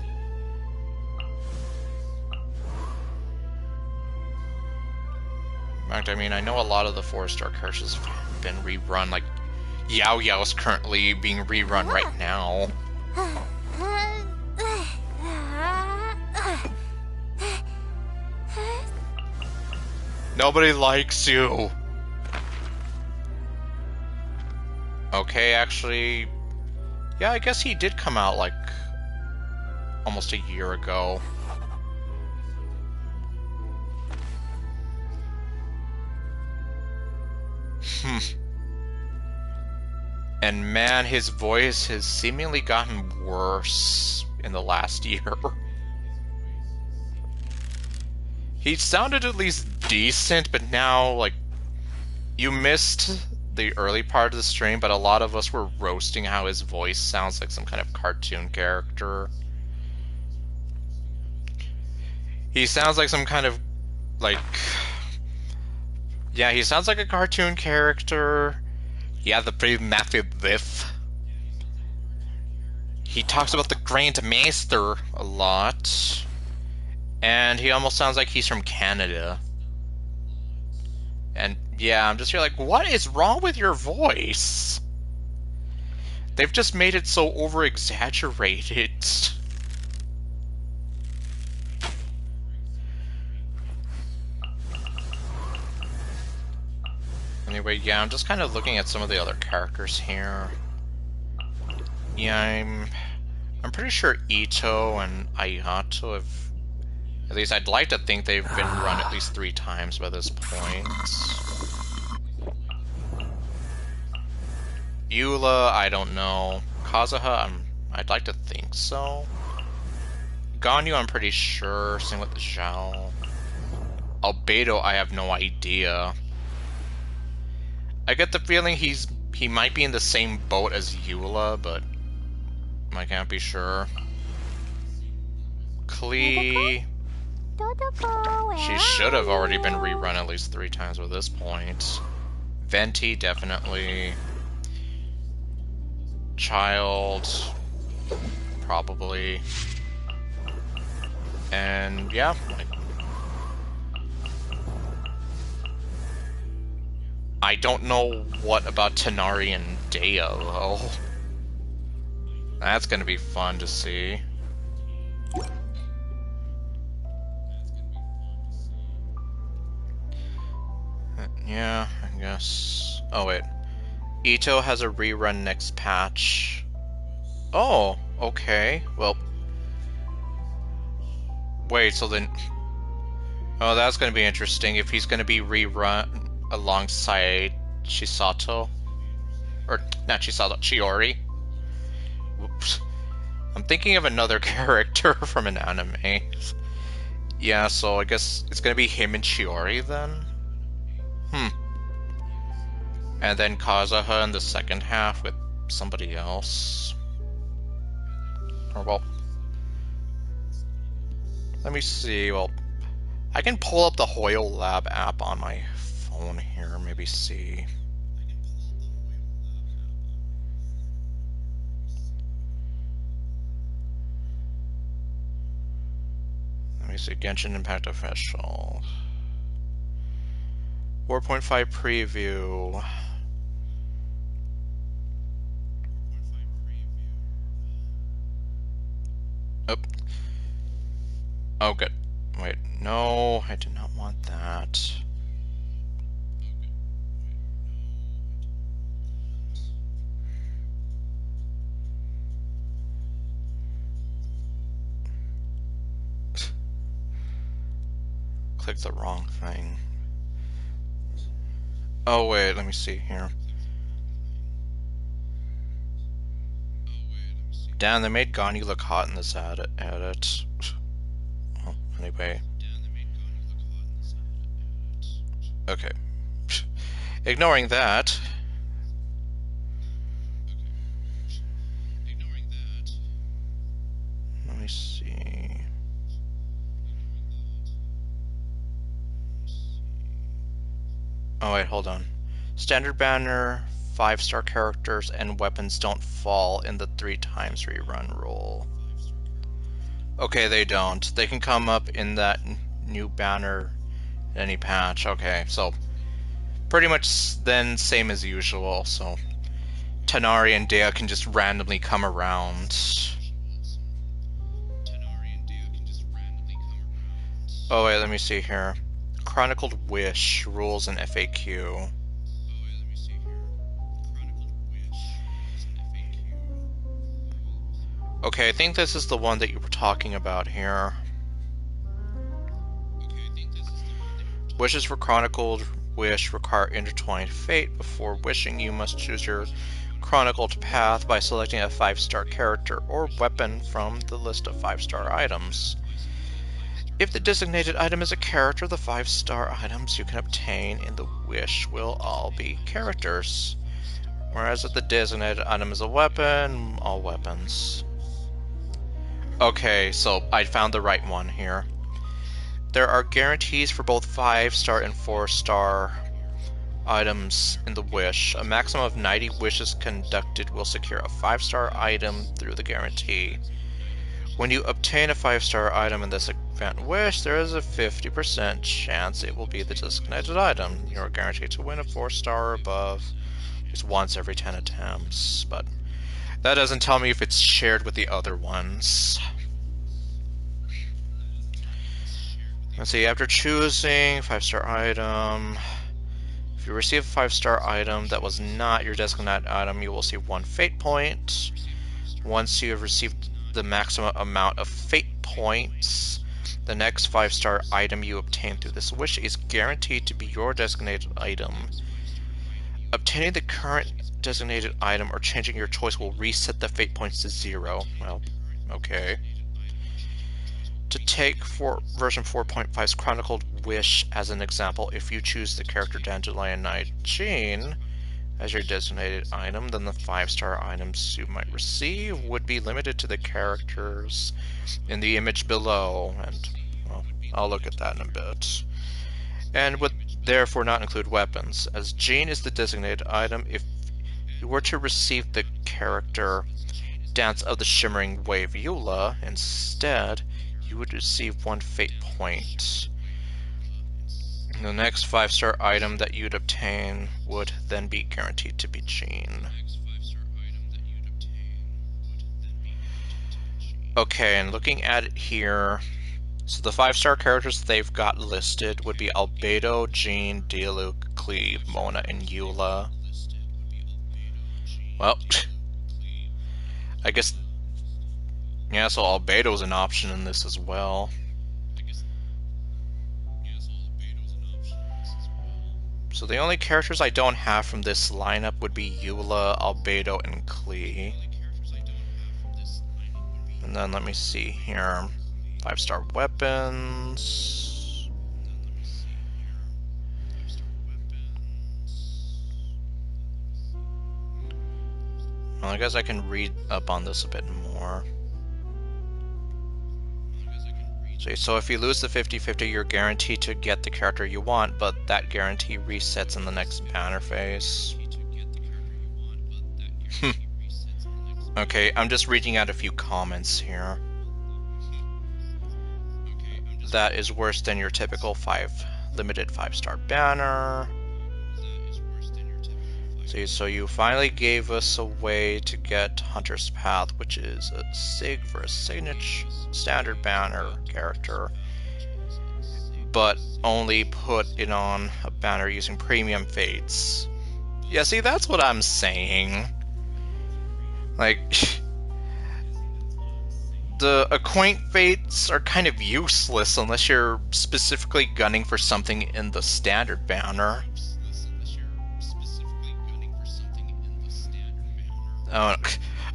In fact, I mean, I know a lot of the 4-star characters have been rerun, like Yao Yao's currently being rerun right now. Nobody likes you. Okay, actually, yeah, I guess he did come out like almost a year ago. And man, his voice has seemingly gotten worse in the last year. He sounded at least decent, but now, like, you missed the early part of the stream, but a lot of us were roasting how his voice sounds like some kind of cartoon character. He sounds like some kind of, like... yeah, he sounds like a cartoon character. He has a pretty massive lift. He talks about the Grand Master a lot. And he almost sounds like he's from Canada. And yeah, I'm just here like, what is wrong with your voice? They've just made it so over-exaggerated. Anyway, yeah, I'm just kind of looking at some of the other characters here. Yeah, I'm pretty sure Ito and Ayato have... at least I'd like to think they've been run at least 3 times by this point. Eula, I don't know. Kazuha, I'd like to think so. Ganyu, I'm pretty sure. Same with Zhao. Albedo, I have no idea. I get the feeling he might be in the same boat as Eula, but I can't be sure. Klee... she should have already been rerun at least 3 times by this point. Venti, definitely. Child, probably. And yeah, like, I don't know what about Tanari and Deo, though. That's gonna be fun to see. Yeah, I guess. Oh, wait. Ito has a rerun next patch. Oh, okay. Well. Wait, so then... oh, that's going to be interesting if he's going to be rerun alongside Chisato. Or, not Chisato, Chiori. Whoops. I'm thinking of another character from an anime. Yeah, so I guess it's going to be him and Chiori then? And then Kazuha in the second half with somebody else. Or, well... let me see, well... I can pull up the Hoyo Lab app on my phone here, maybe see. Let me see, Genshin Impact Official. 4.5 preview. Oh. Oh, good. Wait, no, I did not want that. Click the wrong thing. Oh, wait, let me see here. Damn, they made Ganyu look hot in this edit. Well, anyway. Okay. Ignoring that. Let me see. Oh wait, hold on. Standard banner, 5-star characters, and weapons don't fall in the 3 times rerun rule. Okay, they don't. They can come up in that new banner in any patch. Okay, so pretty much then same as usual. So Tanari and Dea can just randomly come around. Oh wait, let me see here. Chronicled Wish rules and FAQ. Okay, I think this is the one that you were talking about here. Wishes for Chronicled Wish require intertwined fate. Before wishing, you must choose your chronicled path by selecting a 5-star character or weapon from the list of 5-star items. If the designated item is a character, the 5-star items you can obtain in the wish will all be characters. Whereas if the designated item is a weapon, all weapons. Okay, so I found the right one here. There are guarantees for both 5-star and 4-star items in the wish. A maximum of 90 wishes conducted will secure a 5-star item through the guarantee. When you obtain a 5-star item in this event wish, there is a 50% chance it will be the designated item. You are guaranteed to win a 4-star or above just once every 10 attempts, but that doesn't tell me if it's shared with the other ones. Let's see, after choosing 5-star item, if you receive a 5-star item that was not your designated item, you will receive 1 fate point. Once you have received the maximum amount of fate points, the next 5-star item you obtain through this wish is guaranteed to be your designated item. Obtaining the current designated item or changing your choice will reset the fate points to 0. Well, okay. To take version 4.5's Chronicled Wish as an example, if you choose the character Dandelion Knight Jean as your designated item, then the 5-star items you might receive would be limited to the characters in the image below, and well, I'll look at that in a bit. And would therefore not include weapons, as Jean is the designated item. If you were to receive the character Dance of the Shimmering Wave Eula instead, you would receive 1 fate point. The next 5-star item that you'd obtain would then be guaranteed to be Jean. Okay, and looking at it here, so the 5-star characters they've got listed would be Albedo, Jean, Diluc, Cleve, Mona, and Eula. Well, I guess, yeah, so Albedo's an option in this as well. So the only characters I don't have from this lineup would be Eula, Albedo, and Klee. And then let me see here. 5-star weapons. Well, I guess I can read up on this a bit more. So if you lose the 50-50, you're guaranteed to get the character you want, but that guarantee resets in the next banner phase. Okay, I'm just reading out a few comments here. That is worse than your typical limited 5-star banner. See, so you finally gave us a way to get Hunter's Path, which is a SIG for a signature standard banner character, but only put it on a banner using premium fates. Yeah, see, that's what I'm saying. Like, the acquaint fates are kind of useless unless you're specifically gunning for something in the standard banner. Oh,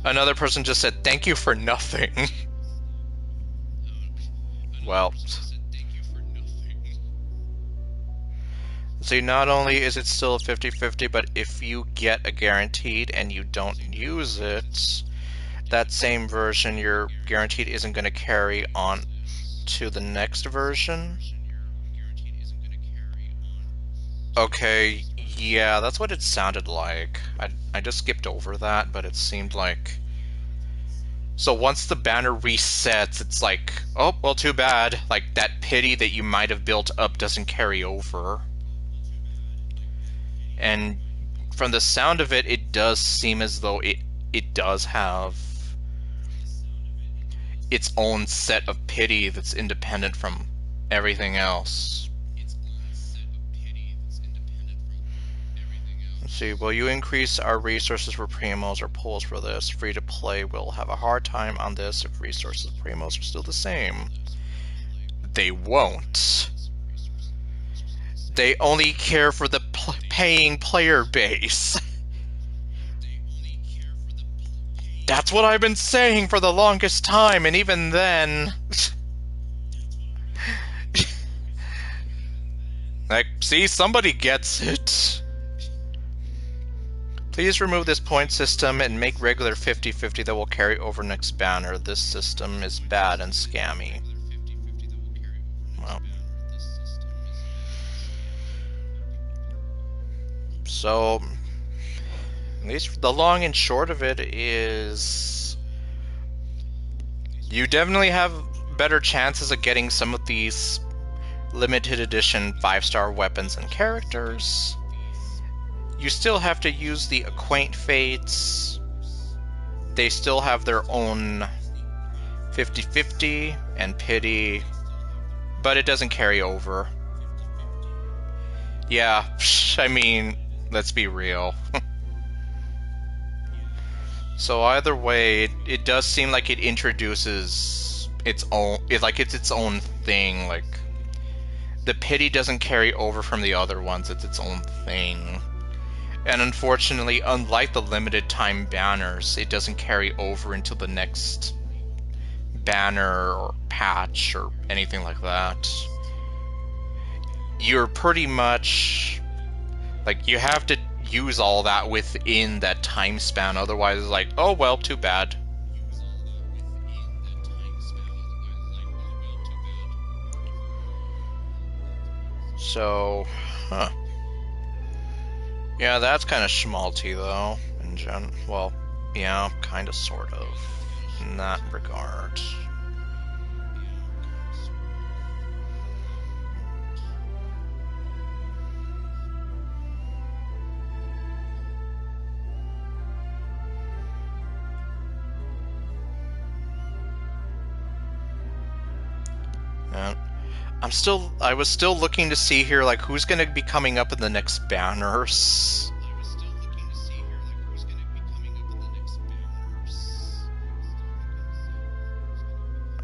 another person just said, "Thank you for nothing." Well, see, not only is it still a 50-50, but if you get a guaranteed and you don't use it, that same version you're guaranteed isn't going to carry on to the next version. Okay, Yeah, that's what it sounded like. I just skipped over that, but it seemed like... So once the banner resets, it's like, oh, well, too bad. Like, that pity that you might have built up doesn't carry over. And from the sound of it, it does seem as though it does have its own set of pity that's independent from everything else. Let's see, will you increase our resources for primos or pulls for this? Free to play will have a hard time on this if resources for primos are still the same. They won't. They only care for the paying player base. That's what I've been saying for the longest time, and even then... Like, see, somebody gets it. Please remove this point system and make regular 50-50 that will carry over next banner. This system is bad and scammy. Well. So, at least the long and short of it is... You definitely have better chances of getting some of these limited edition 5-star weapons and characters. You still have to use the Acquaint Fates. They still have their own 50-50 and pity, but it doesn't carry over. Yeah, I mean, let's be real. So either way, it does seem like it introduces its own, it's its own thing. Like, the pity doesn't carry over from the other ones, it's its own thing. And unfortunately, unlike the limited time banners, it doesn't carry over into the next banner or patch or anything like that. You're pretty much, like, you have to use all that within that time span, otherwise it's like, oh well, too bad. So, huh. Yeah, that's kind of schmaltzy, though. Well, yeah, kind of, sort of, in that regard. I was still looking to see here, like, who's going to be coming up in the next banners.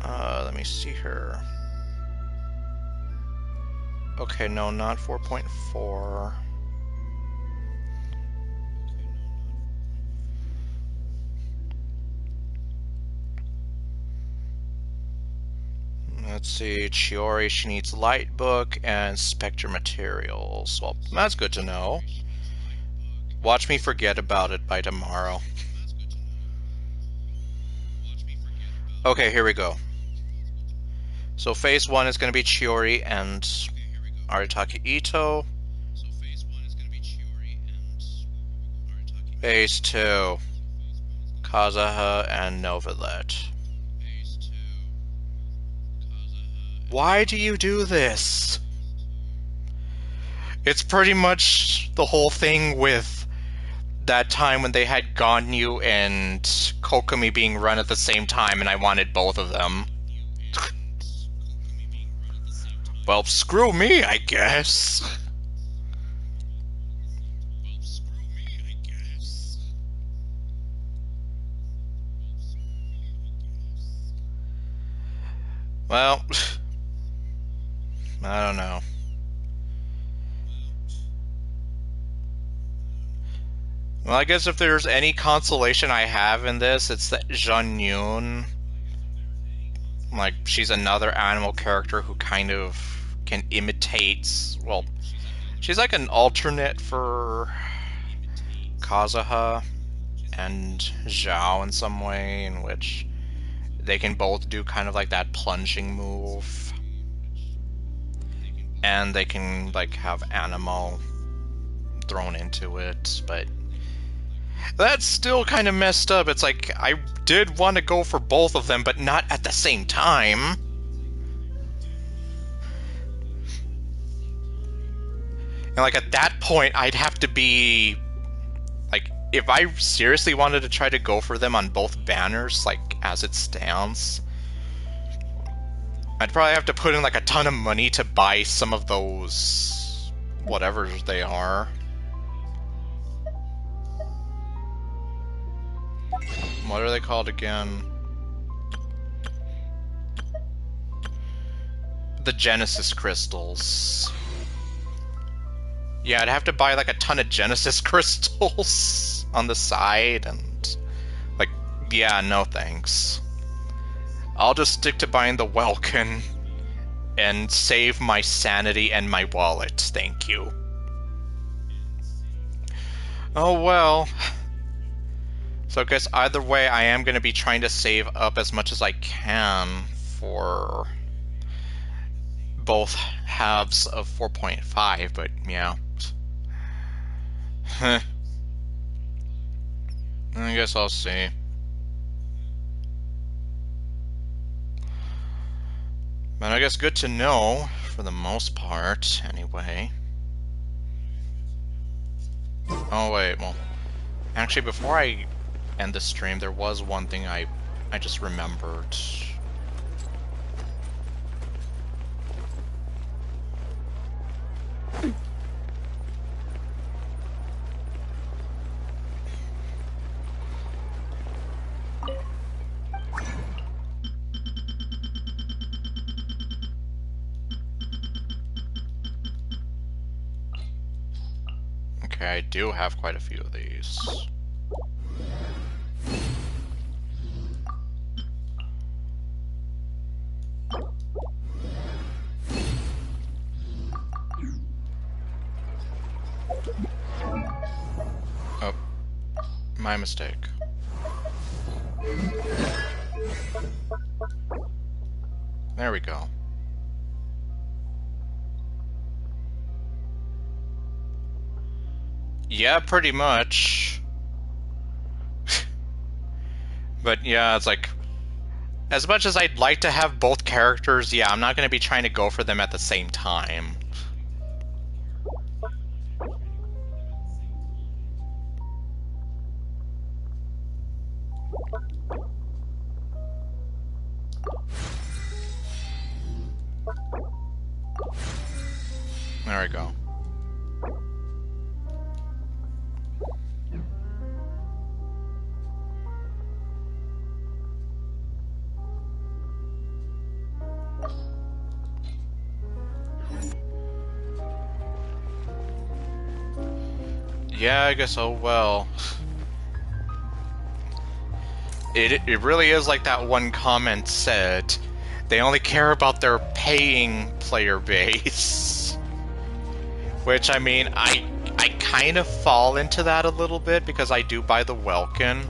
Let me see here. Okay, no, not 4.4. Let's see, Chiori, she needs Light Book and Spectre Materials. Well, that's good to know. Watch me forget about it by tomorrow. Okay, here we go. So phase 1 is going to be Chiori and Arataki Ito. Phase 2, Kazuha and Novelet. Why do you do this? It's pretty much the whole thing with that time when they had Ganyu and Kokomi being run at the same time, and I wanted both of them. Well, screw me, I guess. Well, I don't know. Well, I guess if there's any consolation I have in this, it's that Jeon Yoon, like, she's another animal character who kind of can imitate, well, she's like an alternate for Kazuha and Zhao in some way, in which they can both do kind of like that plunging move. And they can, like, have animal thrown into it, but that's still kind of messed up. It's like, I did want to go for both of them, but not at the same time. And like at that point, I'd have to be, like, if I seriously wanted to try to go for them on both banners, like, as it stands, I'd probably have to put in like a ton of money to buy some of those, whatever they are. What are they called again? The Genesis crystals. Yeah, I'd have to buy like a ton of Genesis crystals on the side, and like, yeah, no thanks. I'll just stick to buying the Welkin and save my sanity and my wallet, thank you. Oh well. So I guess either way, I am going to be trying to save up as much as I can for both halves of 4.5, but yeah. I guess I'll see. But I guess good to know, for the most part, anyway. Oh wait, well, actually before I end the stream, there was one thing I just remembered. Okay, I do have quite a few of these. Oh, my mistake. There we go. Yeah, pretty much. But yeah, it's like, as much as I'd like to have both characters, yeah, I'm not going to be trying to go for them at the same time. There we go. Yeah, I guess, oh well. It really is like that one comment said, they only care about their paying player base. Which, I mean, I kind of fall into that a little bit because I do buy the Welkin.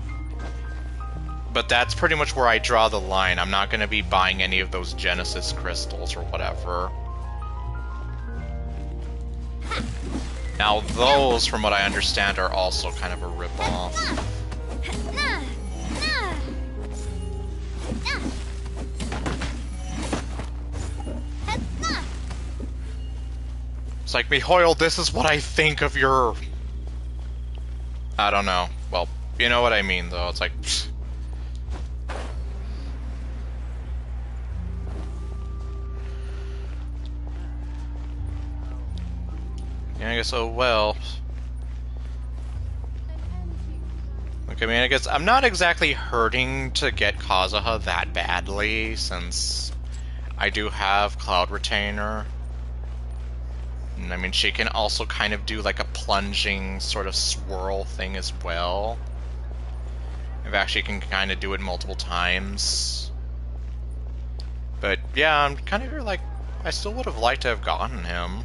But that's pretty much where I draw the line. I'm not going to be buying any of those Genesis crystals or whatever. Now those, from what I understand, are also kind of a ripoff. It's like, Mihoil, this is what I think of your... I don't know. Well, you know what I mean, though. It's like... Pfft. Yeah, I guess, oh well. Look, I mean, I guess I'm not exactly hurting to get Kazuha that badly, since I do have Cloud Retainer. And I mean, she can also kind of do like a plunging sort of swirl thing as well. In fact, she can kind of do it multiple times. But yeah, I'm kind of like, I still would have liked to have gotten him.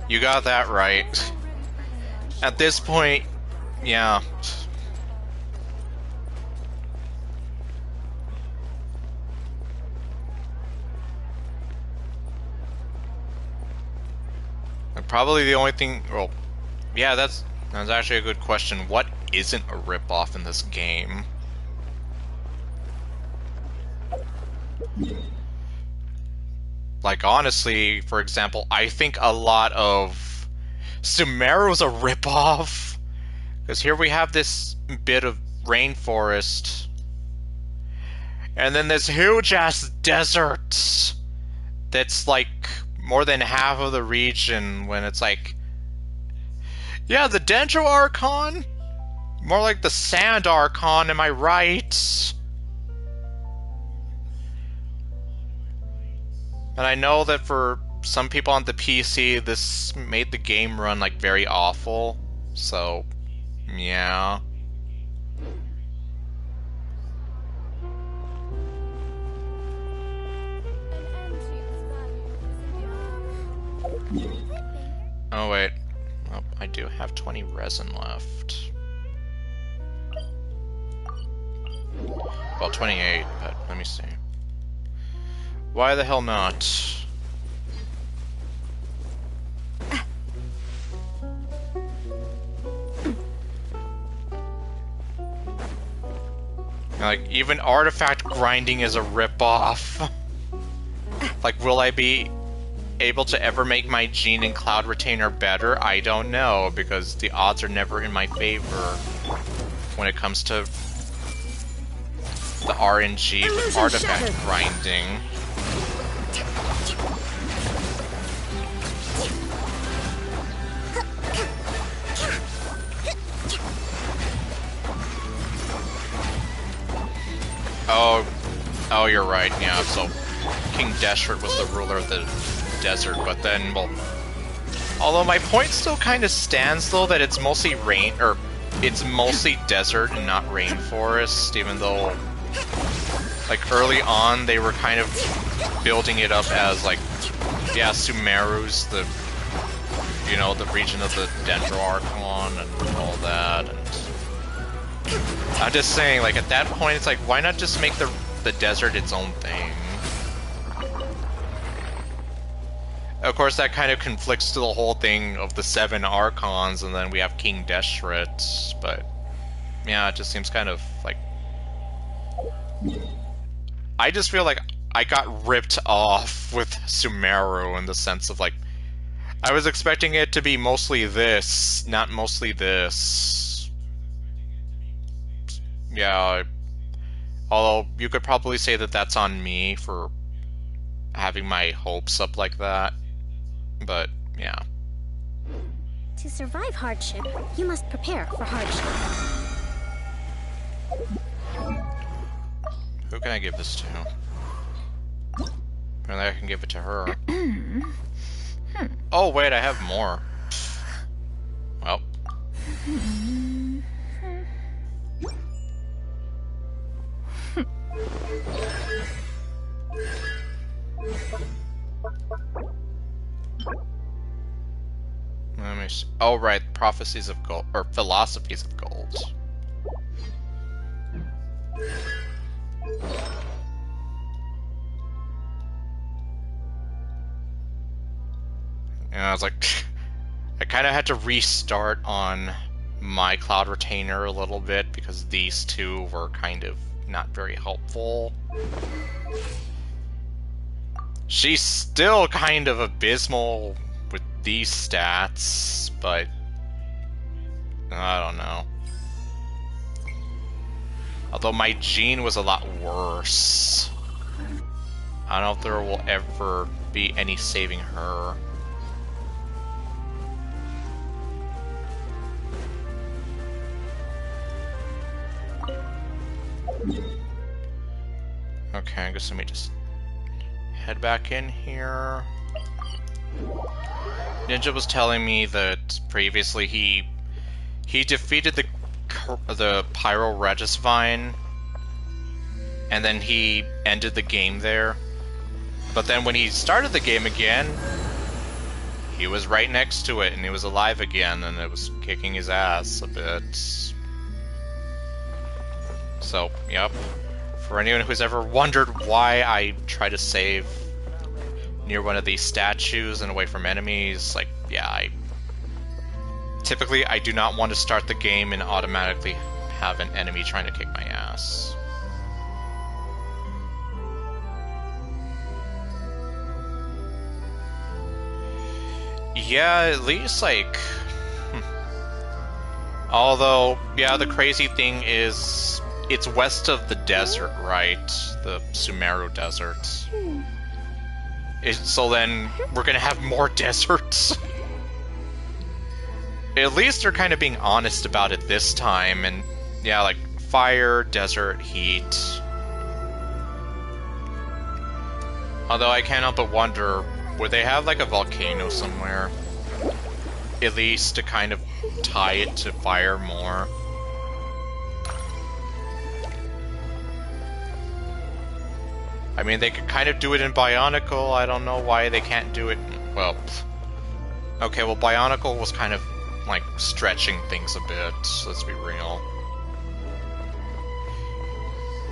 You got that right. At this point, yeah. And probably the only thing... Well, yeah, that's actually a good question. What isn't a ripoff in this game? Like, honestly, for example, I think a lot of Sumeru's a ripoff. Because here we have this bit of rainforest. And then this huge-ass desert that's like more than half of the region when it's like... Yeah, the Dendro Archon? More like the Sand Archon, am I right? And I know that for some people on the PC, this made the game run like very awful. So, yeah. Oh wait, oh, I do have 20 resin left. Well, 28, but let me see. Why the hell not? Like, even artifact grinding is a ripoff. Like, will I be able to ever make my Gene and Cloud Retainer better? I don't know, because the odds are never in my favor when it comes to the RNG with artifact grinding. Oh, you're right, yeah, so King Deshret was the ruler of the desert, but then, well... Although my point still kind of stands, though, that it's mostly it's mostly desert and not rainforest, even though, like, early on, they were kind of building it up as, like, yeah, Sumeru's the, you know, the region of the Dendro Archon and all that, and... I'm just saying, like, at that point, it's like, why not just make the desert its own thing? Of course, that kind of conflicts to the whole thing of the 7 Archons, and then we have King Deshret, but... Yeah, it just seems kind of, like... I just feel like I got ripped off with Sumeru in the sense of, like... I was expecting it to be mostly this, not mostly this. Yeah, although you could probably say that that's on me for having my hopes up like that, but yeah. To survive hardship, you must prepare for hardship. Who can I give this to? Apparently I can give it to her. Oh wait, I have more. Well. Let me see. Oh right, prophecies of gold, or philosophies of gold. And I was like, I kind of had to restart on my Cloud Retainer a little bit because these two were kind of not very helpful. She's still kind of abysmal with these stats, but I don't know. Although my Gene was a lot worse. I don't know if there will ever be any saving her. Okay, I guess let me just head back in here. Ninja was telling me that previously he defeated the Pyro Regisvine, and then he ended the game there. But then when he started the game again, he was right next to it, and he was alive again, and it was kicking his ass a bit. So, yep. For anyone who's ever wondered why I try to save near one of these statues and away from enemies. Like, yeah, typically I do not want to start the game and automatically have an enemy trying to kick my ass. Yeah, at least, like... Although, yeah, the crazy thing is, it's west of the desert, right? The Sumeru Desert. So then, we're gonna have more deserts. At least they're kind of being honest about it this time, and yeah, like, fire, desert, heat. Although I can't help but wonder, would they have like a volcano somewhere? At least to kind of tie it to fire more. I mean, they could kind of do it in Bionicle. I don't know why they can't do it. Well, okay, well, Bionicle was kind of like stretching things a bit, let's be real.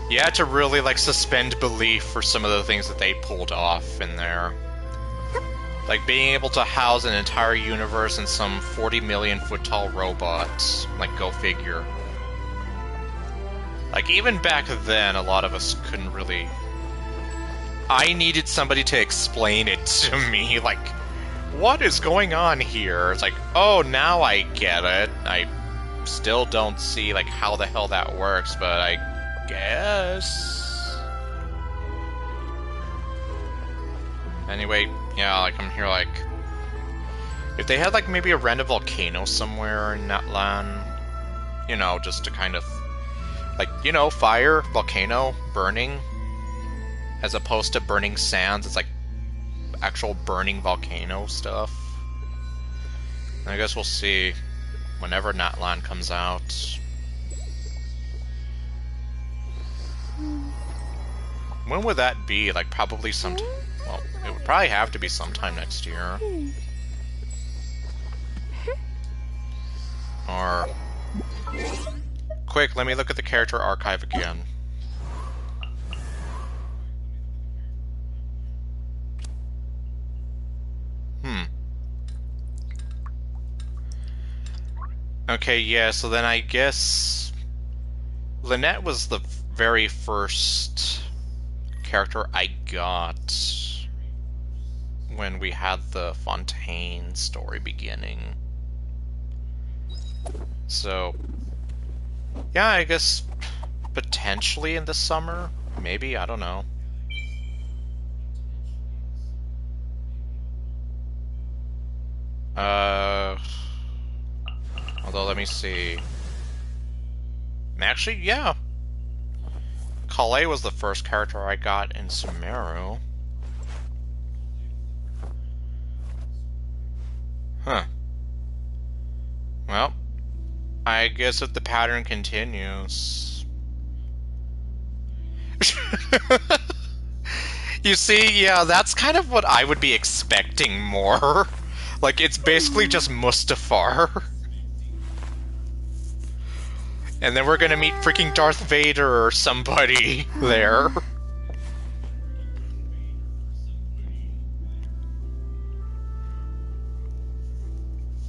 You had to really like suspend belief for some of the things that they pulled off in there. Like being able to house an entire universe in some 40 million foot tall robots. Like, go figure. Like, even back then, a lot of us couldn't really... I needed somebody to explain it to me, like, what is going on here? It's like, oh, now I get it. I still don't see, like, how the hell that works, but I guess... Anyway, yeah, like, I'm here, like... If they had, like, maybe a random volcano somewhere in that land, you know, just to kind of... Like, you know, fire, volcano, burning, as opposed to burning sands, it's like actual burning volcano stuff. And I guess we'll see whenever Natlan comes out. When would that be? Like, probably some... Well, it would probably have to be sometime next year. Or... Quick, let me look at the character archive again. Okay, yeah, so then I guess... Lynette was the very first character I got when we had the Fontaine story beginning. So... Yeah, I guess potentially in the summer? Maybe, I don't know. Although, let me see. Actually, yeah. Calais was the first character I got in Sumeru. Huh. Well, I guess if the pattern continues... You see, yeah, that's kind of what I would be expecting more. Like, it's basically just Mustafar. And then we're gonna meet freaking Darth Vader or somebody there.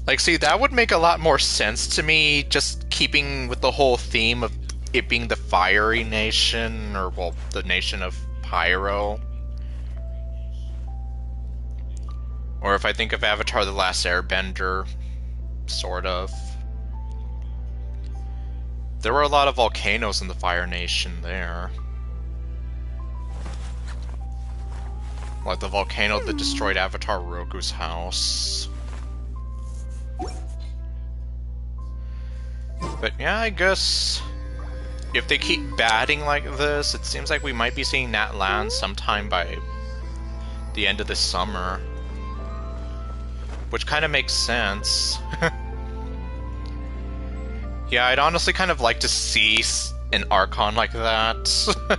Like, see, that would make a lot more sense to me, just keeping with the whole theme of it being the fiery nation, or, well, the nation of Pyro. Or if I think of Avatar: The Last Airbender, sort of. There were a lot of volcanoes in the Fire Nation there. Like the volcano that destroyed Avatar Roku's house. But yeah, I guess if they keep batting like this, it seems like we might be seeing Nat land sometime by the end of this summer. Which kind of makes sense. Yeah, I'd honestly kind of like to see an Archon like that.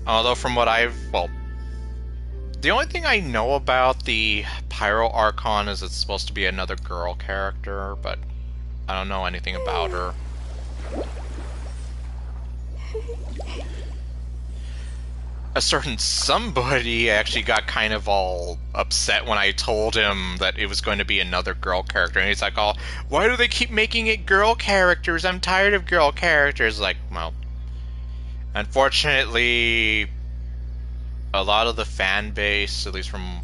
Although from what well, the only thing I know about the Pyro Archon is it's supposed to be another girl character, but I don't know anything about her. a certain somebody actually got kind of all upset when I told him that it was going to be another girl character, and he's like, "Oh, why do they keep making it girl characters? I'm tired of girl characters." Like, well, unfortunately, a lot of the fan base, at least from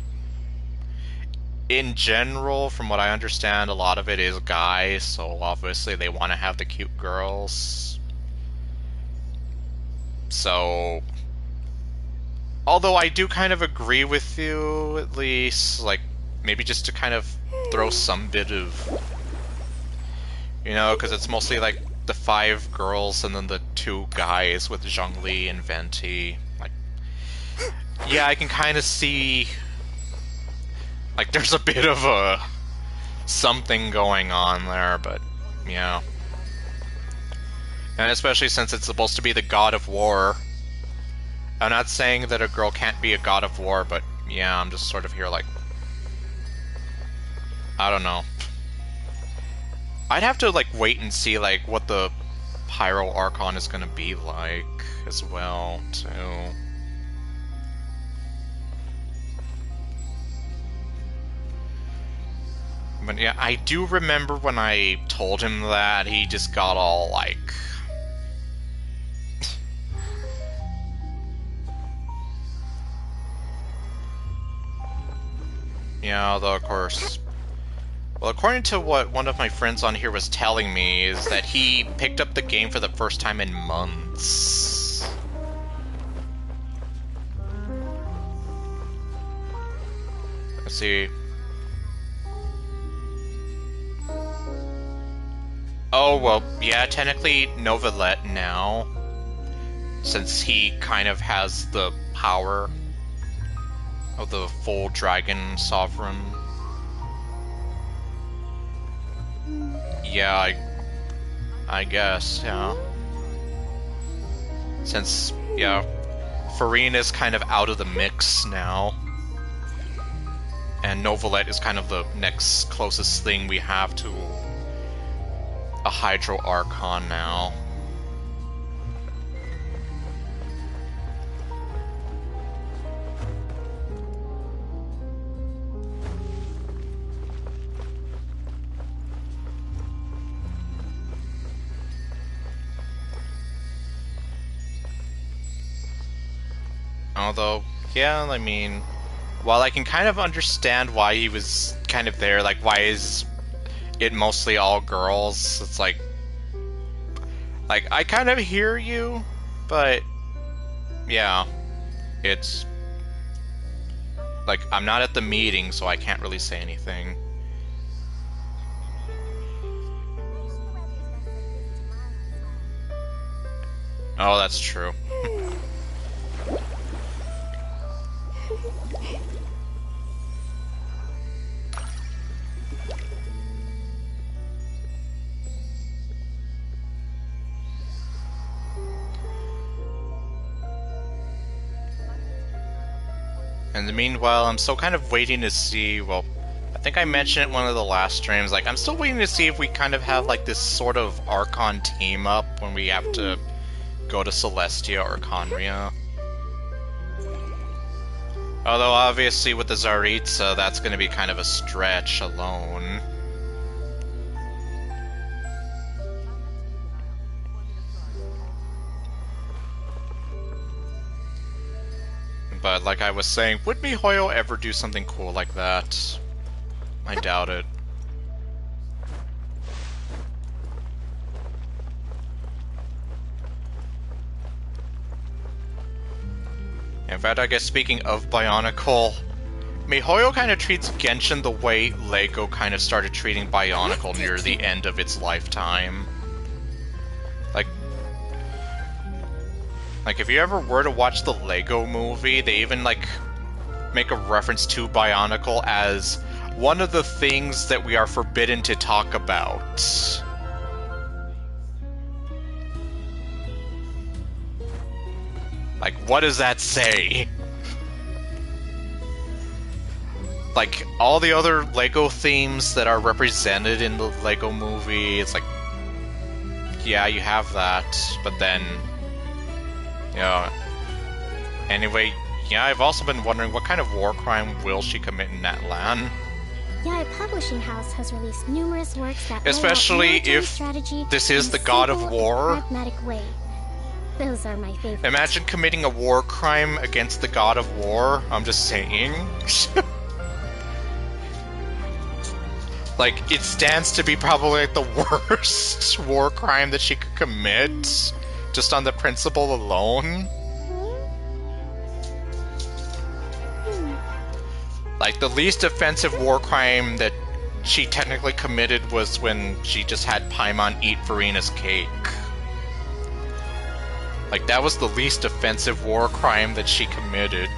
in general, from what I understand, a lot of it is guys, so obviously they want to have the cute girls. So, although I do kind of agree with you, at least, like, maybe just to kind of throw some bit of, you know, because it's mostly like the 5 girls and then the 2 guys with Zhongli and Venti. Like, yeah, I can kind of see, like, there's a bit of a something going on there, but yeah. And especially since it's supposed to be the god of war. I'm not saying that a girl can't be a god of war, but yeah, I'm just sort of here like, I don't know. I'd have to like wait and see like what the Pyro Archon is gonna be like as well, too. But yeah, I do remember when I told him that, he just got all like, yeah, although of course, well, according to what one of my friends on here was telling me, is that he picked up the game for the first time in months. Let's see. Oh, well, yeah, technically Novelet now, since he kind of has the power of the full Dragon Sovereign. Yeah, I guess, yeah. Since, yeah, Farine is kind of out of the mix now. And Novelet is kind of the next closest thing we have to a Hydro Archon now. Although, yeah, I mean, while I can kind of understand why he was kind of there, like, why is it mostly all girls, it's like, I kind of hear you, but, yeah, it's, like, I'm not at the meeting, so I can't really say anything. Oh, that's true. In the meanwhile, I'm still kind of waiting to see, well, I think I mentioned it in one of the last streams, like, I'm still waiting to see if we kind of have, like, this sort of Archon team-up when we have to go to Celestia or Conria. Although, obviously, with the Tsaritsa, that's going to be kind of a stretch alone. But like I was saying, would MiHoYo ever do something cool like that? I doubt it. In fact, I guess speaking of Bionicle, MiHoYo kind of treats Genshin the way LEGO kind of started treating Bionicle near the end of its lifetime. Like, if you ever were to watch the Lego movie, they even, like, make a reference to Bionicle as one of the things that we are forbidden to talk about. Like, what does that say? Like, all the other Lego themes that are represented in the Lego movie, it's like, yeah, you have that, but then, you know, Anyway, yeah, I've also been wondering what kind of war crime will she commit in Natlan? Yaya Publishing House has released numerous works that especially if this is the God of War. Pragmatic way. Those are my favorites. Imagine committing a war crime against the God of War. I'm just saying. Like, it stands to be probably like the worst war crime that she could commit, just on the principle alone. Like, the least offensive war crime that she technically committed was when she just had Paimon eat Verena's cake. Like, that was the least offensive war crime that she committed.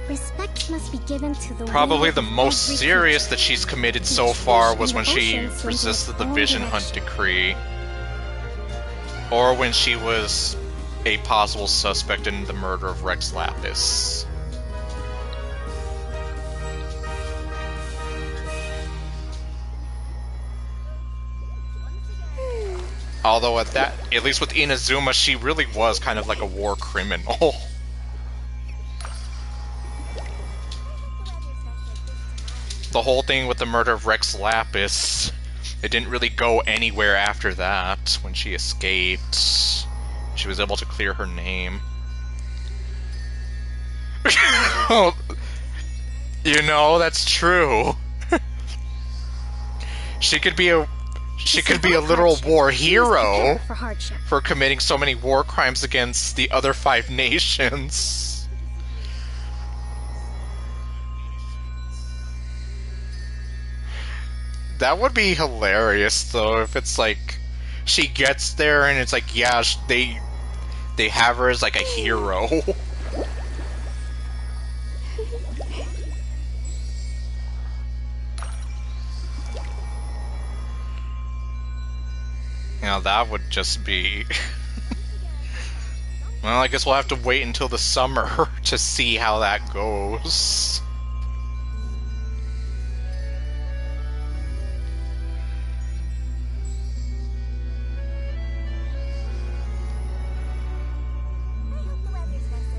Respect must be given to the Probably the most serious that she's committed so far was when she resisted the Vision Hunt decree. Or when she was a possible suspect in the murder of Rex Lapis. Although at least with Inazuma, she really was kind of like a war criminal. The whole thing with the murder of Rex Lapis, it didn't really go anywhere after that when she escaped. She was able to clear her name. You know, that's true. She could be a literal war hero for committing so many war crimes against the other 5 nations. That would be hilarious, though, if it's like she gets there and it's like, yeah, they have her as like a hero. Now that would just be... Well, I guess we'll have to wait until the summer to see how that goes.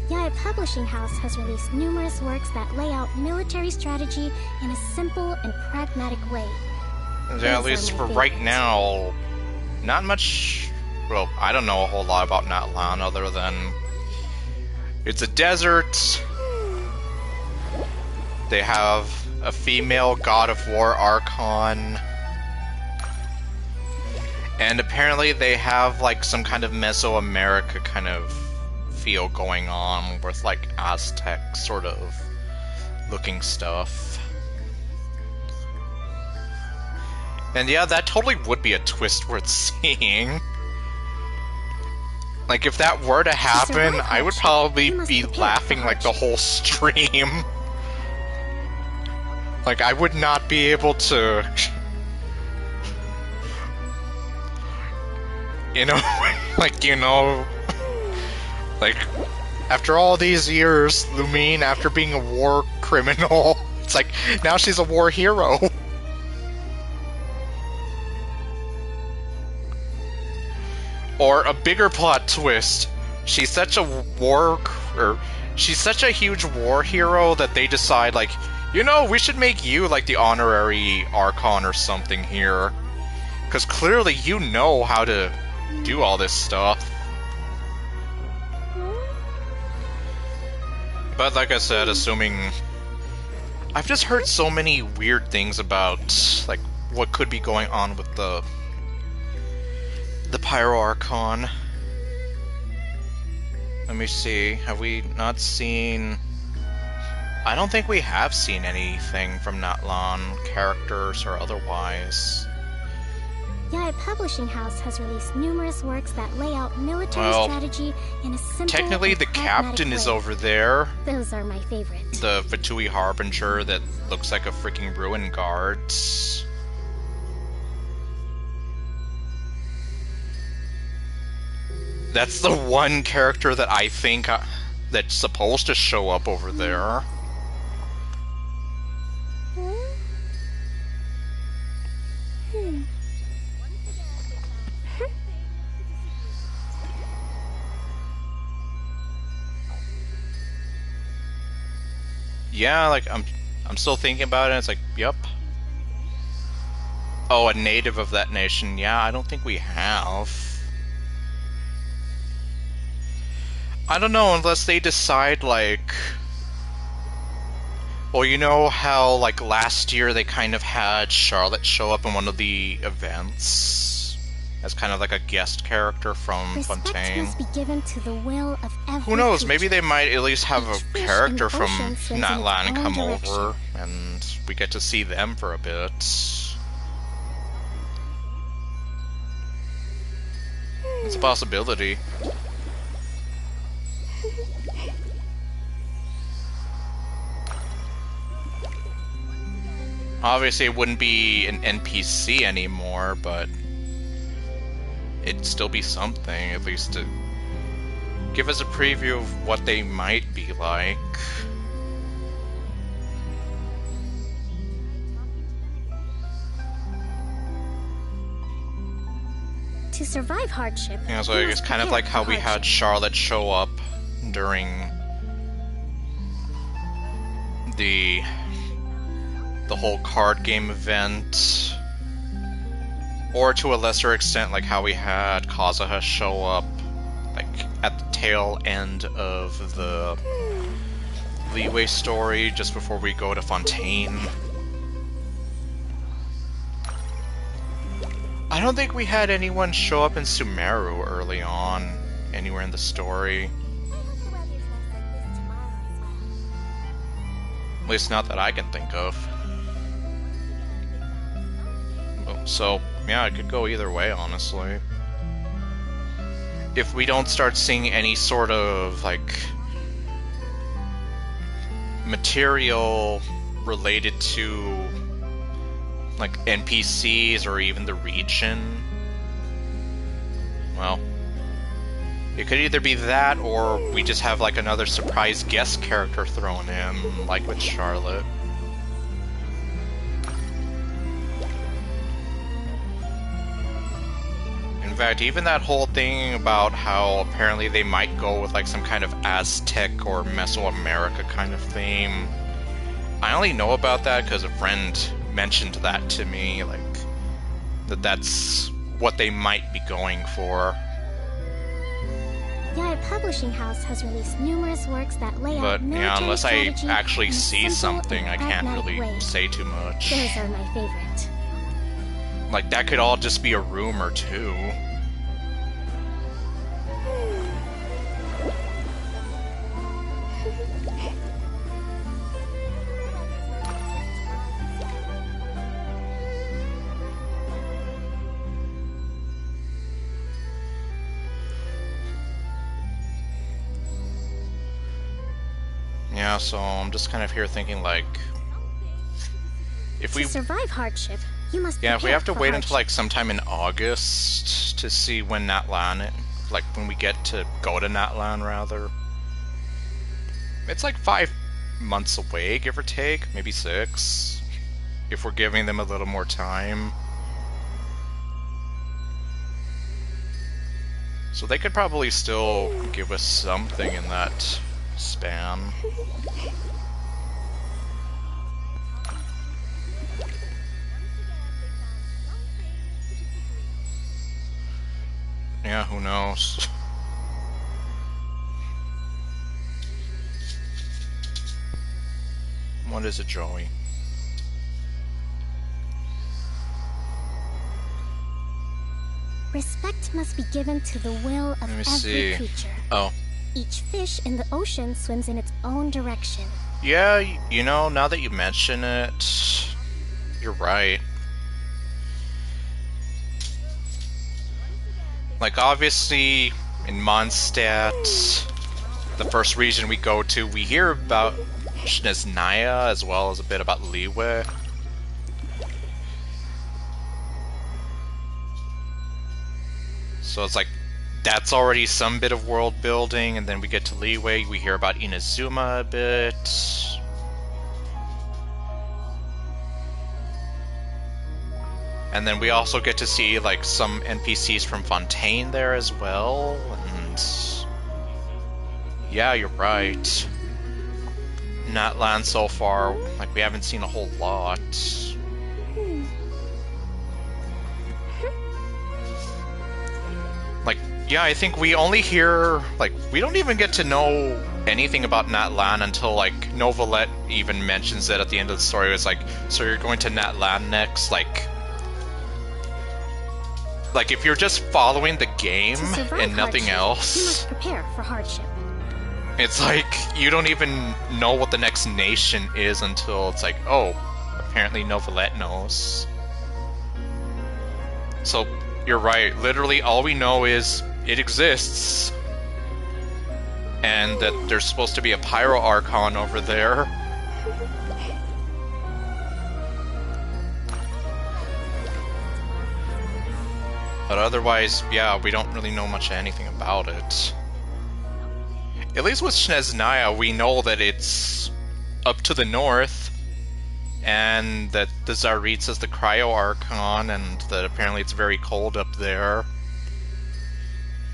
Yaya Publishing House has released numerous works that lay out military strategy in a simple and pragmatic way. Yeah, at least for right now, not much... Well, I don't know a whole lot about Natlan other than... It's a desert. They have a female God of War Archon. And apparently they have like some kind of Mesoamerica kind of feel going on with like Aztec sort of looking stuff. And yeah, that totally would be a twist worth seeing. Like, if that were to happen, I would probably be laughing like the whole stream. Like, I would not be able to... You know, like, you know... Like, after all these years, Lumine, after being a war criminal, it's like, now she's a war hero. Or a bigger plot twist, she's such a huge war hero that they decide, like, you know, we should make you, like, the honorary Archon or something here. Because clearly you know how to do all this stuff. But like I said, assuming... I've just heard so many weird things about, like, what could be going on with the Pyro Archon. Let me see, have we not seen... I don't think we have seen anything from Natlan, characters or otherwise. Yaya Publishing House has released numerous works that lay out military strategy in a simple technically the captain is over there. Those are my favorite. The Fatui Harbinger that looks like a freaking ruin guard. That's the one character that I think that's supposed to show up over there. Yeah, like I'm still thinking about it. It's like, yep. Oh, a native of that nation. Yeah, I don't think we have. I don't know, unless they decide, like... Well, you know how, like, last year they kind of had Charlotte show up in one of the events? As kind of like a guest character from Respect Fontaine. must be given to the will of every Who knows, creature. maybe they might at least have Each a fish character in the from ocean swims in its Natlan own come direction. over, and we get to see them for a bit. It's a possibility. Obviously, it wouldn't be an NPC anymore, but it'd still be something, at least to give us a preview of what they might be like. To survive hardship, Yeah, so you I guess must kind of prepare like how for we had hardship. Charlotte show up during the whole card game event, or to a lesser extent, like how we had Kazuha show up, like at the tail end of the Leeway story, just before we go to Fontaine. I don't think we had anyone show up in Sumeru early on, anywhere in the story. At least not that I can think of. So, yeah, it could go either way, honestly. If we don't start seeing any sort of, like, material related to, like, NPCs or even the region, well, it could either be that or we just have, like, another surprise guest character thrown in, like with Charlotte. In fact, even that whole thing about how apparently they might go with like some kind of Aztec or Mesoamerica kind of theme, I only know about that because a friend mentioned that to me, like, that's what they might be going for. Yaya Publishing House has released numerous works that lay But out yeah, military unless I strategy actually in a see simple something, I and can't pragmatic really way. say too much. Those are my favorite. Like, that could all just be a rumor, too. Yeah, so I'm just kind of here thinking, like, if we... To survive hardship, you must Yeah, if we prepare have to for wait hardship. until, like, sometime in August to see when Natlan, like, when we get to go to Natlan, rather. It's like 5 months away, give or take, maybe 6, if we're giving them a little more time. So they could probably still give us something in that span. Yeah, who knows? What is it, Joey? Respect must be given to the will of Let me every see. creature. Oh. Each fish in the ocean swims in its own direction. Yeah, you know, now that you mention it, you're right. Like, obviously, in Mondstadt, the first region we go to, we hear about Snezhnaya as well as a bit about Liyue. So it's like, that's already some bit of world building, and then we get to Liyue, we hear about Inazuma a bit. And then we also get to see, like, some NPCs from Fontaine there as well, and... Yeah, you're right. Natlan so far. Like, we haven't seen a whole lot. Like, yeah, I think we only hear, like, we don't even get to know anything about Natlan until, like, Novelette even mentions it at the end of the story. It's like, so you're going to Natlan next? Like, if you're just following the game and nothing else, you must prepare for hardship. It's like, you don't even know what the next nation is until it's like, oh, apparently Novelette knows. So, you're right. Literally, all we know is it exists. And that there's supposed to be a Pyro Archon over there. But otherwise, yeah, we don't really know much of anything about it. At least with Snezhnaya, we know that it's up to the north, and that the Tsaritsa is the Cryo Archon, and that apparently it's very cold up there.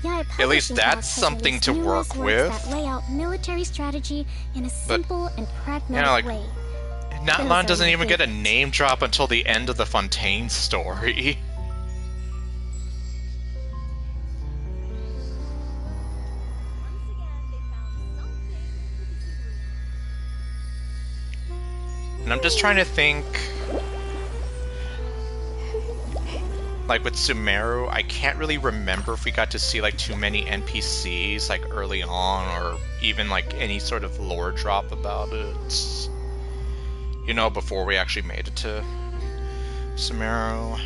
At least that's something to work with. That lay out military strategy in a simple and pragmatic way. Natlan doesn't even get a name drop until the end of the Fontaine story. And I'm just trying to think, like with Sumeru, I can't really remember if we got to see like too many NPCs like early on, or even like any sort of lore drop about it, you know, before we actually made it to Sumeru.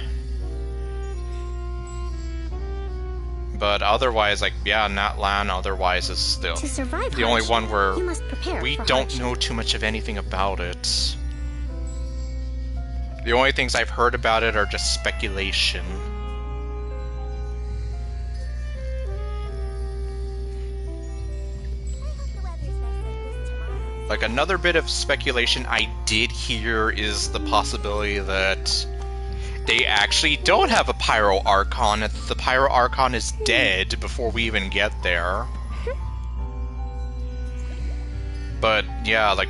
But otherwise, like, yeah, Natlan otherwise is still the only one where we don't know too much of anything about it. The only things I've heard about it are just speculation. Like, another bit of speculation I did hear is the possibility that they actually don't have a Pyro Archon, that the Pyro Archon is dead before we even get there. But, yeah, like,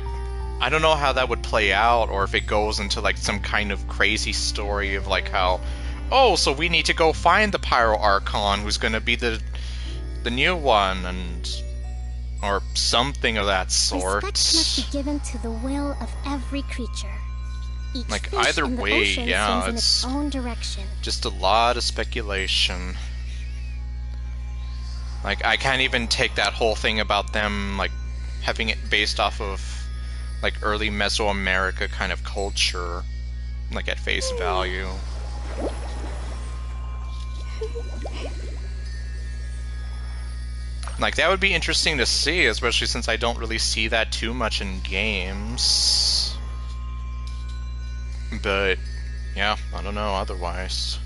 I don't know how that would play out, or if it goes into like some kind of crazy story of like how, oh, so we need to go find the Pyro Archon who's gonna be the new one, and or something of that sort. Respect must be given to the will of every creature. Each like fish either in the way, ocean yeah, swims in it's its own direction. just a lot of speculation. Like, I can't even take that whole thing about them like having it based off of like early Mesoamerica kind of culture, like at face value. Like, that would be interesting to see, especially since I don't really see that too much in games. But, yeah, I don't know otherwise.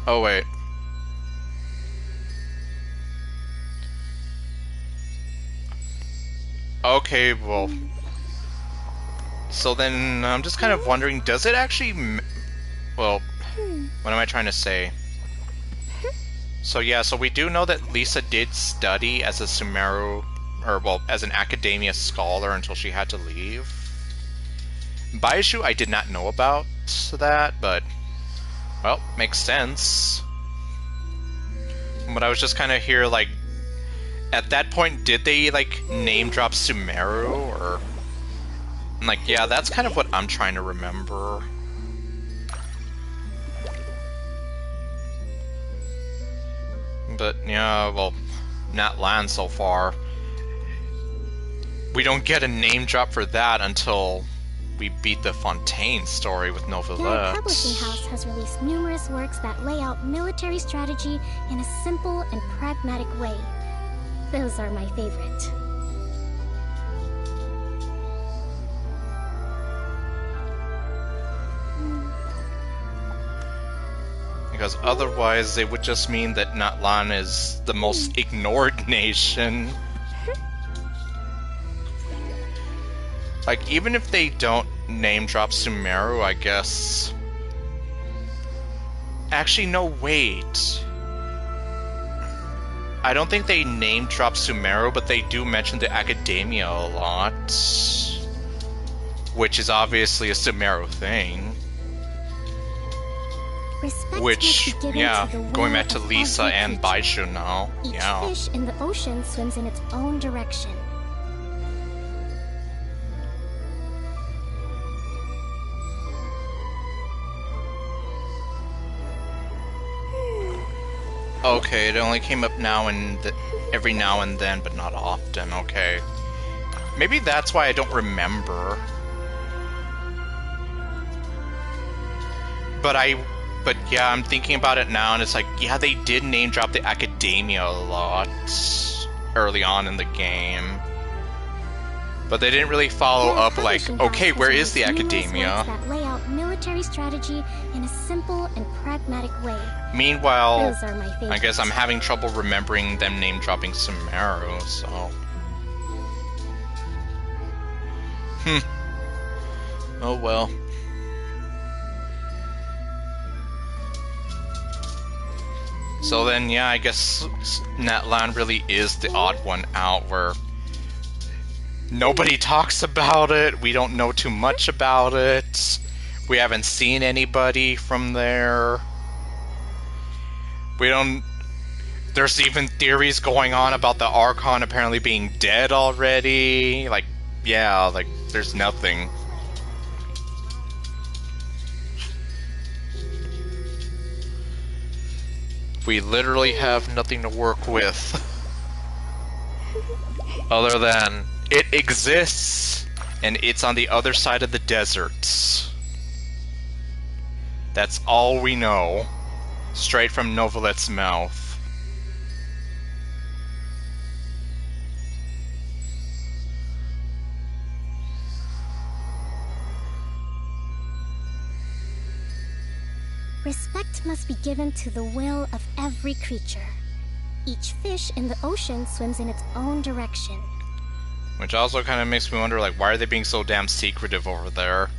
Oh, wait. Okay, well... So then, I'm just kind of wondering, does it actually... Well, what am I trying to say? So yeah, so we do know that Lisa did study as a Sumeru, or well, as an academia scholar until she had to leave. Baishu, I did not know about that, but, well, makes sense. But I was just kind of here, like, at that point, did they, like, name drop Sumeru, or... Like, yeah, that's kind of what I'm trying to remember. But, yeah, well, Natlan so far. We don't get a name drop for that until we beat the Fontaine story with Novelette. The publishing house has released numerous works that lay out military strategy in a simple and pragmatic way. Those are my favorite. Because otherwise it would just mean that Natlan is the most ignored nation. Like, even if they don't name drop Sumeru, I guess... Actually, no, wait. I don't think they name drop Sumeru, but they do mention the Academia a lot. Which is obviously a Sumeru thing. Respect Which, must be given yeah, to the going will back to of Lisa every and creature. Baishu now. Each Yeah. fish in the ocean swims in its own direction. Okay, it only came up now and every now and then, but not often. Okay. Maybe that's why I don't remember. But yeah, I'm thinking about it now, and it's like, yeah, they did name drop the Academia a lot early on in the game. But they didn't really follow Their up like, publishing okay, house where has is the numerous Academia? works that lay out military strategy in a simple and pragmatic way. Meanwhile, Those are my I favorites. guess I'm having trouble remembering them name dropping Sumeru, so. Oh well. So then, yeah, I guess Natlan really is the odd one out where nobody talks about it, we don't know too much about it, we haven't seen anybody from there. There's even theories going on about the Archon apparently being dead already. Like, yeah, like, there's nothing. We literally have nothing to work with. Other than, it exists, and it's on the other side of the deserts. That's all we know. Straight from Novelet's mouth. Respect must be given to the will of every creature. Each fish in the ocean swims in its own direction. Which also kind of makes me wonder, like, why are they being so damn secretive over there?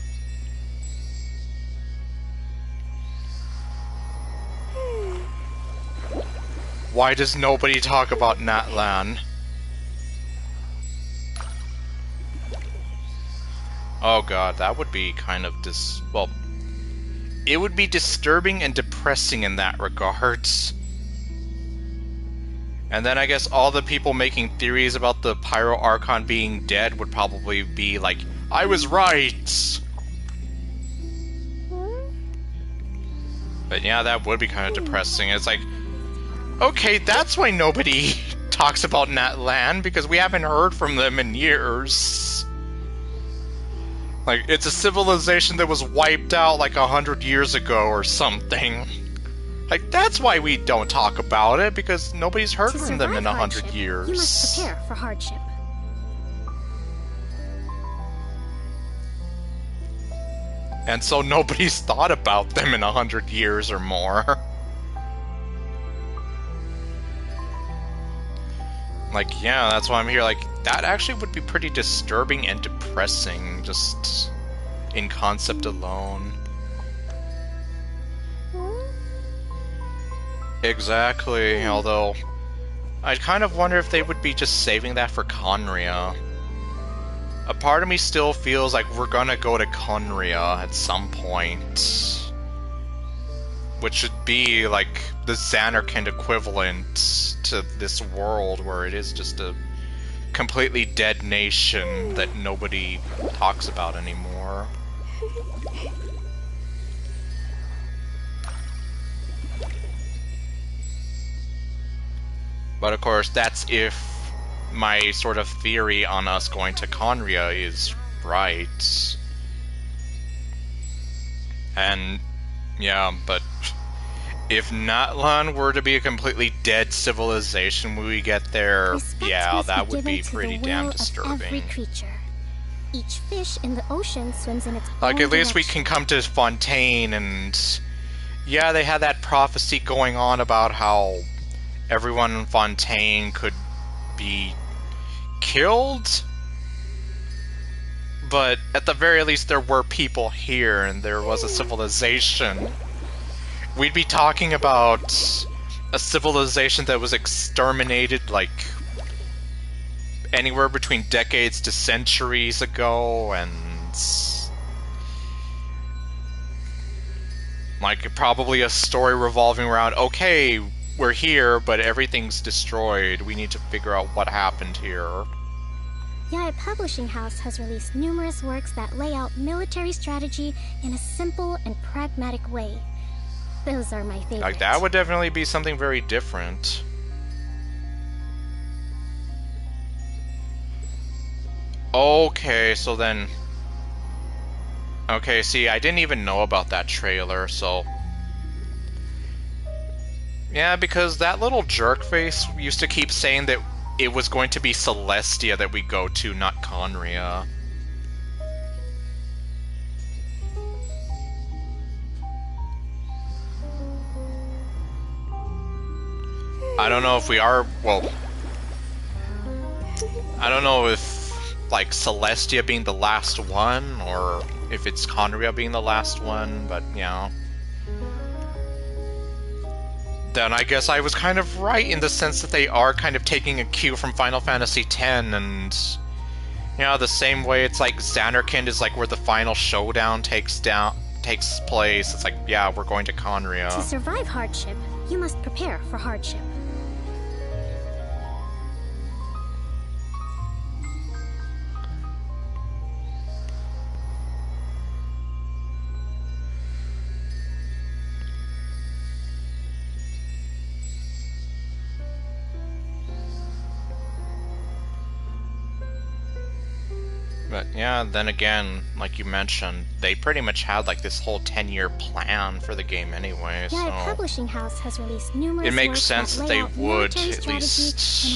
Why does nobody talk about Natlan? Oh god, that would be kind of well, it would be disturbing and depressing in that regards. And then I guess all the people making theories about the Pyro Archon being dead would probably be like, I was right! But yeah, that would be kind of depressing. It's like, okay, that's why nobody talks about Natlan, because we haven't heard from them in years. Like, it's a civilization that was wiped out like 100 years ago or something. Like, that's why we don't talk about it, because nobody's heard To from them in survive 100 hardship, years. You must prepare for hardship. And so nobody's thought about them in 100 years or more. Like, yeah, that's why I'm here. Like, that actually would be pretty disturbing and depressing, just in concept alone. Exactly, although I'd kind of wonder if they would be just saving that for Conria. A part of me still feels like we're gonna go to Conria at some point. Which should be like the Xanarkand equivalent to this world where it is just a completely dead nation that nobody talks about anymore. But of course, that's if my sort of theory on us going to Conria is right. And, yeah, but if Natlan were to be a completely dead civilization when we get there, Respect yeah, must that be would be given to pretty the damn will of every disturbing. creature. Each fish in the ocean swims in its Like, own at least we direction. can come to Fontaine and... Yeah, they had that prophecy going on about how everyone in Fontaine could be killed? But at the very least there were people here and there was a civilization. We'd be talking about a civilization that was exterminated like anywhere between decades to centuries ago, and like probably a story revolving around, okay, we're here, but everything's destroyed. We need to figure out what happened here. Yaya Publishing House has released numerous works that lay out military strategy in a simple and pragmatic way. Those are my favorites. Like, that would definitely be something very different. Okay, so then... Okay, see, I didn't even know about that trailer, so... Yeah, because that little jerkface used to keep saying that it was going to be Celestia that we go to, not Conria. I don't know if we are, well... I don't know if, like, Celestia being the last one, or if it's Conria being the last one, but, yeah. Then I guess I was kind of right in the sense that they are kind of taking a cue from Final Fantasy X, and you know, the same way it's like Xanarkand is like where the final showdown takes place. It's like, yeah, we're going to Conria. To survive hardship, you must prepare for hardship. But yeah, then again, like you mentioned, they pretty much had like this whole 10-year plan for the game anyway, so... Yaya Publishing House has released numerous it makes sense that they would at least in a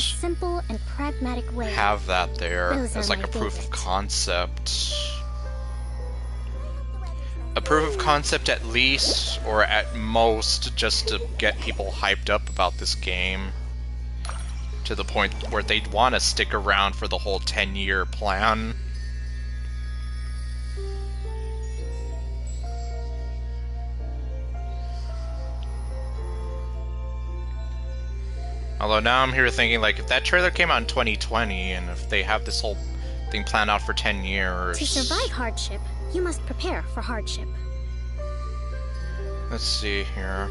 simple and pragmatic way. Have that there as like a proof of concept. A proof of concept at least, or at most, just to get people hyped up about this game. To the point where they'd want to stick around for the whole 10-year plan. Although now I'm here thinking, like, if that trailer came out in 2020, and if they have this whole thing planned out for 10 years... To survive hardship, you must prepare for hardship. Let's see here.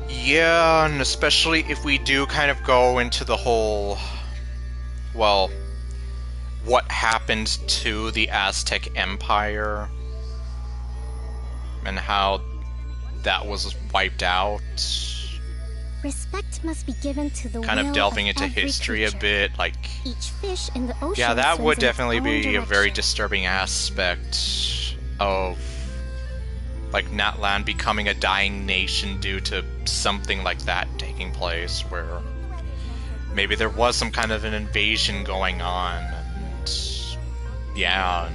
Yeah, and especially if we do kind of go into the whole... Well, what happened to the Aztec Empire, and how that was wiped out. Respect must be given to the kind of delving into history a bit, like... Each fish in the ocean, yeah, that would definitely be a very disturbing aspect of, like, Natlan becoming a dying nation due to something like that taking place, where maybe there was some kind of an invasion going on, and... yeah,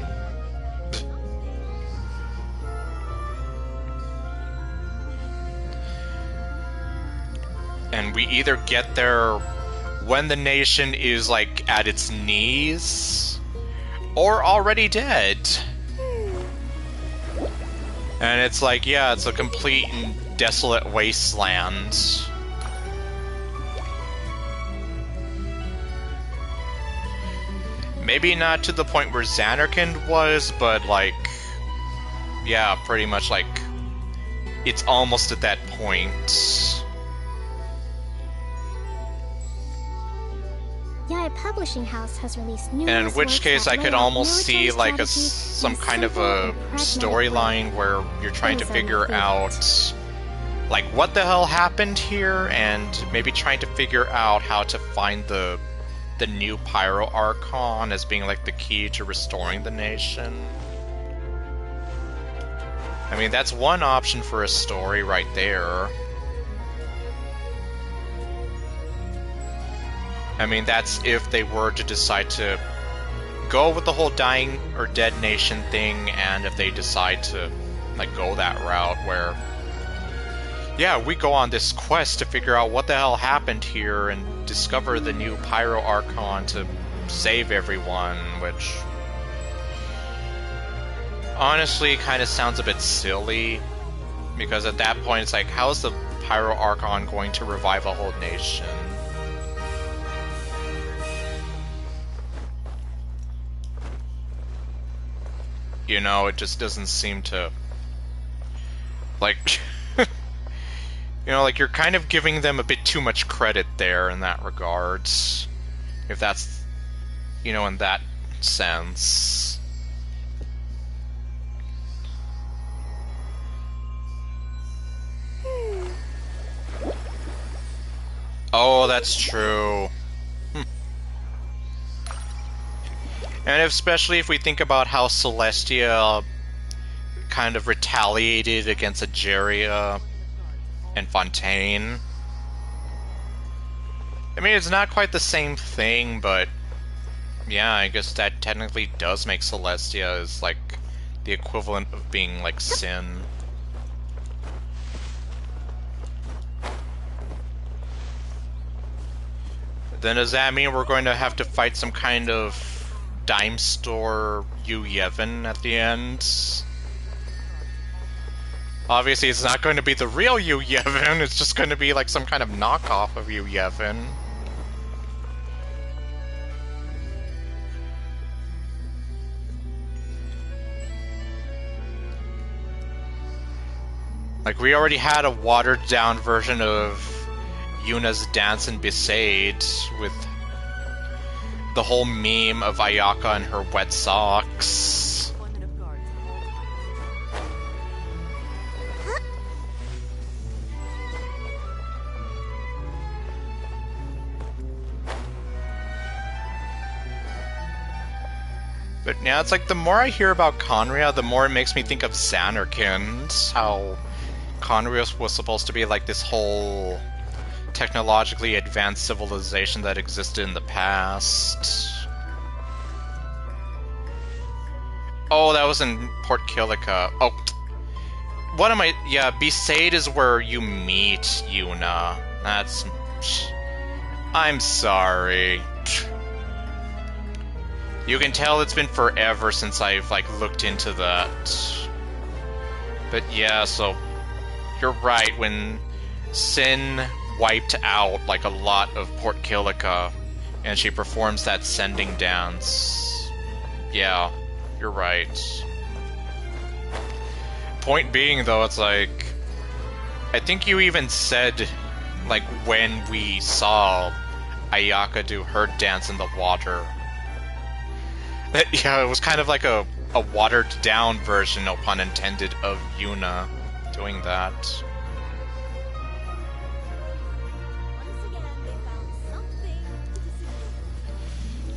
and we either get there when the nation is, like, at its knees, or already dead. And it's like, yeah, it's a complete and desolate wasteland. Maybe not to the point where Xanarkand was, but, like, yeah, pretty much, like, it's almost at that point. Yaya Publishing House has released numerous And in which case I could almost see like some kind of a storyline where you're trying to figure out like what the hell happened here, and maybe trying to figure out how to find the new Pyro Archon as being like the key to restoring the nation. I mean, that's one option for a story right there. I mean, that's if they were to decide to go with the whole dying or dead nation thing, and if they decide to, like, go that route where, yeah, we go on this quest to figure out what the hell happened here and discover the new Pyro Archon to save everyone, which honestly kind of sounds a bit silly. Because at that point, it's like, how is the Pyro Archon going to revive a whole nation? You know, it just doesn't seem to... Like... You know, like, you're kind of giving them a bit too much credit there in that regards. If that's, you know, in that sense. Oh, that's true. And especially if we think about how Celestia kind of retaliated against Ageria and Fontaine. I mean, it's not quite the same thing, but yeah, I guess that technically does make Celestia as like the equivalent of being like Sin. Then does that mean we're going to have to fight some kind of dime store Yu Yevon at the end? Obviously, it's not going to be the real Yu Yevon, it's just going to be like some kind of knockoff of Yu Yevon. Like, we already had a watered-down version of Yuna's dance in Besaid with the whole meme of Ayaka and her wet socks. But yeah, it's like the more I hear about Conria, the more it makes me think of Xanarkand. How Conria was supposed to be like this whole technologically advanced civilization that existed in the past. Oh, that was in Port Kilika. Oh, what am I? Yeah, Besaid is where you meet Yuna. That's... I'm sorry. You can tell it's been forever since I've, like, looked into that. But yeah, so... You're right, when Sin wiped out, like, a lot of Port Kilika, and she performs that sending dance. Yeah, you're right. Point being, though, it's like... I think you even said, like, when we saw Ayaka do her dance in the water... Yeah, it was kind of like a watered-down version, no pun intended, of Yuna doing that.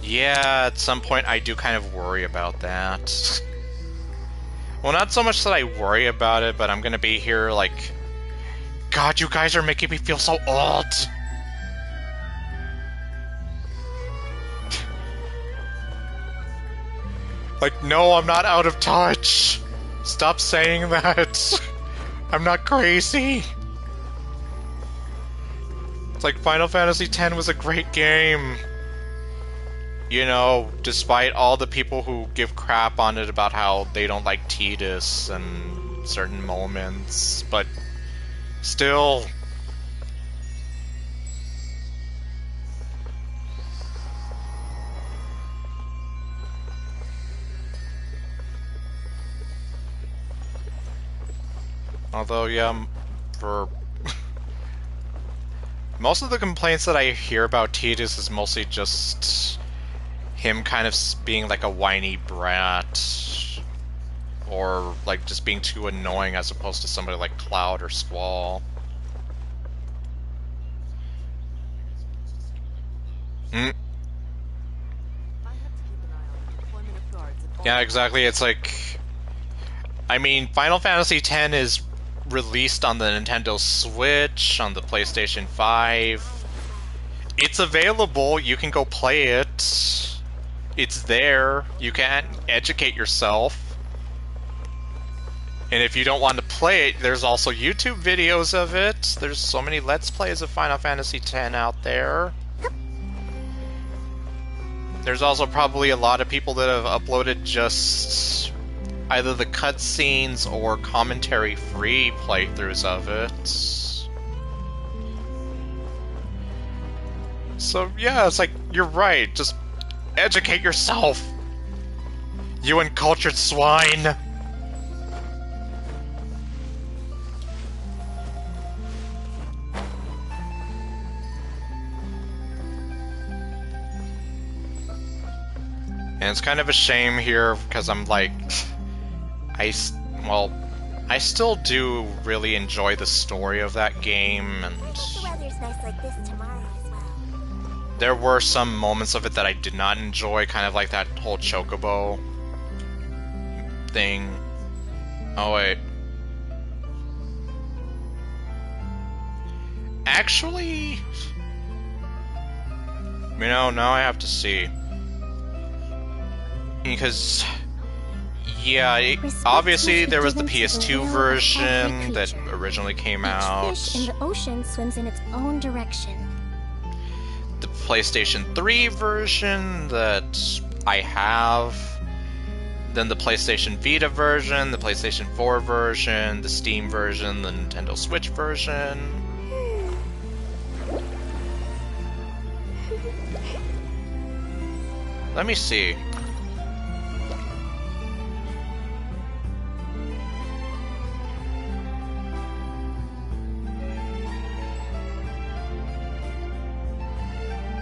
Yeah, at some point I do kind of worry about that. Well, not so much that I worry about it, but I'm gonna be here like... God, you guys are making me feel so old! Like, no, I'm not out of touch! Stop saying that! I'm not crazy! It's like Final Fantasy X was a great game. You know, despite all the people who give crap on it about how they don't like Tidus and certain moments, but still... Although, yeah, for... most of the complaints that I hear about Tidus is mostly just him kind of being like a whiny brat. Or, like, just being too annoying as opposed to somebody like Cloud or Squall. Yeah, exactly, it's like... I mean, Final Fantasy X is released on the Nintendo Switch, on the PlayStation 5. It's available, you can go play it. It's there, you can educate yourself. And if you don't want to play it, there's also YouTube videos of it. There's so many Let's Plays of Final Fantasy X out there. There's also probably a lot of people that have uploaded just either the cutscenes or commentary-free playthroughs of it. So yeah, it's like, you're right, just educate yourself, you uncultured swine! And it's kind of a shame here, because I'm like, I still do really enjoy the story of that game, and The weather's nice like this tomorrow as well. there were some moments of it that I did not enjoy, kind of like that whole Chocobo thing. Oh wait. Actually, you know, now I have to see. Because, yeah, obviously there was the PS2 version that originally came out. Each fish in the ocean swims in its own direction. The PlayStation 3 version that I have. Then the PlayStation Vita version, the PlayStation 4 version, the Steam version, the Nintendo Switch version. Let me see.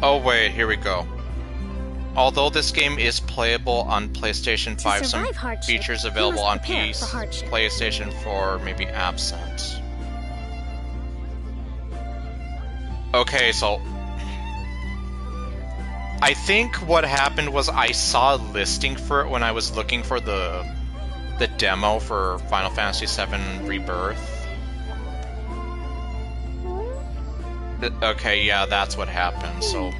Oh wait, here we go. Although this game is playable on PlayStation 5, some features available on PlayStation 4 may be absent. Okay, so I think what happened was I saw a listing for it when I was looking for the demo for Final Fantasy VII Rebirth. Okay, yeah, that's what happened. So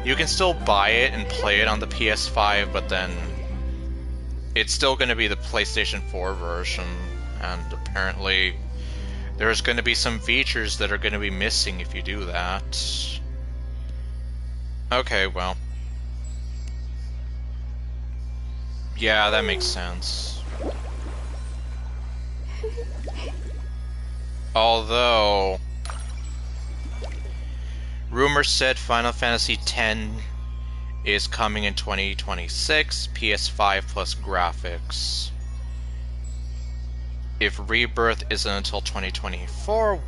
you can still buy it and play it on the PS5, but then it's still going to be the PlayStation 4 version, and apparently there's going to be some features that are going to be missing if you do that. Okay, well. Yeah, that makes sense. Although rumors said Final Fantasy X is coming in 2026, PS5 plus graphics. If Rebirth isn't until 2024,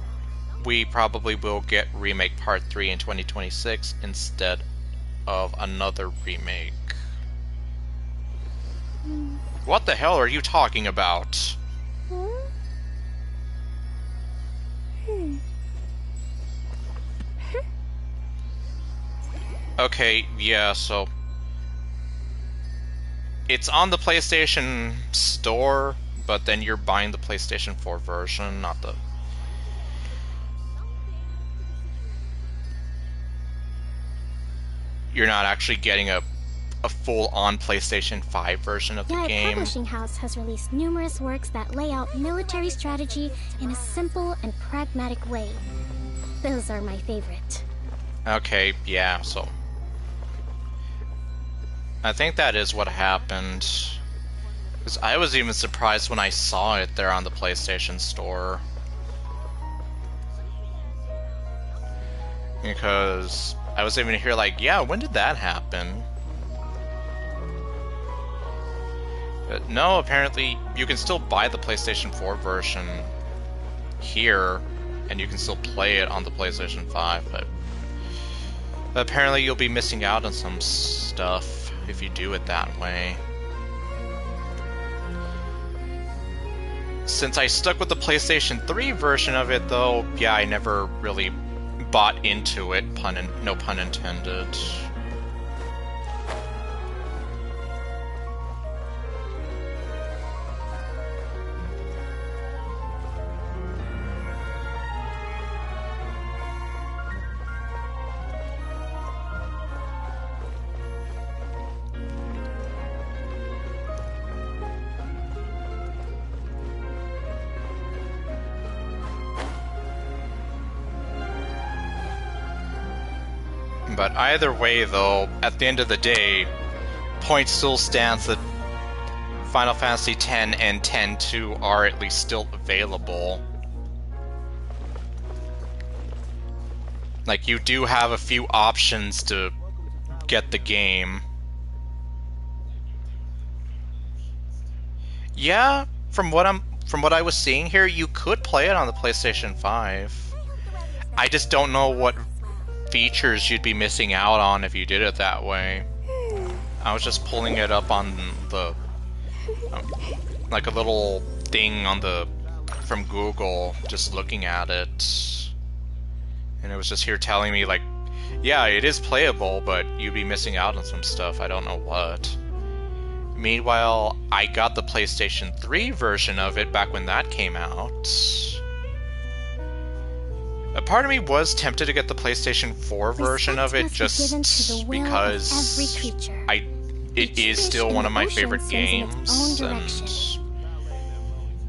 we probably will get Remake Part 3 in 2026 instead of another remake. What the hell are you talking about? Okay, yeah, so it's on the PlayStation Store, but then you're buying the PlayStation 4 version, not the... You're not actually getting a full-on PlayStation 5 version of the game. The publishing house has released numerous works that lay out military strategy in a simple and pragmatic way. Those are my favorite. Okay, yeah, so I think that is what happened. Because I was even surprised when I saw it there on the PlayStation Store. Because I was even here like, yeah, when did that happen? But no, apparently you can still buy the PlayStation 4 version here, and you can still play it on the PlayStation 5, but apparently you'll be missing out on some stuff if you do it that way. Since I stuck with the PlayStation 3 version of it, though, yeah, I never really bought into it, no pun intended. But either way, though, at the end of the day, point still stands that Final Fantasy X and X-2 are at least still available. Like, you do have a few options to get the game. Yeah, from what I was seeing here, you could play it on the PlayStation 5. I just don't know what features you'd be missing out on if you did it that way. I was just pulling it up on the like a little thing on the from Google, just looking at it, and it was just here telling me like, yeah, it is playable, but you'd be missing out on some stuff. I don't know what. Meanwhile, I got the PlayStation 3 version of it back when that came out. A part of me was tempted to get the PlayStation 4 version of it just because it is still one of my favorite games, and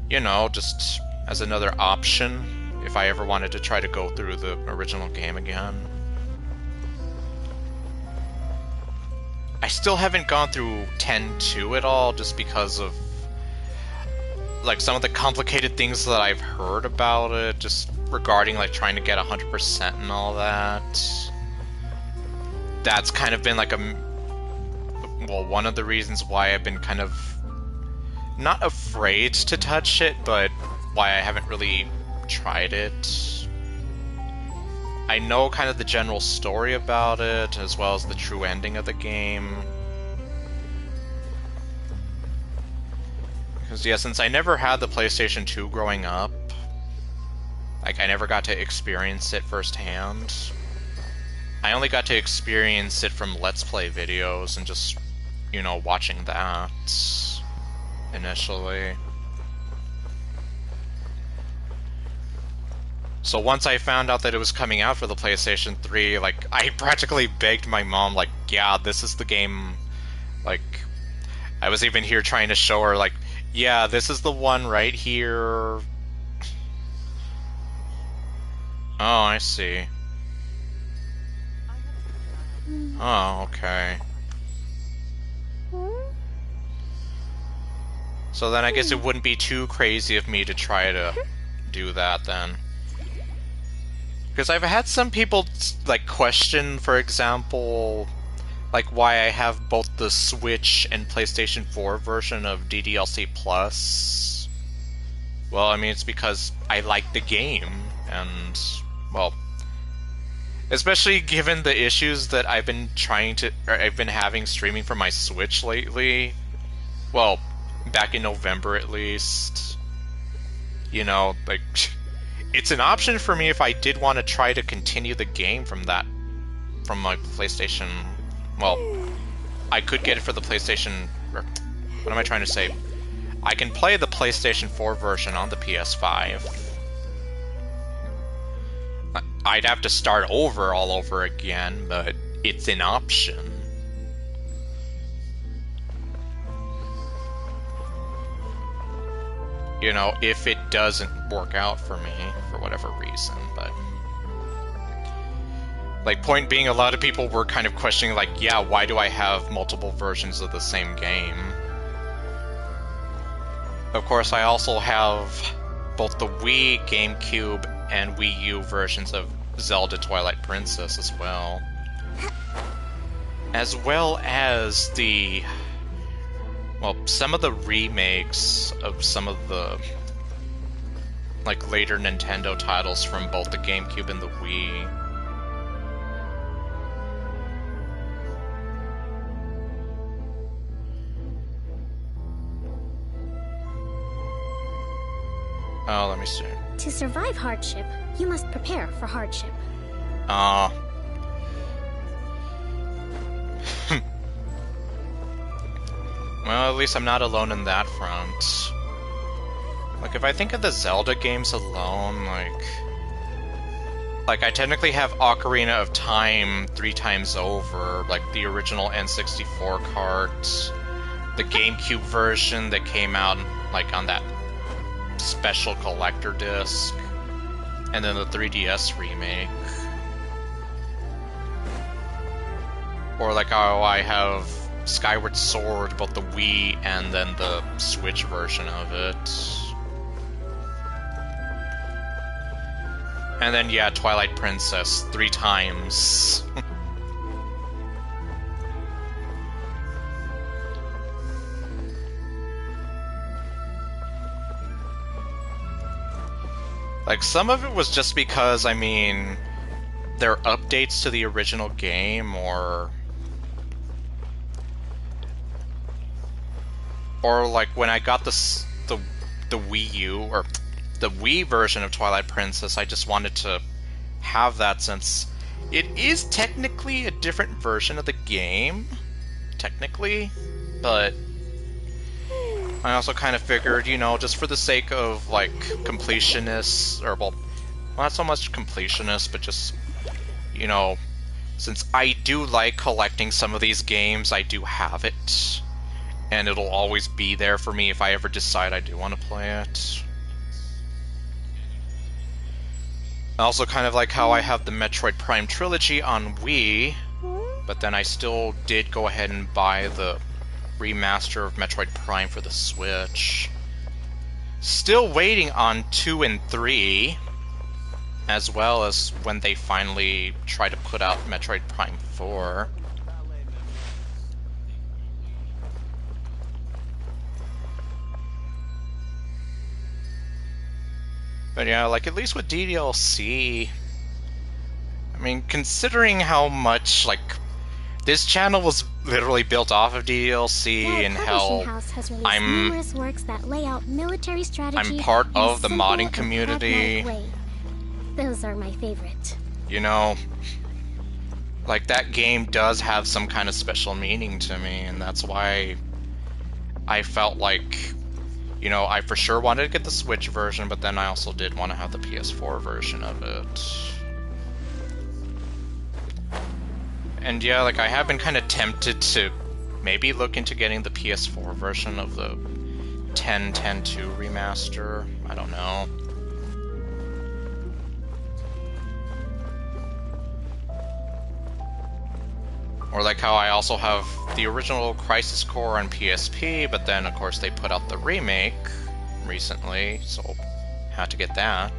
you know, just as another option if I ever wanted to try to go through the original game again. I still haven't gone through 10-2 at all, just because of like some of the complicated things that I've heard about it, just regarding like trying to get 100% and all that. That's kind of been like one of the reasons why I've been kind of not afraid to touch it, but why I haven't really tried it. I know kind of the general story about it, as well as the true ending of the game. Because yeah, since I never had the PlayStation 2 growing up, like I never got to experience it firsthand. I only got to experience it from Let's Play videos and just, you know, watching that initially. So once I found out that it was coming out for the PlayStation 3, like, I practically begged my mom, like, yeah, this is the game. Like, I was even here trying to show her, like, yeah, this is the one right here. Oh, I see. Oh, okay. So then I guess it wouldn't be too crazy of me to try to do that then. Because I've had some people, like, question, for example, like, why I have both the Switch and PlayStation 4 version of DDLC Plus. Well, I mean, it's because I like the game, and, well, especially given the issues that I've been having streaming from my Switch lately. Well, back in November at least. You know, like, it's an option for me if I did want to try to continue the game from my PlayStation. Well, I could get it for the PlayStation. What am I trying to say? I can play the PlayStation 4 version on the PS5. I'd have to start over all over again, but it's an option. You know, if it doesn't work out for me, for whatever reason, but... Like, point being, a lot of people were kind of questioning, like, yeah, why do I have multiple versions of the same game? Of course, I also have both the Wii, GameCube, and Wii U versions of Zelda Twilight Princess as well. As well as the... well, some of the remakes of some of the, like, later Nintendo titles from both the GameCube and the Wii. Oh, let me see. To survive hardship, you must prepare for hardship. Well, at least I'm not alone in that front. Like, if I think of the Zelda games alone, like I technically have Ocarina of Time 3 times over, like the original N64 cart, the GameCube version that came out, like, on that special collector disc, and then the 3DS remake. Or like how I have Skyward Sword, both the Wii and then the Switch version of it. And then, yeah, Twilight Princess 3 times. Like, some of it was just because, I mean, they're updates to the original game, or like when I got the Wii U, or the Wii version of Twilight Princess, I just wanted to have that since it is technically a different version of the game, technically, but I also kind of figured, you know, just for the sake of, like, completionists, or, well, not so much completionists, but just, you know, since I do like collecting some of these games, I do have it, and it'll always be there for me if I ever decide I do want to play it. I also kind of like how I have the Metroid Prime trilogy on Wii, but then I still did go ahead and buy the remaster of Metroid Prime for the Switch. Still waiting on 2 and 3, as well as when they finally try to put out Metroid Prime 4. But yeah, like, at least with DDLC, I mean, considering how much, like, this channel was literally built off of DDLC, and how I'm works that lay out military strategy. I'm part of the modding community. Those are my favorite. You know, like, that game does have some kind of special meaning to me, and that's why I felt like, you know, I for sure wanted to get the Switch version, but then I also did want to have the PS4 version of it. And yeah, like, I have been kind of tempted to maybe look into getting the PS4 version of the 10-10-2 remaster. I don't know. Or like how I also have the original Crisis Core on PSP, but then of course they put out the remake recently, so had to get that.